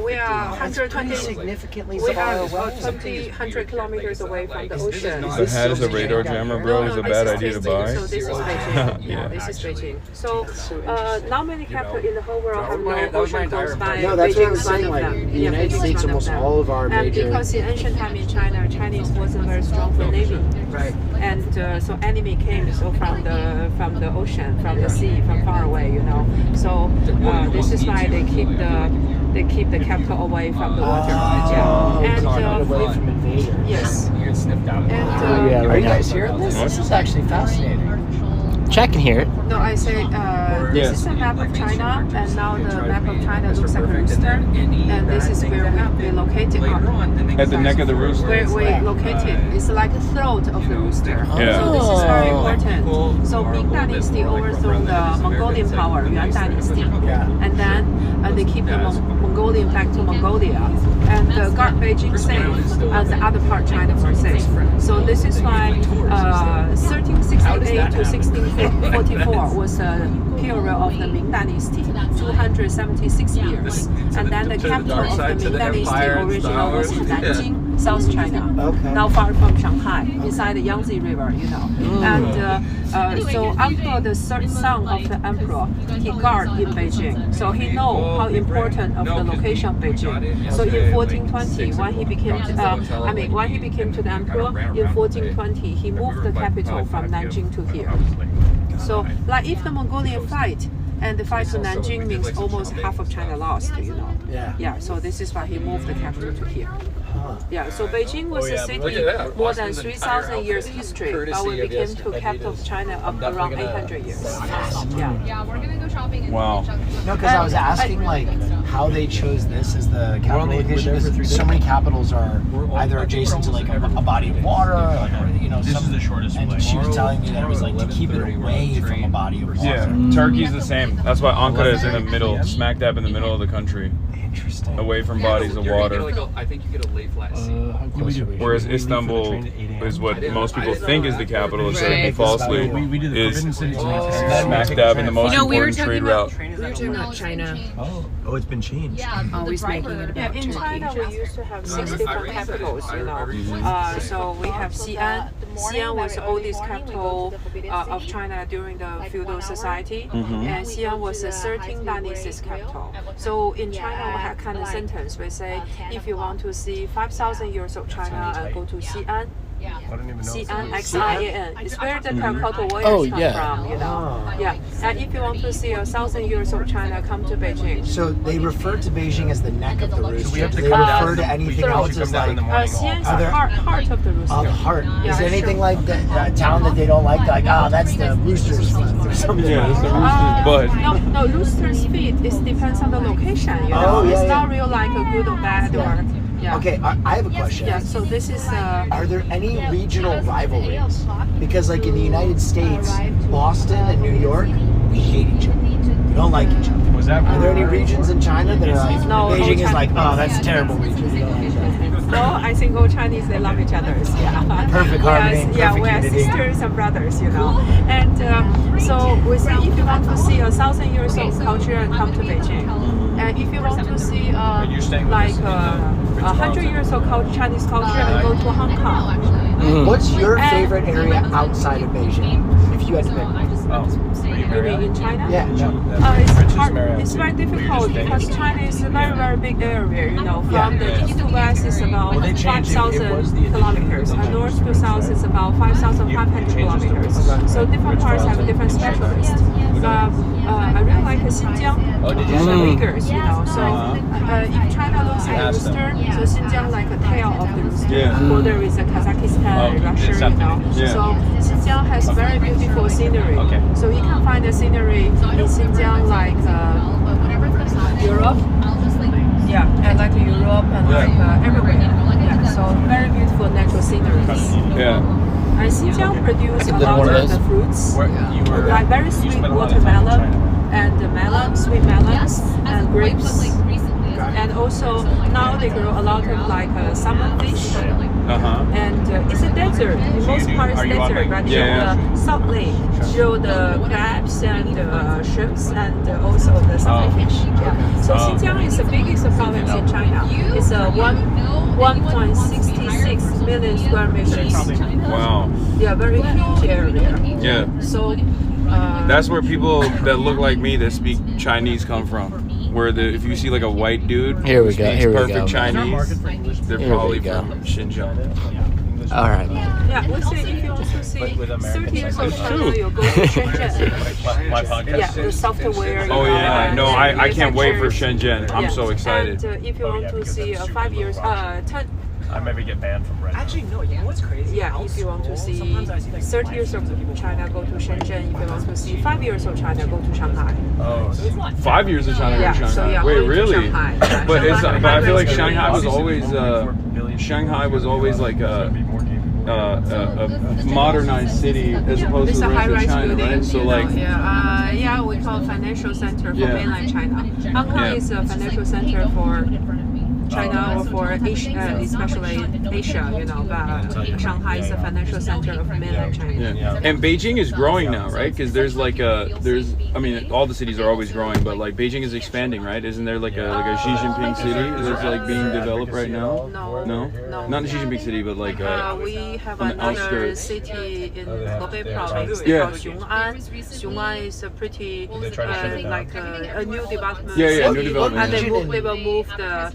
We are 120 significantly we far are away. 100 kilometers away from the ocean. The hat is a radar jammer, bro. Is a bad idea to buy. So this is Beijing. Yeah, this is Beijing. So not many capitals in the whole world have no ocean close by. No, that's what I Beijing was is one saying. of Like them. the United States, almost all of our And major. because in ancient time in China, Chinese wasn't very strong for navy. Right. And so enemy came from the ocean, from the sea, from far away, you know. So this is why they keep the capital away from the water. And away from invaders. yes. And Are you guys hearing this? This is actually fascinating. Chat can hear it. No, I say this is a map of China, and now the map of China looks like a rooster, and this is where we located At the neck of the rooster. Where we located, it's like a throat of the rooster. Yeah. So this is very important. So Ming Dynasty overthrew the Mongolian power, Yuan Dynasty, and then they keep the Mongolian back to Mongolia, and guard Beijing safe, and the other part China for safe. So this is why 1368 to 1644 was a period of the Ming Dynasty, 276 years, and then the capital of the Ming Dynasty original was in Nanjing, South China, now far from Shanghai, inside the Yangtze River, you know. And so after the third son of the emperor, he guarded in Beijing, so he know how important of the location of Beijing. So in 1420, when he became to the emperor, in 1420 he moved the capital from Nanjing to here. So like if the Mongolian fight, and the fight to Nanjing means almost half of China lost, you know. Yeah, so this is why he moved the capital to here. Yeah, so Beijing was a city more than 3,000 years history, but we became to capital of China of around 800 years. Yeah, we're gonna go shopping. Wow. No, because I was asking like how they chose this as the capital location. Because so many capitals are either adjacent to like a body of water, or, you know. This is the shortest way. And she was telling me that it was like to keep it away from a body of water. Yeah, Turkey's the same. That's why Ankara is in the middle, smack dab in the middle of the country. Interesting. Away from bodies of water. I think you get a lay flat seat. Whereas Istanbul is what most people think is the capital, instead falsely is smack dab in the most important trade route. We were talking about China. Oh, it's been changed. Yeah, Always making it about in China, we used to have 6 different capitals, you know. So we have Xi'an. Xi'an was the oldest capital of China during the feudal society, and Xi'an was the 13th dynasty's capital. So in China, we have kind of sentence. We say, if you want to see 5,000 years of China, go to Xi'an. Xi'an, Xian. It's where the Calcutta warriors come from, you know. Yeah, and if you want to see 1,000 years of China, come to Beijing. So they refer to Beijing as the neck of the rooster. Do they refer to anything else as like? Xi'an is the heart of the rooster. Oh, the heart. Yeah, is there anything like a town that they don't like? Like, oh, that's the rooster's feet or something. Yeah, it's the rooster's butt. No, rooster's feet. It depends on the location. You know, it's not real like a good or bad or. Yeah. Okay, I have a question. Yeah, so this is. Are there any regional rivalries? Because, like in the United States, Boston and New York, we hate each other. We don't like each other. Are there any regions in China that are like, Beijing is like, oh, that's a terrible region? No, I think all Chinese, they love each other. Yeah. Perfect harmony. We are sisters and brothers, you know. And so we say if you want to see 1,000 years of culture, come to Beijing. And if you want to see like 100 years of Chinese culture, and go to Hong Kong. What's your favorite area outside of Beijing? If you had to pick. You mean in China? Yeah. It's hard. It's very difficult because China is a very, very big area. You know, from the east to west is about 5,000 kilometers, and north to south is about 5,500 kilometers. So different parts have different specialists. I really like Xinjiang, Uyghurs, you know. So if China looks like a rooster, so Xinjiang like a tail of the rooster. Yeah. Border is Kazakhstan, Russia, you know. Yeah. So Xinjiang has very beautiful scenery. So you can find the scenery in Xinjiang like Europe. Yeah, and like Europe and like everywhere. Yeah, so very beautiful natural sceneries. Yeah. And Xinjiang produce a Little lot one of of the those? fruits, You were like very sweet watermelon and melon, sweet melons and grapes. And also now they grow a lot of like salmon fish. And it's a desert. In most parts desert, but the salt lake show the crabs and shrimps and also the salmon fish. Yeah. So Xinjiang is the biggest province in China. It's a 1.66 million square meters. Wow. Yeah, very huge area. Yeah. So that's where people that look like me that speak Chinese come from. Where if you see like a white dude Here we who go, speaks here we perfect go. Chinese, they're Here we probably go. from Xinjiang. All right. yeah, we say if you want to see 30 years of China, you go to Shenzhen. My podcast. Yeah, the software. Oh yeah, no, I can't wait for Shenzhen. I'm so excited. And if you want to see 5 years, 10. I maybe get banned from Red. Actually, no. You know what's crazy? Yeah, if you want to see 30 years of China, go to Shenzhen. If you want to see 5 years of China, go to Shanghai. Oh, 5 years of China, Yeah, go to so Shanghai. yeah, Wait, going to really? Shanghai. Yeah, But it's Shanghai but I feel like is Shanghai was very always like a modernized city as opposed It's to a the rest of high-rise China, building. right? So like, Yeah, we call it financial center for Yeah. mainland China. Hong Kong Yeah. is a financial center for China or for Asia, especially Asia, you know, but Shanghai is a financial center of mainland China. yeah. And Beijing is growing now, right? Because I mean, all the cities are always growing, but like Beijing is expanding, right? Isn't there like a Xi Jinping city that's like being developed right now? No, not Xi Jinping city, but like we have on the another outskirts. city in Hebei province Yeah. called Xiong'an. Xiong'an is a pretty like a new development. Yeah, new development. And they will move the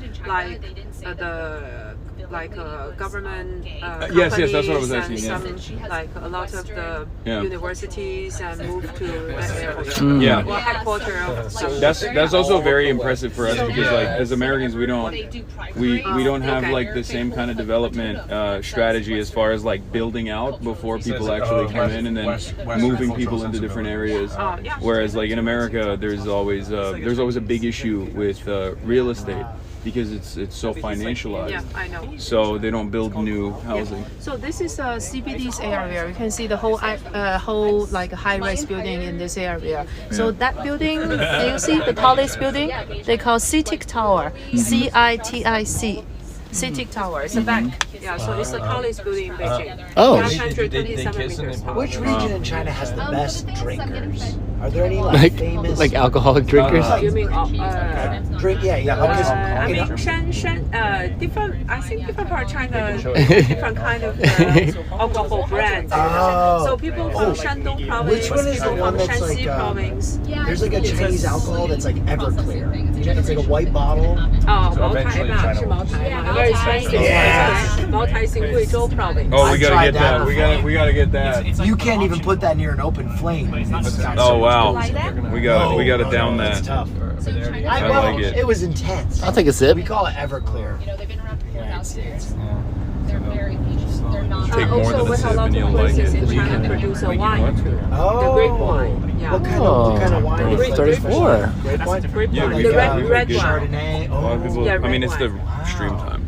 government yes, that's what I was companies asking, and some like a lot of the Yeah. universities and move to that area. Yeah. Or headquarters of some. That's also very impressive for us because like as Americans we don't have like the same kind of development strategy as far as like building out before people actually come in and then moving people into different areas. Whereas like in America there's always a big issue with real estate because it's so financialized. Yeah, I know. So they don't build new housing. So this is a CBD's area. You can see the whole like high-rise building in this area. So that building, you see the tallest building, they call CITIC Tower, CITIC. CITIC Tower. It's a bank. Yeah, so it's the tallest building in Beijing. Oh. 127 meters tall. Which region in China has the best drinkers? Are there any like famous like alcoholic drinkers? You mean drink? Yeah. I mean, different. I think different part of China, different kind of alcohol brands. So people from Shandong province, Which one is the people one from that's Shanxi like? province. There's like a Chinese alcohol that's like Everclear. It's like a white bottle. Oh, Maotai 嘛，是Maotai 嘛 ，very expensive. Maotai is in Guizhou province. Oh, we gotta tried get that. that We gotta get that. You can't even put that near an open flame. Oh wow. We gotta down that. It's tough. I like it. It was intense. I'll take a sip. We call it Everclear. Take more Also, than a we sip have a lot and you'll of like places it. in China produce a wine, the Oh. grape wine. Yeah. What kind of wine? Grape- 34. Grape wine? Grape Yeah, wine. we The got- we red get- wine. Chardonnay. A lot of people. Yeah, I mean, red it's the wine. stream time.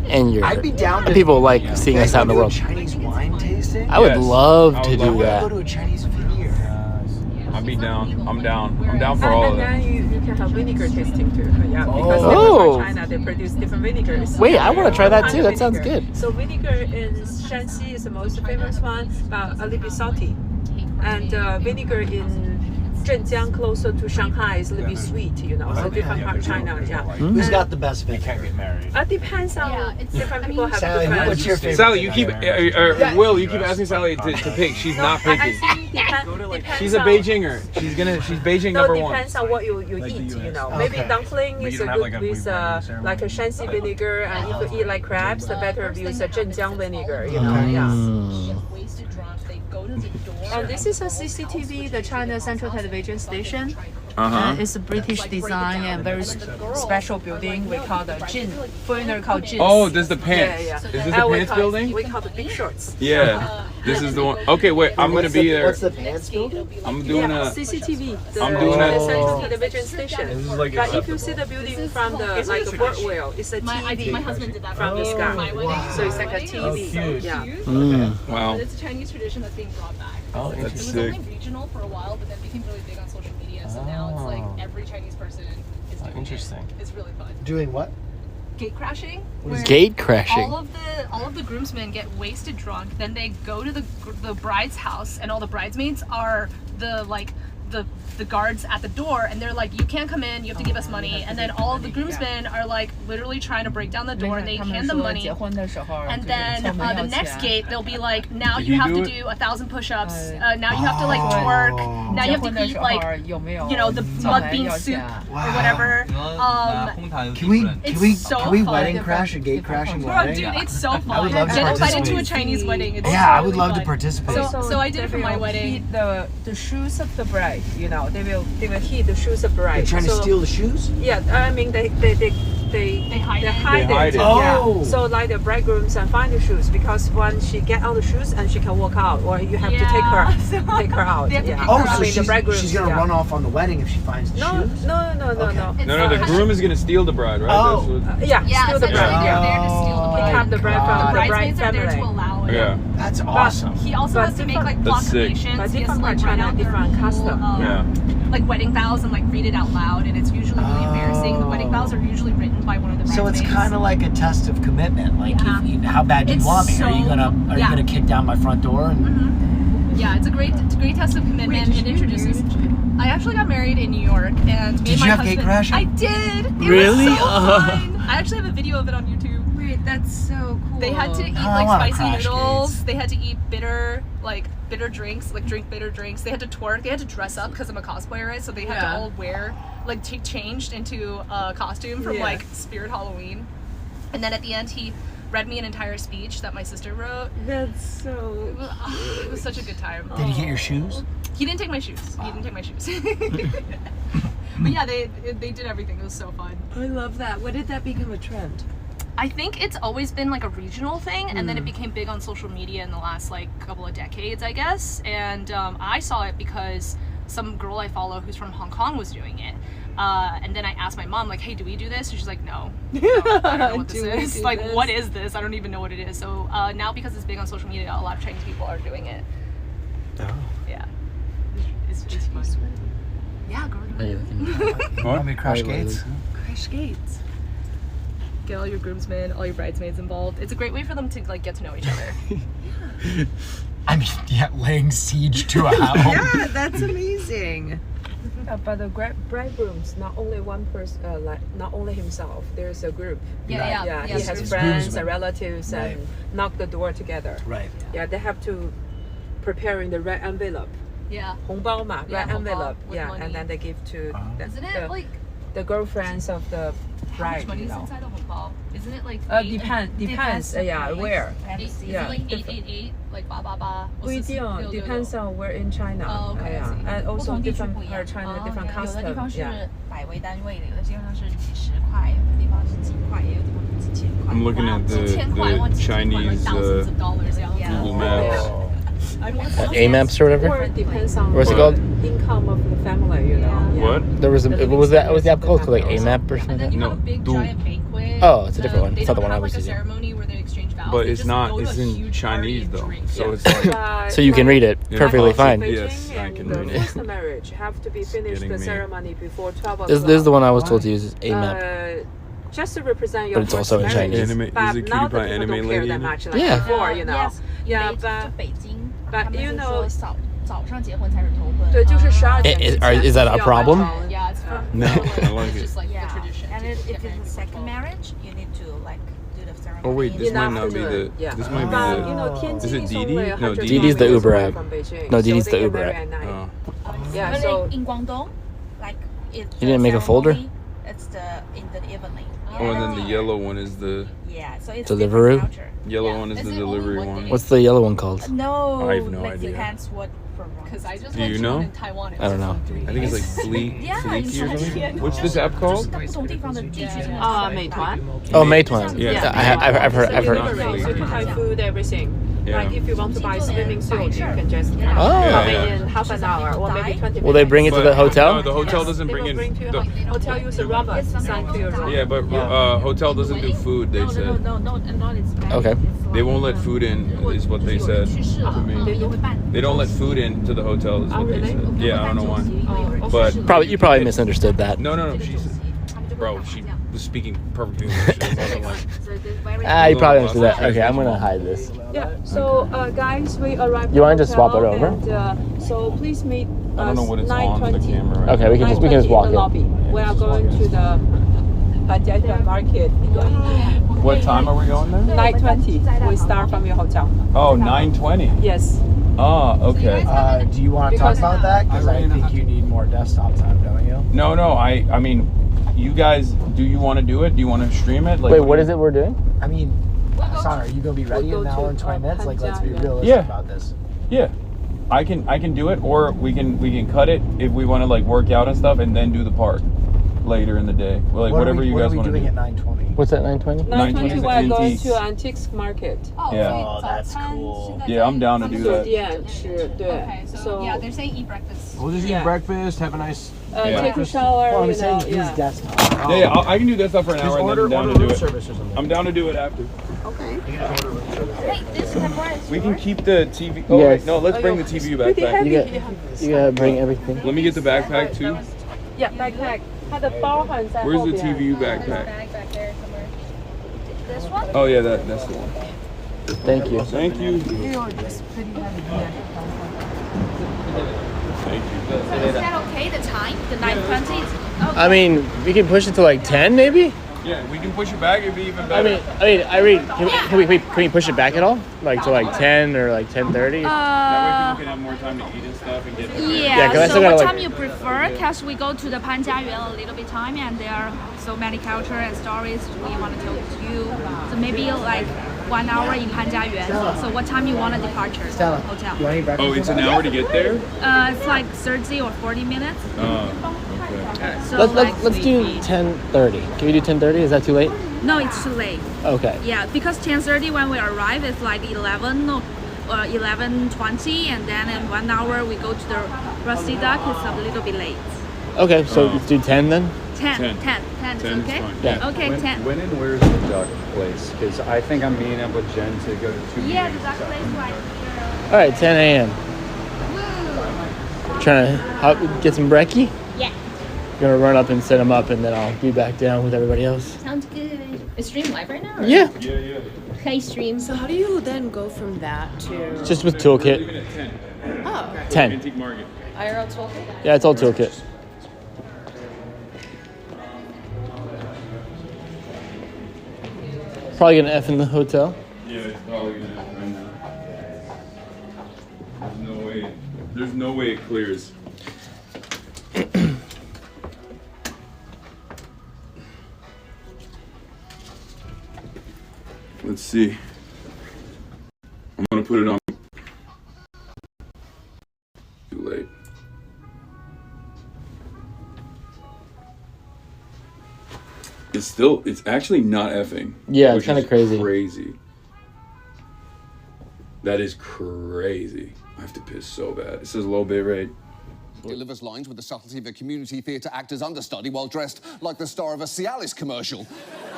And you're I'd be down to. people like seeing us out in the Do a world. Chinese wine tasting. I would Yes. love I to would do love Go that. to a Chinese vineyard. I'd be down. I'm down for all of And that. then you can have vinegar tasting too. Yeah, because Oh. different part of China they produce different vinegars. Wait, I want to try that Kind too. of That sounds vinegar. good. So vinegar in Shanxi is the most famous one, but a little bit salty. And vinegar in Zhenjiang, closer to Shanghai, is a little bit sweet, you know. So different part of China, yeah. Who's got the best vinegar? Depends on different people have Sally, different. what's your favorite? Sally, you keep Will, you keep asking Sally to pick. She's not I picking. think depends She's a on- Beijinger. She's Beijing No, number it one. depends on what you eat, you know. Maybe dumpling is a good with like a Shanxi vinegar, and if you eat like crabs, the better use a Zhenjiang vinegar, you know. Yeah. And this is a CCTV, the China Central Television Station. It's a British design and very special building. We call the Jin. Foreigner call Jin. Oh, this is the pants. Yeah. Is this the And pants building? We call the big shorts. Yeah. This is the one. Okay, wait. I'm gonna be there. What's the pants building? I'm doing a. CCTV. I'm doing a. The central television station. This is like But if you see the building from the like the board wheel, it's a TV. My husband did that from the sky. Wow. So it's like a TV. Yeah. Wow. But it's a Chinese tradition that's being brought back. Oh, it that's was sick. only regional for a while, but then became really big on social media. So now it's like every Chinese person is doing Interesting. it. It's really fun. Doing what? Gate crashing. What is gate crashing? All of the groomsmen get wasted drunk. Then they go to the bride's house, and all the bridesmaids are the guards at the door, and they're like, you can't come in, you have to give us money. And then all of the groomsmen are like literally trying to break down the door, and they hand them money. And then the next gate, they'll be like, now you have to do 1,000 push-ups. Now you have to like twerk. Now you have to eat like, you know, the mud bean soup or whatever. Can we fun. wedding crash a gate crashing Bro, wedding? dude, it's so fun. I would love to Get invited participate. to a Chinese wedding. It's Yeah, I would really love to fun. participate. So I did it for my wedding. Heat the shoes of the bride, you know, they will heat the shoes of the bride. They're trying to steal the shoes? Yeah, I mean they hide it. Oh. Yeah. So like the bridegrooms and find the shoes because when she get out the shoes and she can walk out, or you have to take her out. Yeah. Oh, I so mean, the bridegrooms, she's gonna run off on the wedding if she finds the shoes? No. No, the groom is gonna steal the bride, right? Oh. Steal the bride. They're there to steal the bride. Pick up the bride from the bride bridesmaids are there to family. allow it. Yeah. That's awesome. He also has to make like That's sick. proclamations. But He has to different like from write China, out their different custom. Yeah. like wedding vows and like read it out loud, and it's usually really embarrassing. The wedding vows are usually written by one of the So bridesmaids. it's kind of like a test of commitment. Like, how bad do you It's want me? Are you so- gonna kick down my front door? And Yeah, it's a great test of commitment. It introduces. I actually got married in New York, and me Did and my you have husband. gate crashing? I did. It Really? was so fun. I actually have a video of it on YouTube. Wait, that's so cool. They had to eat I like wanna spicy crash noodles. gates. They had to eat bitter drinks, like drink bitter drinks. They had to twerk. They had to dress up because I'm a cosplayer, right? So they had to all wear changed into a costume from like Spirit Halloween. And then at the end, he read me an entire speech that my sister wrote. That's so. It was such a good time. did he get your shoes? He didn't take my shoes. He didn't take my shoes. But yeah, they did everything. It was so fun. I love that. When did that become a trend? I think it's always been like a regional thing, and then it became big on social media in the last like couple of decades, I guess. And I saw it because some girl I follow who's from Hong Kong was doing it. And then I asked my mom, like, hey, do we do this? And she's like, no, I don't know what this is. Like, what is this? I don't even know what it is. So now because it's big on social media, a lot of Chinese people are doing it. Oh. Yeah. It's fun. Yeah, go to it. You want me to crash gates? Crash gates. Get all your groomsmen, all your bridesmaids involved. It's a great way for them to like get to know each other. I mean, yeah, laying siege to a house. Yeah, that's amazing. But the bridegrooms, not only one person, not only himself. There's a group. He has friends and relatives and knock the door together. Right. Yeah, they have to preparing the red envelope. Yeah. 红包嘛, red 红包 envelope. with Yeah, money. and then they give to Isn't it like the girlfriends of the how much bride. money You is know. inside a ball? Isn't it like Depends. Yeah, where. Is Yeah. it like 888 like ba ba ba? 不一定, depends on where in China. Oh, okay, I see. And also 不同地区 different 不一样。 part China, different 有的地方 custom. 是 Yeah. 百为单位的，有的地方是几十块，有的地方是几块，也有地方是几千块。 I'm looking at the Chinese Google Maps. A-maps or whatever? Or it depends on What's it the called? income of the family, you know. What? There was what was that? What was the app called? Like A-map or something? You have a big giant banquet. Oh, it's a different one. They It's not the don't one I have was like a using. ceremony where they exchange vows. But They it's just not. go to It's a in huge Chinese though, drink. so it's like. So you can read it perfectly fine. Yes, I can read The it. first marriage have to be finished getting the me. ceremony before 12 o'clock. This is the one I was told to use. Is A-map. Just to represent your But it's also in first Chinese. marriage. Is But it now cutie the pie people anime don't care lady that in it? much like Yeah. before, you know. Yes, Yeah, 就 but 北京， but 他们 you 是 know. 说早上结婚才是头婚。对，就是12点 Is that a problem? Yeah, it's from No, I like it's it. just like Yeah. the tradition. And to if get married it's a before second 12. marriage, you need to like do the ceremony. Oh wait, this In might not be the. afternoon, yeah. This might But, be you know, the. Tianjin Is it is Didi? only No, 100 Didi's the kilometers Uber away app. from Beijing, No, so Didi's they the get Uber married app. at night. Oh. Yeah, But so in Guangdong, like You didn't make a folder? It's in the evening. Oh, and then the yellow one is the. Yeah, so it's Deliveroo? different culture. Yellow one is the delivery one. What's the yellow one called? No, I have no like idea. depends what Because I just Do went you to know? one in Taiwan. I don't know. I think it's like Fleeky or something. What's this app 就 called? 是不同地方的地区美团。 Oh, Meituan. Yeah. I've heard. Delivery, so you can buy food, everything. Yeah. Like if you want to buy swimming suit, you can just Oh. come Yeah. in half an hour or maybe 20 minutes. Will they bring it to the hotel? No, the hotel doesn't They bring will in. bring to your The, hotel use a robot signed to your room. yeah, but hotel doesn't do food. They said Okay. they won't let food in. Is what they said to me. They don't let food in to the hotel. Is what they said. Yeah, I don't know why. But You probably misunderstood that. no. She was speaking perfect English. It wasn't like, You probably understood that. Okay, I'm gonna hide this. Yeah. So guys, we arrived. You want to just swap it hotel over? And, so please meet I don't know what it's on the 9:20. camera. Right Okay, we can just walk in the lobby. We are going to the Tiananmen market. What time are we going there? 9:20. We start from your hotel. Oh, 9:20. Yes. Ah, okay. Do you want to talk Because- about that? Because I think you need more desktop time, don't you? No. I mean, you guys, do you want to do it? Do you want to stream it? Like, Wait, what is it we're doing? I mean, Hasan, are you going to be ready in an hour and 20 minutes? Like, let's be realistic Yeah. about this. Yeah, I can do it, or we can cut it if we want to like work out and stuff, and then do the park later in the day. Well, like whatever you guys want to do. What are we doing at 9:20? What's that? 9:20? 9:20 we are going antiques. to antiques market. Yeah. Oh, that's cool. Yeah, I'm down to do that. 店吃，对。 Okay, so So yeah, they're saying eat breakfast. We'll just eat Yeah. breakfast, have a nice Yeah. take a shower. Well, I'm you saying know, use yeah. desktop. Yeah, I can do that stuff for an hour, and then I'm down to do room it. service or something. I'm down to do it after. Okay. Wait, this camera is We can keep the TV. Oh Yes. wait, no, let's bring the TV backpack. You gotta bring everything. Let me get the backpack too. Yeah, backpack. 它的包含在 Where's 后 the 边。 TV backpack? back there somewhere. This one? Oh yeah, that's the one. Thank you. Thank you. Thank you. Is that okay, the time? The 9:20? I mean, we can push it to like 10, maybe. Yeah, we can push it back. It'd be even I better. mean, Irene, can we push it back at all? Like to like 10 or like 10:30? That way people can have more time to eat and stuff and get prepared. Yeah, 'cause I so still what gotta, time like- you prefer? Because we go to the Panjiayuan a little bit time and there are so many culture and stories we want to tell to you. So maybe like 1 hour in Panjiayuan. So what time you want a departure? Stella, Hotel. you want to eat breakfast? Oh, it's an hour to get there? It's like 30 or 40 minutes. Oh, So Let's do 10:30. Can we do 10:30? Is that too late? No, it's too late. Okay. Yeah, because 10:30 when we arrive, it's like 11 or 11:20, and then in 1 hour we go to the Rusty Duck. It's a little bit late. Okay, so let's do 10 then. 10 is 10 is okay? fine. Yeah. Okay, 10. When and where's the duck place? Because I think I'm meeting up with Jen to go to 2 Yeah, the meetings. duck place right here. All right, 10 a.m. Trying to get some brekkie. Yeah. Gonna run up and set them up, and then I'll be back down with everybody else. Sounds good. Is stream live right now? or- Yeah. yeah. Hey, stream. So how do you then go from that to Just with toolkit. Leaving at 10. 10. Antique Market. IRL toolkit? Yeah, it's all toolkit. Probably gonna F in the hotel. Yeah, it's probably gonna happen right now. There's no way it clears. Let's see. I'm gonna put it on. Too late. It's actually not effing. Yeah, it's which kinda is crazy. Crazy. That is crazy. I have to piss so bad. It says low bit rate. Delivers lines with the subtlety of a community theatre actor's understudy while dressed like the star of a Cialis commercial.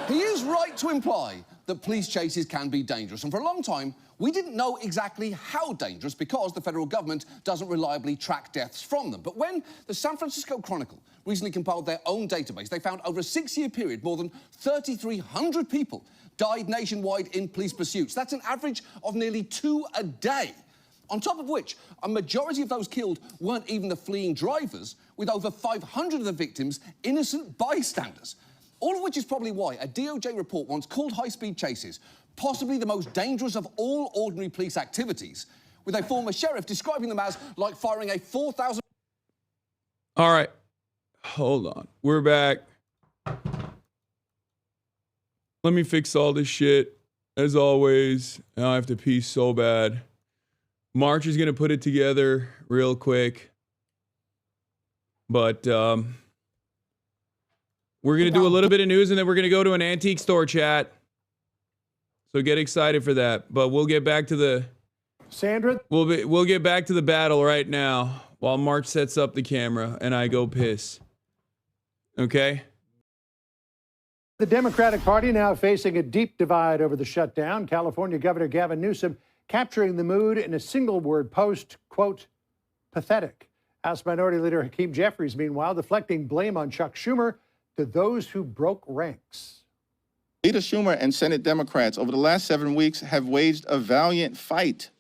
He is right to imply that police chases can be dangerous, and for a long time, we didn't know exactly how dangerous because the federal government doesn't reliably track deaths from them. But when the San Francisco Chronicle recently compiled their own database, they found over a 6-year period, more than 3,300 people died nationwide in police pursuits. That's an average of nearly 2 a day. On top of which, a majority of those killed weren't even the fleeing drivers, with over 500 of the victims innocent bystanders. All of which is probably why a DOJ report once called high-speed chases possibly the most dangerous of all ordinary police activities, with a former sheriff describing them as like firing a 4,000... All right. Hold on. We're back. Let me fix all this shit. As always, now I have to pee so bad. March is going to put it together real quick. But we're going to do a little bit of news, and then we're going to go to an antique store chat. So get excited for that. But we'll get back to the... Sandra? We'll get back to the battle right now while March sets up the camera and I go piss. Okay? The Democratic Party now facing a deep divide over the shutdown. California Governor Gavin Newsom capturing the mood in a single-word post, quote, pathetic. House Minority Leader Hakeem Jeffries, meanwhile, deflecting blame on Chuck Schumer to those who broke ranks. Leader Schumer and Senate Democrats over the last 7 weeks have waged a valiant fight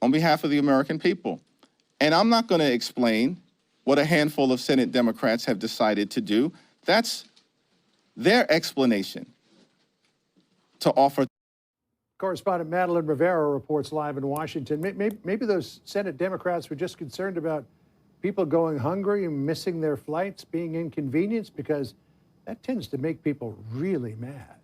on behalf of the American people. And I'm not going to explain what a handful of Senate Democrats have decided to do. That's their explanation to offer. Correspondent Madeline Rivera reports live in Washington. Maybe those Senate Democrats were just concerned about people going hungry and missing their flights, being inconvenienced, because that tends to make people really mad.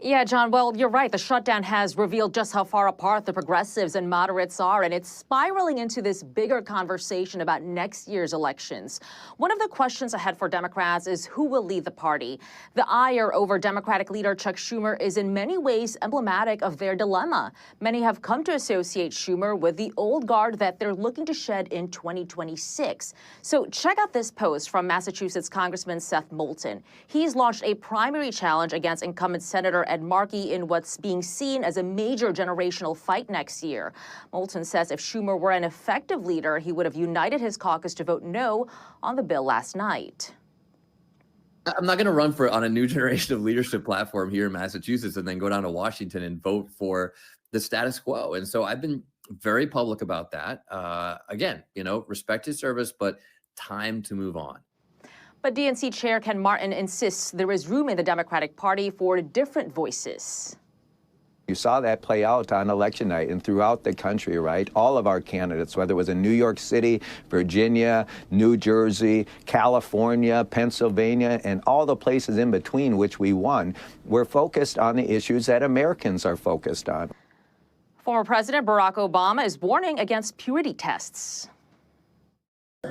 Yeah, John, well, you're right. The shutdown has revealed just how far apart the progressives and moderates are, and it's spiraling into this bigger conversation about next year's elections. One of the questions ahead for Democrats is who will lead the party. The ire over Democratic leader Chuck Schumer is in many ways emblematic of their dilemma. Many have come to associate Schumer with the old guard that they're looking to shed in 2026. So check out this post from Massachusetts Congressman Seth Moulton. He's launched a primary challenge against incumbent Senator Ed Markey in what's being seen as a major generational fight next year. Moulton says if Schumer were an effective leader, he would have united his caucus to vote no on the bill last night. I'm not going to run on a new generation of leadership platform here in Massachusetts and then go down to Washington and vote for the status quo. And so I've been very public about that. Again, respect his service, but time to move on. But DNC Chair Ken Martin insists there is room in the Democratic Party for different voices. You saw that play out on election night and throughout the country, right? All of our candidates, whether it was in New York City, Virginia, New Jersey, California, Pennsylvania, and all the places in between which we won, we're focused on the issues that Americans are focused on. Former President Barack Obama is warning against purity tests.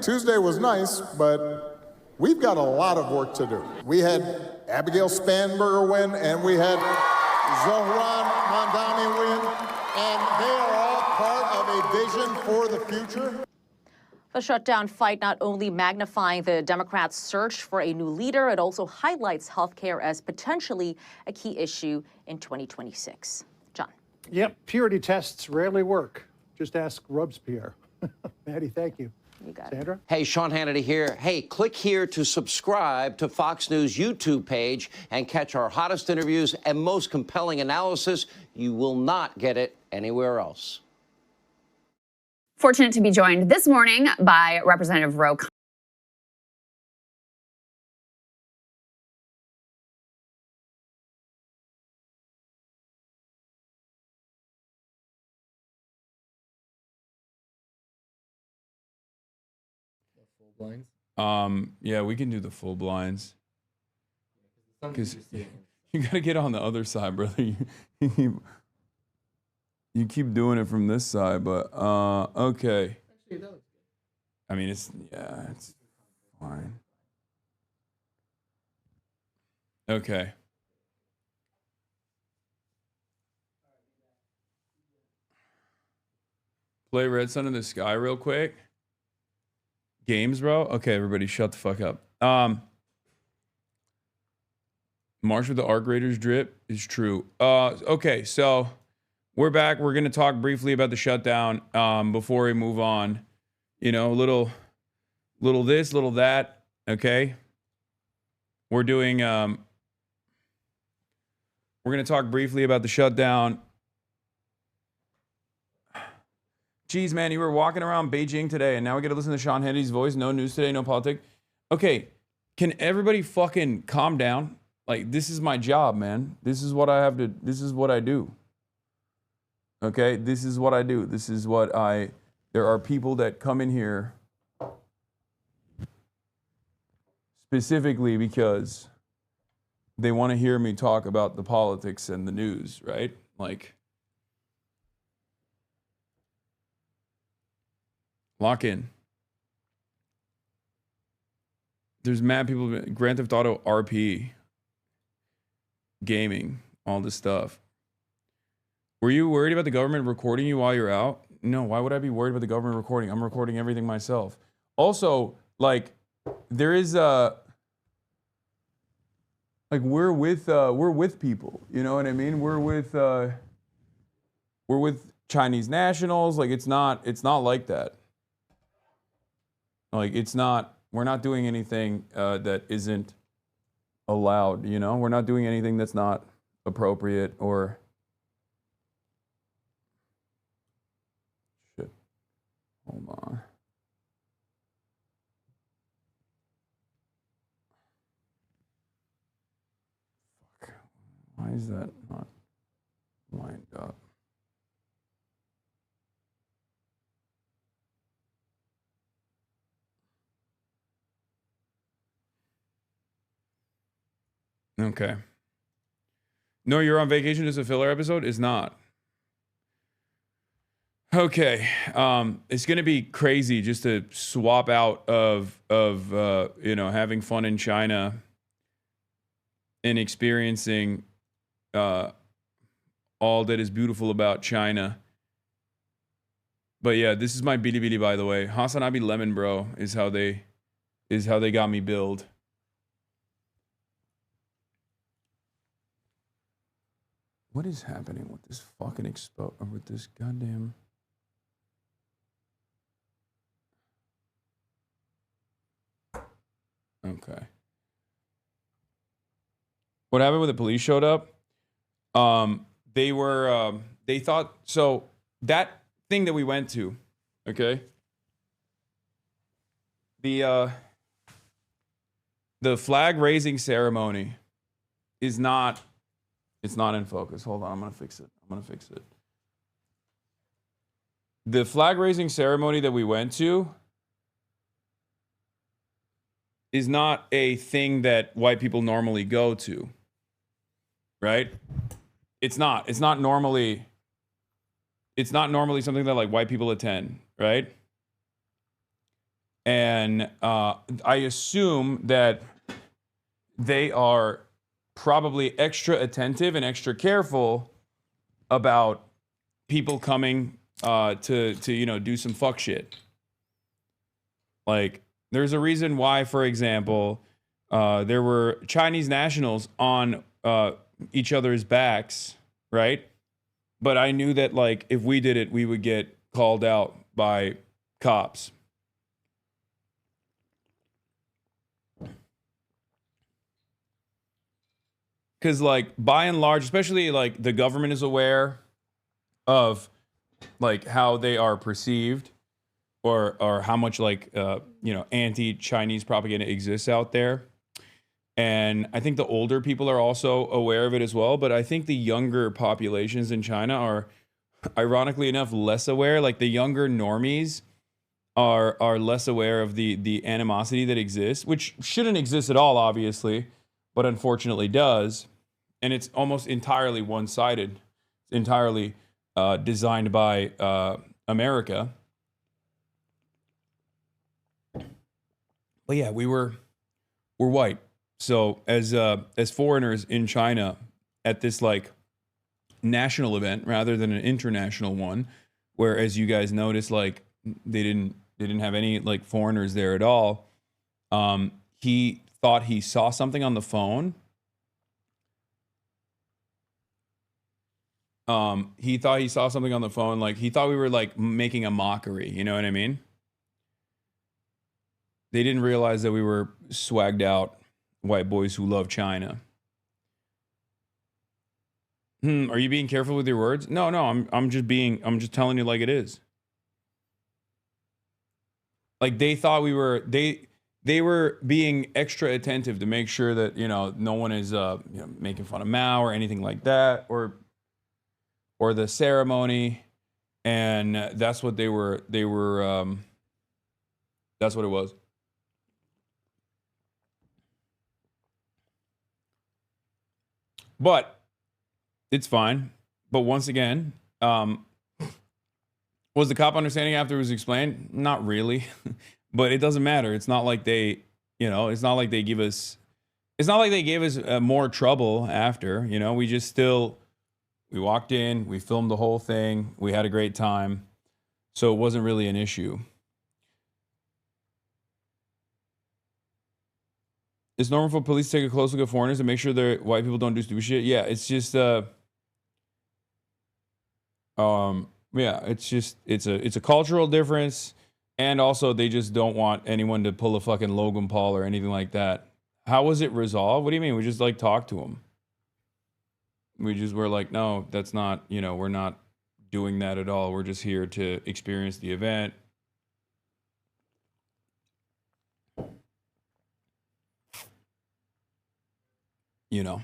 Tuesday was nice, but we've got a lot of work to do. We had Abigail Spanberger win, and we had Zohran Mamdani win, and they are all part of a vision for the future. The shutdown fight not only magnifying the Democrats' search for a new leader, it also highlights healthcare as potentially a key issue in 2026. John. Yep, purity tests rarely work. Just ask Robespierre. Maddie, thank you. You got Sandra? It. Hey, Sean Hannity here. Hey, click here to subscribe to Fox News YouTube page and catch our hottest interviews and most compelling analysis. You will not get it anywhere else. Fortunate to be joined this morning by Representative Ro. Blinds? Yeah, we can do the full blinds. Because you gotta get on the other side, brother. You keep doing it from this side, but okay. I mean, it's fine. Okay. Play Red Sun in the Sky real quick. Games, bro? Okay, everybody shut the fuck up. March with the Arc Raiders drip is true. Okay, so we're back. We're going to talk briefly about the shutdown before we move on. Little this, little that, okay? We're doing... we're going to talk briefly about the shutdown. Geez, man, you were walking around Beijing today, and now we got to listen to Sean Hannity's voice. No news today, no politics. Okay, can everybody fucking calm down? Like, this is my job, man. This is what I have to, this is what I do. Okay, this is what I do. This is what there are people that come in here specifically because they want to hear me talk about the politics and the news, right? Like, Lock in. There's mad people. Grand Theft Auto RP. Gaming. All this stuff. Were you worried about the government recording you while you're out? No, why would I be worried about the government recording? I'm recording everything myself. Also, like, there is like we're with people. You know what I mean? We're with Chinese nationals. Like it's not like that. Like it's not. We're not doing anything that isn't allowed. You know, we're not doing anything that's not appropriate or. Shit. Hold on. Fuck. Why is that not lined up? Okay. No, you're on vacation is a filler episode? Is not. Okay. It's gonna be crazy just to swap out of you know, having fun in China and experiencing all that is beautiful about China. But yeah, this is my Bilibili, by the way. HasanAbi Lemon Bro is how they got me billed. What is happening with this fucking with this goddamn? Okay. What happened when the police showed up? They thought, so that thing that we went to, okay? The flag raising ceremony is not. It's not in focus. Hold on, I'm gonna fix it. The flag raising ceremony that we went to is not a thing that white people normally go to, right? It's not normally something that like white people attend, right? And I assume that they are probably extra attentive and extra careful about people coming to you know, do some fuck shit. Like there's a reason why, for example, there were Chinese nationals on each other's backs, right? But I knew that like if we did it, we would get called out by cops. Because like by and large, especially like the government is aware of like how they are perceived or how much like you know, anti-Chinese propaganda exists out there. And I think the older people are also aware of it as well. But I think the younger populations in China are, ironically enough, less aware. Like the younger normies are less aware of the animosity that exists, which shouldn't exist at all, obviously, but unfortunately does. And it's almost entirely one-sided, entirely designed by America. But yeah, we're white. So as foreigners in China at this like national event rather than an international one, where as you guys noticed, like they didn't have any like foreigners there at all. He thought he saw something on the phone. He thought he saw something on the phone. Like he thought we were like making a mockery. You know what I mean? They didn't realize that we were swagged out white boys who love China. Are you being careful with your words? No, I'm just telling you like it is. Like they thought we were, they were being extra attentive to make sure that, you know, no one is, you know, making fun of Mao or anything like that, or the ceremony. And that's what they were, that's what it was. But it's fine. But once again, Was the cop understanding after it was explained? Not really, but it doesn't matter. It's not like they, you know, it's not like they give us, it's not like they gave us more trouble after, you know, we just still, we walked in, we filmed the whole thing, we had a great time. So it wasn't really an issue. It's normal for police to take a close look at foreigners and make sure that white people don't do stupid shit. Yeah, it's just, yeah, it's just, it's a cultural difference. And also they just don't want anyone to pull a fucking Logan Paul or anything like that. How was it resolved? What do you mean? We just like talked to him. We just were like, no, that's not, you know, we're not doing that at all. We're just here to experience the event. You know.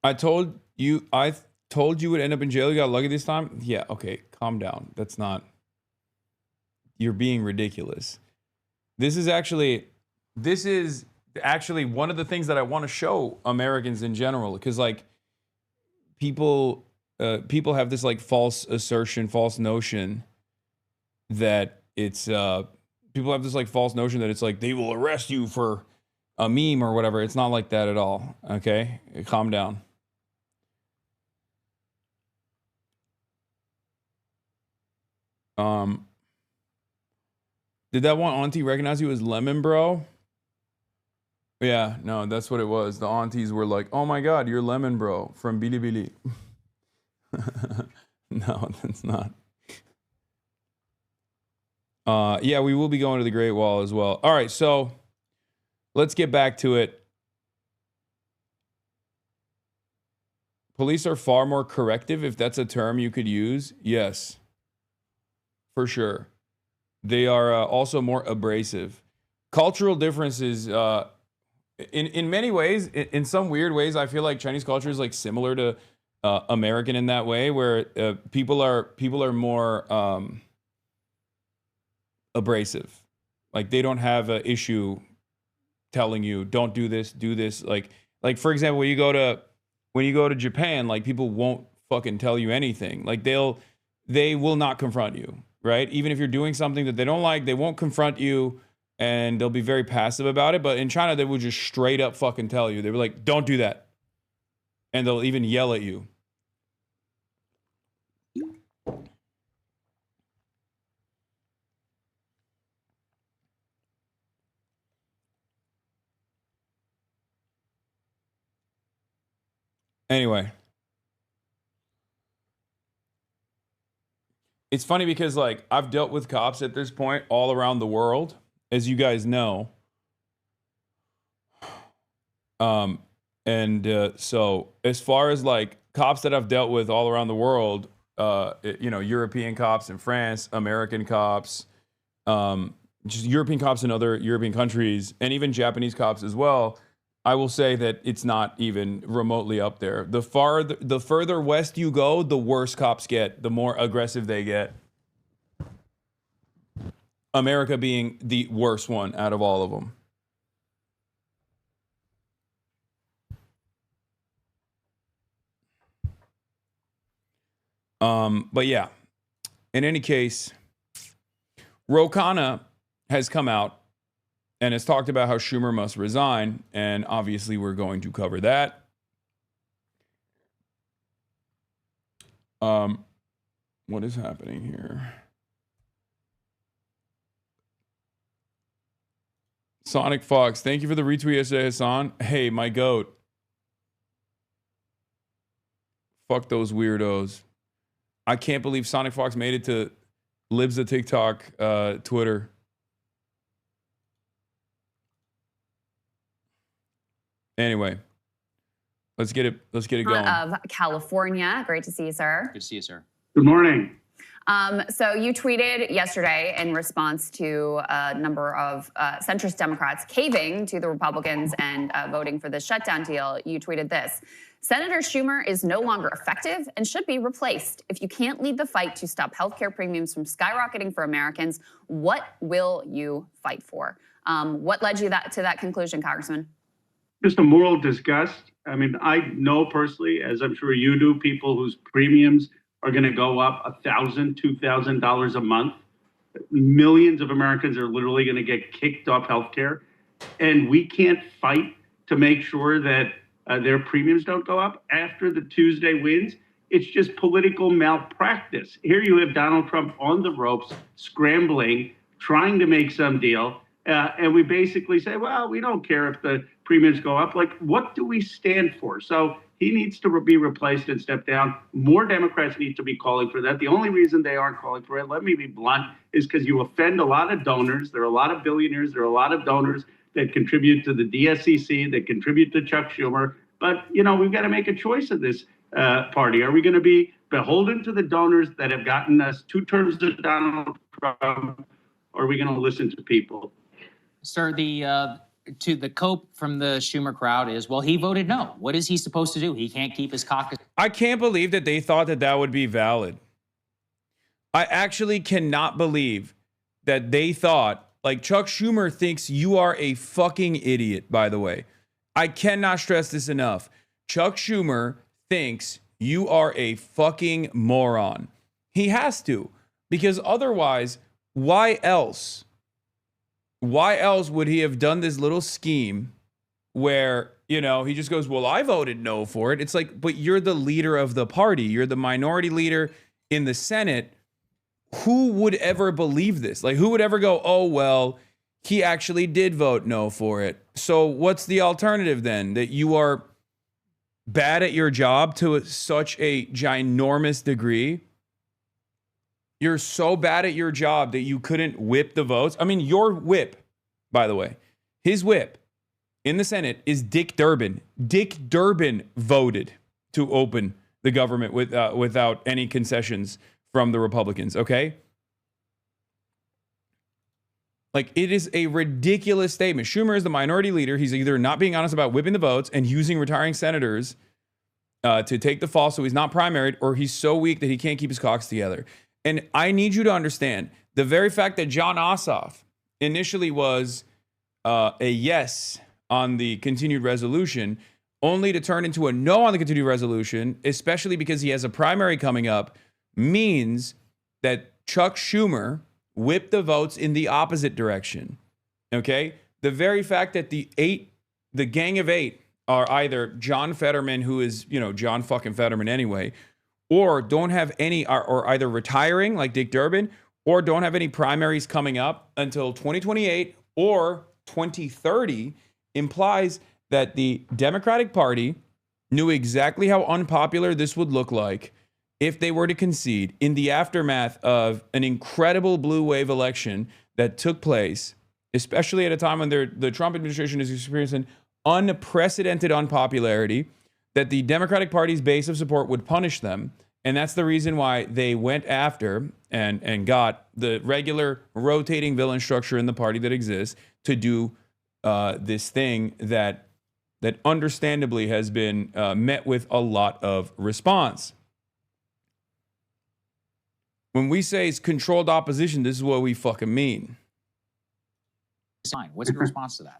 I told you would end up in jail. You got lucky this time? Yeah, okay, calm down. That's not, you're being ridiculous. This is actually one of the things that I want to show Americans in general, because like people have this like false assertion, false notion that it's people have this like false notion that it's like they will arrest you for a meme or whatever. It's not like that at all. Okay, calm down. Did that one auntie recognize you as Lemon Bro? Yeah, no, that's what it was. The aunties were like, oh my God, you're Lemon Bro from Bilibili. No, that's not. Yeah, we will be going to the Great Wall as well. All right, so let's get back to it. Police are far more corrective, if that's a term you could use. Yes, for sure. They are also more abrasive. Cultural differences, in many ways, in some weird ways, I feel like Chinese culture is like similar to American in that way, where people are more abrasive. Like they don't have an issue telling you don't do this, do this. Like for example, when you go to Japan, like people won't fucking tell you anything. Like they will not confront you, right? Even if you're doing something that they don't like, they won't confront you and they'll be very passive about it. But in China, they would just straight up fucking tell you. They were like, don't do that. And they'll even yell at you. Anyway. It's funny because like I've dealt with cops at this point all around the world, as you guys know. So as far as like cops that I've dealt with all around the world, you know, European cops in France, American cops, just European cops in other European countries, and even Japanese cops as well, I will say that it's not even remotely up there. The further west you go, the worse cops get, the more aggressive they get. America being the worst one out of all of them. But yeah, in any case, Ro Khanna has come out and has talked about how Schumer must resign, and obviously we're going to cover that. What is happening here? Sonic Fox, thank you for the retweet yesterday, Hasan. Hey, my goat. Fuck those weirdos. I can't believe Sonic Fox made it to Libs the TikTok Twitter. Anyway, let's get it going. Of California. Great to see you, sir. Good to see you, sir. Good morning. So you tweeted yesterday in response to a number of centrist Democrats caving to the Republicans and voting for the shutdown deal. You tweeted this: Senator Schumer is no longer effective and should be replaced. If you can't lead the fight to stop healthcare premiums from skyrocketing for Americans, what will you fight for? What led you to that conclusion, Congressman? Just a moral disgust. I mean, I know personally, as I'm sure you do, people whose premiums are going to go up $1,000, $2,000 a month. Millions of Americans are literally going to get kicked off healthcare, and we can't fight to make sure that their premiums don't go up after the Tuesday wins. It's just political malpractice. Here you have Donald Trump on the ropes, scrambling, trying to make some deal, and we basically say, well, we don't care if the premiums go up. Like, what do we stand for? So he needs to be replaced and step down. More Democrats need to be calling for that. The only reason they aren't calling for it, let me be blunt, is because you offend a lot of donors. There are a lot of billionaires. There are a lot of donors that contribute to the DSCC, that contribute to Chuck Schumer. But, you know, we've got to make a choice of this party. Are we going to be beholden to the donors that have gotten us 2 terms of Donald Trump, or are we going to listen to people? Sir, the cope from the Schumer crowd is, well, he voted no. What is he supposed to do? He can't keep his caucus. I can't believe that they thought that that would be valid. I actually cannot believe that they thought, like, Chuck Schumer thinks you are a fucking idiot, by the way. I cannot stress this enough. Chuck Schumer thinks you are a fucking moron. He has to, because otherwise, why else? Why else would he have done this little scheme where, you know, he just goes, well, I voted no for it. It's like, but you're the leader of the party. You're the minority leader in the Senate. Who would ever believe this? Like, who would ever go, oh, well, he actually did vote no for it. So what's the alternative then? That you are bad at your job to such a ginormous degree? You're so bad at your job that you couldn't whip the votes. I mean, your whip, by the way, his whip in the Senate is Dick Durbin. Dick Durbin voted to open the government without any concessions from the Republicans, okay? Like, it is a ridiculous statement. Schumer is the minority leader. He's either not being honest about whipping the votes and using retiring senators to take the fall so he's not primaried, or he's so weak that he can't keep his caucus together. And I need you to understand, the very fact that John Ossoff initially was a yes on the continued resolution, only to turn into a no on the continued resolution, especially because he has a primary coming up, means that Chuck Schumer whipped the votes in the opposite direction. Okay? The very fact that the gang of 8 are either John Fetterman, who is, you know, John fucking Fetterman anyway, or don't have any, or either retiring like Dick Durbin, or don't have any primaries coming up until 2028 or 2030, implies that the Democratic Party knew exactly how unpopular this would look like if they were to concede in the aftermath of an incredible blue wave election that took place, especially at a time when the Trump administration is experiencing unprecedented unpopularity, that the Democratic Party's base of support would punish them. And that's the reason why they went after and got the regular rotating villain structure in the party that exists to do this thing that understandably has been met with a lot of response. When we say it's controlled opposition, this is what we fucking mean. Fine. What's your response to that?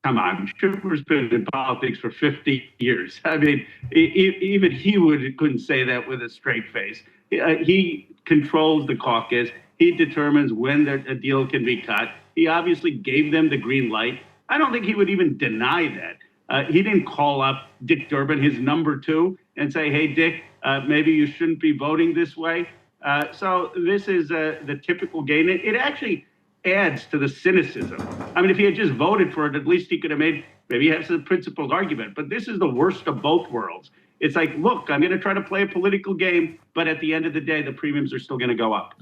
Come on, Schumer's been in politics for 50 years. I mean, even he couldn't say that with a straight face. He controls the caucus. He determines when a deal can be cut. He obviously gave them the green light. I don't think he would even deny that. He didn't call up Dick Durbin, his number 2, and say, hey, Dick, maybe you shouldn't be voting this way. So this is the typical game. It actually adds to the cynicism. I mean, if he had just voted for it, at least he could have maybe have some principled argument. But this is the worst of both worlds. It's like, look, I'm going to try to play a political game, but at the end of the day, the premiums are still going to go up.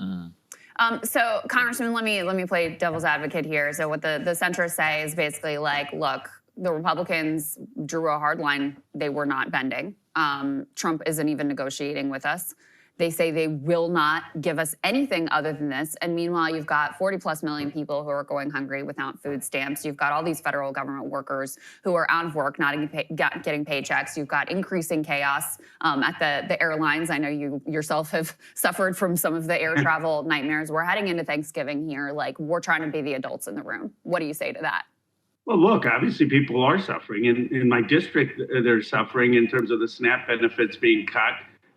So, Congressman, let me play devil's advocate here. So what the centrists say is basically like, look, the Republicans drew a hard line. They were not bending. Trump isn't even negotiating with us. They say they will not give us anything other than this. And meanwhile, you've got 40+ million people who are going hungry without food stamps. You've got all these federal government workers who are out of work, not getting paychecks. You've got increasing chaos at the airlines. I know you yourself have suffered from some of the air travel nightmares. We're heading into Thanksgiving here. Like, we're trying to be the adults in the room. What do you say to that? Well, look, obviously people are suffering. In my district, they're suffering in terms of the SNAP benefits being cut.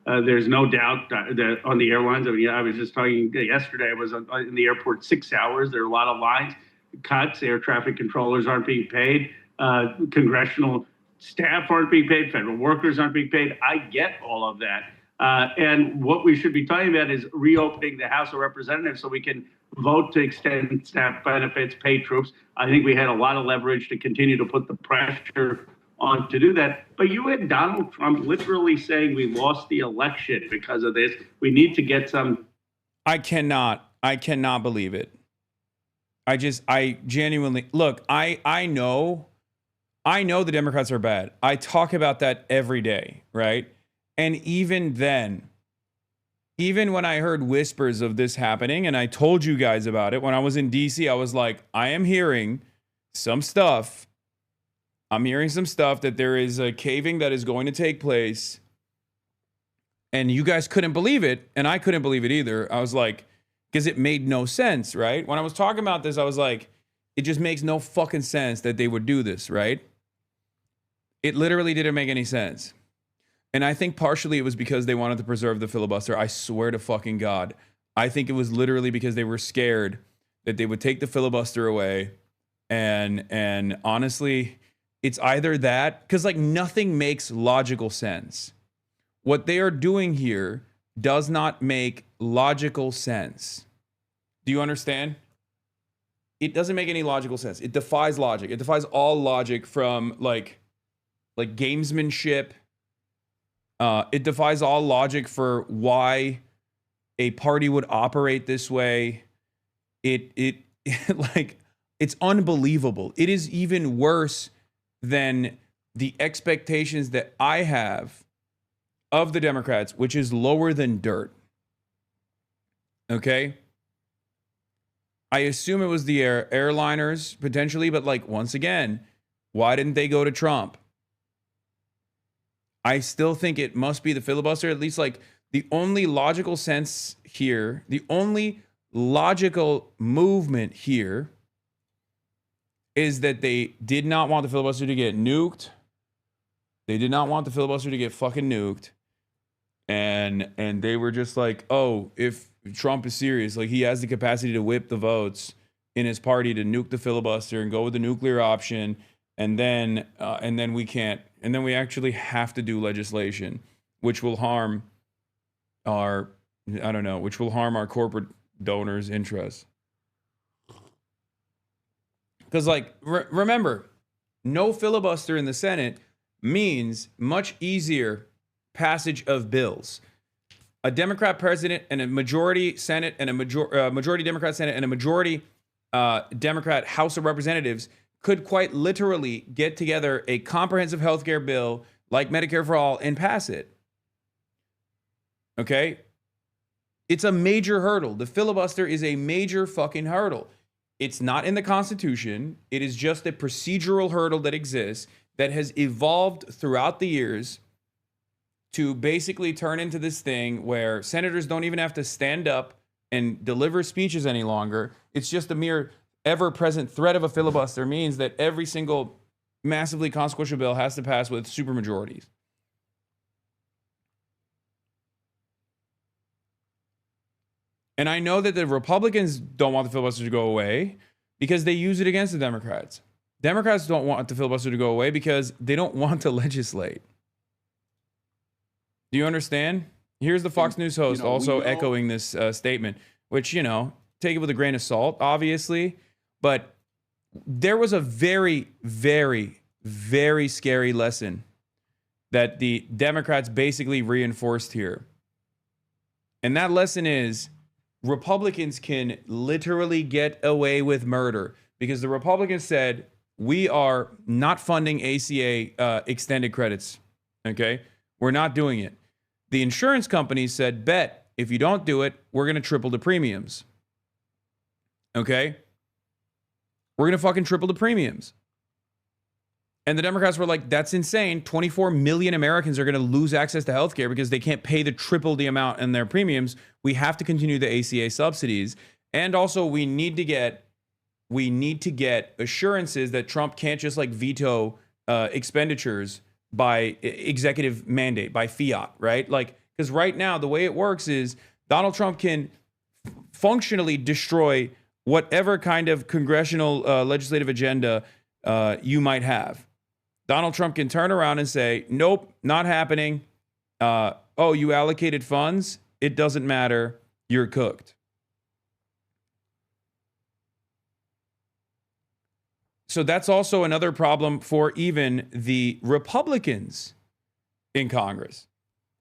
There's no doubt that on the airlines, I mean, I was just talking yesterday, I was in the airport 6 hours. There are a lot of lines, cuts, air traffic controllers aren't being paid, congressional staff aren't being paid, federal workers aren't being paid. I get all of that. And what we should be talking about is reopening the House of Representatives so we can vote to extend staff benefits, pay troops. I think we had a lot of leverage to continue to put the pressure on to do that. But you had Donald Trump literally saying we lost the election because of this. We need to get some. I cannot believe it. I genuinely, look, I know the Democrats are bad. I talk about that every day, right? And even then, even when I heard whispers of this happening, and I told you guys about it, when I was in DC, I was like, I am hearing some stuff. I'm hearing some stuff that there is a caving that is going to take place. And you guys couldn't believe it. And I couldn't believe it either. I was like, because it made no sense, right? When I was talking about this, I was like, it just makes no fucking sense that they would do this, right? It literally didn't make any sense. And I think partially it was because they wanted to preserve the filibuster. I swear to fucking God. I think it was literally because they were scared that they would take the filibuster away. And honestly, it's either that, because like nothing makes logical sense. What they are doing here does not make logical sense. Do you understand? It doesn't make any logical sense. It defies logic. It defies all logic from like gamesmanship. It defies all logic for why a party would operate this way. It like, it's unbelievable. It is even worse than the expectations that I have of the Democrats, which is lower than dirt. Okay? I assume it was the airliners potentially, but like, once again, why didn't they go to Trump? I still think it must be the filibuster. At least like the only logical sense here, the only logical movement here is that they did not want the filibuster to get nuked. They did not want the filibuster to get fucking nuked. And they were just like, oh, if Trump is serious, like he has the capacity to whip the votes in his party to nuke the filibuster and go with the nuclear option. And then we can't, and then we actually have to do legislation, which will harm our, I don't know, which will harm our corporate donors' interests. Because like, remember, no filibuster in the Senate means much easier passage of bills. A Democrat president and a majority Senate and a majority Democrat Senate and a majority Democrat House of Representatives could quite literally get together a comprehensive healthcare bill like Medicare for All and pass it. Okay? It's a major hurdle. The filibuster is a major fucking hurdle. It's not in the Constitution. It is just a procedural hurdle that exists that has evolved throughout the years to basically turn into this thing where senators don't even have to stand up and deliver speeches any longer. It's just a mere ever-present threat of a filibuster means that every single massively consequential bill has to pass with supermajorities. And I know that the Republicans don't want the filibuster to go away because they use it against the Democrats. Democrats don't want the filibuster to go away because they don't want to legislate. Do you understand? Here's the Fox News host also echoing this statement, which, take it with a grain of salt, obviously. But there was a very, very, very scary lesson that the Democrats basically reinforced here. And that lesson is Republicans can literally get away with murder because the Republicans said, we are not funding ACA extended credits. Okay? We're not doing it. The insurance companies said, bet, if you don't do it, we're going to triple the premiums. Okay? We're going to fucking triple the premiums. And the Democrats were like, that's insane. 24 million Americans are going to lose access to healthcare because they can't pay the triple the amount in their premiums. We have to continue the ACA subsidies. And also we need to get assurances that Trump can't just like veto expenditures by executive mandate, by fiat, right? Like Because right now, the way it works is Donald Trump can functionally destroy whatever kind of congressional legislative agenda you might have. Donald Trump can turn around and say, nope, not happening. Oh, you allocated funds? It doesn't matter. You're cooked. So that's also another problem for even the Republicans in Congress.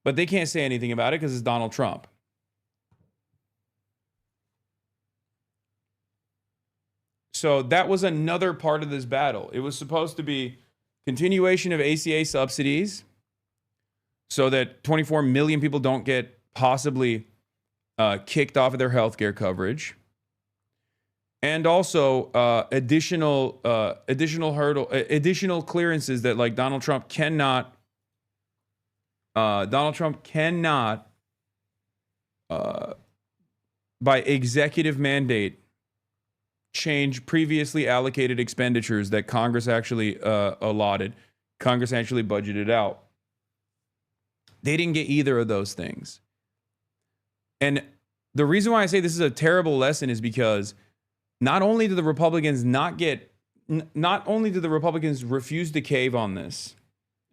But they can't say anything about it because it's Donald Trump. So that was another part of this battle. It was supposed to be continuation of ACA subsidies so that 24 million people don't get possibly kicked off of their healthcare coverage. And also additional clearances that like Donald Trump cannot by executive mandate change previously allocated expenditures that Congress actually allotted. Congress actually budgeted out. They didn't get either of those things. And the reason why I say this is a terrible lesson is because not only do the Republicans refuse to cave on this,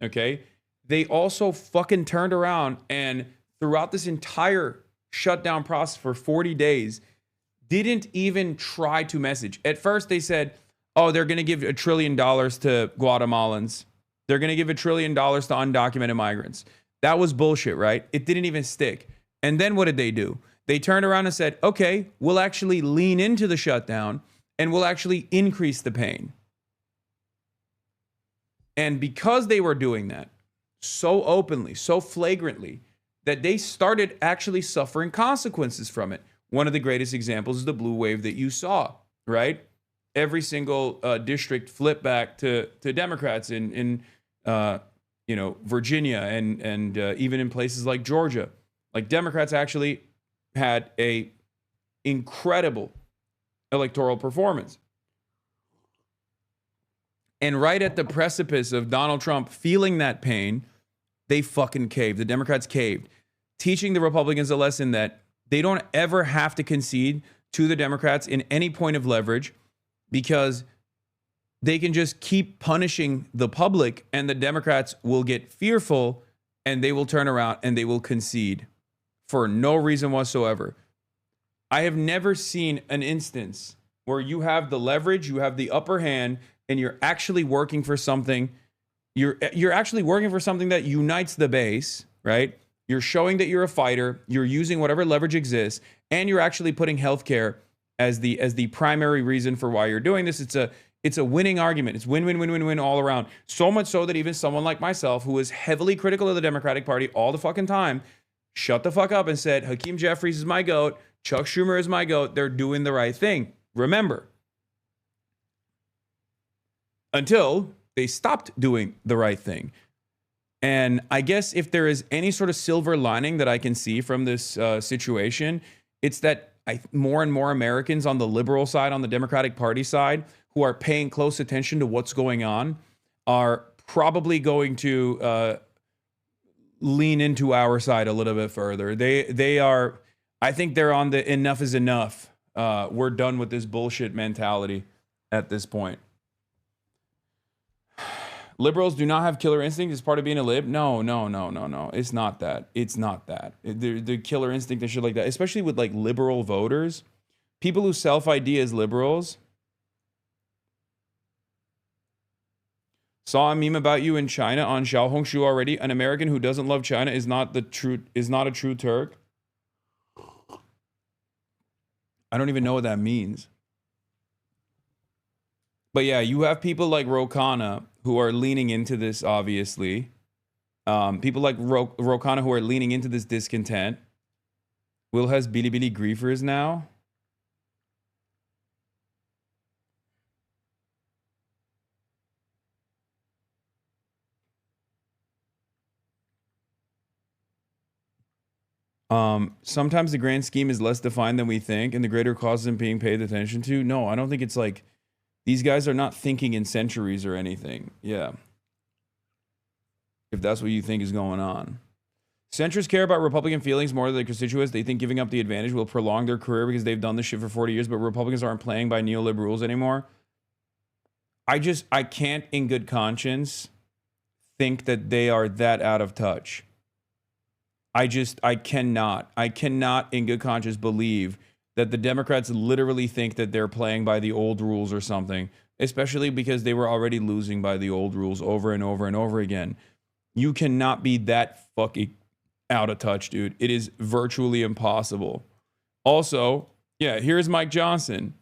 okay? They also fucking turned around and throughout this entire shutdown process for 40 days, didn't even try to message. At first they said, oh, they're going to give $1 trillion to Guatemalans. They're going to give $1 trillion to undocumented migrants. That was bullshit, right? It didn't even stick. And then what did they do? They turned around and said, okay, we'll actually lean into the shutdown and we'll actually increase the pain. And because they were doing that so openly, so flagrantly, that they started actually suffering consequences from it. One of the greatest examples is the blue wave that you saw, right? Every single district flipped back to Democrats in Virginia and even in places like Georgia. Like Democrats actually had a incredible electoral performance. And right at the precipice of Donald Trump feeling that pain, they fucking caved. The Democrats caved, teaching the Republicans a lesson that they don't ever have to concede to the Democrats in any point of leverage because they can just keep punishing the public and the Democrats will get fearful and they will turn around and they will concede for no reason whatsoever. I have never seen an instance where you have the leverage, you have the upper hand, and you're actually working for something. You're actually working for something that unites the base, right? You're showing that you're a fighter, you're using whatever leverage exists, and you're actually putting healthcare as the primary reason for why you're doing this. It's a winning argument. It's win, win, win, win, win all around. So much so that even someone like myself, who is heavily critical of the Democratic Party all the fucking time, shut the fuck up and said, Hakeem Jeffries is my GOAT, Chuck Schumer is my GOAT, they're doing the right thing. Remember, until they stopped doing the right thing. And I guess if there is any sort of silver lining that I can see from this situation, it's that more and more Americans on the liberal side, on the Democratic Party side, who are paying close attention to what's going on, are probably going to lean into our side a little bit further. They are, I think they're on the enough is enough. We're done with this bullshit mentality at this point. Liberals do not have killer instinct as part of being a lib. No. It's not that. It's not that. The killer instinct and shit like that, especially with like liberal voters, people who self-ID as liberals. Saw a meme about you in China on Xiaohongshu already. An American who doesn't love China is not a true Turk. I don't even know what that means. But yeah, you have people like Rokana who are leaning into this, obviously. People like Rokana who are leaning into this discontent. Will has Bilibili griefers now. Sometimes the grand scheme is less defined than we think, and the greater cause isn't being paid attention to. No, I don't think it's like these guys are not thinking in centuries or anything. Yeah. If that's what you think is going on. Centrists care about Republican feelings more than their constituents. They think giving up the advantage will prolong their career because they've done this shit for 40 years, but Republicans aren't playing by neoliberal rules anymore. I can't in good conscience think that they are that out of touch. I cannot in good conscience believe that the Democrats literally think that they're playing by the old rules or something, especially because they were already losing by the old rules over and over and over again. You cannot be that fucking out of touch, dude. It is virtually impossible. Also, yeah, here's Mike Johnson.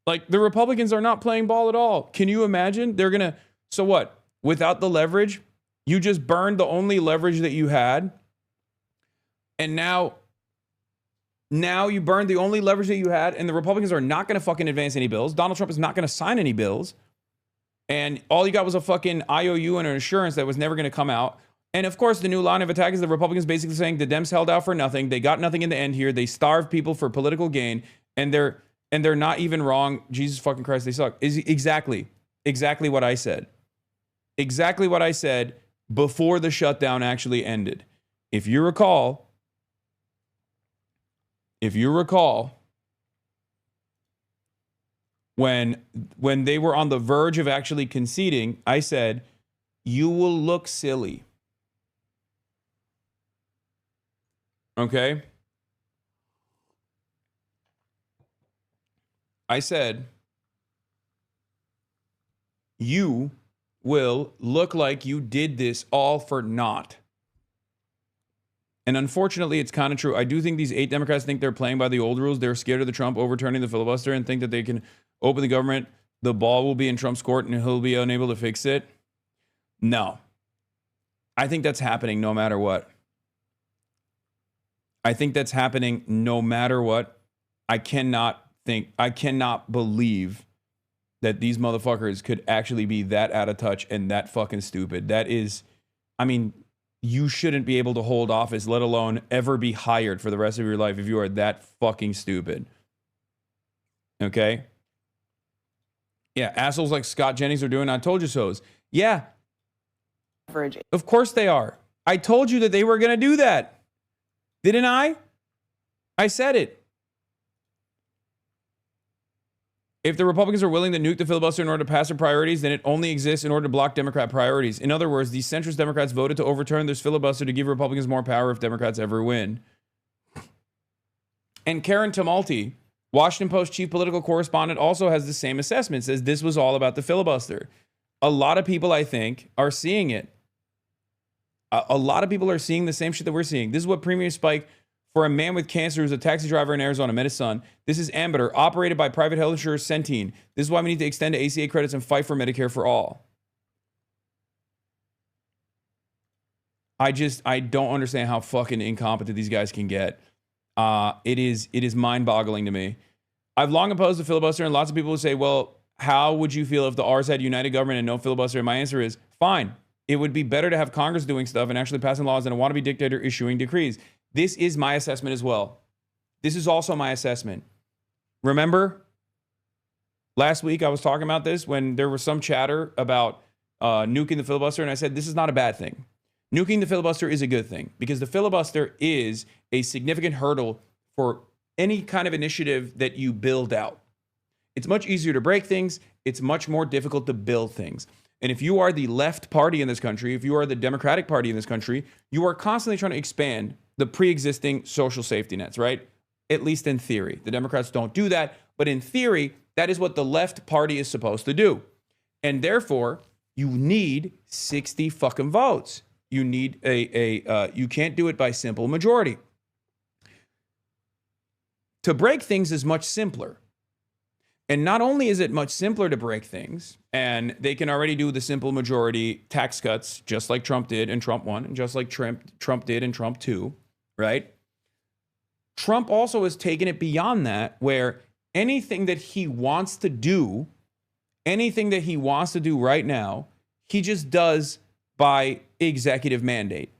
Like, the Republicans are not playing ball at all. Can you imagine? They're gonna, so what? Without the leverage, you just burned the only leverage that you had. And now you burned the only leverage that you had, and the Republicans are not gonna fucking advance any bills. Donald Trump is not gonna sign any bills. And all you got was a fucking IOU and an assurance that was never gonna come out. And of course, the new line of attack is the Republicans basically saying the Dems held out for nothing. They got nothing in the end here. They starved people for political gain, and they're not even wrong. Jesus fucking Christ, they suck. Is exactly what I said. Exactly what I said before the shutdown actually ended. If you recall, when they were on the verge of actually conceding, I said, you will look silly. Okay? I said, you will look like you did this all for naught. And unfortunately, it's kind of true. I do think these 8 Democrats think they're playing by the old rules. They're scared of the Trump overturning the filibuster and think that they can open the government. The ball will be in Trump's court and he'll be unable to fix it. No. I think that's happening no matter what. I think that's happening no matter what. I cannot believe that these motherfuckers could actually be that out of touch and that fucking stupid. That is, I mean, you shouldn't be able to hold office, let alone ever be hired for the rest of your life if you are that fucking stupid. Okay? Yeah, assholes like Scott Jennings are doing I told you so's. Yeah. Of course they are. I told you that they were going to do that. Didn't I? I said it. If the Republicans are willing to nuke the filibuster in order to pass their priorities, then it only exists in order to block Democrat priorities. In other words, these centrist Democrats voted to overturn this filibuster to give Republicans more power if Democrats ever win. And Karen Tumulty, Washington Post chief political correspondent, also has the same assessment, says this was all about the filibuster. A lot of people, I think, are seeing it. A lot of people are seeing the same shit that we're seeing. This is what Premier Spike, for a man with cancer who's a taxi driver in Arizona, met his son. This is Ambetter, operated by private health insurer Centene. This is why we need to extend to ACA credits and fight for Medicare for all. I don't understand how fucking incompetent these guys can get. It is mind-boggling to me. I've long opposed the filibuster, and lots of people will say, well, how would you feel if the R's had united government and no filibuster? And my answer is, fine. It would be better to have Congress doing stuff and actually passing laws than a wannabe dictator issuing decrees. This is my assessment as well. This is also my assessment. Remember, last week I was talking about this when there was some chatter about nuking the filibuster, and I said this is not a bad thing. Nuking the filibuster is a good thing because the filibuster is a significant hurdle for any kind of initiative that you build out. It's much easier to break things. It's much more difficult to build things. And if you are the left party in this country, if you are the Democratic Party in this country, you are constantly trying to expand the pre-existing social safety nets, right? At least in theory. The Democrats don't do that, but in theory, that is what the left party is supposed to do. And therefore, you need 60 fucking votes. You need you can't do it by simple majority. To break things is much simpler. And not only is it much simpler to break things, and they can already do the simple majority tax cuts, just like Trump did and Trump won, and just like Trump did and Trump too, right? Trump also has taken it beyond that, where anything that he wants to do right now, he just does by executive mandate.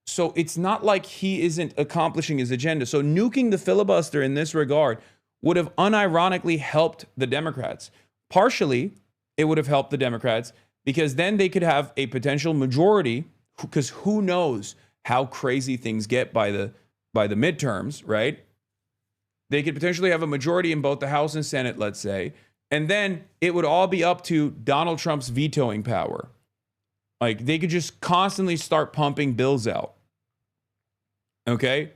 So it's not like he isn't accomplishing his agenda. So nuking the filibuster in this regard would have unironically helped the Democrats. Partially, it would have helped the Democrats because then they could have a potential majority, because who knows how crazy things get by the midterms, right? They could potentially have a majority in both the House and Senate, let's say, and then it would all be up to Donald Trump's vetoing power. Like, they could just constantly start pumping bills out. Okay?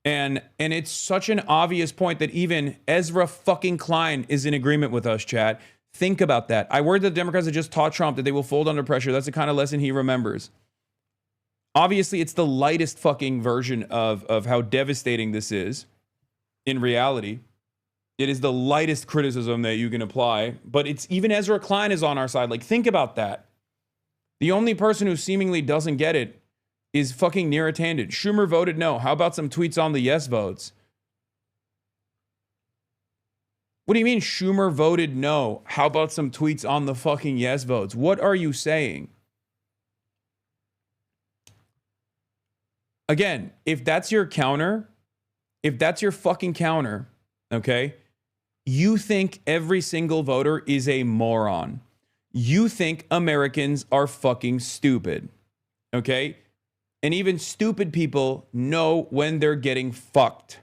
And it's such an obvious point that even Ezra fucking Klein is in agreement with us, chat. Think about that. I worry that the Democrats have just taught Trump that they will fold under pressure. That's the kind of lesson he remembers. Obviously, it's the lightest fucking version of how devastating this is. In reality, it is the lightest criticism that you can apply. But it's even Ezra Klein is on our side. Like, think about that. The only person who seemingly doesn't get it is fucking Neera Tanden. Schumer voted no. How about some tweets on the yes votes? What do you mean Schumer voted no? How about some tweets on the fucking yes votes? What are you saying? Again, if that's your counter, if that's your fucking counter, okay, you think every single voter is a moron. You think Americans are fucking stupid, okay? And even stupid people know when they're getting fucked.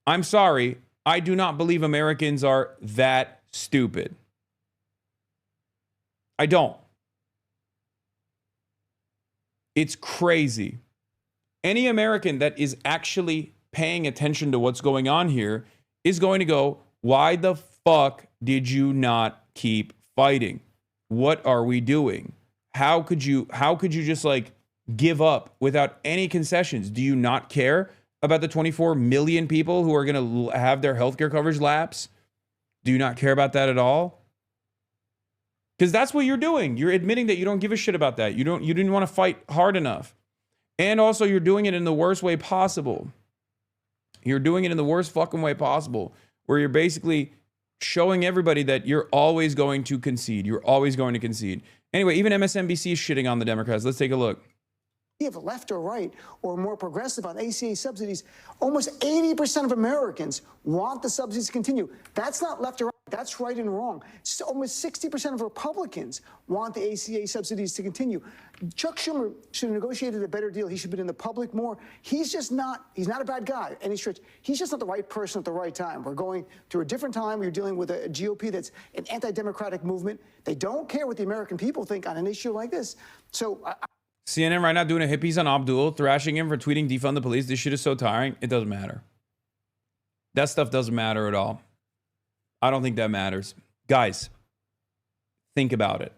I'm sorry, I do not believe Americans are that stupid. I don't. It's crazy. Any American that is actually paying attention to what's going on here is going to go, why the fuck did you not keep fighting? What are we doing? How could you just like give up without any concessions? Do you not care about the 24 million people who are going to have their healthcare coverage lapse? Do you not care about that at all? Because that's what you're doing. You're admitting that you don't give a shit about that. You didn't want to fight hard enough. And also you're doing it in the worst way possible. You're doing it in the worst fucking way possible, where you're basically showing everybody that you're always going to concede. You're always going to concede. Anyway, even MSNBC is shitting on the Democrats. Let's take a look. You have left or right or more progressive on ACA subsidies, almost 80% of Americans want the subsidies to continue. That's not left or right. That's right and wrong. Almost 60% of Republicans want the ACA subsidies to continue. Chuck Schumer should have negotiated a better deal. He should have been in the public more. He's not a bad guy, any stretch. He's just not the right person at the right time. We're going through a different time. We're dealing with a GOP that's an anti-democratic movement. They don't care what the American people think on an issue like this. So CNN right now doing a hippies on Abdul, thrashing him for tweeting defund the police. This shit is so tiring. It doesn't matter. That stuff doesn't matter at all. I don't think that matters. Guys, think about it.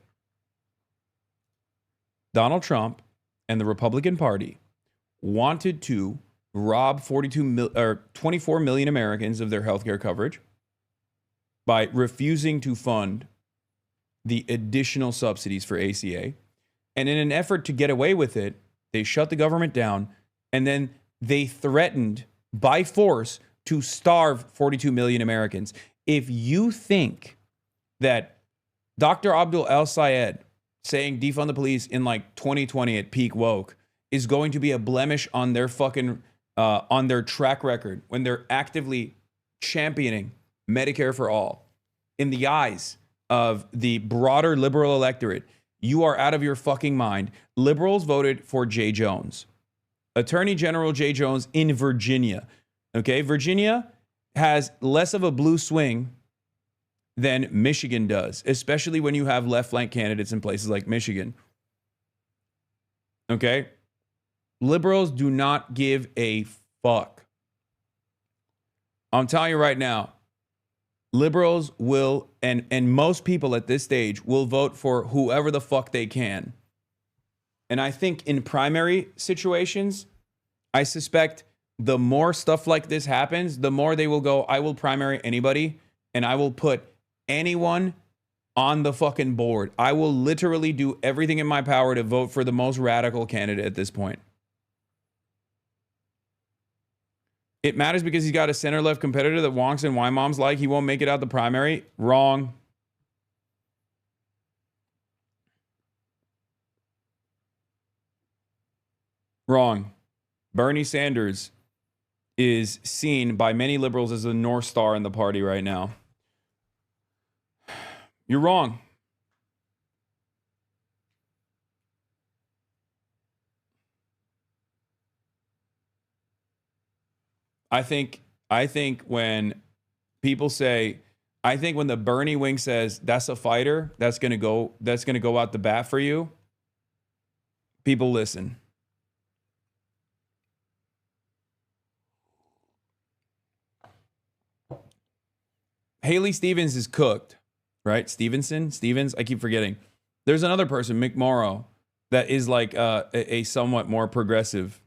Donald Trump and the Republican Party wanted to rob 24 million Americans of their healthcare coverage by refusing to fund the additional subsidies for ACA. And in an effort to get away with it, they shut the government down, and then they threatened by force to starve 42 million Americans. If you think that Dr. Abdul El-Sayed saying defund the police in like 2020 at peak woke is going to be a blemish on their fucking on their track record when they're actively championing Medicare for all in the eyes of the broader liberal electorate, you are out of your fucking mind. Liberals voted for Jay Jones, Attorney General Jay Jones in Virginia. Okay, Virginia has less of a blue swing than Michigan does, especially when you have left flank candidates in places like Michigan. Okay? Liberals do not give a fuck. I'm telling you right now, liberals will, and most people at this stage will vote for whoever the fuck they can. And I think in primary situations, I suspect the more stuff like this happens, the more they will go, I will primary anybody and I will put anyone on the fucking board. I will literally do everything in my power to vote for the most radical candidate at this point. It matters because he's got a center-left competitor that wonks and why moms like. He won't make it out the primary. Wrong. Wrong. Bernie Sanders is seen by many liberals as the North Star in the party right now. You're wrong. I think when people say, I think when the Bernie wing says that's a fighter, that's gonna go out the bat for you, people listen. Haley Stevens is cooked, right? Stevens, I keep forgetting. There's another person, Mick Morrow, that is like a somewhat more progressive.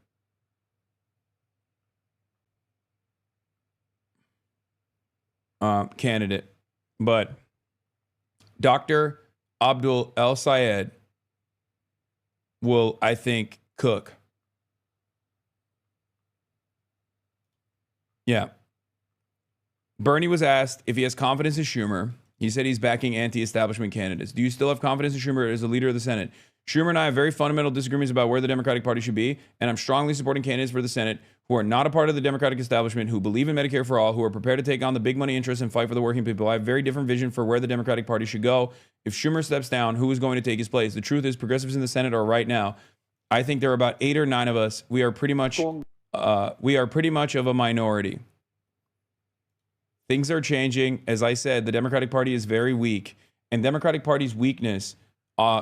Candidate. But Dr. Abdul El Sayed will, I think, cook. Yeah. Bernie was asked if he has confidence in Schumer. He said he's backing anti-establishment candidates. Do you still have confidence in Schumer as the leader of the Senate? Schumer and I have very fundamental disagreements about where the Democratic Party should be, and I'm strongly supporting candidates for the Senate who are not a part of the Democratic establishment, who believe in Medicare for all, who are prepared to take on the big money interests and fight for the working people. I have a very different vision for where the Democratic Party should go. If Schumer steps down, who is going to take his place? The truth is, progressives in the Senate are right now. I think there are about 8 or 9 of us. We are pretty much of a minority. Things are changing. As I said, the Democratic Party is very weak, and Democratic Party's weakness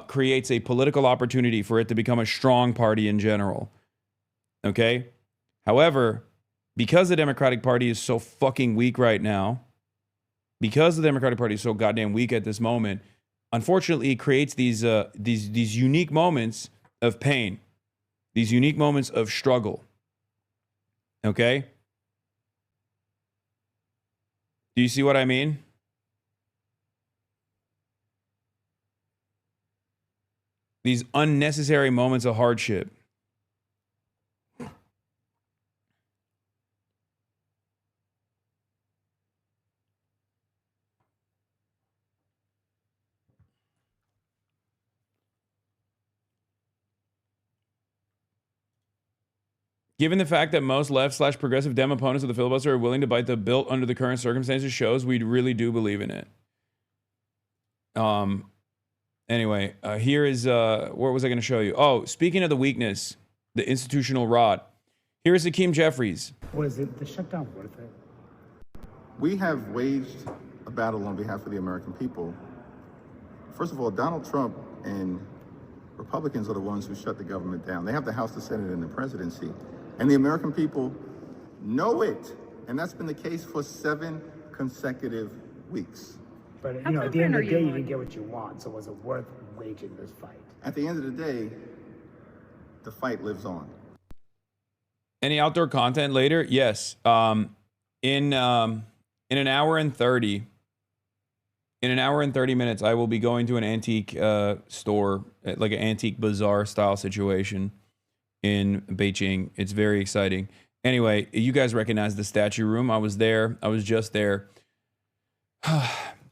creates a political opportunity for it to become a strong party in general. Okay? However, because the Democratic Party is so fucking weak right now, because the Democratic Party is so goddamn weak at this moment, unfortunately, it creates these unique moments of pain, these unique moments of struggle. Okay? Do you see what I mean? These unnecessary moments of hardship. Given the fact that most left/progressive Dem opponents of the filibuster are willing to bite the bill under the current circumstances shows we really do believe in it. Anyway, here is, what was I going to show you? Oh, speaking of the weakness, the institutional rot, here is Hakeem Jeffries. Was it the shutdown worth it? We have waged a battle on behalf of the American people. First of all, Donald Trump and Republicans are the ones who shut the government down. They have the House, the Senate, and the presidency. And the American people know it. And that's been the case for 7 consecutive weeks. But, you know, at the end of the day, you didn't get what you want. So was it worth waging this fight? At the end of the day, the fight lives on. Any outdoor content later? Yes. In an hour and 30 minutes, I will be going to an antique store, like an antique bazaar style situation in Beijing. It's very exciting. Anyway, you guys recognize the statue room. I was there. I was just there.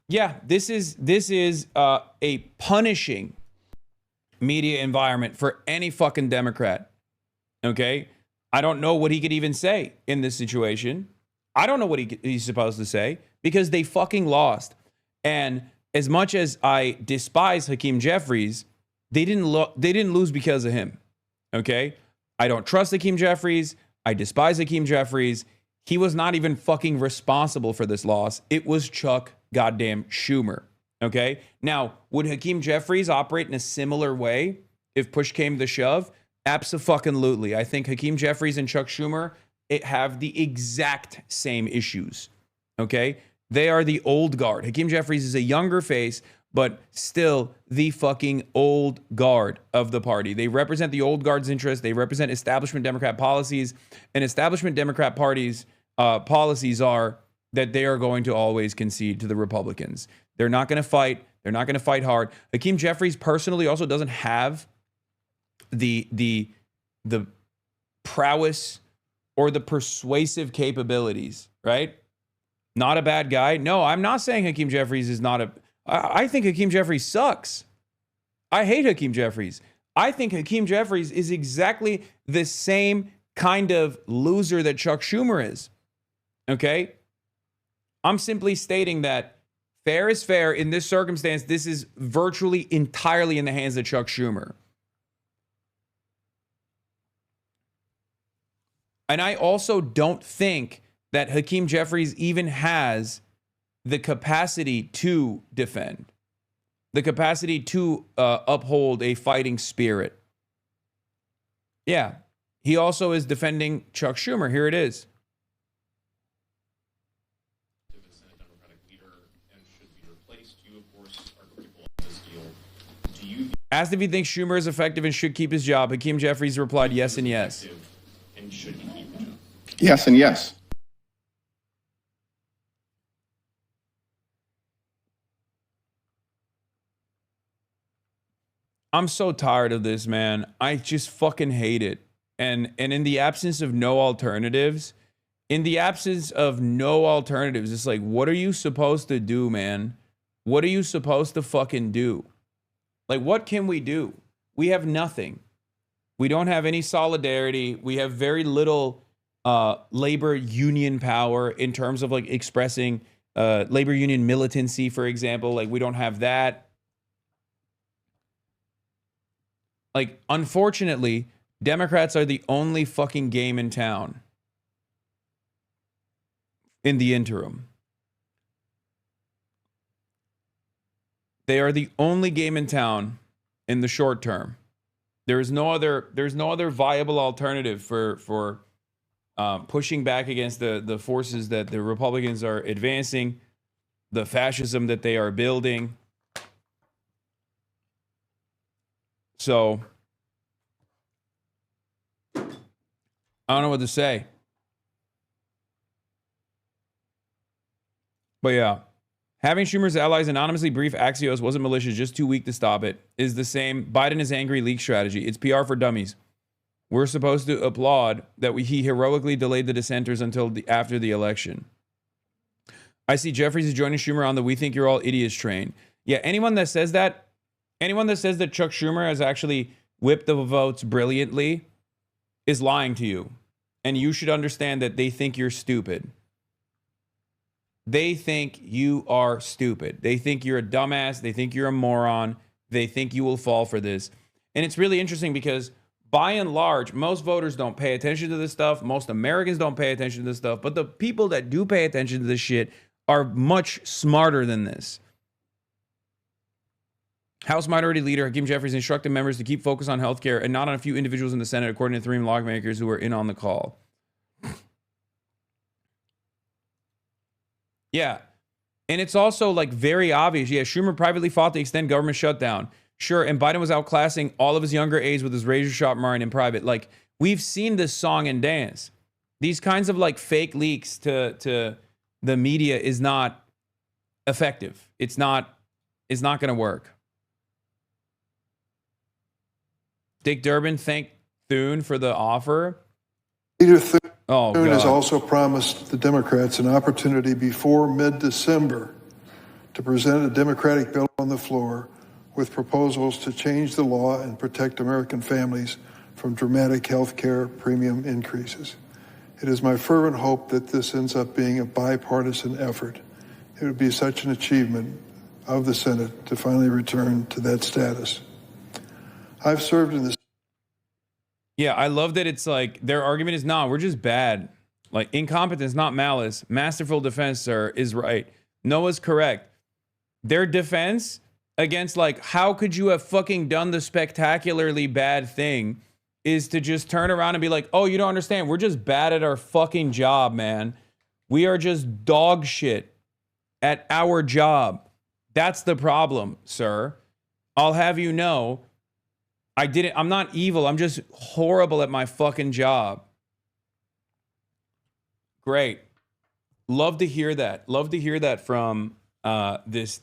Yeah, this is a punishing media environment for any fucking Democrat. Okay? I don't know what he could even say in this situation. I don't know what he's supposed to say because they fucking lost. And as much as I despise Hakeem Jeffries, they didn't lose because of him. Okay? I don't trust Hakeem Jeffries. I despise Hakeem Jeffries. He was not even fucking responsible for this loss. It was Chuck goddamn Schumer. Okay? Now, would Hakeem Jeffries operate in a similar way if push came to shove? Abso-fucking-lutely. I think Hakeem Jeffries and Chuck Schumer have the exact same issues. Okay? They are the old guard. Hakeem Jeffries is a younger face, but still the fucking old guard of the party. They represent the old guard's interests. They represent establishment Democrat policies. And establishment Democrat parties' policies are that they are going to always concede to the Republicans. They're not going to fight. They're not going to fight hard. Hakeem Jeffries personally also doesn't have the prowess or the persuasive capabilities, right? Not a bad guy. No, I'm not saying Hakeem Jeffries is not a... I think Hakeem Jeffries sucks. I hate Hakeem Jeffries. I think Hakeem Jeffries is exactly the same kind of loser that Chuck Schumer is. Okay? I'm simply stating that fair is fair. In this circumstance, this is virtually entirely in the hands of Chuck Schumer. And I also don't think that Hakeem Jeffries even has the capacity to defend, the capacity to uphold a fighting spirit. Yeah. He also is defending Chuck Schumer. Here it is. Asked if he thinks Schumer is effective and should keep his job, Hakeem Jeffries replied yes and yes. Yes and yes. I'm so tired of this, man. I just fucking hate it. And in the absence of no alternatives, it's like, what are you supposed to do, man? What are you supposed to fucking do? Like, what can we do? We have nothing. We don't have any solidarity. We have very little labor union power in terms of like expressing labor union militancy, for example. Like, we don't have that. Like, unfortunately, Democrats are the only fucking game in town in the interim. They are the only game in town in the short term. There's no other viable alternative for pushing back against the forces that the Republicans are advancing, the fascism that they are building. So I don't know what to say. But yeah, having Schumer's allies anonymously brief Axios wasn't malicious, just too weak to stop it, is the same Biden is angry leak strategy. It's PR for dummies. We're supposed to applaud that he heroically delayed the dissenters until after the election. I see Jeffries is joining Schumer on the "we think you're all idiots" train. Yeah, anyone that says that Chuck Schumer has actually whipped the votes brilliantly is lying to you. And you should understand that they think you're stupid. They think you are stupid. They think you're a dumbass. They think you're a moron. They think you will fall for this. And it's really interesting because by and large, most voters don't pay attention to this stuff. Most Americans don't pay attention to this stuff. But the people that do pay attention to this shit are much smarter than this. House Minority Leader Hakeem Jeffries instructed members to keep focus on healthcare and not on a few individuals in the Senate, according to 3 lawmakers who were in on the call. Yeah. And it's also like very obvious. Yeah, Schumer privately fought to extend government shutdown. Sure, and Biden was outclassing all of his younger aides with his razor sharp mind in private. Like, we've seen this song and dance. These kinds of like fake leaks to the media is not effective. It's not going to work. Dick Durbin thanked Thune for the offer. Leader Thune has God. also promised the Democrats an opportunity before mid-December to present a Democratic bill on the floor with proposals to change the law and protect American families from dramatic health care premium increases. It is my fervent hope that this ends up being a bipartisan effort. It would be such an achievement of the Senate to finally return to that status. I've served in this. Yeah, I love that it's like their argument is, nah, we're just bad. Like, incompetence, not malice. Masterful defense, sir, is right. Noah's correct. Their defense against, like, how could you have fucking done the spectacularly bad thing is to just turn around and be like, oh, you don't understand. We're just bad at our fucking job, man. We are just dog shit at our job. That's the problem, sir. I'll have you know, I'm not evil. I'm just horrible at my fucking job. Great. Love to hear that. Love to hear that from this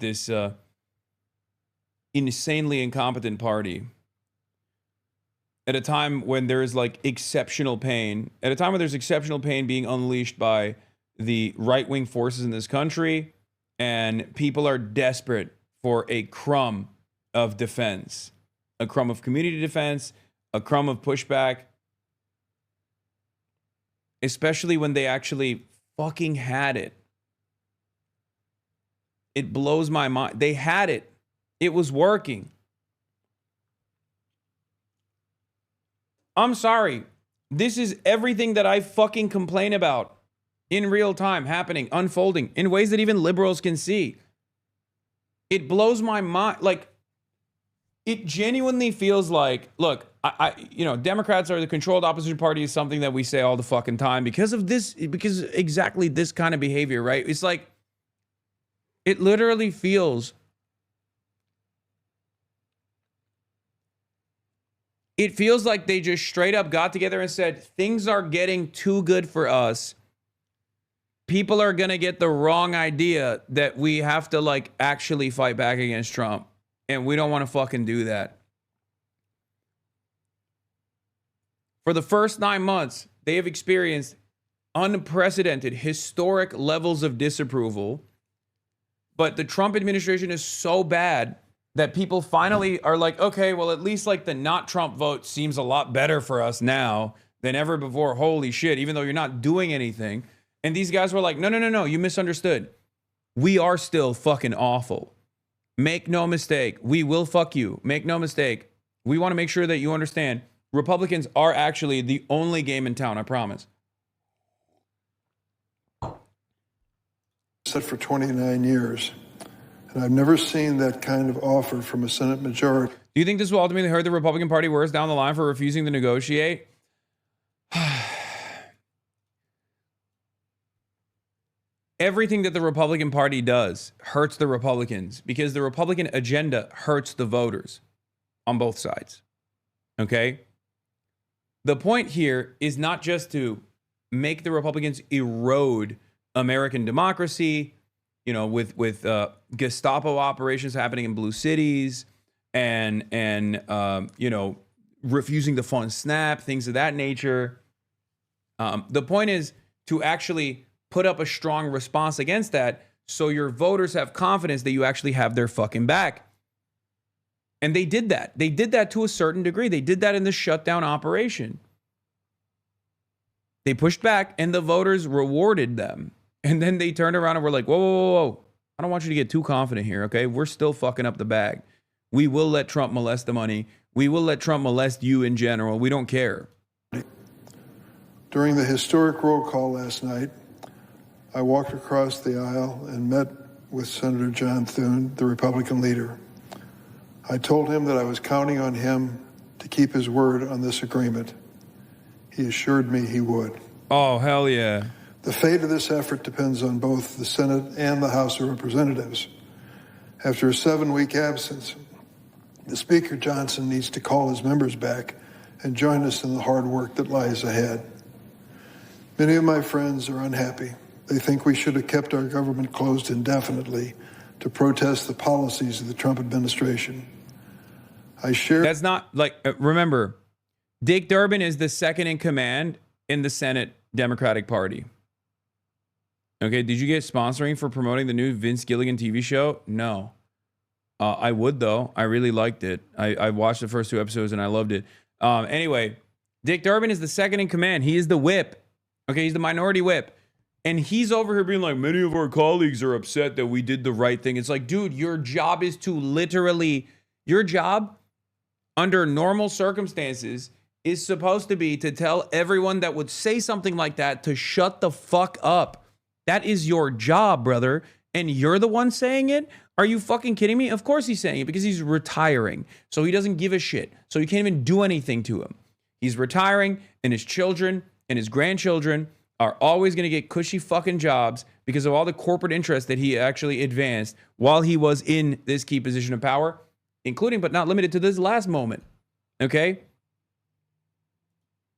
insanely incompetent party. At a time when there is like exceptional pain, at a time when there's exceptional pain being unleashed by the right-wing forces in this country, and people are desperate for a crumb of defense, a crumb of community defense, a crumb of pushback, especially when they actually fucking had it. It blows my mind. They had it. It was working. I'm sorry, This is everything that I fucking complain about in real time, happening, unfolding in ways that even liberals can see. It blows my mind. Like, it genuinely feels like, look, you know, Democrats are the controlled opposition party is something that we say all the fucking time because of this, because exactly this kind of behavior, right? It's like, it literally feels, like they just straight up got together and said, things are getting too good for us. People are going to get the wrong idea that we have to, like, actually fight back against Trump. And we don't want to fucking do that. For the first 9 months, they have experienced unprecedented, historic levels of disapproval. But the Trump administration is so bad that people finally are like, okay, well, at least like the not Trump vote seems a lot better for us now than ever before. Holy shit, even though you're not doing anything. And these guys were like, no, you misunderstood. We are still fucking awful. Make no mistake. We will fuck you. Make no mistake. We want to make sure that you understand. Republicans are actually the only game in town, I promise. Set for 29 years. And I've never seen that kind of offer from a Senate majority. Do you think this will ultimately hurt the Republican Party worse down the line for refusing to negotiate? Everything that the Republican Party does hurts the Republicans because the Republican agenda hurts the voters on both sides. Okay? The point here is not just to make the Republicans erode American democracy, you know, with Gestapo operations happening in blue cities and you know, refusing to fund SNAP, things of that nature. The point is to actually put up a strong response against that so your voters have confidence that you actually have their fucking back. And they did that. They did that to a certain degree. They did that in the shutdown operation. They pushed back and the voters rewarded them. And then they turned around and were like, whoa. I don't want you to get too confident here, okay? We're still fucking up the bag. We will let Trump molest the money. We will let Trump molest you in general. We don't care. During the historic roll call last night, I walked across the aisle and met with Senator John Thune, the Republican leader. I told him that I was counting on him to keep his word on this agreement. He assured me he would. Oh, hell yeah. The fate of this effort depends on both the Senate and the House of Representatives. After a 7-week absence, the Speaker Johnson needs to call his members back and join us in the hard work that lies ahead. Many of my friends are unhappy. They think we should have kept our government closed indefinitely to protest the policies of the Trump administration. That's not like, remember, Dick Durbin is the second in command in the Senate Democratic Party. Okay, did you get sponsoring for promoting the new Vince Gilligan TV show? No. I would, though. I really liked it. I watched the first 2 episodes and I loved it. Anyway, Dick Durbin is the second in command. He is the whip. Okay, he's the minority whip. And he's over here being like, many of our colleagues are upset that we did the right thing. It's like, dude, your job is to literally, your job under normal circumstances is supposed to be to tell everyone that would say something like that to shut the fuck up. That is your job, brother. And you're the one saying it? Are you fucking kidding me? Of course he's saying it because he's retiring. So he doesn't give a shit. So you can't even do anything to him. He's retiring and his children and his grandchildren are always going to get cushy fucking jobs because of all the corporate interests that he actually advanced while he was in this key position of power, including but not limited to this last moment. Okay?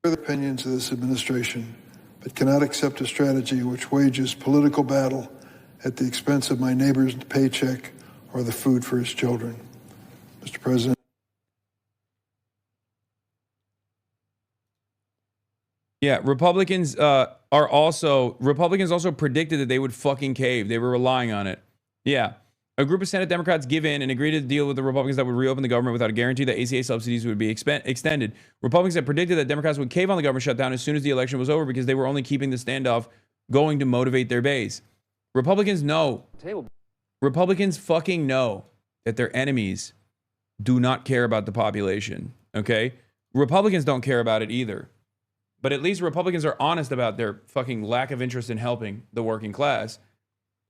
The opinions of this administration, but cannot accept a strategy which wages political battle at the expense of my neighbor's paycheck or the food for his children. Mr. President. Yeah, Republicans also predicted that they would fucking cave. They were relying on it. Yeah. A group of Senate Democrats give in and agree to deal with the Republicans that would reopen the government without a guarantee that ACA subsidies would be extended. Republicans had predicted that Democrats would cave on the government shutdown as soon as the election was over because they were only keeping the standoff going to motivate their base. Republicans know. Republicans fucking know that their enemies do not care about the population. Okay? Republicans don't care about it either. But at least Republicans are honest about their fucking lack of interest in helping the working class,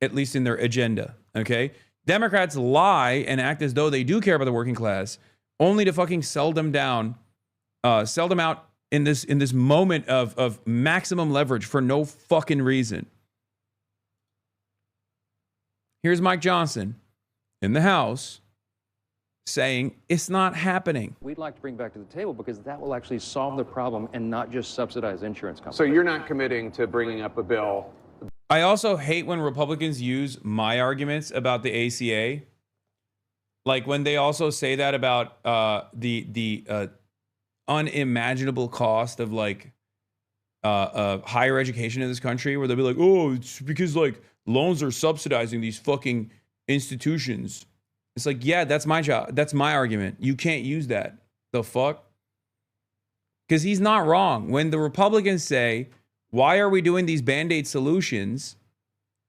at least in their agenda, okay? Democrats lie and act as though they do care about the working class, only to fucking sell them down, sell them out in this moment of maximum leverage for no fucking reason. Here's Mike Johnson in the House saying it's not happening. We'd like to bring back to the table because that will actually solve the problem and not just subsidize insurance companies. So you're not committing to bringing up a bill? I also hate when Republicans use my arguments about the ACA. Like when they also say that about the unimaginable cost of like higher education in this country, where they'll be like, oh, it's because like loans are subsidizing these fucking institutions. It's like, yeah, that's my job. That's my argument. You can't use that. The fuck? Because he's not wrong. When the Republicans say, why are we doing these Band-Aid solutions?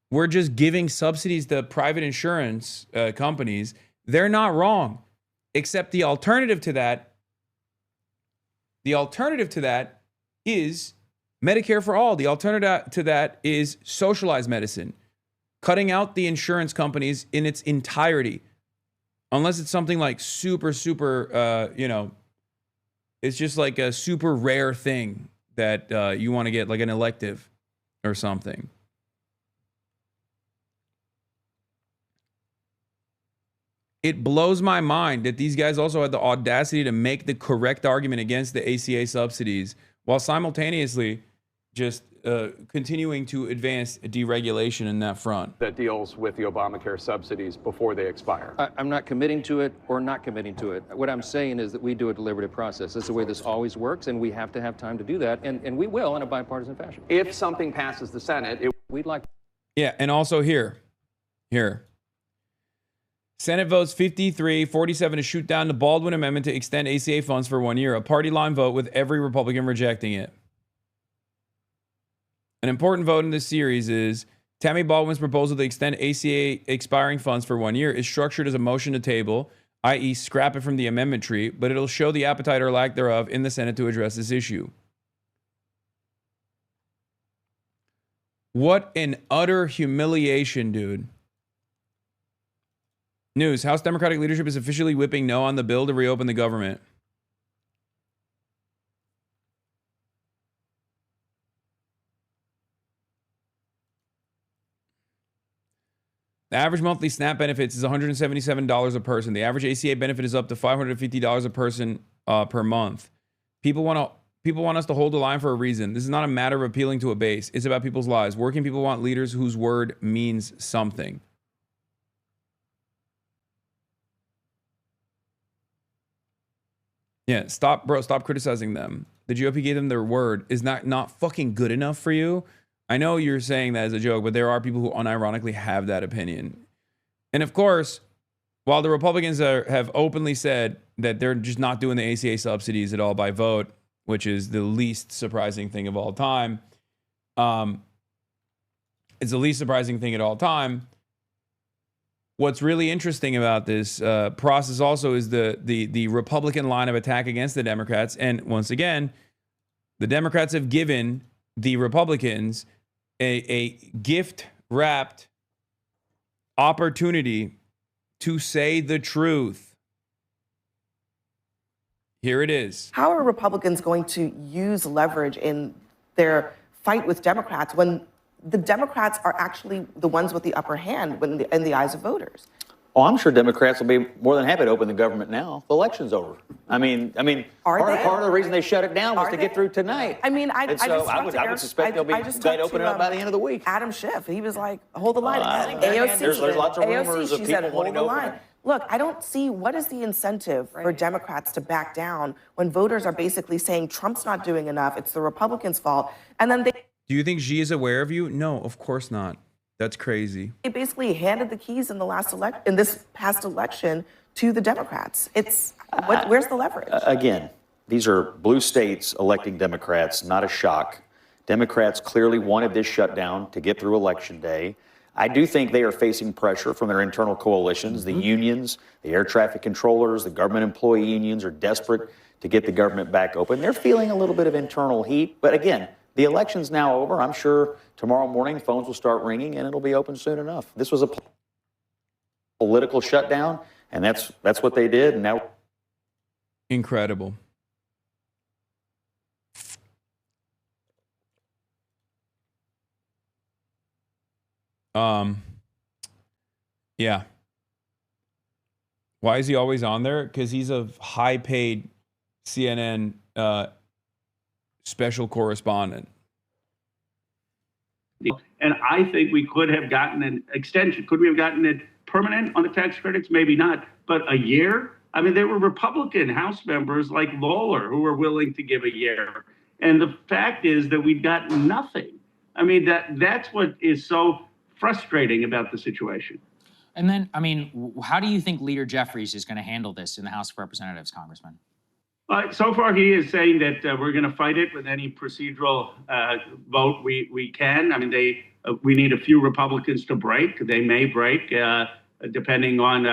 We're just giving subsidies to private insurance companies. They're not wrong. Except the alternative to that is Medicare for all. The alternative to that is socialized medicine. Cutting out the insurance companies in its entirety. Unless it's something like super, it's just like a super rare thing that you want to get, like an elective or something. It blows my mind that these guys also had the audacity to make the correct argument against the ACA subsidies while simultaneously just continuing to advance deregulation in that front. That deals with the Obamacare subsidies before they expire. I'm not committing to it or not committing to it. What I'm saying is that we do a deliberative process. That's the way this always works, and we have to have time to do that, and we will in a bipartisan fashion. If something passes the Senate, we'd like... Yeah, and also here. Senate votes 53-47 to shoot down the Baldwin Amendment to extend ACA funds for 1 year. A party line vote with every Republican rejecting it. An important vote in this series is Tammy Baldwin's proposal to extend ACA expiring funds for 1 year is structured as a motion to table, i.e. scrap it from the amendment tree, but it'll show the appetite or lack thereof in the Senate to address this issue. What an utter humiliation, dude. News. House Democratic leadership is officially whipping no on the bill to reopen the government. The average monthly SNAP benefits is $177 a person. The average ACA benefit is up to $550 a person per month. People want us to hold the line for a reason. This is not a matter of appealing to a base. It's about people's lives. Working people want leaders whose word means something. Yeah, stop criticizing them. The GOP gave them their word. Is not fucking good enough for you? I know you're saying that as a joke, but there are people who unironically have that opinion. And of course, while the Republicans have openly said that they're just not doing the ACA subsidies at all by vote, which is the least surprising thing of all time. It's the least surprising thing at all time. What's really interesting about this process also is the Republican line of attack against the Democrats. And once again, the Democrats have given the Republicans a gift-wrapped opportunity to say the truth. Here it is. How are Republicans going to use leverage in their fight with Democrats when the Democrats are actually the ones with the upper hand in the eyes of voters? Oh, I'm sure Democrats will be more than happy to open the government now. The election's over. I mean, part of the reason they shut it down was to get through tonight. I mean, I would suspect they'll be glad to open it up by the end of the week. Adam Schiff, he was like, hold the line. AOC, there's lots of rumors of people wanting to open it. Look, I don't see what is the incentive for Democrats to back down when voters are basically saying Trump's not doing enough, it's the Republicans' fault, and then they... Do you think Xi is aware of you? No, of course not. That's crazy. They basically handed the keys in this past election to the Democrats. Where's the leverage? Again, these are blue states electing Democrats, not a shock. Democrats clearly wanted this shutdown to get through Election Day. I do think they are facing pressure from their internal coalitions. The unions, the air traffic controllers, the government employee unions are desperate to get the government back open. They're feeling a little bit of internal heat. But again, the election's now over. I'm sure tomorrow morning phones will start ringing and it'll be open soon enough. This was a political shutdown, and that's what they did. And now, incredible. Yeah. Why is he always on there? Because he's a high-paid CNN special correspondent. And I think we could have gotten an extension. Could we have gotten it permanent on the tax credits? Maybe not. But a year? I mean, there were Republican House members like Lawler who were willing to give a year. And the fact is that we've got nothing. I mean, that's what is so frustrating about the situation. And then, I mean, how do you think Leader Jeffries is going to handle this in the House of Representatives, Congressman? So far, he is saying that we're going to fight it with any procedural vote we can. I mean, we need a few Republicans to break. They may break, depending on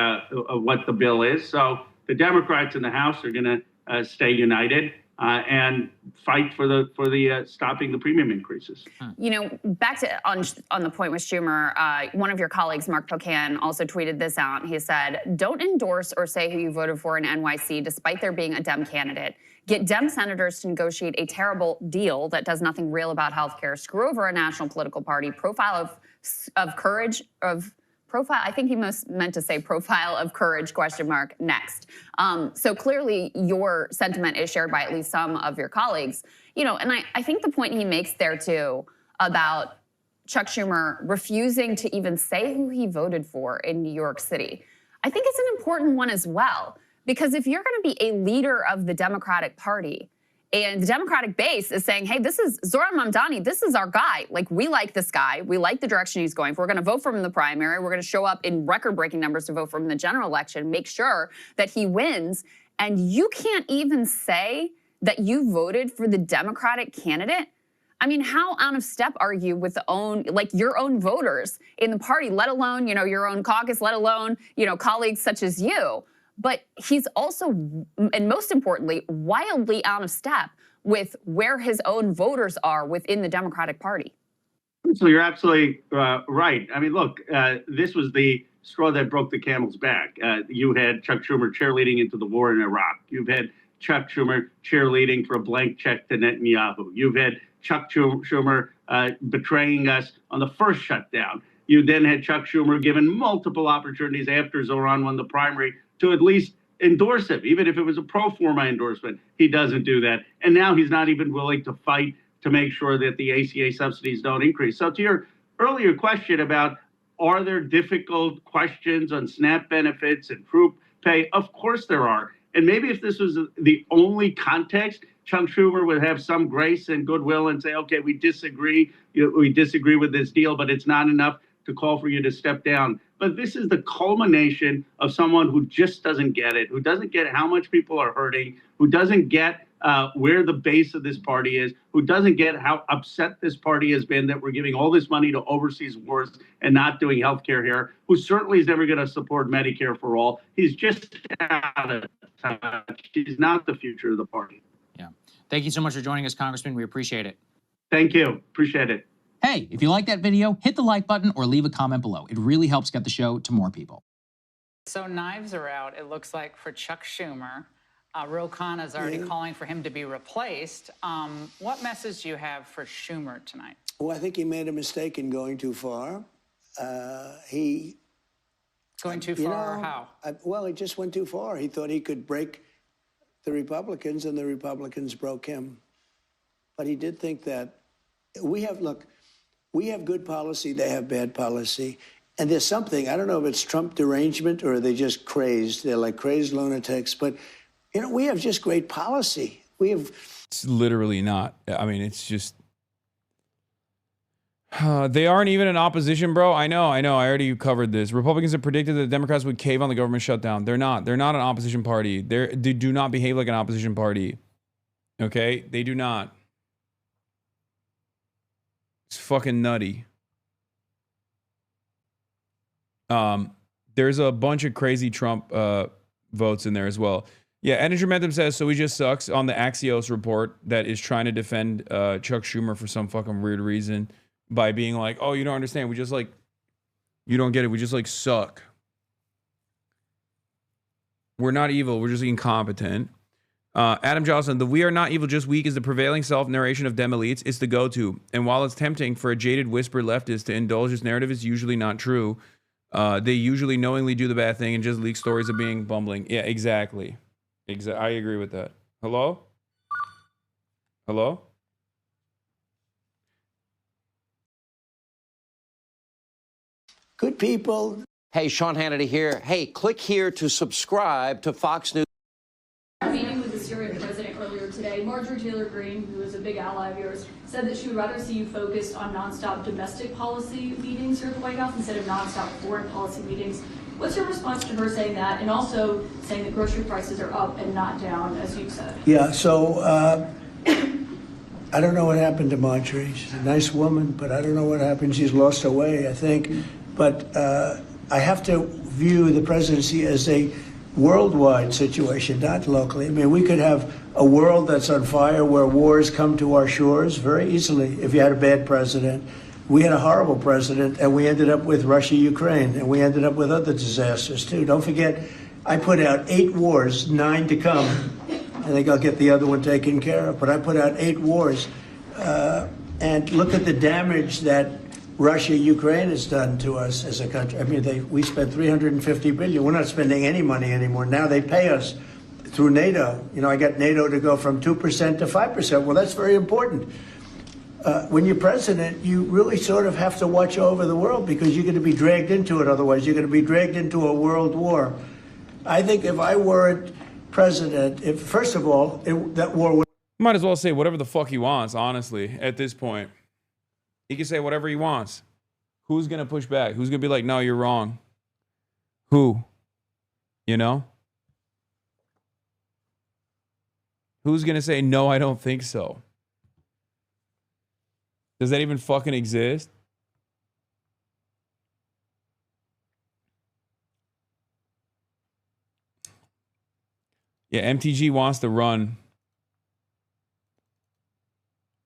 what the bill is. So the Democrats in the House are going to stay united and fight for the stopping the premium increases. You know, back to on the point with Schumer, one of your colleagues, Mark Pocan, also tweeted this out. He said, "Don't endorse or say who you voted for in NYC, despite there being a Dem candidate. Get Dem senators to negotiate a terrible deal that does nothing real about healthcare. Screw over a national political party. Profile of courage of." Profile, I think he meant to say profile of courage, question mark, next. So clearly your sentiment is shared by at least some of your colleagues. You know, and I think the point he makes there too about Chuck Schumer refusing to even say who he voted for in New York City, I think it's an important one as well. Because if you're gonna be a leader of the Democratic Party, and the Democratic base is saying, hey, this is Zohran Mamdani, this is our guy. Like, we like this guy. We like the direction he's going for. We're going to vote for him in the primary. We're going to show up in record-breaking numbers to vote for him in the general election, make sure that he wins. And you can't even say that you voted for the Democratic candidate? I mean, how out of step are you with your own voters in the party, let alone, you know, your own caucus, let alone, you know, colleagues such as you? But he's also, and most importantly, wildly out of step with where his own voters are within the Democratic Party. So you're absolutely right. I mean, look, this was the straw that broke the camel's back. You had Chuck Schumer cheerleading into the war in Iraq. You've had Chuck Schumer cheerleading for a blank check to Netanyahu. You've had Chuck Schumer betraying us on the first shutdown. You then had Chuck Schumer given multiple opportunities after Zohran won the primary to at least endorse him, even if it was a pro forma endorsement. He doesn't do that. And now he's not even willing to fight to make sure that the ACA subsidies don't increase. So to your earlier question about, are there difficult questions on SNAP benefits and troop pay? Of course there are. And maybe if this was the only context, Chuck Schumer would have some grace and goodwill and say, okay, we disagree with this deal, but it's not enough to call for you to step down. But this is the culmination of someone who just doesn't get it, who doesn't get how much people are hurting, who doesn't get where the base of this party is, who doesn't get how upset this party has been that we're giving all this money to overseas wars and not doing healthcare here, who certainly is never going to support Medicare for all. He's just out of touch. He's not the future of the party. Yeah. Thank you so much for joining us, Congressman. We appreciate it. Thank you. Appreciate it. Hey, if you like that video, hit the like button or leave a comment below. It really helps get the show to more people. So knives are out, it looks like, for Chuck Schumer. Ro Khanna is already calling for him to be replaced. What message do you have for Schumer tonight? Well, I think he made a mistake in going too far. Going too far, how? Well, he just went too far. He thought he could break the Republicans, and the Republicans broke him. But he did think that we have good policy, they have bad policy. And there's something, I don't know if it's Trump derangement or are they just crazed. They're like crazed lunatics. But, you know, we have just great policy. It's literally not. I mean, it's just... they aren't even an opposition, bro. I know. I already covered this. Republicans have predicted that the Democrats would cave on the government shutdown. They're not. They're not an opposition party. They do not behave like an opposition party. Okay? They do not. It's fucking nutty. There's a bunch of crazy Trump votes in there as well. Yeah, Energy Momentum says, so he just sucks on the Axios report that is trying to defend Chuck Schumer for some fucking weird reason by being like, oh, you don't understand. We just like, you don't get it. We just like suck. We're not evil. We're just incompetent. Adam Johnson, the we are not evil, just weak is the prevailing self-narration of dem elites. It's the go-to. And while it's tempting for a jaded whisper leftist to indulge this narrative, is usually not true. They usually knowingly do the bad thing and just leak stories of being bumbling. Yeah, exactly. I agree with that. Hello? Hello? Good people. Hey, Sean Hannity here. Hey, click here to subscribe to Fox News. Meeting with the Syrian president earlier today, Marjorie Taylor Greene, who is a big ally of yours, said that she would rather see you focused on nonstop domestic policy meetings here at the White House instead of nonstop foreign policy meetings. What's your response to her saying that, and also saying that grocery prices are up and not down, as you've said? Yeah, so I don't know what happened to Marjorie. She's a nice woman, but I don't know what happened. She's lost her way, I think. But I have to view the presidency as a worldwide situation, not locally. I mean, we could have a world that's on fire where wars come to our shores very easily if you had a bad president. We had a horrible president, and we ended up with Russia, Ukraine, and we ended up with other disasters, too. Don't forget, I put out 8 wars, 9 to come. I think I'll get the other one taken care of, but I put out 8 wars. And look at the damage that Russia, Ukraine has done to us as a country. I mean, we spent $350 billion. We're not spending any money anymore. Now they pay us through NATO. You know, I got NATO to go from 2% to 5%. Well, that's very important. When you're president, you really sort of have to watch over the world because you're going to be dragged into it. Otherwise, you're going to be dragged into a world war. I think if I weren't president, first of all, that war would... Might as well say whatever the fuck he wants, honestly, at this point. He can say whatever he wants. Who's going to push back? Who's going to be like, no, you're wrong? Who? You know? Who's going to say, no, I don't think so? Does that even fucking exist? Yeah, MTG wants to run.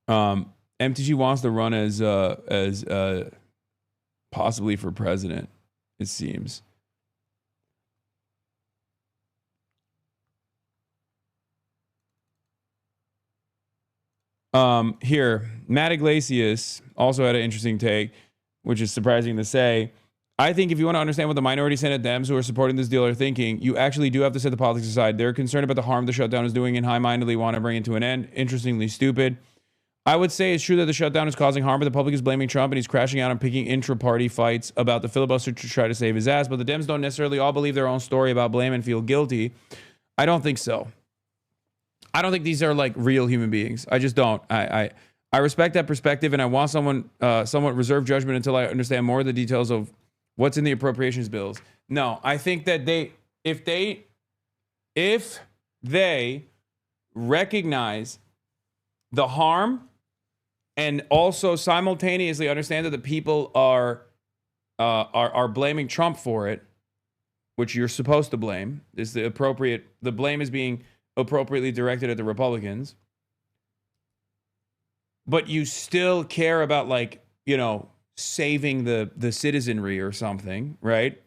MTG wants to run as possibly for president, it seems. Here, Matt Iglesias also had an interesting take, which is surprising to say. I think if you want to understand what the minority Senate Dems who are supporting this deal are thinking, you actually do have to set the politics aside. They're concerned about the harm the shutdown is doing and high-mindedly want to bring it to an end. Interestingly stupid. I would say it's true that the shutdown is causing harm, but the public is blaming Trump and he's crashing out and picking intra-party fights about the filibuster to try to save his ass. But the Dems don't necessarily all believe their own story about blame and feel guilty. I don't think so. I don't think these are like real human beings. I just don't. I respect that perspective, and I want someone somewhat reserve judgment until I understand more of the details of what's in the appropriations bills. No, I think that if they recognize the harm and also simultaneously understand that the people are blaming Trump for it, which you're supposed to blame, is the blame is being appropriately directed at the Republicans, but you still care about, like, you know, saving the citizenry or something, right?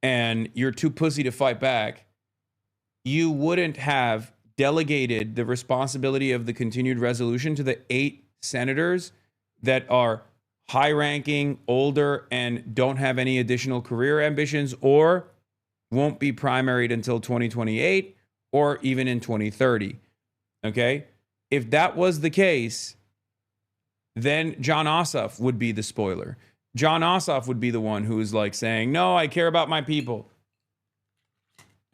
And you're too pussy to fight back, you wouldn't have delegated the responsibility of the continued resolution to the 8 senators that are high-ranking, older, and don't have any additional career ambitions or won't be primaried until 2028 or even in 2030. Okay? If that was the case, then John Ossoff would be the spoiler. John Ossoff would be the one who is like saying, no, I care about my people.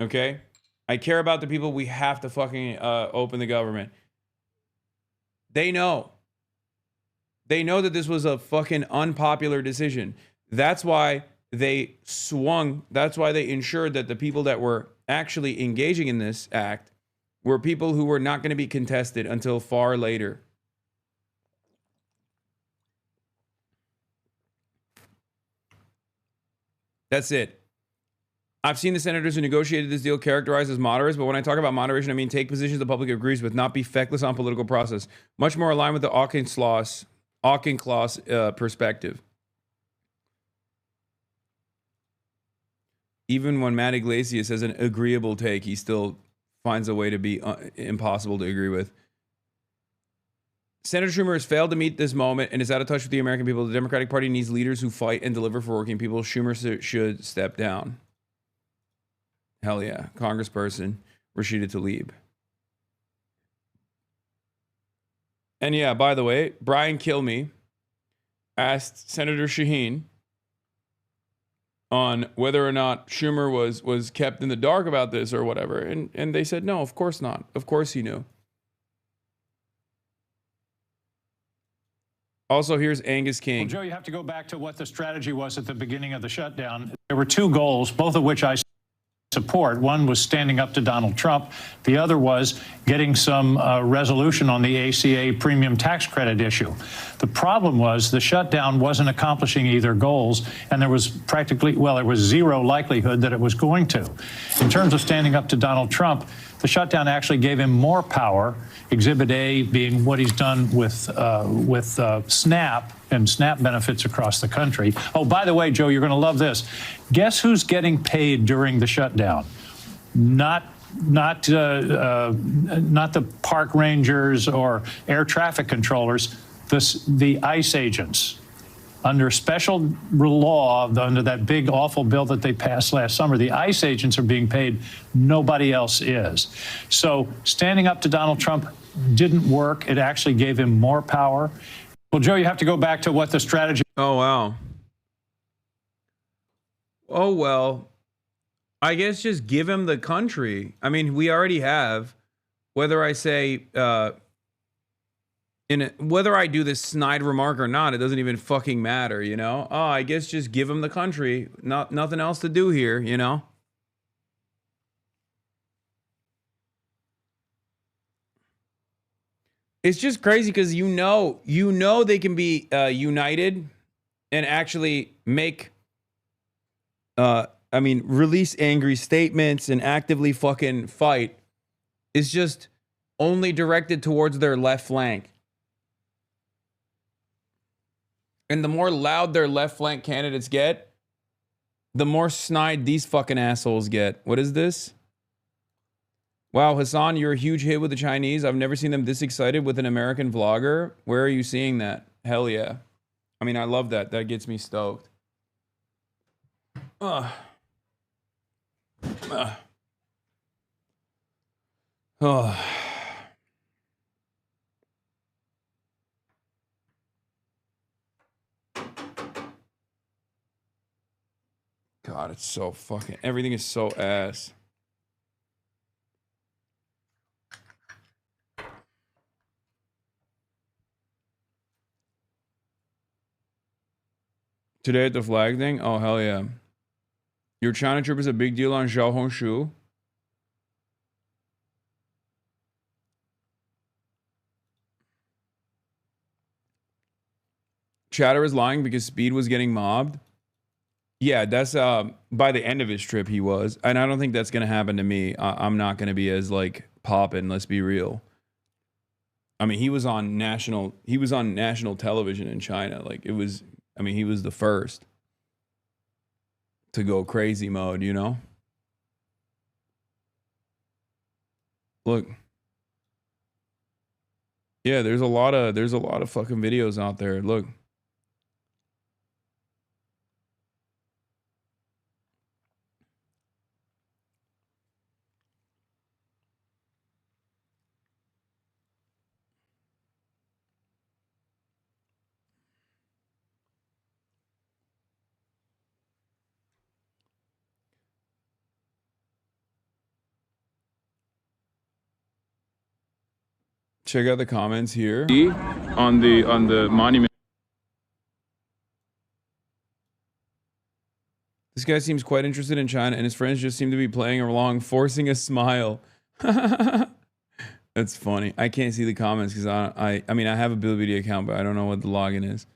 Okay? I care about the people. We have to fucking open the government. They know. They know that this was a fucking unpopular decision. That's why they swung. That's why they ensured that the people that were actually engaging in this act were people who were not going to be contested until far later. That's it. I've seen the senators who negotiated this deal characterized as moderates, but when I talk about moderation, I mean take positions the public agrees with, not be feckless on political process. Much more aligned with the Auchincloss perspective. Even when Matt Iglesias has an agreeable take, he still finds a way to be impossible to agree with. Senator Schumer has failed to meet this moment and is out of touch with the American people. The Democratic Party needs leaders who fight and deliver for working people. Schumer should step down. Hell yeah. Congressperson Rashida Tlaib. And yeah, by the way, Brian Kilmeade asked Senator Shaheen on whether or not Schumer was kept in the dark about this or whatever. And they said, no, of course not. Of course he knew. Also, here's Angus King. Well, Joe, you have to go back to what the strategy was at the beginning of the shutdown. There were two goals, both of which I support. One was standing up to Donald Trump. The other was getting some resolution on the ACA premium tax credit issue. The problem was the shutdown wasn't accomplishing either goals, and there was practically, well, there was zero likelihood that it was going to. In terms of standing up to Donald Trump, the shutdown actually gave him more power, Exhibit A being what he's done with SNAP and SNAP benefits across the country. Oh, by the way, Joe, you're going to love this. Guess who's getting paid during the shutdown? Not the park rangers or air traffic controllers, the ICE agents. Under special law, under that big, awful bill that they passed last summer, the ICE agents are being paid. Nobody else is. So standing up to Donald Trump didn't work. It actually gave him more power. Well, Joe, you have to go back to what the strategy... Oh, wow. Oh, well, I guess just give him the country. I mean, we already have, whether I say... whether I do this snide remark or not, it doesn't even fucking matter, you know? Oh, I guess just give him the country. Nothing else to do here, you know? It's just crazy because you know they can be united and actually make, release angry statements and actively fucking fight. It's just only directed towards their left flank. And the more loud their left flank candidates get, the more snide these fucking assholes get. What is this? Wow, Hasan, you're a huge hit with the Chinese. I've never seen them this excited with an American vlogger. Where are you seeing that? Hell yeah. I mean, I love that. That gets me stoked. Oh. God, it's so fucking... Everything is so ass. Today at the flag thing? Oh, hell yeah. Your China trip is a big deal on Xiaohongshu. Chatter is lying because Speed was getting mobbed. Yeah, that's by the end of his trip he was. And I don't think that's going to happen to me. I'm not going to be as like poppin', let's be real. I mean, he was on national television in China. Like it was, I mean, he was the first to go crazy mode, you know? Look. Yeah, there's a lot of fucking videos out there. Look. Check out the comments here on the monument. This guy seems quite interested in China, and his friends just seem to be playing along, forcing a smile. That's funny. I can't see the comments because I mean I have a Bilibili account, but I don't know what the login is.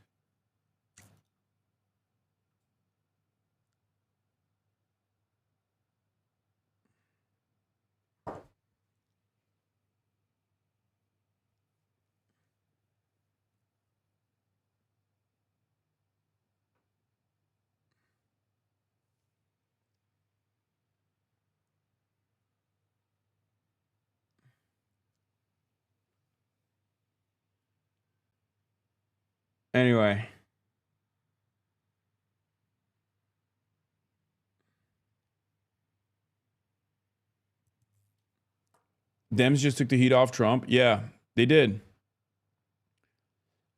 Anyway. Dems just took the heat off Trump. Yeah, they did.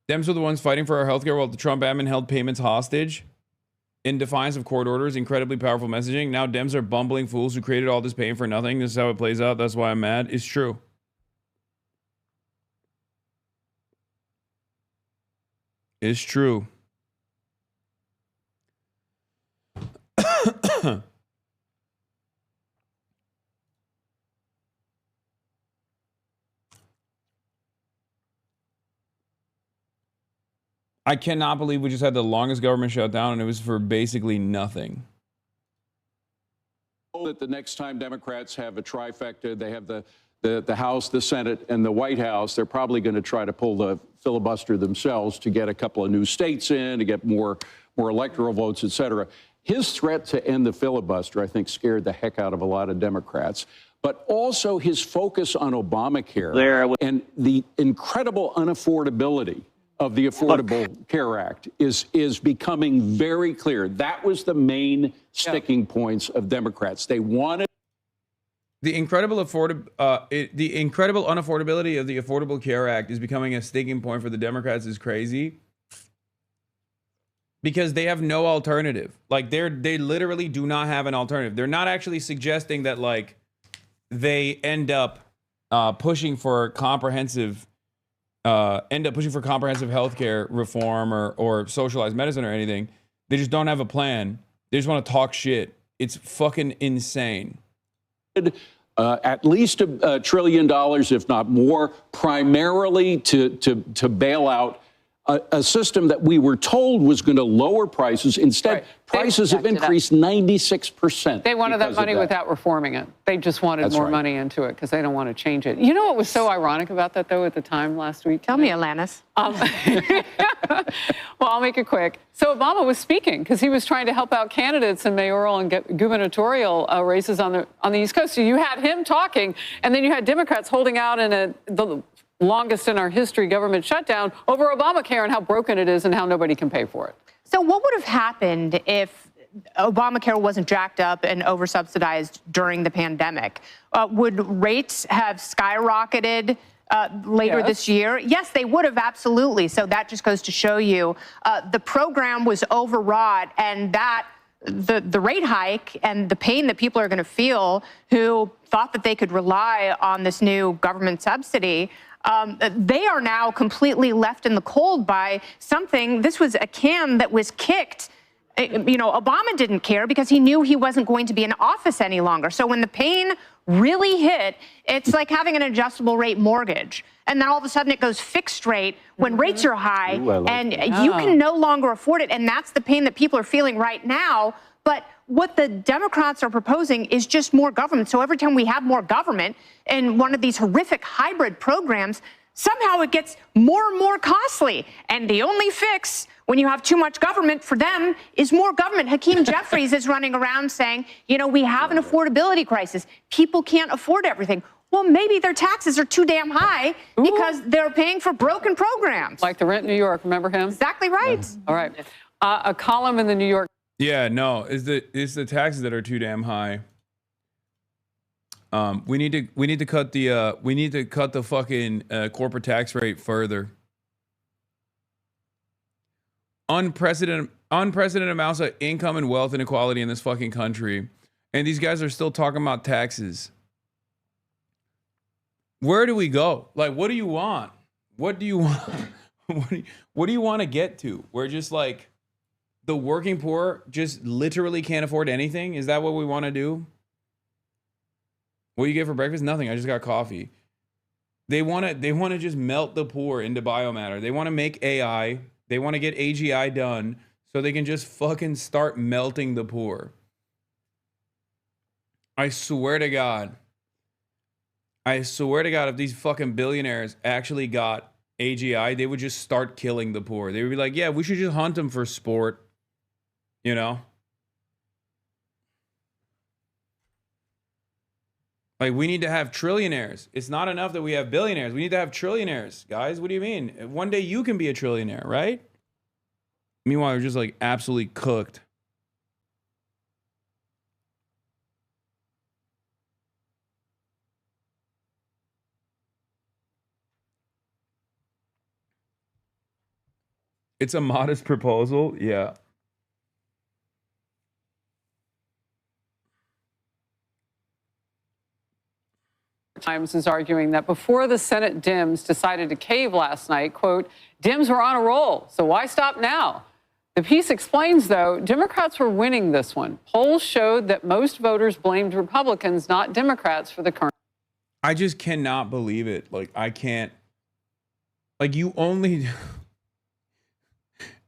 Dems were the ones fighting for our healthcare while the Trump admin held payments hostage in defiance of court orders. Incredibly powerful messaging. Now Dems are bumbling fools who created all this pain for nothing. This is how it plays out. That's why I'm mad. It's true. It's true. I cannot believe we just had the longest government shutdown and it was for basically nothing. That the next time Democrats have a trifecta, they have the House, the Senate, and the White House, they're probably going to try to pull the filibuster themselves to get a couple of new states in, to get more electoral votes, et cetera. His threat to end the filibuster, I think, scared the heck out of a lot of Democrats. But also his focus on Obamacare and the incredible unaffordability of the Affordable Care Act is becoming very clear. That was the main sticking points of Democrats. They wanted the incredible unaffordability of the Affordable Care Act is becoming a sticking point for the Democrats is crazy. Because they have no alternative. Like they literally do not have an alternative. They're not actually suggesting that like they end up pushing for comprehensive healthcare reform or socialized medicine or anything. They just don't have a plan. They just want to talk shit. It's fucking insane. At least $1 trillion, if not more, primarily to bail out a system that we were told was going to lower prices. Instead, prices have increased 96%. They wanted that money without reforming it. They just wanted more money into it because they don't want to change it. You know what was so ironic about that, though, at the time last week? Tell me, Alanis. Well, I'll make it quick. So Obama was speaking because he was trying to help out candidates in mayoral and gubernatorial races on the East Coast. So you had him talking, and then you had Democrats holding out in the longest in our history government shutdown over Obamacare and how broken it is and how nobody can pay for it. So what would have happened if Obamacare wasn't jacked up and oversubsidized during the pandemic? Would rates have skyrocketed later this year? Yes, they would have, absolutely. So that just goes to show you the program was overwrought, and that the rate hike and the pain that people are going to feel who thought that they could rely on this new government subsidy, they are now completely left in the cold by something. This was a can that was kicked. You know, Obama didn't care because he knew he wasn't going to be in office any longer. So when the pain really hit, it's like having an adjustable rate mortgage. And then all of a sudden it goes fixed rate when rates are high. And you can no longer afford it. And that's the pain that people are feeling right now. But what the Democrats are proposing is just more government. So every time we have more government in one of these horrific hybrid programs, somehow it gets more and more costly. And the only fix when you have too much government for them is more government. Hakeem Jeffries is running around saying, you know, we have an affordability crisis. People can't afford everything. Well, maybe their taxes are too damn high because they're paying for broken programs. Like the rent in New York, remember him? Exactly right. All right. A column in the New York. Yeah, no, it's the taxes that are too damn high. We need to cut the fucking corporate tax rate further. Unprecedented amounts of income and wealth inequality in this fucking country, and these guys are still talking about taxes. Where do we go? Like, what do you want? What do you want? What do you want to get to? We're just like the working poor just literally can't afford anything. Is that what we want to do? What do you get for breakfast? Nothing. I just got coffee. They want to just melt the poor into biomatter. They want to make AI. They want to get AGI done so they can just fucking start melting the poor. I swear to God. I swear to God, if these fucking billionaires actually got AGI, they would just start killing the poor. They would be like, yeah, we should just hunt them for sport. You know? Like, we need to have trillionaires. It's not enough that we have billionaires. We need to have trillionaires, guys. What do you mean? One day you can be a trillionaire, right? Meanwhile, they're just like absolutely cooked. It's a modest proposal. Yeah. Times is arguing that before the Senate DEMS decided to cave last night, quote, DEMS were on a roll, so why stop now? The piece explains, though, Democrats were winning this one. Polls showed that most voters blamed Republicans, not Democrats, for the current. I just cannot believe it. Like, I can't. Like, you only.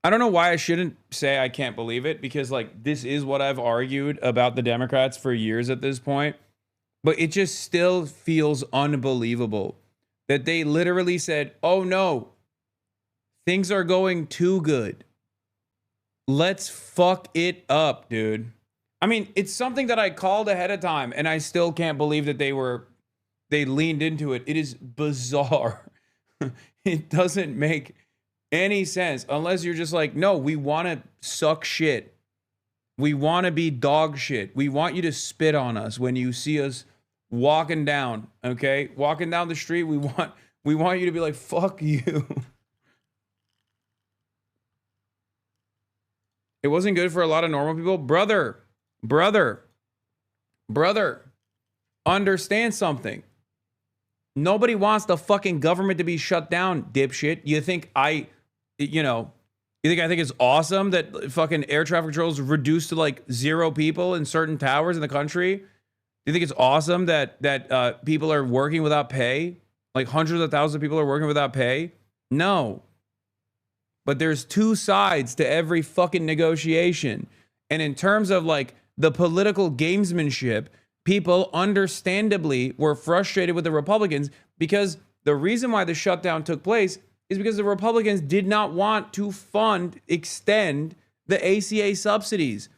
I don't know why I shouldn't say I can't believe it, because, like, this is what I've argued about the Democrats for years at this point. But it just still feels unbelievable that they literally said, oh no, things are going too good. Let's fuck it up, dude. I mean, it's something that I called ahead of time, and I still can't believe that they leaned into it. It is bizarre. It doesn't make any sense unless you're just like, no, we want to suck shit. We want to be dog shit. We want you to spit on us when you see us walking down, okay? Walking down the street, we want you to be like, fuck you. It wasn't good for a lot of normal people. Brother, understand something. Nobody wants the fucking government to be shut down, dipshit. You think I think it's awesome that fucking air traffic control is reduced to like 0 people in certain towers in the country? Do you think it's awesome that people are working without pay? Like hundreds of thousands of people are working without pay? No. But there's 2 sides to every fucking negotiation. And in terms of like the political gamesmanship, people understandably were frustrated with the Republicans, because the reason why the shutdown took place is because the Republicans did not want to extend the ACA subsidies,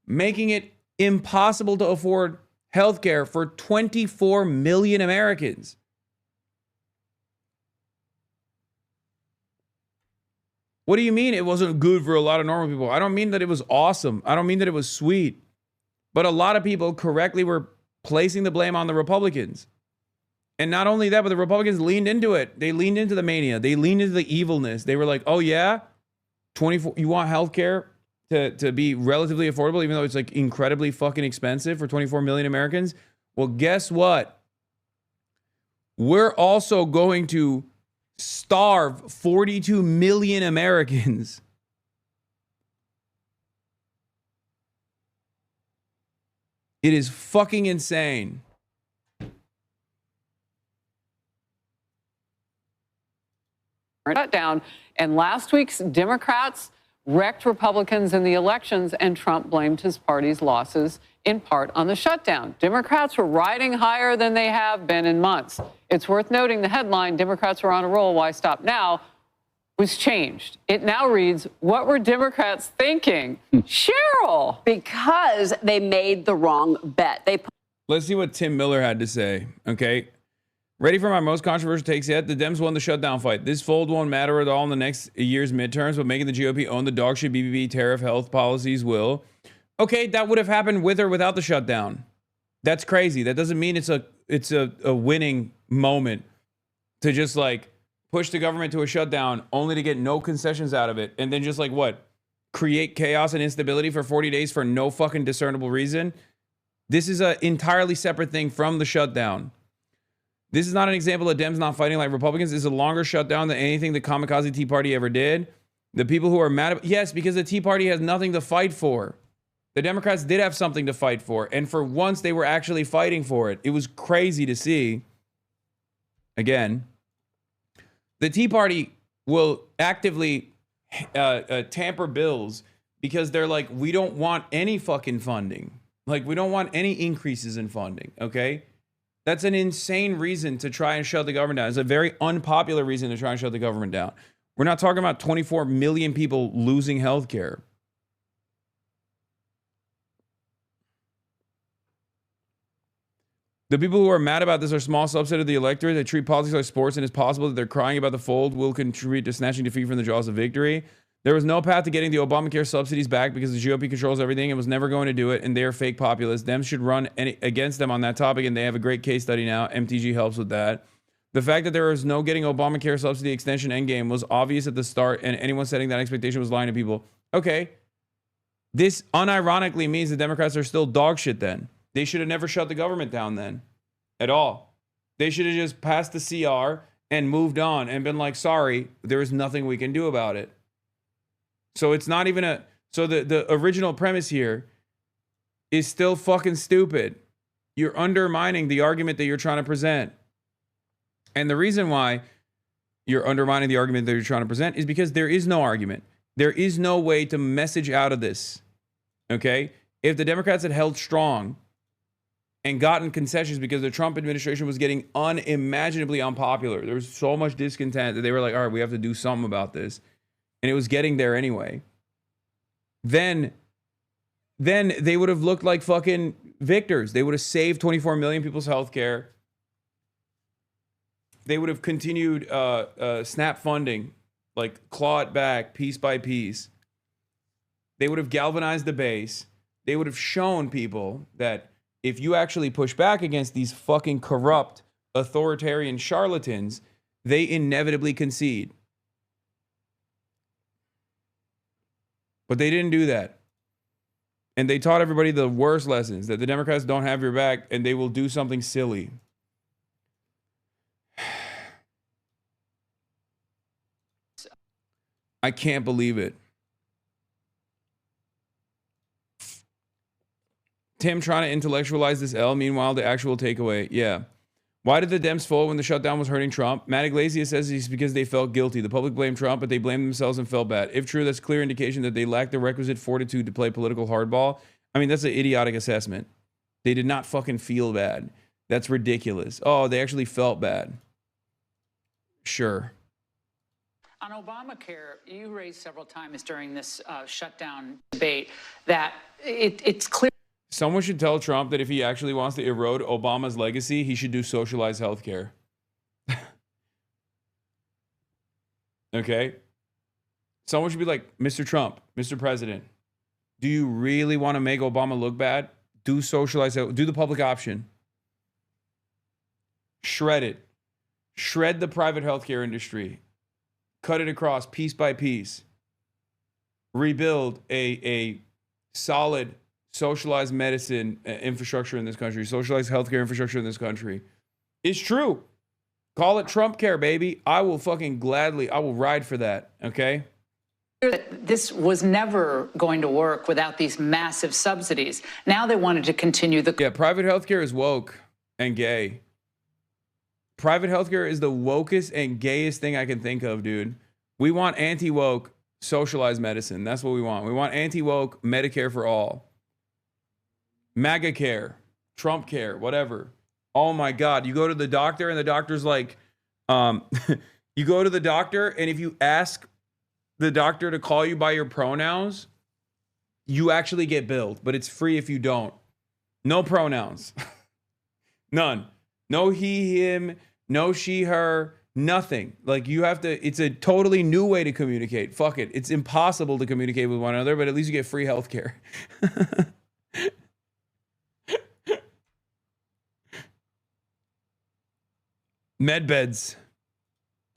making it impossible to afford healthcare for 24 million Americans. What do you mean it wasn't good for a lot of normal people? I don't mean that it was awesome. I don't mean that it was sweet. But a lot of people correctly were placing the blame on the Republicans. And not only that, but the Republicans leaned into it. They leaned into the mania. They leaned into the evilness. They were like, oh yeah, you want healthcare to be relatively affordable, even though it's like incredibly fucking expensive for 24 million Americans? Well, guess what? We're also going to starve 42 million Americans. It is fucking insane. Shutdown. And last week's Democrats wrecked Republicans in the elections, and Trump blamed his party's losses in part on the shutdown. Democrats were riding higher than they have been in months. It's worth noting the headline, Democrats were on a roll, why stop now, was changed. It now reads, what were Democrats thinking? Cheryl. Because they made the wrong bet. Let's see what Tim Miller had to say, okay? Ready for my most controversial takes yet? The Dems won the shutdown fight. This fold won't matter at all in the next year's midterms, but making the GOP own the dog shit BBB tariff health policies will. Okay, that would have happened with or without the shutdown. That's crazy. That doesn't mean it's a winning moment to just like push the government to a shutdown only to get no concessions out of it, and then just like what? Create chaos and instability for 40 days for no fucking discernible reason. This is an entirely separate thing from the shutdown. This is not an example of Dems not fighting like Republicans. This is a longer shutdown than anything the kamikaze Tea Party ever did. The people who are mad at, yes, because the Tea Party has nothing to fight for. The Democrats did have something to fight for. And for once, they were actually fighting for it. It was crazy to see. Again, the Tea Party will actively tamper bills because they're like, we don't want any fucking funding. Like, we don't want any increases in funding, okay? That's an insane reason to try and shut the government down. It's a very unpopular reason to try and shut the government down. We're not talking about 24 million people losing health care. The people who are mad about this are a small subset of the electorate that treat politics like sports, and it's possible that they're crying about the fold will contribute to snatching defeat from the jaws of victory. There was no path to getting the Obamacare subsidies back because the GOP controls everything and was never going to do it, and they're fake populists. Them should run against them on that topic, and they have a great case study now. MTG helps with that. The fact that there was no getting Obamacare subsidy extension endgame was obvious at the start, and anyone setting that expectation was lying to people. Okay. This unironically means the Democrats are still dog shit then. They should have never shut the government down then at all. They should have just passed the CR and moved on and been like, sorry, there is nothing we can do about it. So it's not even a... So the original premise here is still fucking stupid. You're undermining the argument that you're trying to present. And the reason why you're undermining the argument that you're trying to present is because there is no argument. There is no way to message out of this. Okay? If the Democrats had held strong and gotten concessions because the Trump administration was getting unimaginably unpopular, there was so much discontent that they were like, all right, we have to do something about this. And it was getting there anyway. Then they would have looked like fucking victors. They would have saved 24 million people's health care. They would have continued SNAP funding, like claw it back piece by piece. They would have galvanized the base. They would have shown people that if you actually push back against these fucking corrupt, authoritarian charlatans, they inevitably concede. But they didn't do that. And they taught everybody the worst lessons, that the Democrats don't have your back and they will do something silly. I can't believe it. Tim trying to intellectualize this L, meanwhile, the actual takeaway. Yeah. Why did the Dems fold when the shutdown was hurting Trump? Matt Iglesias says it's because they felt guilty. The public blamed Trump, but they blamed themselves and felt bad. If true, that's clear indication that they lack the requisite fortitude to play political hardball. I mean, that's an idiotic assessment. They did not fucking feel bad. That's ridiculous. Oh, they actually felt bad. Sure. On Obamacare, you raised several times during this shutdown debate that it's clear. Someone should tell Trump that if he actually wants to erode Obama's legacy, he should do socialized healthcare. Okay? Someone should be like, Mr. Trump, Mr. President, do you really want to make Obama look bad? Do socialized health, do the public option. Shred it. Shred the private healthcare industry. Cut it across piece by piece. Rebuild a solid socialized medicine infrastructure in this country, socialized healthcare infrastructure in this country. It's true. Call it Trump care, baby. I will fucking gladly, I will ride for that, okay? This was never going to work without these massive subsidies. Now they wanted to continue the... Yeah, private healthcare is woke and gay. Private healthcare is the wokest and gayest thing I can think of, dude. We want anti-woke socialized medicine. That's what we want. We want anti-woke Medicare for all. MAGA care, Trump care, whatever. Oh my God. You go to the doctor and the doctor's like, you go to the doctor and if you ask the doctor to call you by your pronouns, you actually get billed, but it's free if you don't. No pronouns. None. No he, him, no she, her, nothing. Like you have to, it's a totally new way to communicate. Fuck it. It's impossible to communicate with one another, but at least you get free healthcare. Med beds.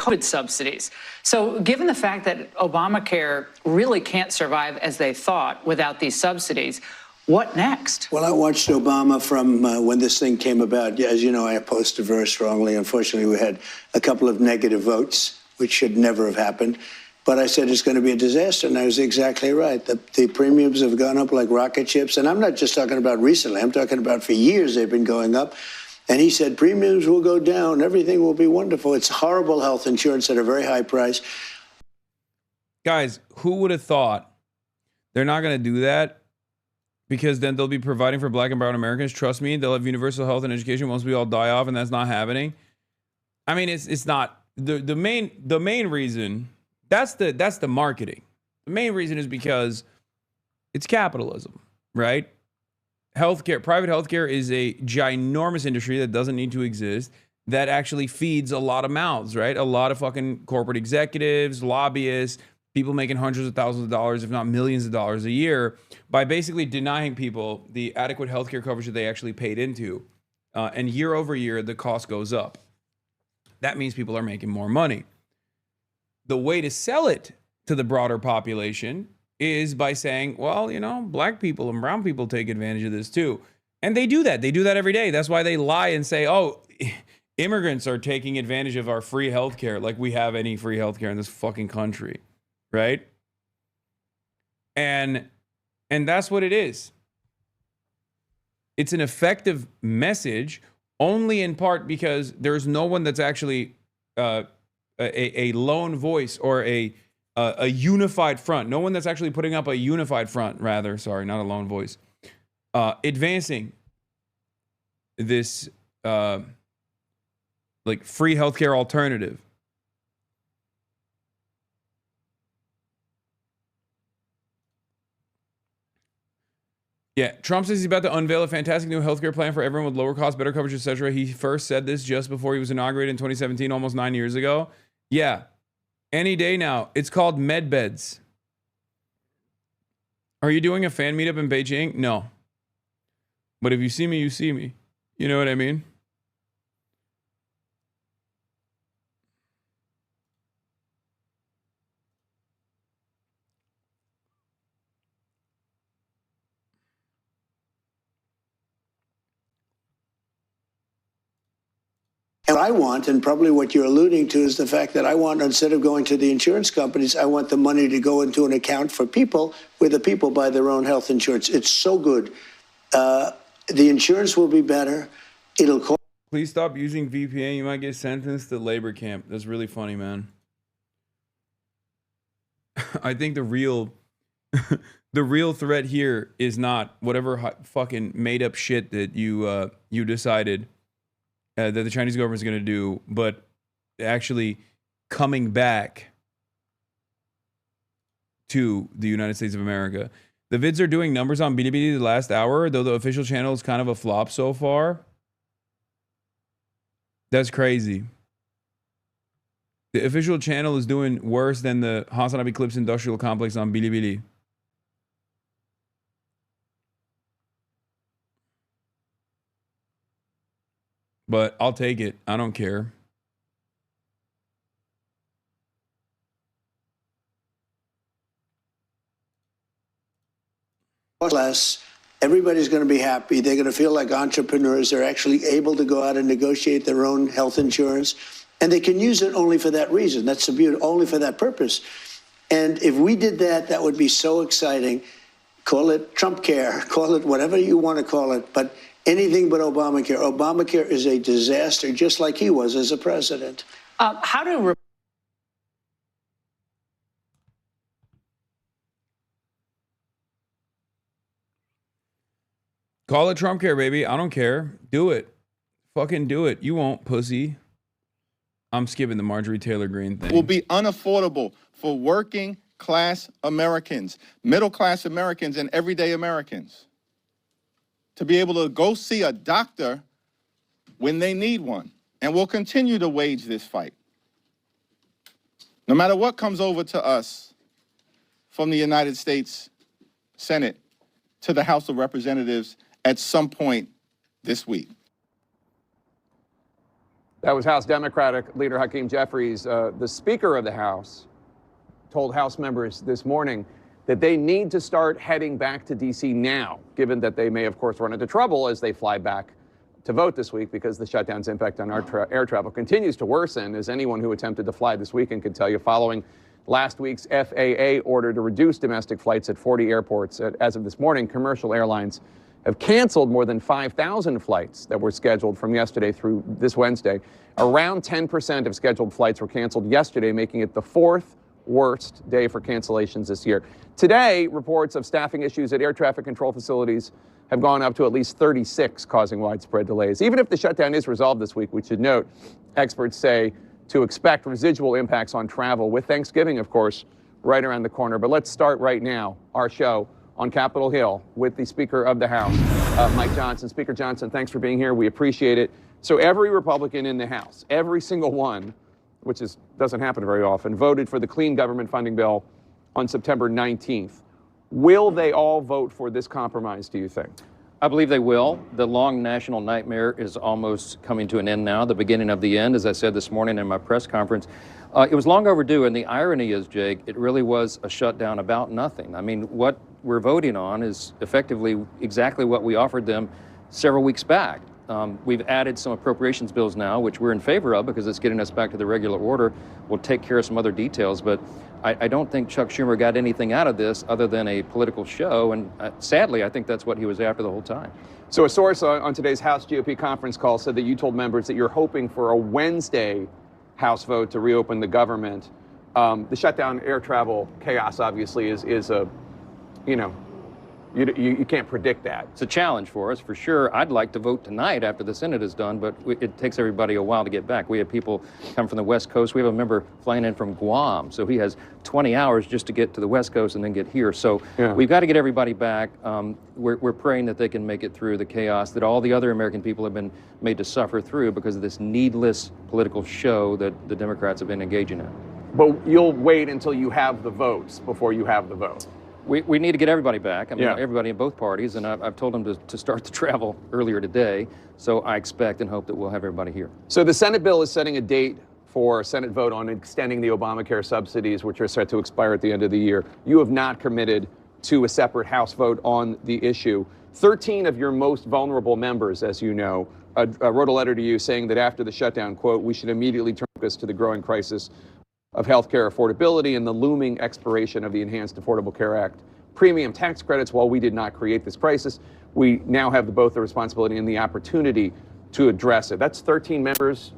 COVID subsidies. So given the fact that Obamacare really can't survive as they thought without these subsidies, what next? Well, I watched Obama from when this thing came about. As you know, I opposed it very strongly. Unfortunately, we had a couple of negative votes, which should never have happened. But I said it's going to be a disaster, and I was exactly right. The premiums have gone up like rocket ships, and I'm not just talking about recently. I'm talking about for years they've been going up. And he said premiums will go down, everything will be wonderful. It's horrible health insurance at a very high price. Guys, who would have thought they're not going to do that? Because then they'll be providing for black and brown Americans. Trust me, they'll have universal health and education once we all die off, and that's not happening. I mean, it's not the main reason. That's the marketing. The main reason is because it's capitalism, right? Healthcare, private healthcare is a ginormous industry that doesn't need to exist, that actually feeds a lot of mouths, right? A lot of fucking corporate executives, lobbyists, people making hundreds of thousands of dollars, if not millions of dollars a year, by basically denying people the adequate healthcare coverage that they actually paid into. And year over year, the cost goes up. That means people are making more money. The way to sell it to the broader population is by saying, well, you know, black people and brown people take advantage of this too. And they do that. They do that every day. That's why they lie and say, oh, immigrants are taking advantage of our free healthcare, like we have any free healthcare in this fucking country, right? And that's what it is. It's an effective message only in part because there's no one that's actually a lone voice or a unified front. No one that's actually putting up a unified front, rather, sorry, not a lone voice, advancing this like free healthcare alternative. Yeah, Trump says he's about to unveil a fantastic new healthcare plan for everyone with lower cost, better coverage, etc. He first said this just before he was inaugurated in 2017, almost 9 years ago. Yeah, any day now. It's called MedBeds. Are you doing a fan meetup in Beijing? No. But if you see me, you see me. You know what I mean? And I want, and probably what you're alluding to, is the fact that I want, instead of going to the insurance companies, I want the money to go into an account for people where the people buy their own health insurance. It's so good. The insurance will be better. It'll cost. Please stop using VPN. You might get sentenced to labor camp. That's really funny, man. I think the real threat here is not whatever fucking made up shit that you decided that the Chinese government is going to do, but actually coming back to the United States of America. The vids are doing numbers on Bilibili the last hour, though the official channel is kind of a flop so far. That's crazy. The official channel is doing worse than the HasanAbi Clips Industrial Complex on Bilibili. But I'll take it. I don't care. Less. Everybody's going to be happy. They're going to feel like entrepreneurs. They're actually able to go out and negotiate their own health insurance. And they can use it only for that reason. That's the beauty, only for that purpose. And if we did that, that would be so exciting. Call it Trump care, call it whatever you want to call it, but anything but Obamacare. Obamacare is a disaster, just like he was as a president. How do Call it Trump care, baby. I don't care. Do it. Fucking do it. You won't, pussy. I'm skipping the Marjorie Taylor Greene thing. Will be unaffordable for working class Americans, middle class Americans, and everyday Americans to be able to go see a doctor when they need one. And we'll continue to wage this fight. No matter what comes over to us from the United States Senate to the House of Representatives at some point this week. That was House Democratic Leader Hakeem Jeffries. The Speaker of the House told House members this morning that they need to start heading back to D.C. now, given that they may, of course, run into trouble as they fly back to vote this week because the shutdown's impact on our air travel continues to worsen, as anyone who attempted to fly this weekend can tell you, following last week's FAA order to reduce domestic flights at 40 airports. As of this morning, commercial airlines have canceled more than 5,000 flights that were scheduled from yesterday through this Wednesday. Around 10% of scheduled flights were canceled yesterday, making it the fourth worst day for cancellations this year. Today, reports of staffing issues at air traffic control facilities have gone up to at least 36, causing widespread delays. Even if the shutdown is resolved this week, we should note, experts say to expect residual impacts on travel, with Thanksgiving, of course, right around the corner. But let's start right now, our show on Capitol Hill with the Speaker of the House, Mike Johnson. Speaker Johnson, thanks for being here. We appreciate it. So every Republican in the House, every single one, which doesn't happen very often, voted for the clean government funding bill on September 19th. Will they all vote for this compromise, do you think? I believe they will. The long national nightmare is almost coming to an end now, the beginning of the end, as I said this morning in my press conference. It was long overdue, and the irony is, Jake, it really was a shutdown about nothing. I mean, what we're voting on is effectively exactly what we offered them several weeks back. We've added some appropriations bills now, which we're in favor of because it's getting us back to the regular order. We'll take care of some other details, but I don't think Chuck Schumer got anything out of this other than a political show, and sadly, I think that's what he was after the whole time. So a source on today's House GOP conference call said that you told members that you're hoping for a Wednesday House vote to reopen the government. The shutdown, air travel chaos, obviously, is a, you can't predict that. It's a challenge for us, for sure. I'd like to vote tonight after the Senate is done, but it takes everybody a while to get back. We have people come from the West Coast. We have a member flying in from Guam, so he has 20 hours just to get to the West Coast and then get here. So we've got to get everybody back. We're praying that they can make it through the chaos that all the other American people have been made to suffer through because of this needless political show that the Democrats have been engaging in. But you'll wait until you have the votes before you have the vote. We need to get everybody back. I mean, everybody in both parties, and I've told them to start the travel earlier today. So I expect and hope that we'll have everybody here. So the Senate bill is setting a date for a Senate vote on extending the Obamacare subsidies, which are set to expire at the end of the year. You have not committed to a separate House vote on the issue. 13 of your most vulnerable members, as you know, wrote a letter to you saying that after the shutdown, quote, we should immediately turn focus to the growing crisis of healthcare affordability and the looming expiration of the Enhanced Affordable Care Act premium tax credits. While we did not create this crisis, we now have both the responsibility and the opportunity to address it. That's 13 members.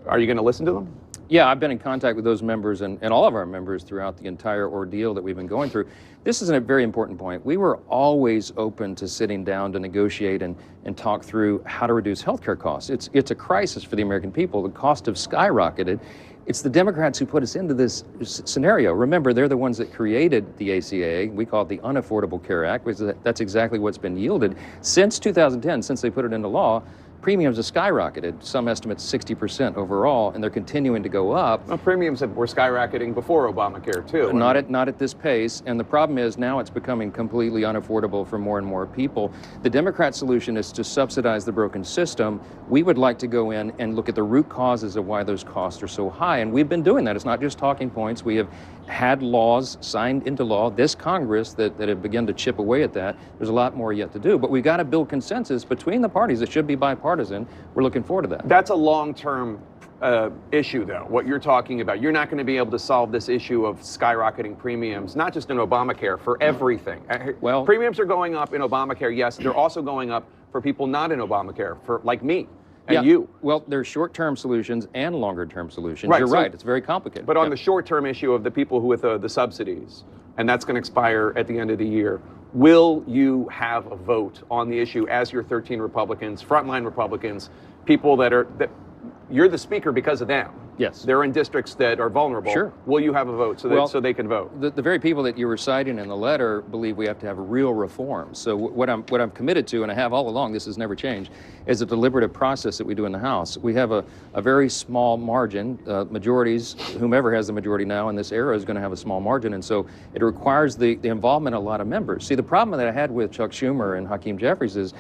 Are you going to listen to them? Yeah, I've been in contact with those members and all of our members throughout the entire ordeal that we've been going through. This is a very important point. We were always open to sitting down to negotiate and talk through how to reduce healthcare costs. It's a crisis for the American people. The cost have skyrocketed. It's the Democrats who put us into this scenario. Remember, they're the ones that created the ACA. We call it the Unaffordable Care Act, because that's exactly what's been yielded. Since 2010, since they put it into law, premiums have skyrocketed. Some estimates 60% overall, and they're continuing to go up. Well, premiums were skyrocketing before Obamacare, too. Not at this pace, and the problem is now it's becoming completely unaffordable for more and more people. The Democrat solution is to subsidize the broken system. We would like to go in and look at the root causes of why those costs are so high, and we've been doing that. It's not just talking points. We have had laws signed into law, this Congress, that have begun to chip away at that. There's a lot more yet to do, but we've got to build consensus between the parties. It should be bipartisan. We're looking forward to that. That's a long-term issue, though, what you're talking about. You're not going to be able to solve this issue of skyrocketing premiums, not just in Obamacare, for everything. Well, premiums are going up in Obamacare, yes. They're also going up for people not in Obamacare, for like me and you. Well, there's short-term solutions and longer-term solutions. Right, You're so, right. It's very complicated. But on the short-term issue of the people who with the subsidies, and that's going to expire at the end of the year, will you have a vote on the issue as your 13 Republicans, frontline Republicans, people that you're the speaker because of them? Yes. They're in districts that are vulnerable. Sure. Will you have a vote so they can vote? The very people that you were citing in the letter believe we have to have real reforms. So what I'm committed to, and I have all along, this has never changed, is a deliberative process that we do in the House. We have a very small margin. Majorities, whomever has the majority now in this era is going to have a small margin, and so it requires the involvement of a lot of members. See, the problem that I had with Chuck Schumer and Hakeem Jeffries is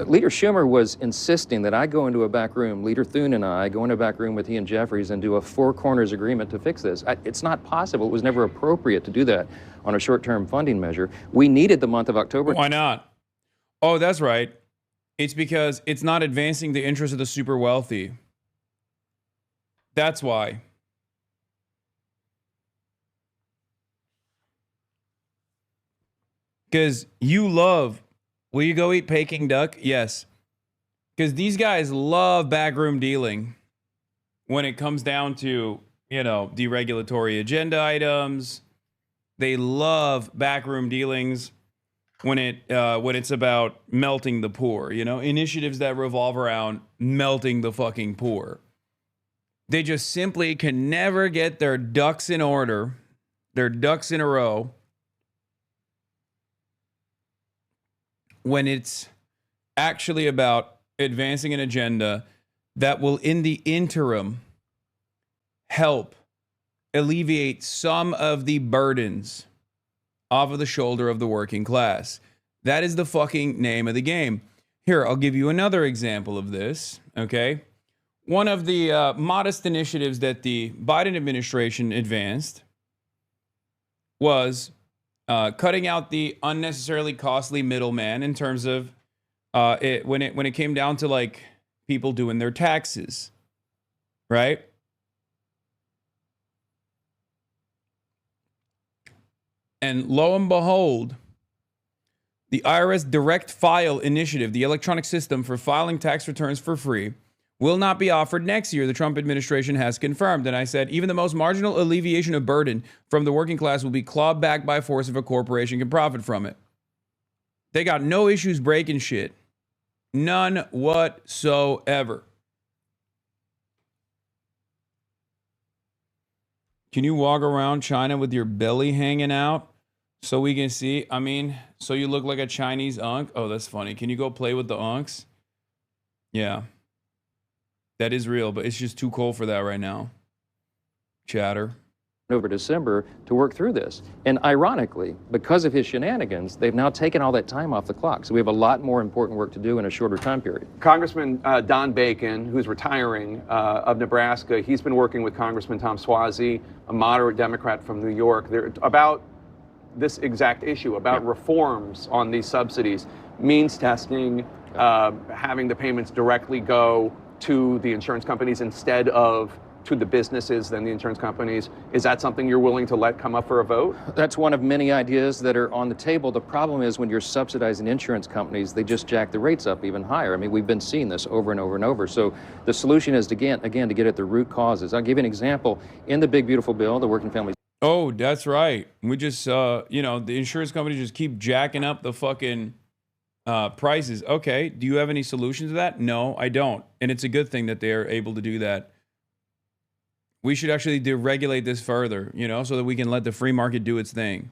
Leader Schumer was insisting that I go into a back room, Leader Thune and I go into a back room with he and Jeffries and do a four corners agreement to fix this. It's not possible. It was never appropriate to do that on a short-term funding measure. We needed the month of October. Why not? Oh, that's right. It's because it's not advancing the interests of the super wealthy. That's why. Because you love... Will you go eat Peking duck? Yes. Because these guys love backroom dealing when it comes down to, deregulatory agenda items. They love backroom dealings when it's about melting the poor, initiatives that revolve around melting the fucking poor. They just simply can never get their ducks in order, their ducks in a row, when it's actually about advancing an agenda that will, in the interim, help alleviate some of the burdens off of the shoulder of the working class. That is the fucking name of the game. Here, I'll give you another example of this, okay? One of the modest initiatives that the Biden administration advanced was cutting out the unnecessarily costly middleman in terms of when it came down to like people doing their taxes, right? And lo and behold, the IRS Direct File Initiative, the electronic system for filing tax returns for free, will not be offered next year, the Trump administration has confirmed. And I said, even the most marginal alleviation of burden from the working class will be clawed back by force if a corporation can profit from it. They got no issues breaking shit. None whatsoever. Can you walk around China with your belly hanging out so we can see? I mean, so you look like a Chinese unk? Oh, that's funny. Can you go play with the unks? Yeah. That is real, but it's just too cold for that right now. Chatter. Over December to work through this. And ironically, because of his shenanigans, they've now taken all that time off the clock. So we have a lot more important work to do in a shorter time period. Congressman Don Bacon, who's retiring of Nebraska, he's been working with Congressman Tom Suozzi, a moderate Democrat from New York, about this exact issue, about reforms on these subsidies, means testing, having the payments directly go to the insurance companies instead of to the businesses than the insurance companies. Is that something you're willing to let come up for a vote? That's one of many ideas that are on the table. The problem is when you're subsidizing insurance companies, they just jack the rates up even higher. I mean, we've been seeing this over and over and over. So the solution is, to get at the root causes. I'll give you an example. In the big, beautiful bill, the Working Families. Oh, that's right. We just, the insurance companies just keep jacking up the fucking prices. Okay, do you have any solutions to that? No, I don't. And it's a good thing that they're able to do that. We should actually deregulate this further, so that we can let the free market do its thing.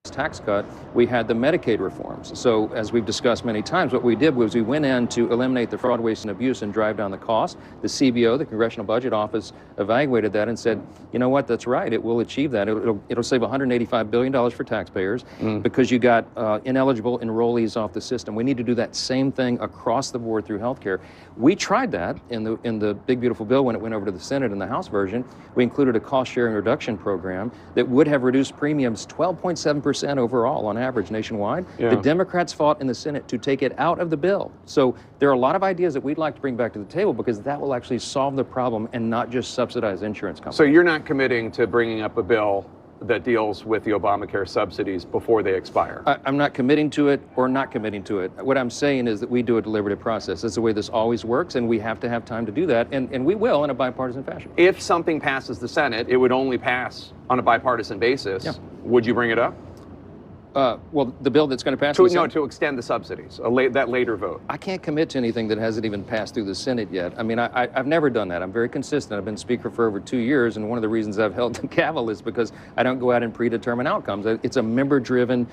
Tax cut, we had the Medicaid reforms. So as we've discussed many times, what we did was we went in to eliminate the fraud, waste, and abuse and drive down the cost. The CBO, the Congressional Budget Office, evaluated that and said, you know what, that's right, it will achieve that. It'll save $185 billion for taxpayers because you got ineligible enrollees off the system. We need to do that same thing across the board through healthcare. We tried that in the big, beautiful bill when it went over to the Senate in the House version. We included a cost-sharing reduction program that would have reduced premiums 12.7% overall on average nationwide. Yeah. The Democrats fought in the Senate to take it out of the bill. So there are a lot of ideas that we'd like to bring back to the table because that will actually solve the problem and not just subsidize insurance companies. So you're not committing to bringing up a bill that deals with the Obamacare subsidies before they expire? I'm not committing to it or not committing to it. What I'm saying is that we do a deliberative process. That's the way this always works, and we have to have time to do that, and we will in a bipartisan fashion. If something passes the Senate, it would only pass on a bipartisan basis. Yeah. Would you bring it up? Well, the bill that's going to pass to extend the subsidies, that later vote. I can't commit to anything that hasn't even passed through the Senate yet. I mean, I've never done that. I'm very consistent. I've been Speaker for over 2 years, and one of the reasons I've held the gavel is because I don't go out and predetermine outcomes. It's a member-driven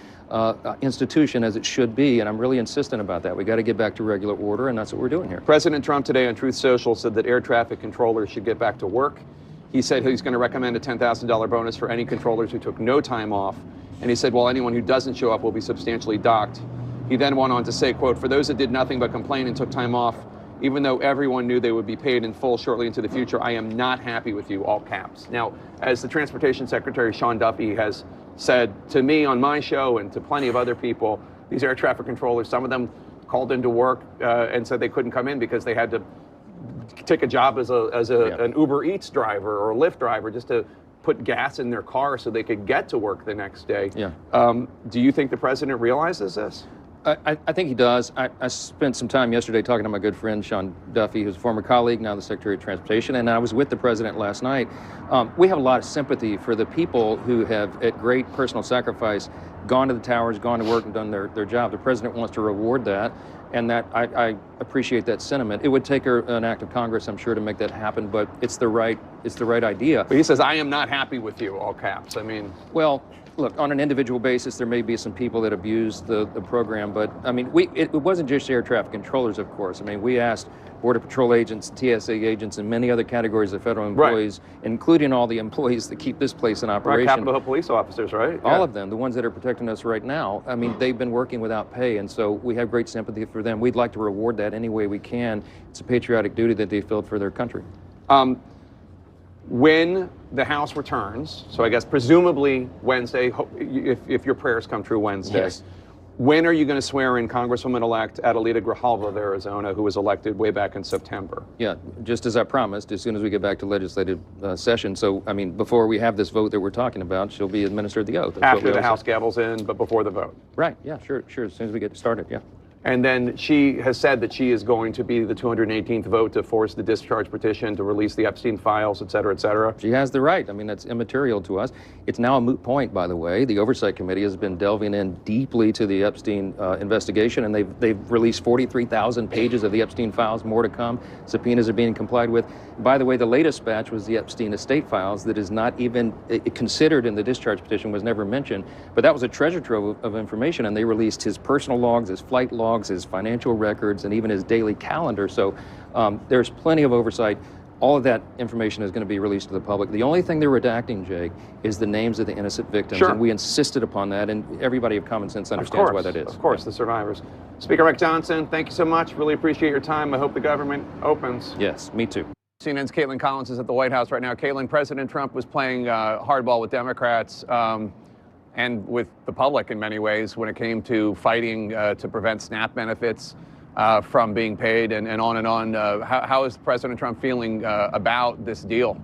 institution, as it should be, and I'm really insistent about that. We got to get back to regular order, and that's what we're doing here. President Trump today on Truth Social said that air traffic controllers should get back to work. He said he's going to recommend a $10,000 bonus for any controllers who took no time off. And he said, well, anyone who doesn't show up will be substantially docked. He then went on to say, quote, for those that did nothing but complain and took time off, even though everyone knew they would be paid in full shortly into the future, I am not happy with you, all caps. Now, as the Transportation Secretary, Sean Duffy, has said to me on my show and to plenty of other people, these air traffic controllers, some of them called into work and said they couldn't come in because they had to take a job as an Uber Eats driver or a Lyft driver just to put gas in their car so they could get to work the next day. Yeah. Do you think the president realizes this? I think he does. I spent some time yesterday talking to my good friend, Sean Duffy, who's a former colleague, now the Secretary of Transportation, and I was with the president last night. We have a lot of sympathy for the people who have, at great personal sacrifice, gone to the towers, gone to work, and done their job. The president wants to reward that, and that I appreciate that sentiment. It would take an act of Congress, I'm sure, to make that happen, but it's the right idea. But he says, I am not happy with you, all caps. I mean... Well, Look, on an individual basis, there may be some people that abuse the program, but I mean, it wasn't just air traffic controllers, of course. I mean, we asked Border Patrol agents, TSA agents, and many other categories of federal employees, including all the employees that keep this place in operation. Right, Capitol Hill police officers, right? All of them, the ones that are protecting us right now. I mean, they've been working without pay, and so we have great sympathy for them. We'd like to reward that any way we can. It's a patriotic duty that they filled for their country. When the House returns, so I guess presumably Wednesday, if your prayers come true Wednesday, Yes. when are you going to swear in Congresswoman-elect Adelita Grijalva of Arizona, who was elected way back in September? Yeah, just as I promised, as soon as we get back to legislative session. So, I mean, before we have this vote that we're talking about, she'll be administered the oath. That's what After we the always House say. gavels in, but before the vote? Right, yeah, sure, as soon as we get started, yeah. And then she has said that she is going to be the 218th vote to force the discharge petition to release the Epstein files, et cether, et cetera. She has the right. I mean, that's immaterial to us. It's now a moot point, by the way. The Oversight Committee has been delving in deeply to the Epstein investigation, and they've released 43,000 pages of the Epstein files, more to come. Subpoenas are being complied with. By the way, the latest batch was the Epstein estate files that is not even considered in the discharge petition, was never mentioned. But that was a treasure trove of information, and they released his personal logs, his flight logs, his financial records, and even his daily calendar. So there's plenty of oversight. All of that information is going to be released to the public. The only thing they're redacting, Jake, is the names of the innocent victims. Sure. And we insisted upon that, and everybody of common sense understands why that is. Of course, the survivors. Speaker Rick Johnson, thank you so much. Really appreciate your time. I hope the government opens. Yes, me too. CNN's Caitlin Collins is at the White House right now. Caitlin, President Trump was playing hardball with Democrats and with the public in many ways when it came to fighting to prevent SNAP benefits from being paid and on and on. How is President Trump feeling about this deal?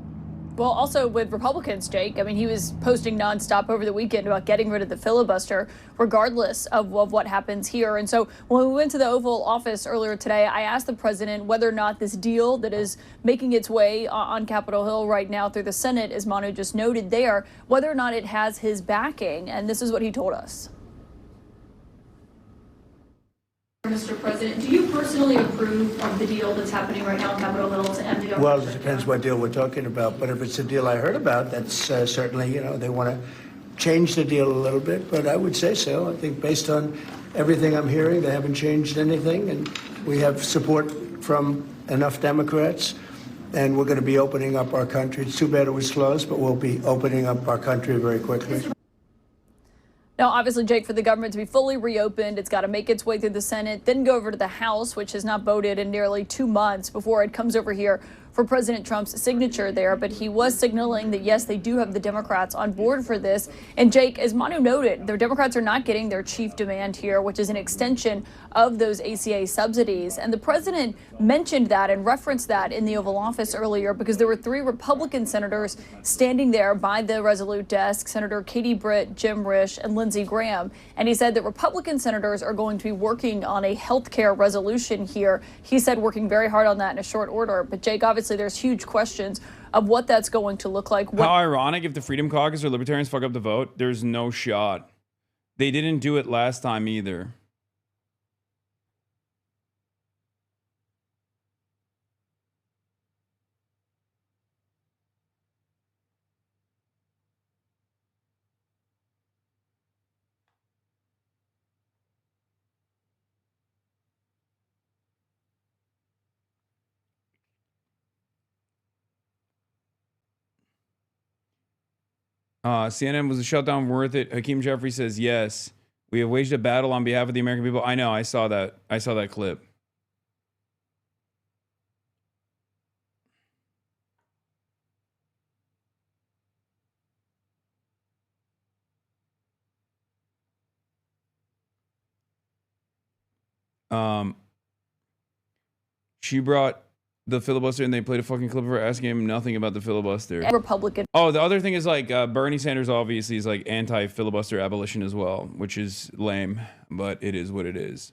Well, also with Republicans, Jake, I mean, he was posting nonstop over the weekend about getting rid of the filibuster, regardless of what happens here. And so when we went to the Oval Office earlier today, I asked the president whether or not this deal that is making its way on Capitol Hill right now through the Senate, as Manu just noted there, whether or not it has his backing. And this is what he told us. Mr. President, do you personally approve of the deal that's happening right now on Capitol Hill to end the government? Well, it depends what deal we're talking about. But if it's a deal I heard about, that's certainly, they want to change the deal a little bit. But I would say so. I think based on everything I'm hearing, they haven't changed anything. And we have support from enough Democrats. And we're going to be opening up our country. It's too bad it was closed, but we'll be opening up our country very quickly. Now, obviously, Jake, for the government to be fully reopened, it's got to make its way through the Senate, then go over to the House, which has not voted in nearly 2 months before it comes over here for President Trump's signature there. But he was signaling that, yes, they do have the Democrats on board for this. And Jake, as Manu noted, the Democrats are not getting their chief demand here, which is an extension of those ACA subsidies. And the president mentioned that and referenced that in the Oval Office earlier because there were 3 Republican senators standing there by the Resolute desk, Senator Katie Britt, Jim Risch, and Lindsey Graham. And he said that Republican senators are going to be working on a health care resolution here. He said working very hard on that in a short order. But Jake, obviously, there's huge questions of what that's going to look like. How ironic if the Freedom Caucus or Libertarians fuck up the vote. There's no shot. They didn't do it last time either. CNN, was the shutdown worth it? Hakeem Jeffrey says yes. We have waged a battle on behalf of the American people. I know. I saw that. I saw that clip. She brought the filibuster and they played a fucking clip of her asking him nothing about the filibuster. Republican. Oh, the other thing is like Bernie Sanders obviously is like anti-filibuster abolition as well, which is lame, but it is what it is.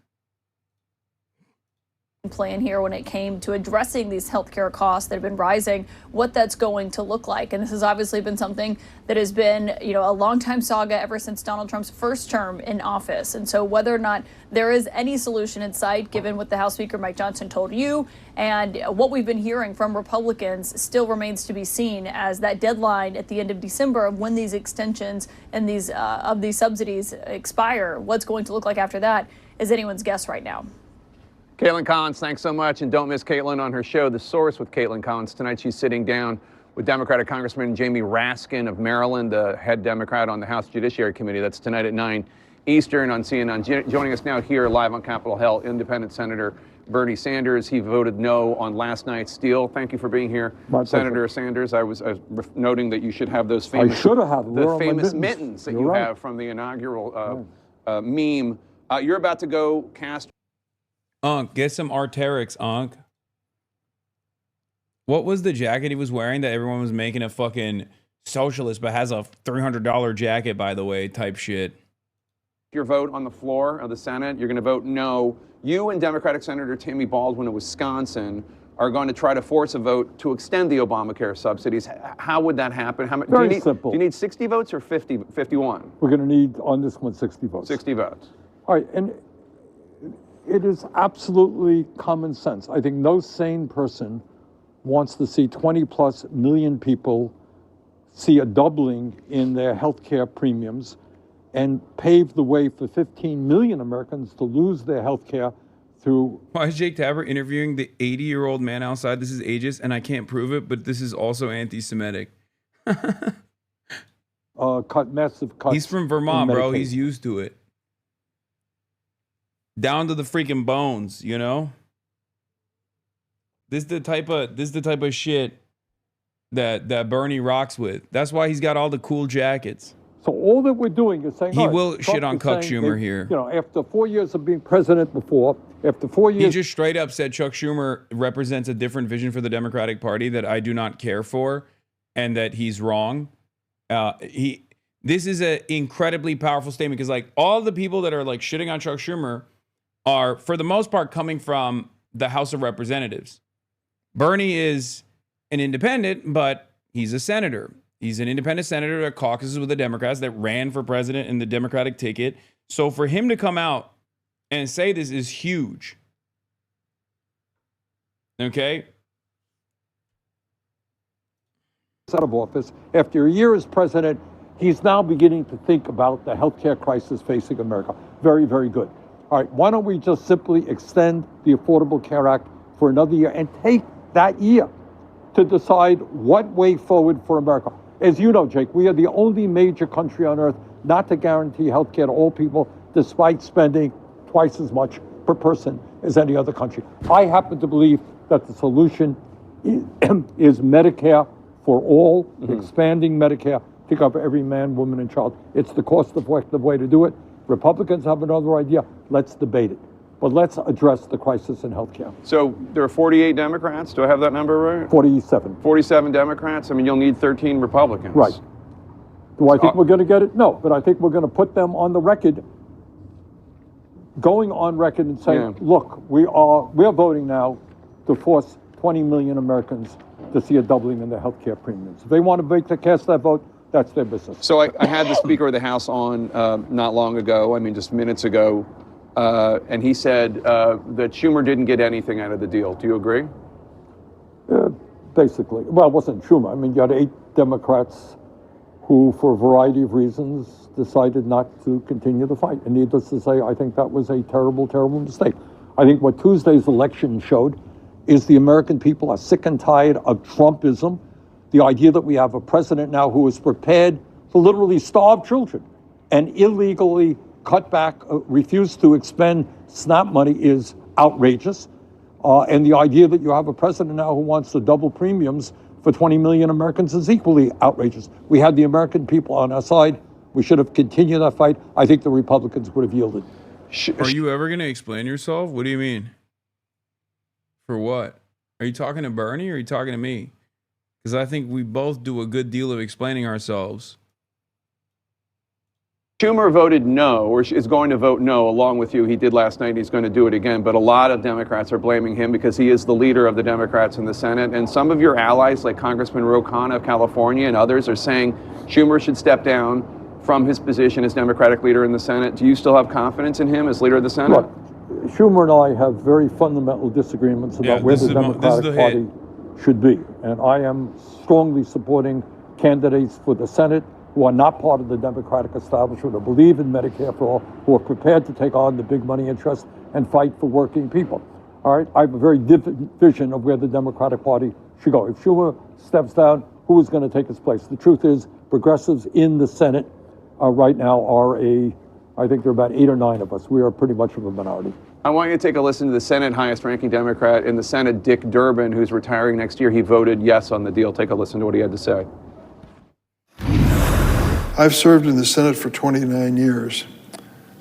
plan here when it came to addressing these healthcare costs that have been rising, what that's going to look like. And this has obviously been something that has been, a long time saga ever since Donald Trump's first term in office. And so whether or not there is any solution in sight, given what the House Speaker Mike Johnson told you and what we've been hearing from Republicans, still remains to be seen, as that deadline at the end of December of when these extensions and these of these subsidies expire, what's going to look like after that is anyone's guess right now. Caitlin Collins, thanks so much. And don't miss Caitlin on her show, The Source with Caitlin Collins. Tonight she's sitting down with Democratic Congressman Jamie Raskin of Maryland, the head Democrat on the House Judiciary Committee. That's tonight at 9 Eastern on CNN. Joining us now here live on Capitol Hill, Independent Senator Bernie Sanders. He voted no on last night's deal. Thank you for being here, Senator Sanders. I was noting that you should have those famous, the famous mittens that you have from the inaugural meme. You're about to go cast. Get some Arc'teryx, Unc. What was the jacket he was wearing that everyone was making a fucking socialist, but has a $300 jacket, by the way, type shit? Your vote on the floor of the Senate, you're going to vote no. You and Democratic Senator Tammy Baldwin of Wisconsin are going to try to force a vote to extend the Obamacare subsidies. How would that happen? Very simple. Do you need 60 votes or 51? We're going to need, on this one, 60 votes. 60 votes. All right, and it is absolutely common sense. I think no sane person wants to see 20+ million people see a doubling in their health care premiums and pave the way for 15 million Americans to lose their health care through... Why is Jake Tapper interviewing the 80-year-old man outside? This is ageist, and I can't prove it, but this is also anti-Semitic. Massive cuts. He's from Vermont, bro. He's used to it. Down to the freaking bones, you know? This is the type of shit that Bernie rocks with. That's why he's got all the cool jackets. So all that we're doing is saying... He will shit on Chuck Schumer here. You know, after 4 years of being president before, after 4 years... He just straight up said Chuck Schumer represents a different vision for the Democratic Party that I do not care for, and that he's wrong. This is an incredibly powerful statement, because like all the people that are like shitting on Chuck Schumer are, for the most part, coming from the House of Representatives. Bernie is an independent, but he's a senator. He's an independent senator that caucuses with the Democrats, that ran for president in the Democratic ticket. So for him to come out and say this is huge. Okay? Out of office. After a year as president, he's now beginning to think about the healthcare crisis facing America. Very, very good. All right, why don't we just simply extend the Affordable Care Act for another year and take that year to decide what way forward for America. As you know, Jake, we are the only major country on earth not to guarantee health care to all people, despite spending twice as much per person as any other country. I happen to believe that the solution is Medicare for all, expanding Medicare to cover every man, woman, and child. It's the cost-effective way to do it. Republicans have another idea. Let's debate it. But let's address the crisis in healthcare. So there are 48 Democrats. Do I have that number right? 47. 47 Democrats. I mean, you'll need 13 Republicans. Right. Do I think we're going to get it? No, but I think we're going to put them on the record, going on record and saying, look, we are voting now to force 20 million Americans to see a doubling in their healthcare premiums. If they want to cast that vote, that's their business. So I had the Speaker of the House on not long ago, I mean, just minutes ago, and he said that Schumer didn't get anything out of the deal. Do you agree? Basically. Well, it wasn't Schumer. I mean, you had 8 Democrats who, for a variety of reasons, decided not to continue the fight. And needless to say, I think that was a terrible, terrible mistake. I think what Tuesday's election showed is the American people are sick and tired of Trumpism, the idea that we have a president now who is prepared to literally starve children and illegally cut back, refuse to expend SNAP money is outrageous. And the idea that you have a president now who wants to double premiums for 20 million Americans is equally outrageous. We had the American people on our side. We should have continued that fight. I think the Republicans would have yielded. Are you ever going to explain yourself? What do you mean? For what? Are you talking to Bernie or are you talking to me? Because I think we both do a good deal of explaining ourselves. Schumer voted no, or is going to vote no, along with you. He did last night. He's going to do it again. But a lot of Democrats are blaming him because he is the leader of the Democrats in the Senate. And some of your allies, like Congressman Ro Khanna of California and others, are saying Schumer should step down from his position as Democratic leader in the Senate. Do you still have confidence in him as leader of the Senate? Look, Schumer and I have very fundamental disagreements about where the Democratic Party should be. And I am strongly supporting candidates for the Senate who are not part of the Democratic establishment, who believe in Medicare for all, who are prepared to take on the big money interests and fight for working people. All right, I have a very different vision of where the Democratic Party should go. If Schumer steps down, who is going to take his place? The truth is, progressives in the Senate right now are I think there are about 8 or 9 of us. We are pretty much of a minority. I want you to take a listen to the Senate highest ranking Democrat in the Senate, Dick Durbin, who's retiring next year. He voted yes on the deal. Take a listen to what he had to say. I've served in the Senate for 29 years,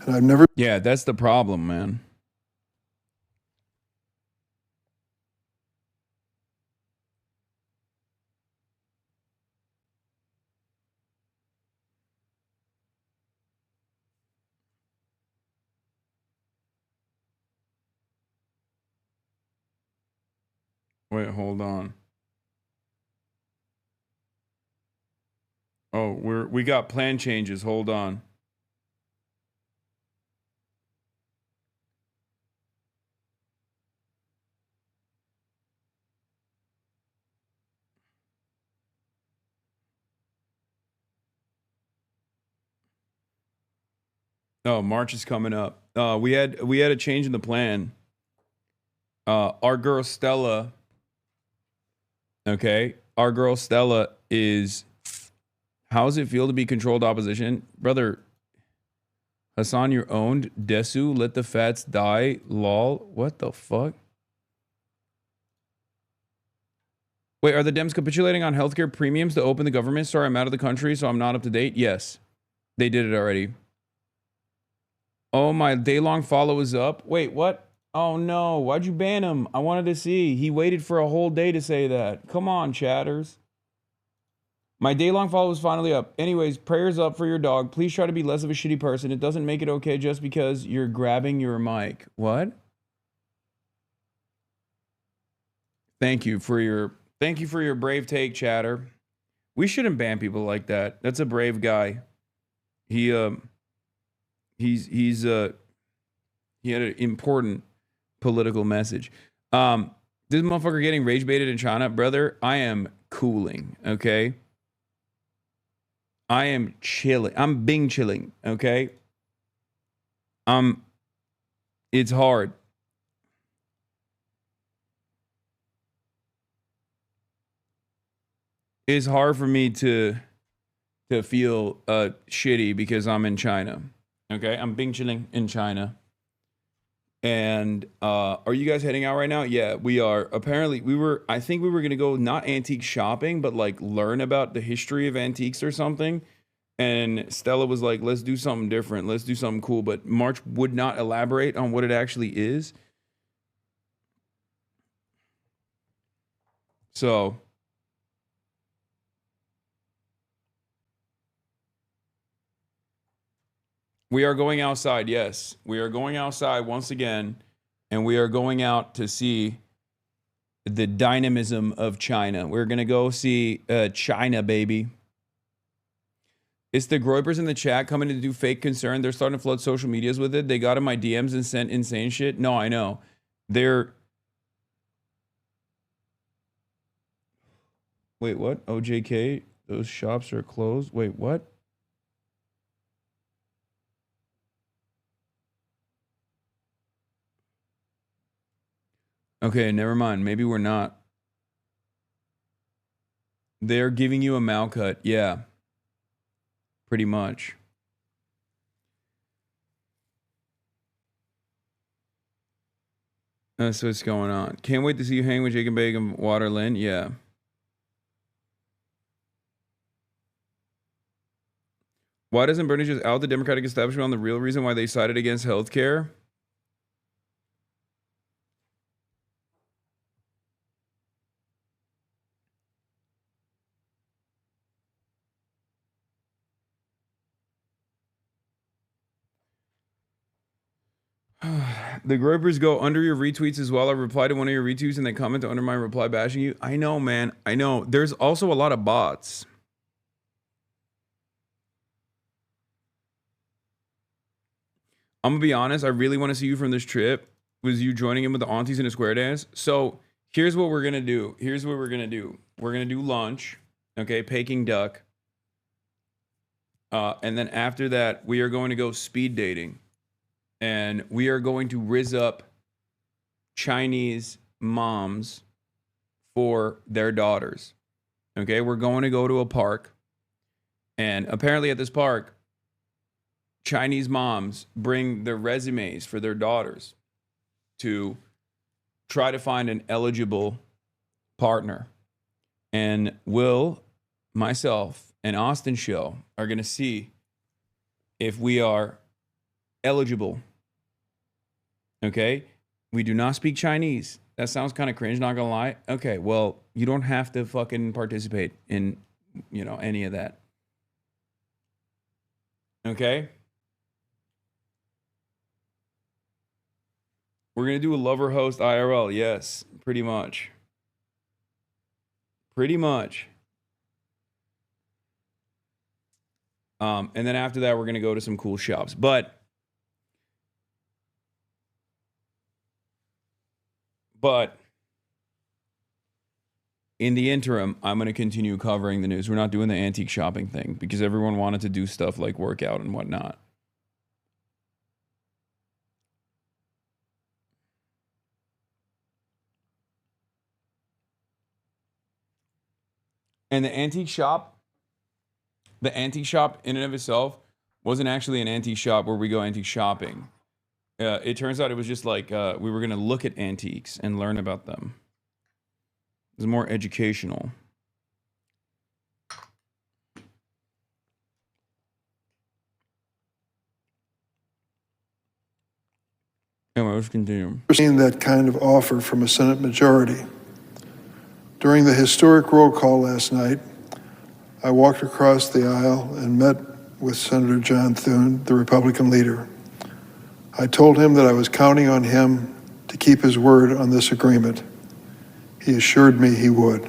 and I've never... Yeah, that's the problem, man. Wait, hold on. Oh, we got plan changes. Hold on. Oh, March is coming up. We had a change in the plan. Our girl Stella. Okay, our girl Stella is. How does it feel to be controlled opposition, brother? Hasan, you're owned. Desu, let the fats die. Lol. What the fuck? Wait, are the Dems capitulating on healthcare premiums to open the government? Sorry, I'm out of the country, so I'm not up to date. Yes, they did it already. Oh, my day-long follow is up. Wait, what? Oh, no. Why'd you ban him? I wanted to see. He waited for a whole day to say that. Come on, chatters. My day-long follow is finally up. Anyways, prayers up for your dog. Please try to be less of a shitty person. It doesn't make it okay just because you're grabbing your mic. What? Thank you for your brave take, chatter. We shouldn't ban people like that. That's a brave guy. He had an important political message. This motherfucker getting rage baited in China, brother. I am cooling, okay? I am chilling. I'm Bing chilling, okay? It's hard. It's hard for me to feel shitty because I'm in China. Okay, I'm Bing chilling in China. And are you guys heading out right now? Yeah, we are. Apparently, I think we were gonna go not antique shopping, but like learn about the history of antiques or something. And Stella was like, let's do something different. Let's do something cool. But March would not elaborate on what it actually is. So we are going outside. Yes, we are going outside once again. And we are going out to see the dynamism of China. We're going to go see China, baby. It's the Groypers in the chat coming to do fake concern. They're starting to flood social medias with it. They got in my DMs and sent insane shit. No, I know. They're... Wait, what? OJK? Those shops are closed? Wait, what? Okay, never mind. Maybe we're not. They're giving you a mouth cut. Yeah. Pretty much. That's what's going on. Can't wait to see you hang with Jake and Bake and Waterland. Yeah. Why doesn't Bernie just out the Democratic establishment on the real reason why they sided against healthcare? The Groypers go under your retweets as well. I reply to one of your retweets and they comment under my reply bashing you. I know, man. I know. There's also a lot of bots. I'm gonna be honest. I really want to see you from this trip. Was you joining in with the aunties in a square dance? So here's what we're gonna do. We're gonna do lunch. Okay, Peking duck. And then after that, we are going to go speed dating. And we are going to rizz up Chinese moms for their daughters. Okay, we're going to go to a park. And apparently at this park, Chinese moms bring their resumes for their daughters to try to find an eligible partner. And Will, myself, and Austin Show are going to see if we are eligible. Okay? We do not speak Chinese. That sounds kind of cringe, not gonna lie. Okay, well, you don't have to fucking participate in, any of that. Okay? We're gonna do a lover host IRL. Yes, pretty much. Pretty much. And then after that, we're gonna go to some cool shops. But in the interim, I'm going to continue covering the news. We're not doing the antique shopping thing because everyone wanted to do stuff like workout and whatnot. And the antique shop in and of itself wasn't actually an antique shop where we go antique shopping. It turns out it was just like we were going to look at antiques and learn about them. It was more educational. Anyway, let's continue. Seen that kind of offer from a Senate majority. During the historic roll call last night, I walked across the aisle and met with Senator John Thune, the Republican leader. I told him that I was counting on him to keep his word on this agreement. He assured me he would.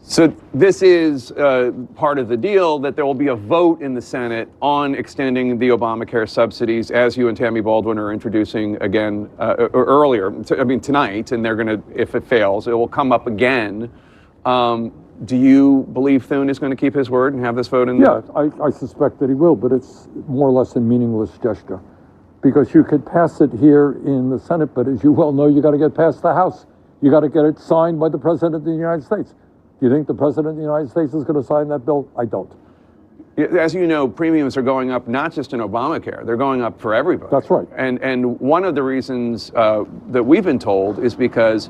So this is part of the deal, that there will be a vote in the Senate on extending the Obamacare subsidies, as you and Tammy Baldwin are introducing again earlier. Tonight, and they're going to, if it fails, it will come up again. Do you believe Thune is going to keep his word and have this vote in? Yeah, I suspect that he will, but it's more or less a meaningless gesture. Because you could pass it here in the Senate, but as you well know, you got to get past the House. You got to get it signed by the President of the United States. Do you think the President of the United States is going to sign that bill? I don't. As you know, premiums are going up not just in Obamacare, they're going up for everybody. That's right. And one of the reasons that we've been told is because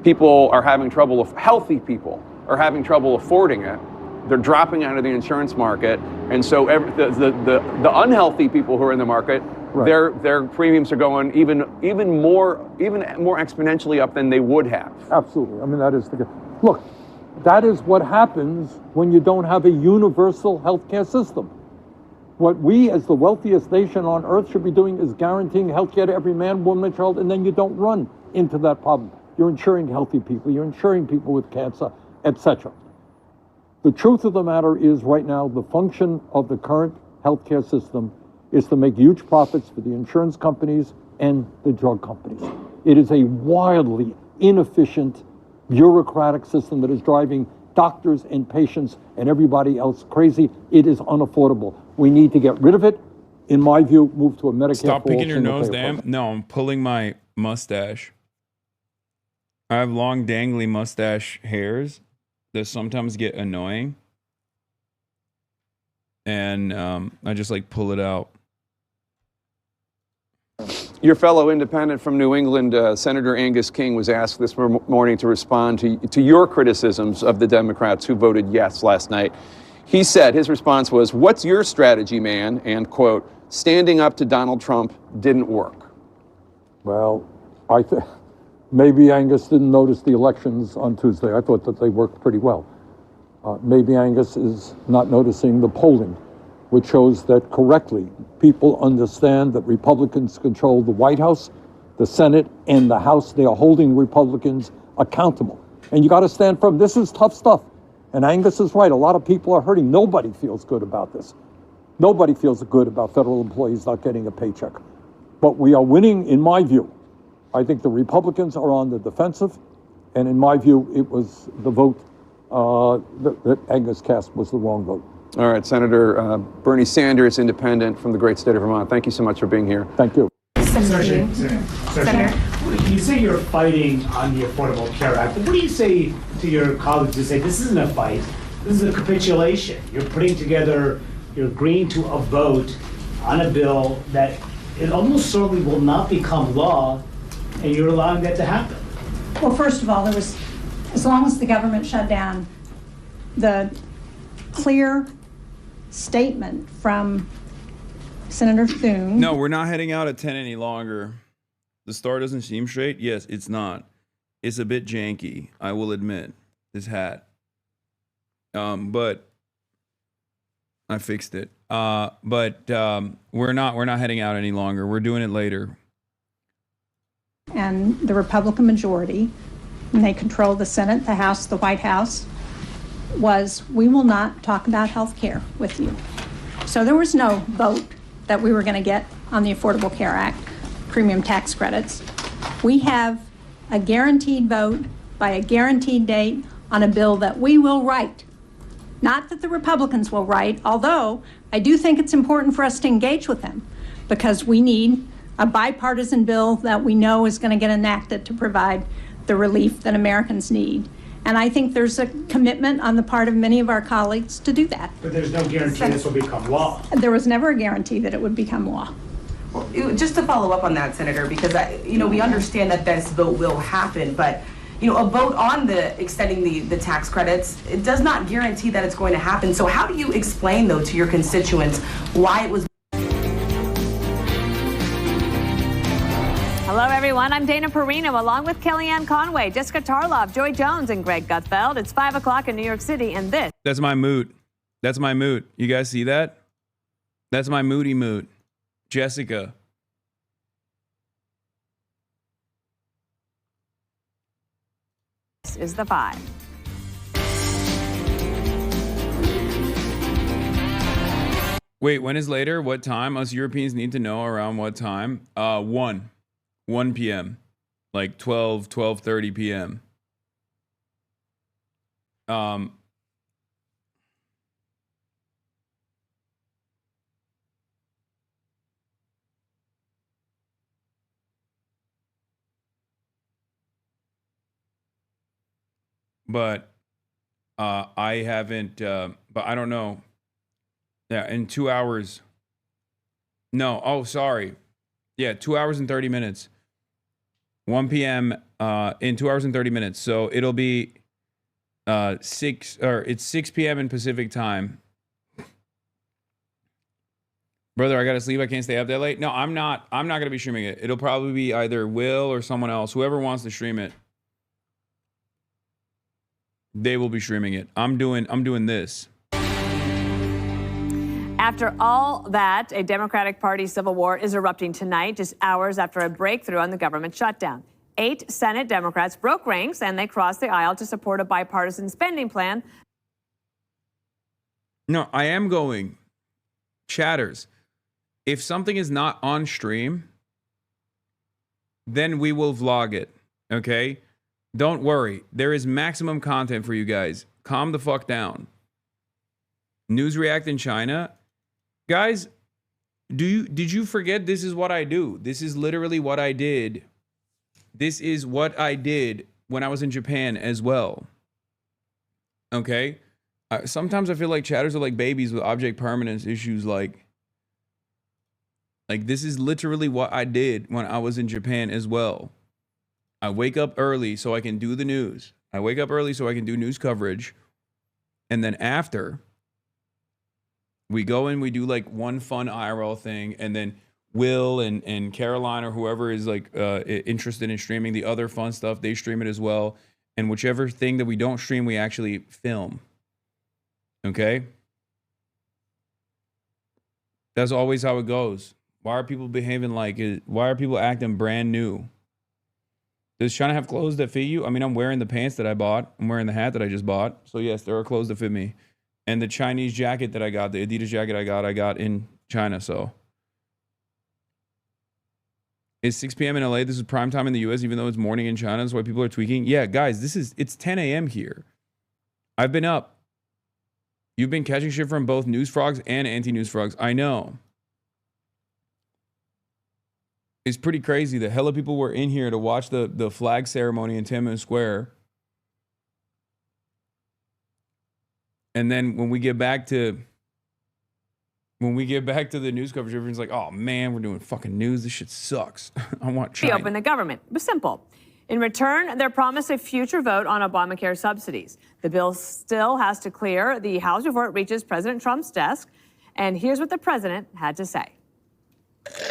people are having trouble, healthy people are having trouble affording it. They're dropping out of the insurance market. And so the unhealthy people who are in the market, right, their premiums are going even more exponentially up than they would have. Absolutely. I mean, that is look, that is what happens when you don't have a universal healthcare system. What we, as the wealthiest nation on earth, should be doing is guaranteeing healthcare to every man, woman, and child, and then you don't run into that problem. You're insuring healthy people, you're insuring people with cancer, etc. The truth of the matter is, right now, the function of the current healthcare system is to make huge profits for the insurance companies and the drug companies. It is a wildly inefficient, bureaucratic system that is driving doctors and patients and everybody else crazy. It is unaffordable. We need to get rid of it. In my view, move to a Medicare. Stop picking your nose, damn. No, I'm pulling my mustache. I have long, dangly mustache hairs that sometimes get annoying. And I just pull it out. Your fellow independent from New England, Senator Angus King, was asked this morning to respond to your criticisms of the Democrats who voted yes last night. He said, his response was, "What's your strategy, man?" And, quote, "Standing up to Donald Trump didn't work." Well, maybe Angus didn't notice the elections on Tuesday. I thought that they worked pretty well. Maybe Angus is not noticing the polling. which shows that correctly people understand that Republicans control the White House, the Senate, and the House. They are holding Republicans accountable. And you got to stand firm. This is tough stuff. And Angus is right. A lot of people are hurting. Nobody feels good about this. Nobody feels good about federal employees not getting a paycheck. But we are winning, in my view. I think the Republicans are on the defensive. And in my view, it was the vote that Angus cast was the wrong vote. All right, Senator Bernie Sanders, independent from the great state of Vermont. Thank you so much for being here. Thank you. Senator, you say you're fighting on the Affordable Care Act, but what do you say to your colleagues who say this isn't a fight, this is a capitulation? You're putting together, you're agreeing to a vote on a bill that it almost certainly will not become law, and you're allowing that to happen. Well, first of all, there was, as long as the government shut down, the clear statement from Senator Thune. No, we're not heading out at 10 any longer. The star doesn't seem straight. Yes, it's not. It's a bit janky, I will admit, this hat. But I fixed it. But we're not heading out any longer. We're doing it later. And the Republican majority, and they control the Senate, the House, the White House, was we will not talk about health care with you. So there was no vote that we were going to get on the Affordable Care Act, premium tax credits. We have a guaranteed vote by a guaranteed date on a bill that we will write. Not that the Republicans will write, although I do think it's important for us to engage with them because we need a bipartisan bill that we know is going to get enacted to provide the relief that Americans need. And I think there's a commitment on the part of many of our colleagues to do that. But there's no guarantee this will become law. There was never a guarantee that it would become law. Well, just to follow up on that, Senator, because we understand that this vote will happen, but a vote on extending the tax credits, it does not guarantee that it's going to happen. So how do you explain, though, to your constituents why it was? Hello, everyone. I'm Dana Perino, along with Kellyanne Conway, Jessica Tarlov, Joy Jones, and Greg Gutfeld. It's 5 o'clock in New York City, and this. That's my mood. That's my mood. You guys see that? That's my moody mood. Jessica. This is the 5. Wait, when is later? What time? Us Europeans need to know around what time. 1 p.m. Like 12:30 p.m. But I haven't, but I don't know. Yeah, in 2 hours. No, oh, sorry. Yeah, 2 hours and 30 minutes. 1 p.m. In 2 hours and 30 minutes. So it'll be it's 6 p.m. in Pacific time. Brother, I gotta sleep. I can't stay up that late. No, I'm not gonna be streaming it. It'll probably be either Will or someone else. Whoever wants to stream it. They will be streaming it. I'm doing this. After all that, a Democratic Party civil war is erupting tonight, just hours after a breakthrough on the government shutdown. 8 Senate Democrats broke ranks and they crossed the aisle to support a bipartisan spending plan. No, I am going. Chatters. If something is not on stream, then we will vlog it. Okay? Don't worry. There is maximum content for you guys. Calm the fuck down. News React in China. Guys, did you forget this is what I do? This is literally what I did. This is what I did when I was in Japan as well. Okay? Sometimes I feel like chatters are like babies with object permanence issues. Like this is literally what I did when I was in Japan as well. I wake up early so I can do the news. I wake up early so I can do news coverage. And then after, we go and we do like one fun IRL thing. And then Will and Caroline or whoever is like interested in streaming the other fun stuff, they stream it as well. And whichever thing that we don't stream, we actually film. Okay? That's always how it goes. Why are people behaving like it? Why are people acting brand new? Does China have clothes that fit you? I mean, I'm wearing the pants that I bought. I'm wearing the hat that I just bought. So yes, there are clothes that fit me. And the Chinese jacket that I got, the Adidas jacket I got in China. So it's 6 p.m. in LA. This is prime time in the US, even though it's morning in China. That's why people are tweaking. Yeah, guys, it's 10 a.m. here. I've been up. You've been catching shit from both news frogs and anti-news frogs. I know. It's pretty crazy. The hella people were in here to watch the flag ceremony in Tiananmen Square. And then when we get back to the news coverage, everyone's like, oh man, we're doing fucking news. This shit sucks. I want China. Reopen the government. It was simple. In return, they're promised a future vote on Obamacare subsidies. The bill still has to clear the House before it reaches President Trump's desk. And here's what the president had to say.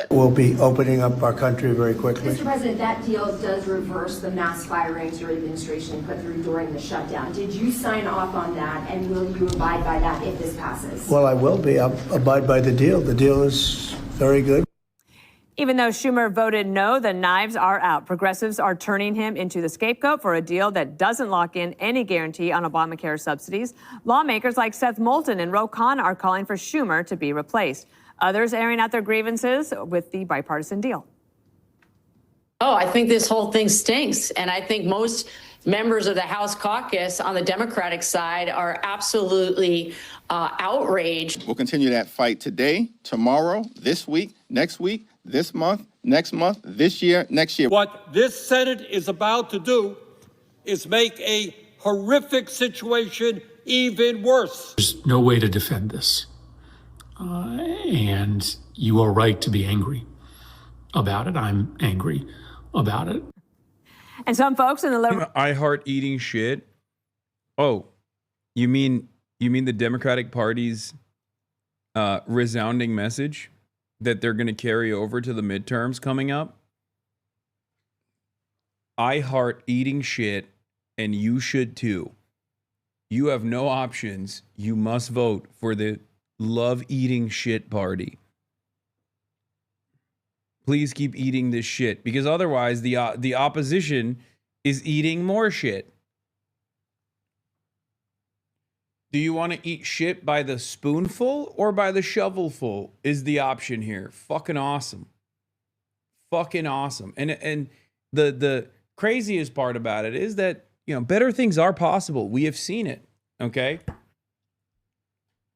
We'll be opening up our country very quickly. Mr. President, that deal does reverse the mass firings your administration put through during the shutdown. Did you sign off on that, and will you abide by that if this passes? Well, I will be. I'll abide by the deal. The deal is very good. Even though Schumer voted no, the knives are out. Progressives are turning him into the scapegoat for a deal that doesn't lock in any guarantee on Obamacare subsidies. Lawmakers like Seth Moulton and Ro Khanna are calling for Schumer to be replaced. Others airing out their grievances with the bipartisan deal. Oh, I think this whole thing stinks. And I think most members of the House caucus on the Democratic side are absolutely outraged. We'll continue that fight today, tomorrow, this week, next week, this month, next month, this year, next year. What this Senate is about to do is make a horrific situation even worse. There's no way to defend this. And you are right to be angry about it. I'm angry about it. And some folks in the liberal... I heart eating shit. Oh, you mean the Democratic Party's resounding message that they're going to carry over to the midterms coming up? I heart eating shit, and you should too. You have no options. You must vote for the Love Eating Shit Party. Please keep eating this shit, because otherwise the opposition is eating more shit. Do you want to eat shit by the spoonful or by the shovelful is the option here. Fucking awesome. Fucking awesome. And the craziest part about it is that, you know, better things are possible. We have seen it. Okay?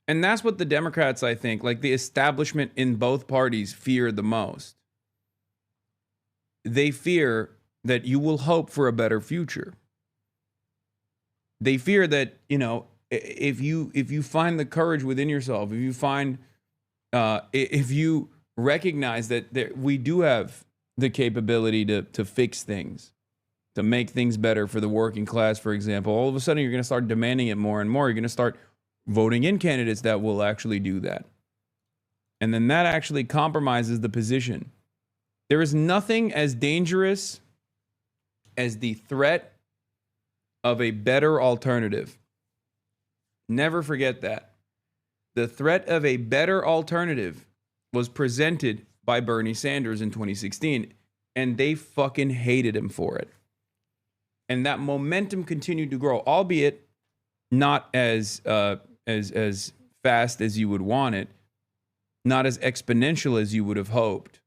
And that's what the Democrats, I think, like the establishment in both parties, fear the most. They fear that you will hope for a better future. They fear that, you know, if you find the courage within yourself, if you find, if you recognize that we do have the capability to fix things, to make things better for the working class, for example, all of a sudden you're going to start demanding it more and more. You're going to start voting in candidates that will actually do that. And then that actually compromises the position. There is nothing as dangerous as the threat of a better alternative. Never forget that. The threat of a better alternative was presented by Bernie Sanders in 2016, and they fucking hated him for it. And that momentum continued to grow, albeit not as fast as you would want it, not as exponential as you would have hoped.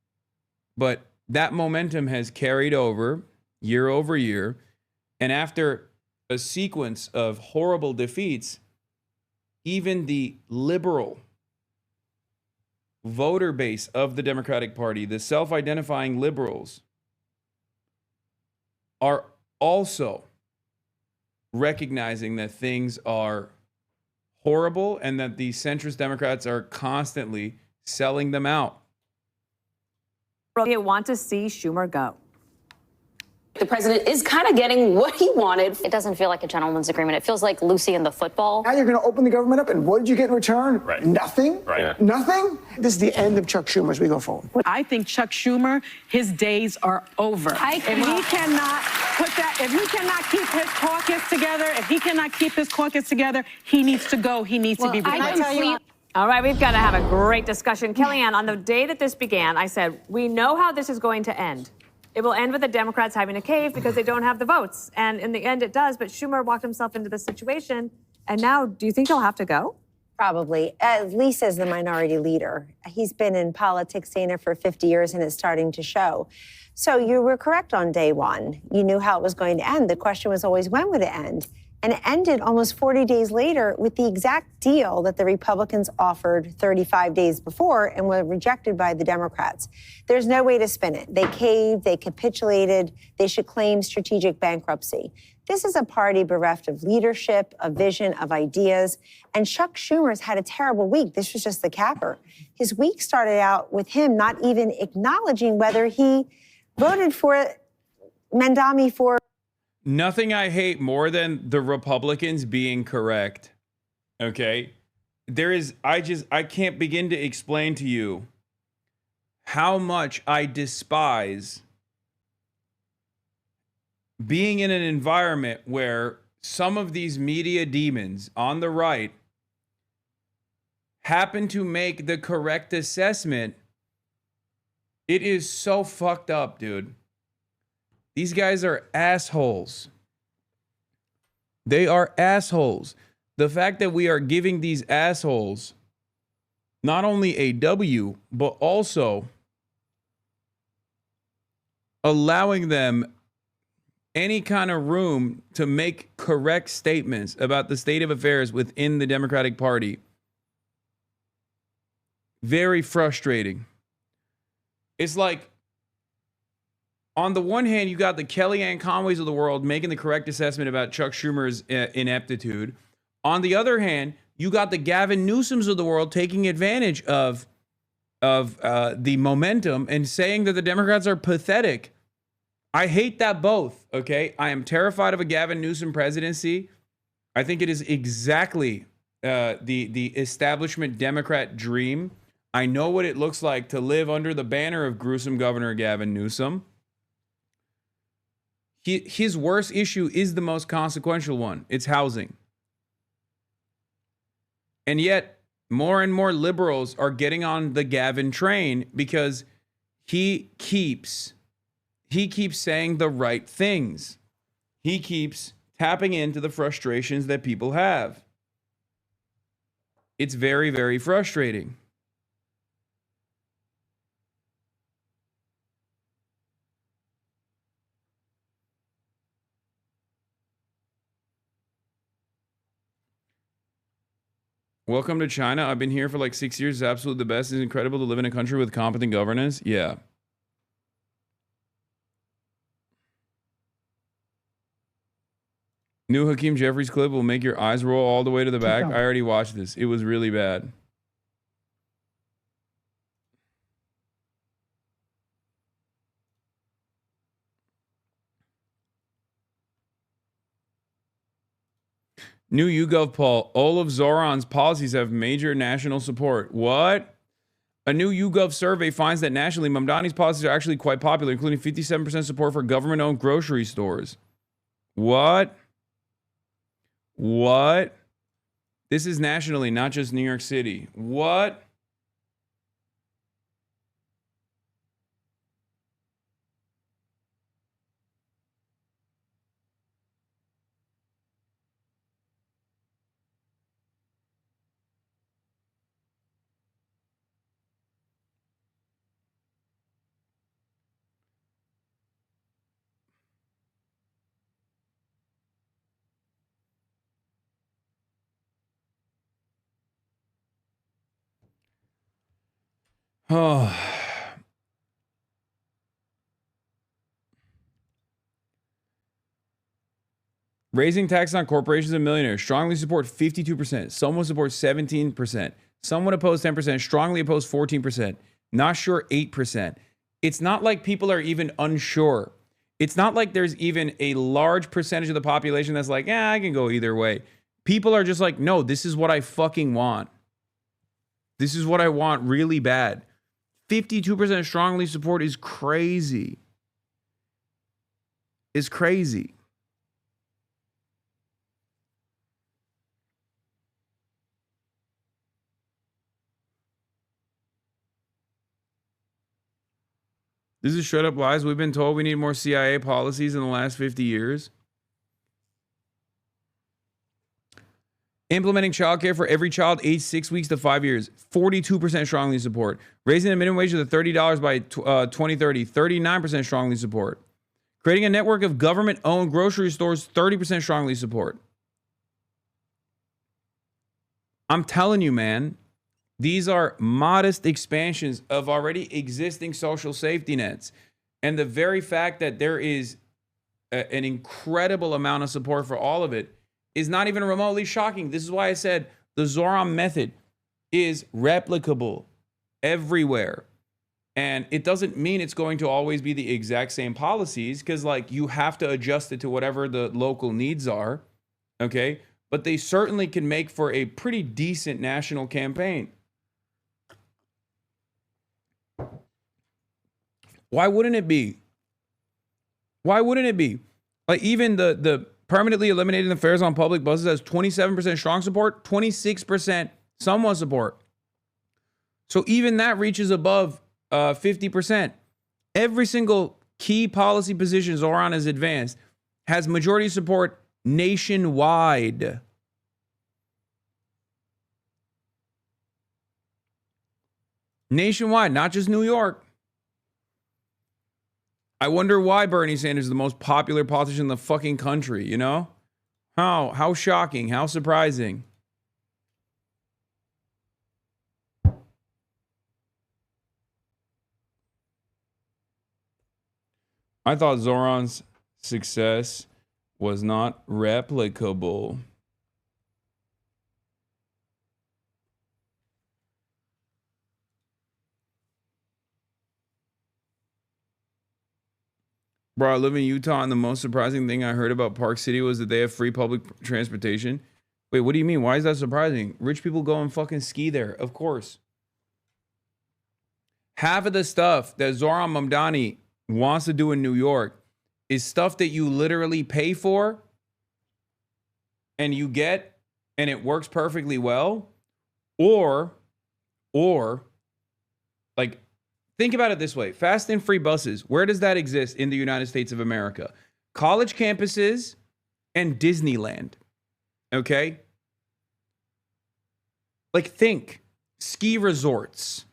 But that momentum has carried over year, and after a sequence of horrible defeats, even the liberal voter base of the Democratic Party, the self-identifying liberals, are also recognizing that things are horrible and that the centrist Democrats are constantly selling them out. They want to see Schumer go. The president is kind of getting what he wanted. It doesn't feel like a gentleman's agreement. It feels like Lucy and the football. Now you're going to open the government up, and what did you get in return? Right. Nothing? Right. Yeah. Nothing? This is the end of Chuck Schumer as we go forward. I think Chuck Schumer, his days are over. If he cannot keep his caucus together, he needs to go. He needs to be replaced. All right, we've got to have a great discussion. Kellyanne, on the day that this began, I said, we know how this is going to end. It will end with the Democrats having to cave because they don't have the votes. And in the end, it does. But Schumer walked himself into this situation. And now, do you think he'll have to go? Probably, at least as the minority leader. He's been in politics, Dana, for 50 years, and it's starting to show. So you were correct on day one. You knew how it was going to end. The question was always, when would it end? And it ended almost 40 days later with the exact deal that the Republicans offered 35 days before and were rejected by the Democrats. There's no way to spin it. They caved, they capitulated, they should claim strategic bankruptcy. This is a party bereft of leadership, of vision, of ideas. And Chuck Schumer's had a terrible week. This was just the capper. His week started out with him not even acknowledging whether he voted for Mandami for. Nothing I hate more than the Republicans being correct. Okay? I can't begin to explain to you how much I despise being in an environment where some of these media demons on the right happen to make the correct assessment. It is so fucked up, dude. These guys are assholes. They are assholes. The fact that we are giving these assholes not only a W, but also allowing them any kind of room to make correct statements about the state of affairs within the Democratic Party. Very frustrating. It's like, on the one hand, you got the Kellyanne Conways of the world making the correct assessment about Chuck Schumer's ineptitude. On the other hand, you got the Gavin Newsoms of the world taking advantage of the momentum and saying that the Democrats are pathetic. I hate that both, okay? I am terrified of a Gavin Newsom presidency. I think it is exactly the establishment Democrat dream. I know what it looks like to live under the banner of gruesome Governor Gavin Newsom. His worst issue is the most consequential one. It's housing. And yet, more and more liberals are getting on the Gavin train because he keeps saying the right things. He keeps tapping into the frustrations that people have. It's very, very frustrating. Welcome to China. I've been here for like 6 years. It's absolutely the best. It's incredible to live in a country with competent governance. Yeah. New Hakeem Jeffries clip will make your eyes roll all the way to the back. I already watched this. It was really bad. New YouGov poll. All of Zoran's policies have major national support. What? A new YouGov survey finds that nationally, Mamdani's policies are actually quite popular, including 57% support for government-owned grocery stores. What? What? This is nationally, not just New York City. What? Oh. Raising taxes on corporations and millionaires. Strongly support 52%. Some will support 17%. Some would oppose 10%. Strongly oppose 14%. Not sure 8%. It's not like people are even unsure. It's not like there's even a large percentage of the population that's like, yeah, I can go either way. People are just like, no, this is what I fucking want. This is what I want really bad. 52% strongly support is crazy. It's crazy. This is straight up lies. We've been told we need more CIA policies in the last 50 years. Implementing childcare for every child aged 6 weeks to 5 years. 42% strongly support. Raising the minimum wage to $30 by 2030. 39% strongly support. Creating a network of government-owned grocery stores. 30% strongly support. I'm telling you, man, these are modest expansions of already existing social safety nets. And the very fact that there is an incredible amount of support for all of it is not even remotely shocking. This is why I said the Zoran method is replicable everywhere. And it doesn't mean it's going to always be the exact same policies, because like you have to adjust it to whatever the local needs are, okay? But they certainly can make for a pretty decent national campaign. Why wouldn't it be? Why wouldn't it be? Like even the permanently eliminating the fares on public buses has 27% strong support, 26% somewhat support. So even that reaches above 50%. Every single key policy position Zoran has advanced has majority support nationwide. Nationwide, not just New York. I wonder why Bernie Sanders is the most popular politician in the fucking country, you know? How shocking, how surprising. I thought Zoran's success was not replicable. Bro, I live in Utah, and the most surprising thing I heard about Park City was that they have free public transportation. Wait, what do you mean? Why is that surprising? Rich people go and fucking ski there, of course. Half of the stuff that Zoran Mamdani wants to do in New York is stuff that you literally pay for and you get, and it works perfectly well. Or like, think about it this way. Fast and free buses. Where does that exist in the United States of America? College campuses and Disneyland. Okay? Like think ski resorts.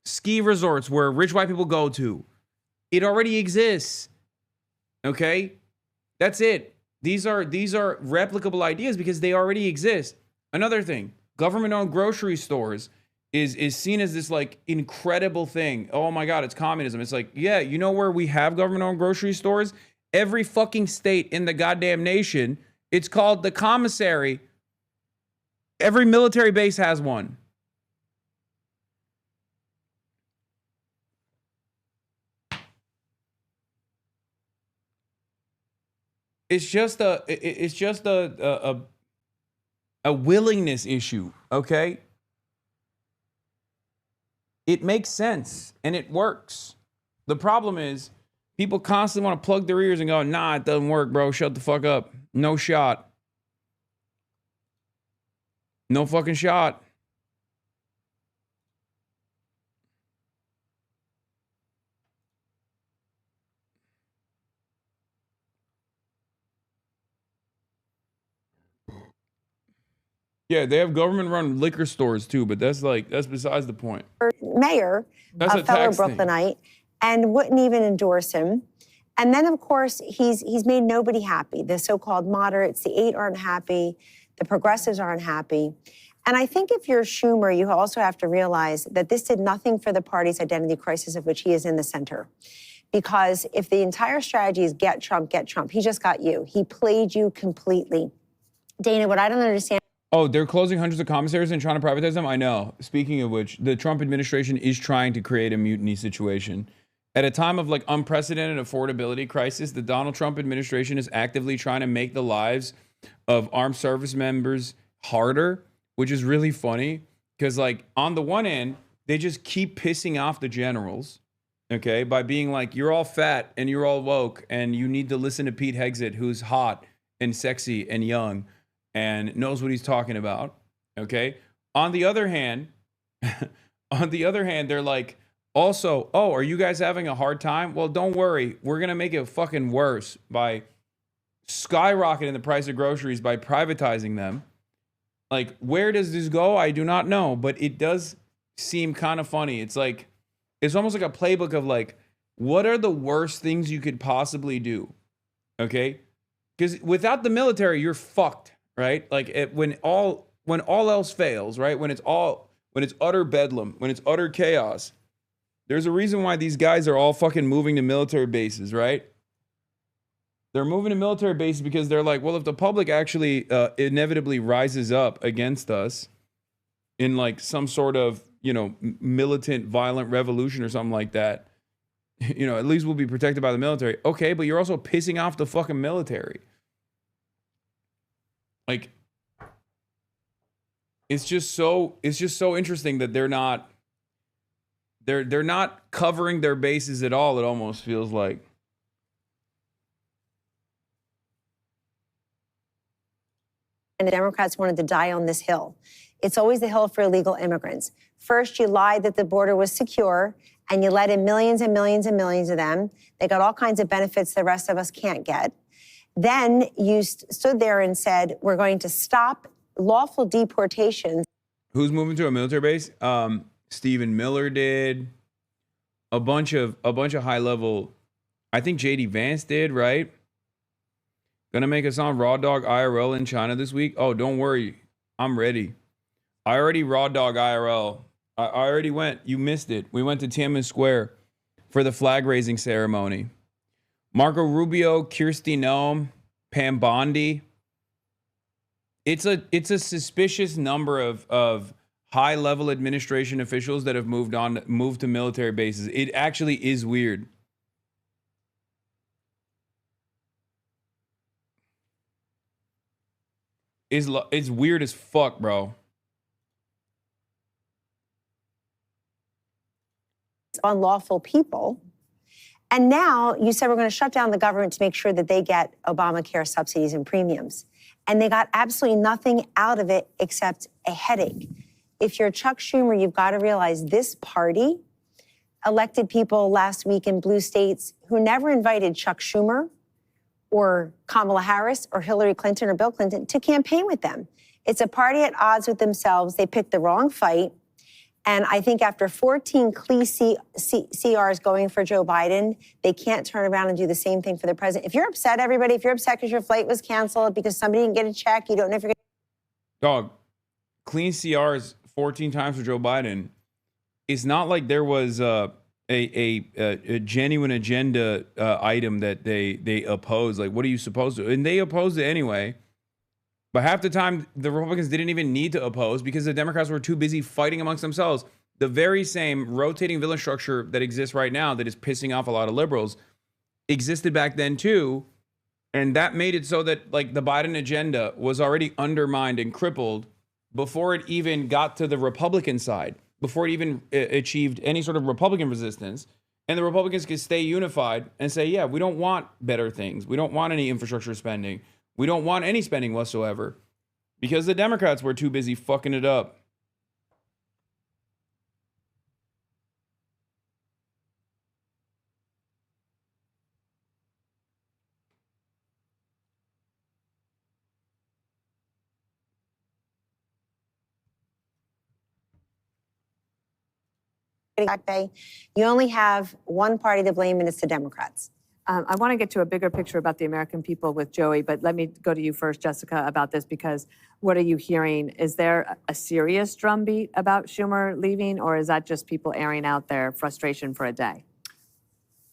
Ski resorts where rich white people go to. It already exists. Okay? That's it. These are replicable ideas because they already exist. Another thing, government-owned grocery stores is seen as this like incredible thing. Oh my God, it's communism. It's like, yeah, you know where we have government-owned grocery stores? Every fucking state in the goddamn nation. It's called the commissary. Every military base has one. It's just a willingness issue, okay? It makes sense and it works. The problem is people constantly want to plug their ears and go, nah, it doesn't work, bro. Shut the fuck up. No shot. No fucking shot. Yeah, they have government-run liquor stores too, but that's besides the point. Mayor, That's a a fellow tax thing. Brooklynite, and wouldn't even endorse him. And then, of course, he's made nobody happy. The so-called moderates, the 8 aren't happy. The progressives aren't happy. And I think if you're Schumer, you also have to realize that this did nothing for the party's identity crisis of which he is in the center. Because if the entire strategy is get Trump, he just got you. He played you completely. Dana, what I don't understand. Oh, they're closing hundreds of commissaries and trying to privatize them? I know. Speaking of which, the Trump administration is trying to create a mutiny situation. At a time of like unprecedented affordability crisis, the Donald Trump administration is actively trying to make the lives of armed service members harder, which is really funny because like on the one end, they just keep pissing off the generals, okay, by being like, you're all fat and you're all woke and you need to listen to Pete Hegseth, who's hot and sexy and young and knows what he's talking about, okay? On the other hand, they're like, Also, oh, are you guys having a hard time? Well, don't worry. We're going to make it fucking worse by skyrocketing the price of groceries by privatizing them. Like, where does this go? I do not know, but it does seem kind of funny. It's like, it's almost like a playbook of like, what are the worst things you could possibly do? Okay? Because without the military, you're fucked, right? Like when all else fails, right? When it's utter bedlam, when it's utter chaos, there's a reason why these guys are all fucking moving to military bases, right? They're moving to military bases because they're like, well, if the public actually inevitably rises up against us in like some sort of, you know, militant, violent revolution or something like that, you know, at least we'll be protected by the military. Okay, but you're also pissing off the fucking military. Like, it's just so interesting that they're not covering their bases at all. It almost feels like. And the Democrats wanted to die on this hill. It's always the hill for illegal immigrants. First, you lied that the border was secure, and you let in millions and millions and millions of them. They got all kinds of benefits the rest of us can't get. Then you stood there and said, we're going to stop lawful deportations. Who's moving to a military base? Stephen Miller did. A bunch of high level. I think JD Vance did, right? Gonna make us on Raw Dog IRL in China this week. Oh, don't worry, I'm ready. I already Raw Dog IRL. I already went. You missed it. We went to Tiananmen Square for the flag raising ceremony. Marco Rubio, Kirsty Noem, Pam Bondi. It's a suspicious number of high level administration officials that have moved to military bases. It actually is weird. It's weird as fuck, bro. Unlawful people. And now you said we're going to shut down the government to make sure that they get Obamacare subsidies and premiums. And they got absolutely nothing out of it except a headache. If you're Chuck Schumer, you've got to realize this party elected people last week in blue states who never invited Chuck Schumer or Kamala Harris or Hillary Clinton or Bill Clinton to campaign with them. It's a party at odds with themselves. They picked the wrong fight. And I think after 14 CRs going for Joe Biden, they can't turn around and do the same thing for the president. If you're upset, everybody, if you're upset because your flight was canceled, because somebody didn't get a check, you don't know if you're going Dog, clean CRs 14 times for Joe Biden. It's not like there was a genuine agenda item that they opposed. Like, what are you supposed to? And they opposed it anyway. But half the time, the Republicans didn't even need to oppose because the Democrats were too busy fighting amongst themselves. The very same rotating villain structure that exists right now that is pissing off a lot of liberals existed back then too. And that made it so that like the Biden agenda was already undermined and crippled before it even got to the Republican side, before it even achieved any sort of Republican resistance. And the Republicans could stay unified and say, yeah, we don't want better things. We don't want any infrastructure spending. We don't want any spending whatsoever because the Democrats were too busy fucking it up. back pay. You only have one party to blame, and it's the Democrats. I want to get to a bigger picture about the American people with Joey, but let me go to you first, Jessica, about this, because what are you hearing? Is there a serious drumbeat about Schumer leaving, or is that just people airing out their frustration for a day?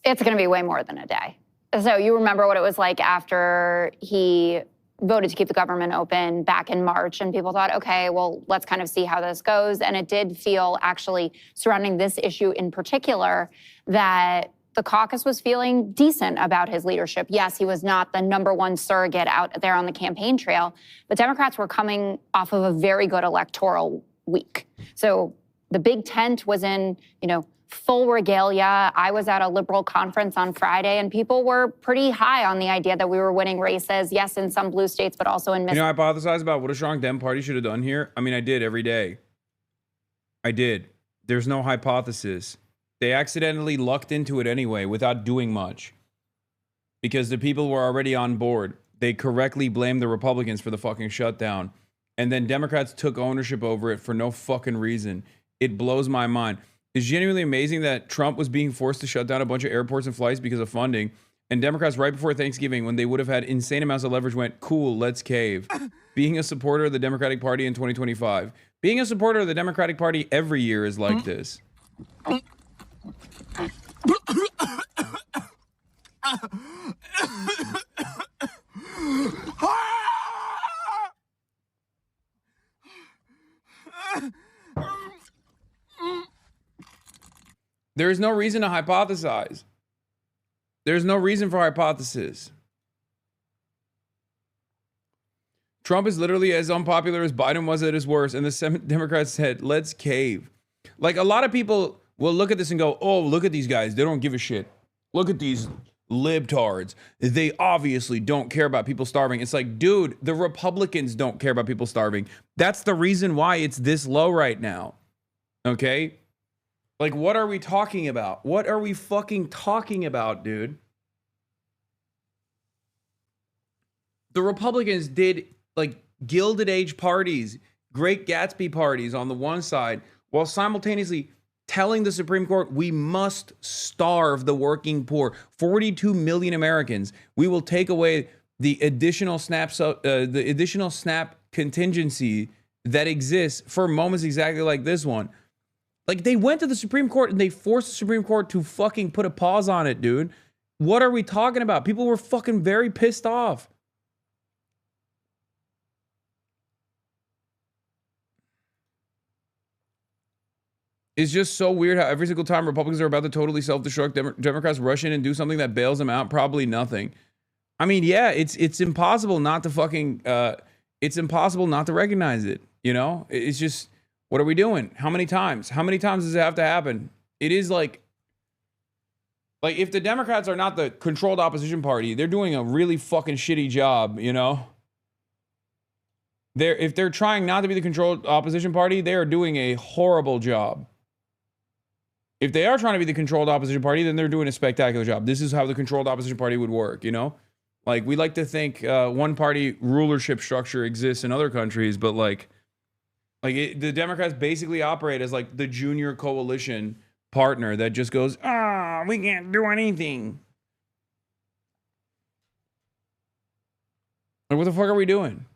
It's going to be way more than a day. So you remember what it was like after he voted to keep the government open back in March, and people thought, okay, well, let's kind of see how this goes. And it did feel actually surrounding this issue in particular that the caucus was feeling decent about his leadership. Yes, he was not the #1 surrogate out there on the campaign trail, but Democrats were coming off of a very good electoral week. So the big tent was in, full regalia. I was at a liberal conference on Friday, and people were pretty high on the idea that we were winning races, yes, in some blue states, but also in Mississippi. I hypothesize about what a strong Dem party should have done here. I mean, I did every day. I did. There's no hypothesis. They accidentally lucked into it anyway without doing much. Because the people were already on board. They correctly blamed the Republicans for the fucking shutdown. And then Democrats took ownership over it for no fucking reason. It blows my mind. It's genuinely amazing that Trump was being forced to shut down a bunch of airports and flights because of funding. And Democrats right before Thanksgiving, when they would have had insane amounts of leverage, went, cool, let's cave. Being a supporter of the Democratic Party in 2025. Being a supporter of the Democratic Party every year is like this. There is no reason to hypothesize. There's no reason for hypothesis. Trump is literally as unpopular as Biden was at his worst, and the Senate Democrats said, let's cave. Like, a lot of people will look at this and go, oh, look at these guys. They don't give a shit. Look at these libtards. They obviously don't care about people starving. It's like, dude, the Republicans don't care about people starving. That's the reason why it's this low right now. Okay? Like, what are we talking about? What are we fucking talking about, dude? The Republicans did, like, Gilded Age parties, Great Gatsby parties on the one side, while simultaneously telling the Supreme Court, we must starve the working poor. 42 million Americans. We will take away the additional SNAP contingency that exists for moments exactly like this one. Like, they went to the Supreme Court and they forced the Supreme Court to fucking put a pause on it, dude. What are we talking about? People were fucking very pissed off. It's just so weird how every single time Republicans are about to totally self-destruct, Democrats rush in and do something that bails them out. Probably nothing. I mean, yeah, it's impossible not to fucking, it's impossible not to recognize it. You know, it's just, what are we doing? How many times? How many times does it have to happen? It is like if the Democrats are not the controlled opposition party, they're doing a really fucking shitty job, you know? If they're trying not to be the controlled opposition party, they are doing a horrible job. If they are trying to be the controlled opposition party, then they're doing a spectacular job. This is how the controlled opposition party would work, you know? Like, we like to think one-party rulership structure exists in other countries, but the Democrats basically operate as like the junior coalition partner that just goes, we can't do anything. Like, what the fuck are we doing?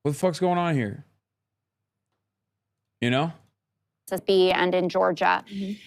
What the fuck's going on here? You know? And in Georgia.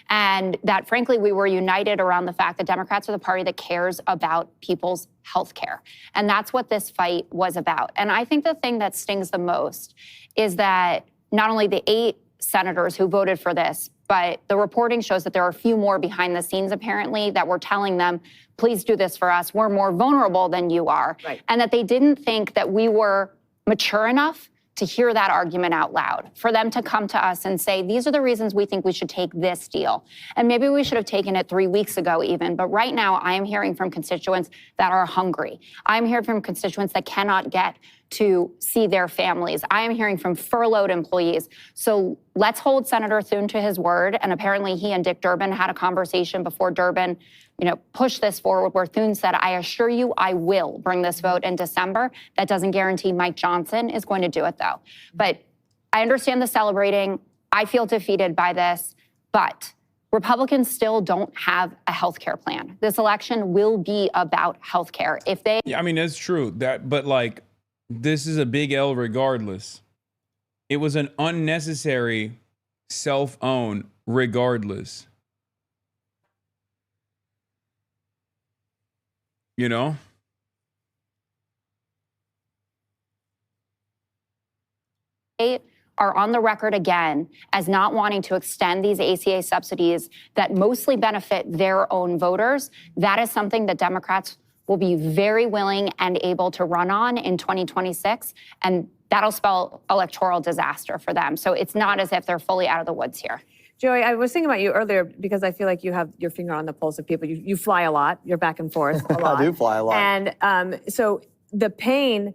And that, frankly, we were united around the fact that Democrats are the party that cares about people's health care. And that's what this fight was about. And I think the thing that stings the most is that not only the 8 senators who voted for this, but the reporting shows that there are a few more behind the scenes, apparently, that were telling them, please do this for us. We're more vulnerable than you are. Right. And that they didn't think that we were mature enough to hear that argument out loud, for them to come to us and say, these are the reasons we think we should take this deal. And maybe we should have taken it 3 weeks ago even, but right now I am hearing from constituents that are hungry. I'm hearing from constituents that cannot get to see their families. I am hearing from furloughed employees. So let's hold Senator Thune to his word. And apparently he and Dick Durbin had a conversation before Durbin, pushed this forward, where Thune said, I assure you I will bring this vote in December. That doesn't guarantee Mike Johnson is going to do it, though. But I understand the celebrating. I feel defeated by this, but Republicans still don't have a health care plan. This election will be about health care. Yeah, I mean, that's true. But this is a big L regardless. It was an unnecessary self-own regardless. You know? They are on the record again as not wanting to extend these ACA subsidies that mostly benefit their own voters. That is something that Democrats will be very willing and able to run on in 2026, and that'll spell electoral disaster for them. So it's not as if they're fully out of the woods here. Joey, I was thinking about you earlier because I feel like you have your finger on the pulse of people. You fly a lot. You're back and forth a lot. I do fly a lot. And so the pain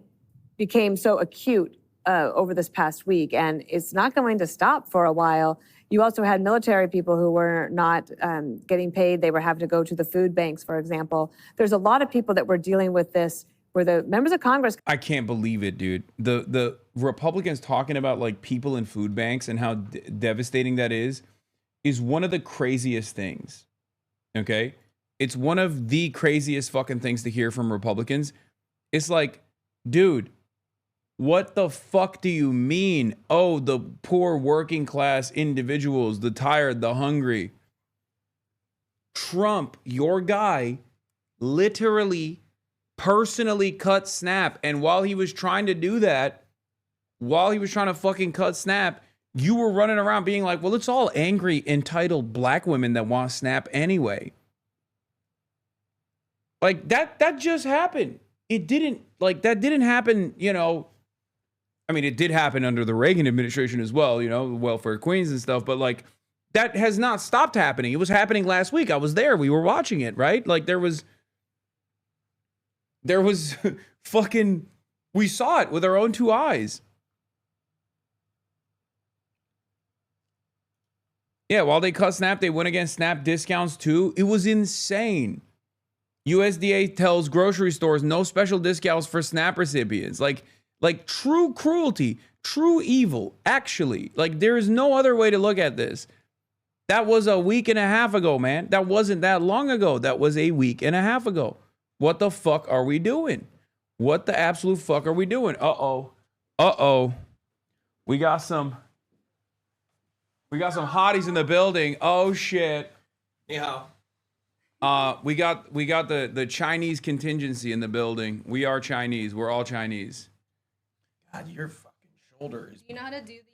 became so acute over this past week, and it's not going to stop for a while. You also had military people who were not getting paid. They were having to go to the food banks, for example. There's a lot of people that were dealing with this where the members of Congress. I can't believe it, dude. The Republicans talking about like people in food banks and how devastating that is one of the craziest things. Okay? It's one of the craziest fucking things to hear from Republicans. It's like, dude, what the fuck do you mean? Oh, the poor working class individuals, the tired, the hungry. Trump, your guy, literally personally cut SNAP. And while he was trying to do that, while he was trying to fucking cut SNAP, you were running around being like, well, it's all angry, entitled black women that want SNAP anyway. Like that just happened. It didn't, like, that didn't happen, you know. I mean, it did happen under the Reagan administration as well, you know, welfare queens and stuff, but like that has not stopped happening. It was happening last week. I was there. We were watching it, right? Like there was fucking, we saw it with our own two eyes. Yeah, while they cut SNAP, they went against SNAP discounts too. It was insane. USDA tells grocery stores no special discounts for SNAP recipients. Like true cruelty, true evil, actually. Like there is no other way to look at this. That was a week and a half ago, man. That wasn't that long ago. That was a week and a half ago. What the fuck are we doing? What the absolute fuck are we doing? Uh-oh. Uh-oh. We got some hotties in the building. Oh shit. Yeah. We got the Chinese contingency in the building. We are Chinese. We're all Chinese. God, your fucking shoulder is. You know how to do the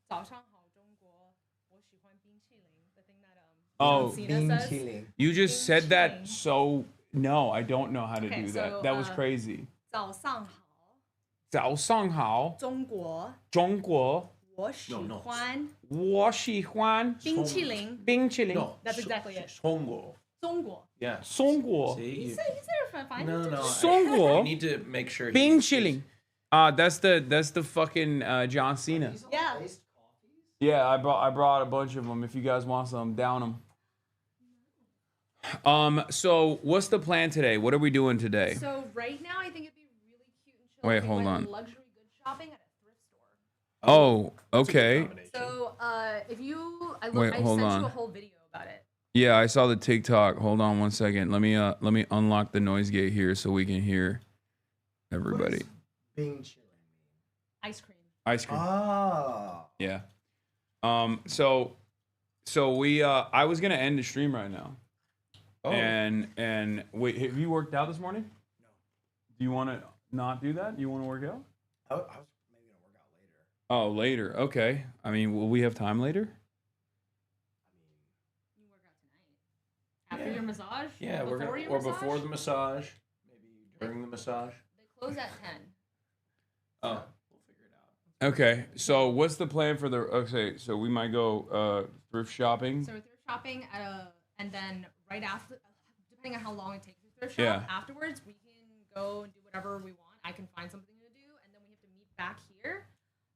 早上好中国我喜欢冰淇淋 the thing that Oh, John Cena says? you just said that so. No, I don't know how to Okay, do so, that. That was crazy. 早上好早上好中国中国我喜欢我喜欢冰淇淋冰淇淋 No, That's exactly it. 中国. 中国 Yeah. 中国 See, You said fine. No. Songguo. You need to make sure. Bing chilling. That's the fucking John Cena. Yeah. Yeah, I brought a bunch of them. If you guys want some, down them. So what's the plan today? What are we doing today? So right now I think it'd be really cute and chill. Wait, if we hold went on. Luxury goods shopping at a thrift store. Oh, okay. So if you I Wait, hold sent on. you a whole video about it. Yeah, I saw the TikTok. Hold on one second. Let me unlock the noise gate here so we can hear everybody. Bing chilling. Ice cream. Ice cream. Ah. Yeah. So we I was gonna end the stream right now. Oh. And wait, have you worked out this morning? No. Do you want to not do that? You want to work out? I was maybe gonna work out later. Oh, later. Okay. I mean, will we have time later? You work out tonight. After your massage? Yeah, we're Before gonna your or massage? before the massage, maybe during the massage. They close at 10. Oh. We'll figure it out. Okay. So what's the plan for the? Okay. So we might go thrift shopping. So we're thrift shopping and then right after, depending on how long it takes to thrift shop, Yeah. afterwards we can go and do whatever we want. I can find something to do, and then we have to meet back here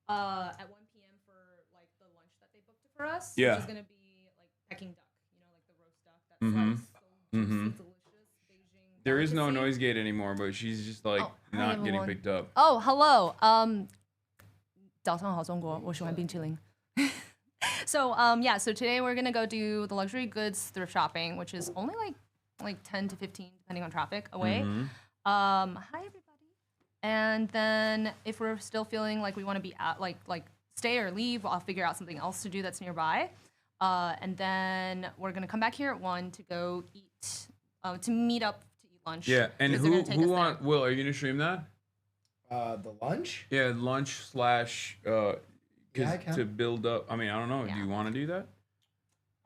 at 1 p.m. for like the lunch that they booked for us. Yeah. Which is gonna be like Peking duck, you know, like the roast duck. That's like so juicy, delicious Beijing. There is no delicacy. noise gate anymore, but she's just like hi, not getting everyone. picked up. Oh, hello. 早上好中国我喜欢冰淇淋 So yeah, so today we're gonna go do the luxury goods thrift shopping, which is only like 10 to 15 depending on traffic away. Hi everybody. And then if we're still feeling like we want to be at like stay or leave, I'll figure out something else to do that's nearby. And then we're gonna come back here at 1 to go eat to meet up to eat lunch. Yeah, and because they're who gonna take us there. want Will? Are you gonna stream that? The lunch? Yeah, lunch / Yeah, I can. to build up. I mean, I don't know. Do you want to do that?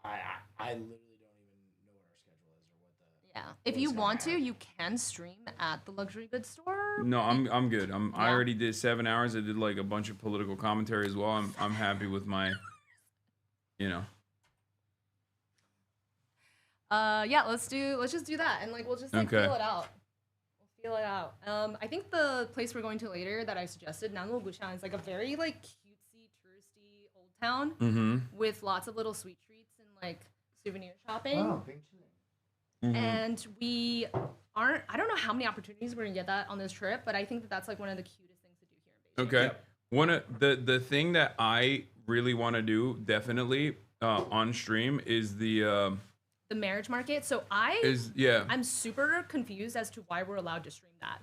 I literally don't even know what our schedule is or what the. Yeah. If you want to, you can stream at the luxury goods store. No, I'm good. I already did 7 hours. I did like a bunch of political commentary as well. I'm happy with my, you know. Yeah, let's just do that, and like we'll just like Okay. feel it out. We'll feel it out. I think the place we're going to later that I suggested, Nanlo Gushan, is like a very like cutesy, touristy, old town Mm-hmm. with lots of little sweet treats and like souvenir shopping. Oh, Mhm. And we aren't, I don't know how many opportunities we're gonna get that on this trip, but I think that that's like one of the cutest things to do here in Beijing. Okay. One of the thing that I really want to do definitely on stream is the marriage market. So yeah. I'm super confused as to why we're allowed to stream that.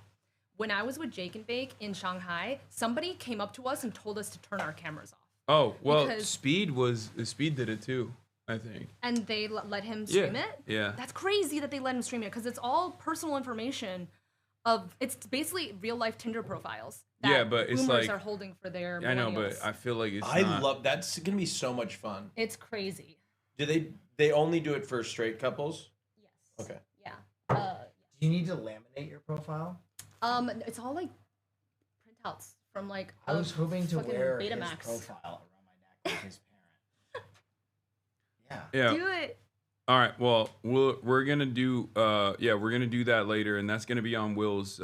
When I was with Jake and Bake in Shanghai, somebody came up to us and told us to turn our cameras off. Oh well, Because- Speed did it too, I think. And they let him stream it? Yeah. That's crazy that they let him stream it because it's all personal information it's basically real life Tinder profiles. That Yeah, but it's boomers like are holding for their I know, millennials. but I feel like it's I not. love that's gonna be so much fun. It's crazy. Do they only do it for straight couples? Yes. Okay. Yeah. Do you need to laminate your profile? It's all like printouts from like I was hoping to fucking wear his Betamax. profile around my neck with his parent. Yeah. Do it. All right. Well, we're gonna do we're gonna do that later, and that's gonna be on Will's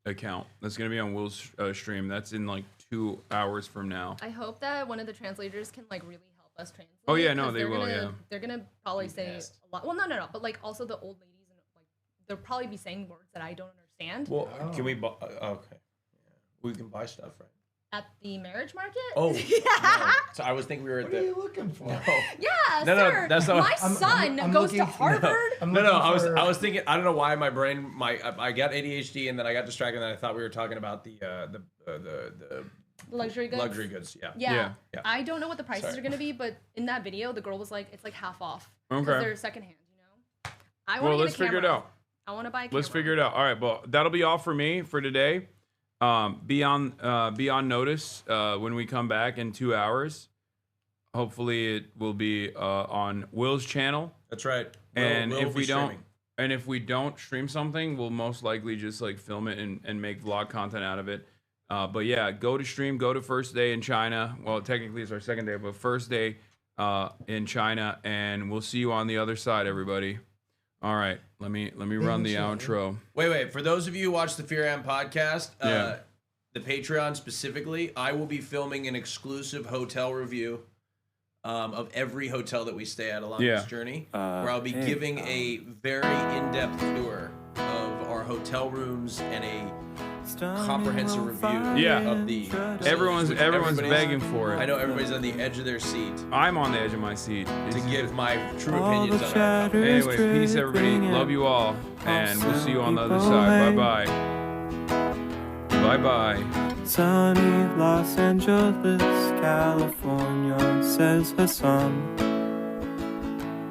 account. That's gonna be on Will's stream. That's in like 2 hours from now. I hope that one of the translators can like really help us translate. Oh, yeah, no, 'cause they they're will, gonna- yeah. They're gonna probably say a lot. Well, no, but like also the old ladies and like they'll probably be saying words that I don't understand. Well, can we buy? Okay. Yeah. We can buy stuff, right? At the marriage market? Oh. No. So I was thinking we were at What the. are you looking for? No. Yeah, No, sir. that's not. My son goes to Harvard. No, I was thinking. I don't know why my brain. I got ADHD and then I got distracted and then I thought we were talking about the Luxury goods. luxury goods. Yeah. Yeah. Yeah. I don't know what the prices Sorry. are gonna be, but in that video, the girl was like, "It's like half off Okay. because they're secondhand." You know. I want Well, to get let's a figure it camera. out. I want to buy a camera. Let's figure it out. All right. Well, that'll be all for me for today. Be on notice when we come back in 2 hours. Hopefully, it will be on Will's channel. That's right. And Will if be we don't, streaming. and if we don't stream something, we'll most likely just like film it and make vlog content out of it. But yeah, go to stream. Go to first day in China. Well, technically it's our second day, but first day in China, and we'll see you on the other side, everybody. All right, let me run the outro. Wait. For those of you who watch the Fear Am podcast, Yeah. the Patreon specifically, I will be filming an exclusive hotel review of every hotel that we stay at along Yeah. this journey, where I'll be giving a very in-depth tour of our hotel rooms and a comprehensive review Yeah. of the Everyone's everybody's- begging for it. I know everybody's on the edge of their seat I'm on the edge of my seat to give my true opinions on our Anyway, peace, everybody. Love you all, and we'll see you on the other side. Bye bye. Bye bye. Sunny Los Angeles, California, says Hasan.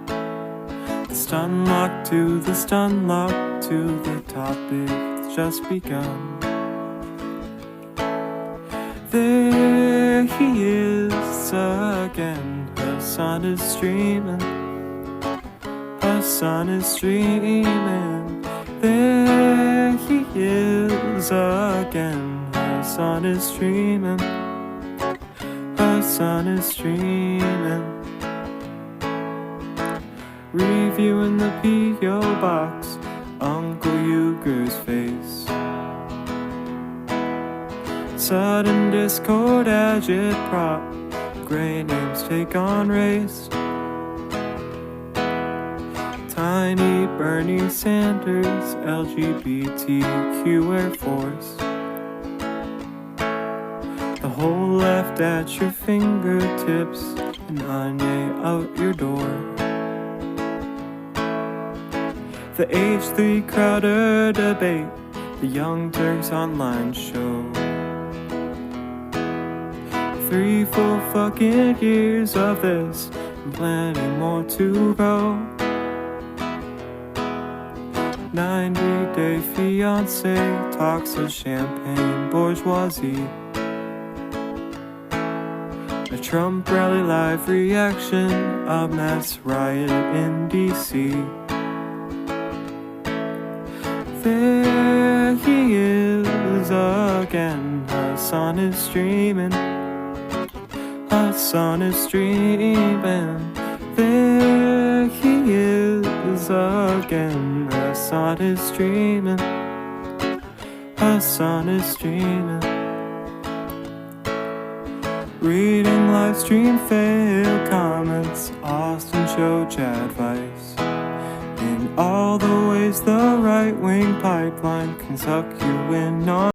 The stun lock to the stun lock to the topic that's just begun. There he is again. Hasan is streaming. Hasan is streaming. There he is again. Hasan is streaming. Hasan is streaming. Reviewing the P.O. box, Uncle Uyghur's face. Sudden discord agitprop, gray names take on race. Tiny Bernie Sanders, LGBTQ Air Force. The whole left at your fingertips, and Anye out your door. The H3 Crowder debate, the Young Turks online show. 3 full fucking years of this, and plenty more to go. 90-day fiance talks of champagne bourgeoisie. A Trump rally live reaction, a mass riot in DC. There he is again. Hasan is streaming. Hasan is streaming. There he is again. Hasan is streaming. Hasan is streaming. Reading live stream fail comments, Austin Show chat advice. In all the ways the right-wing pipeline can suck you in on.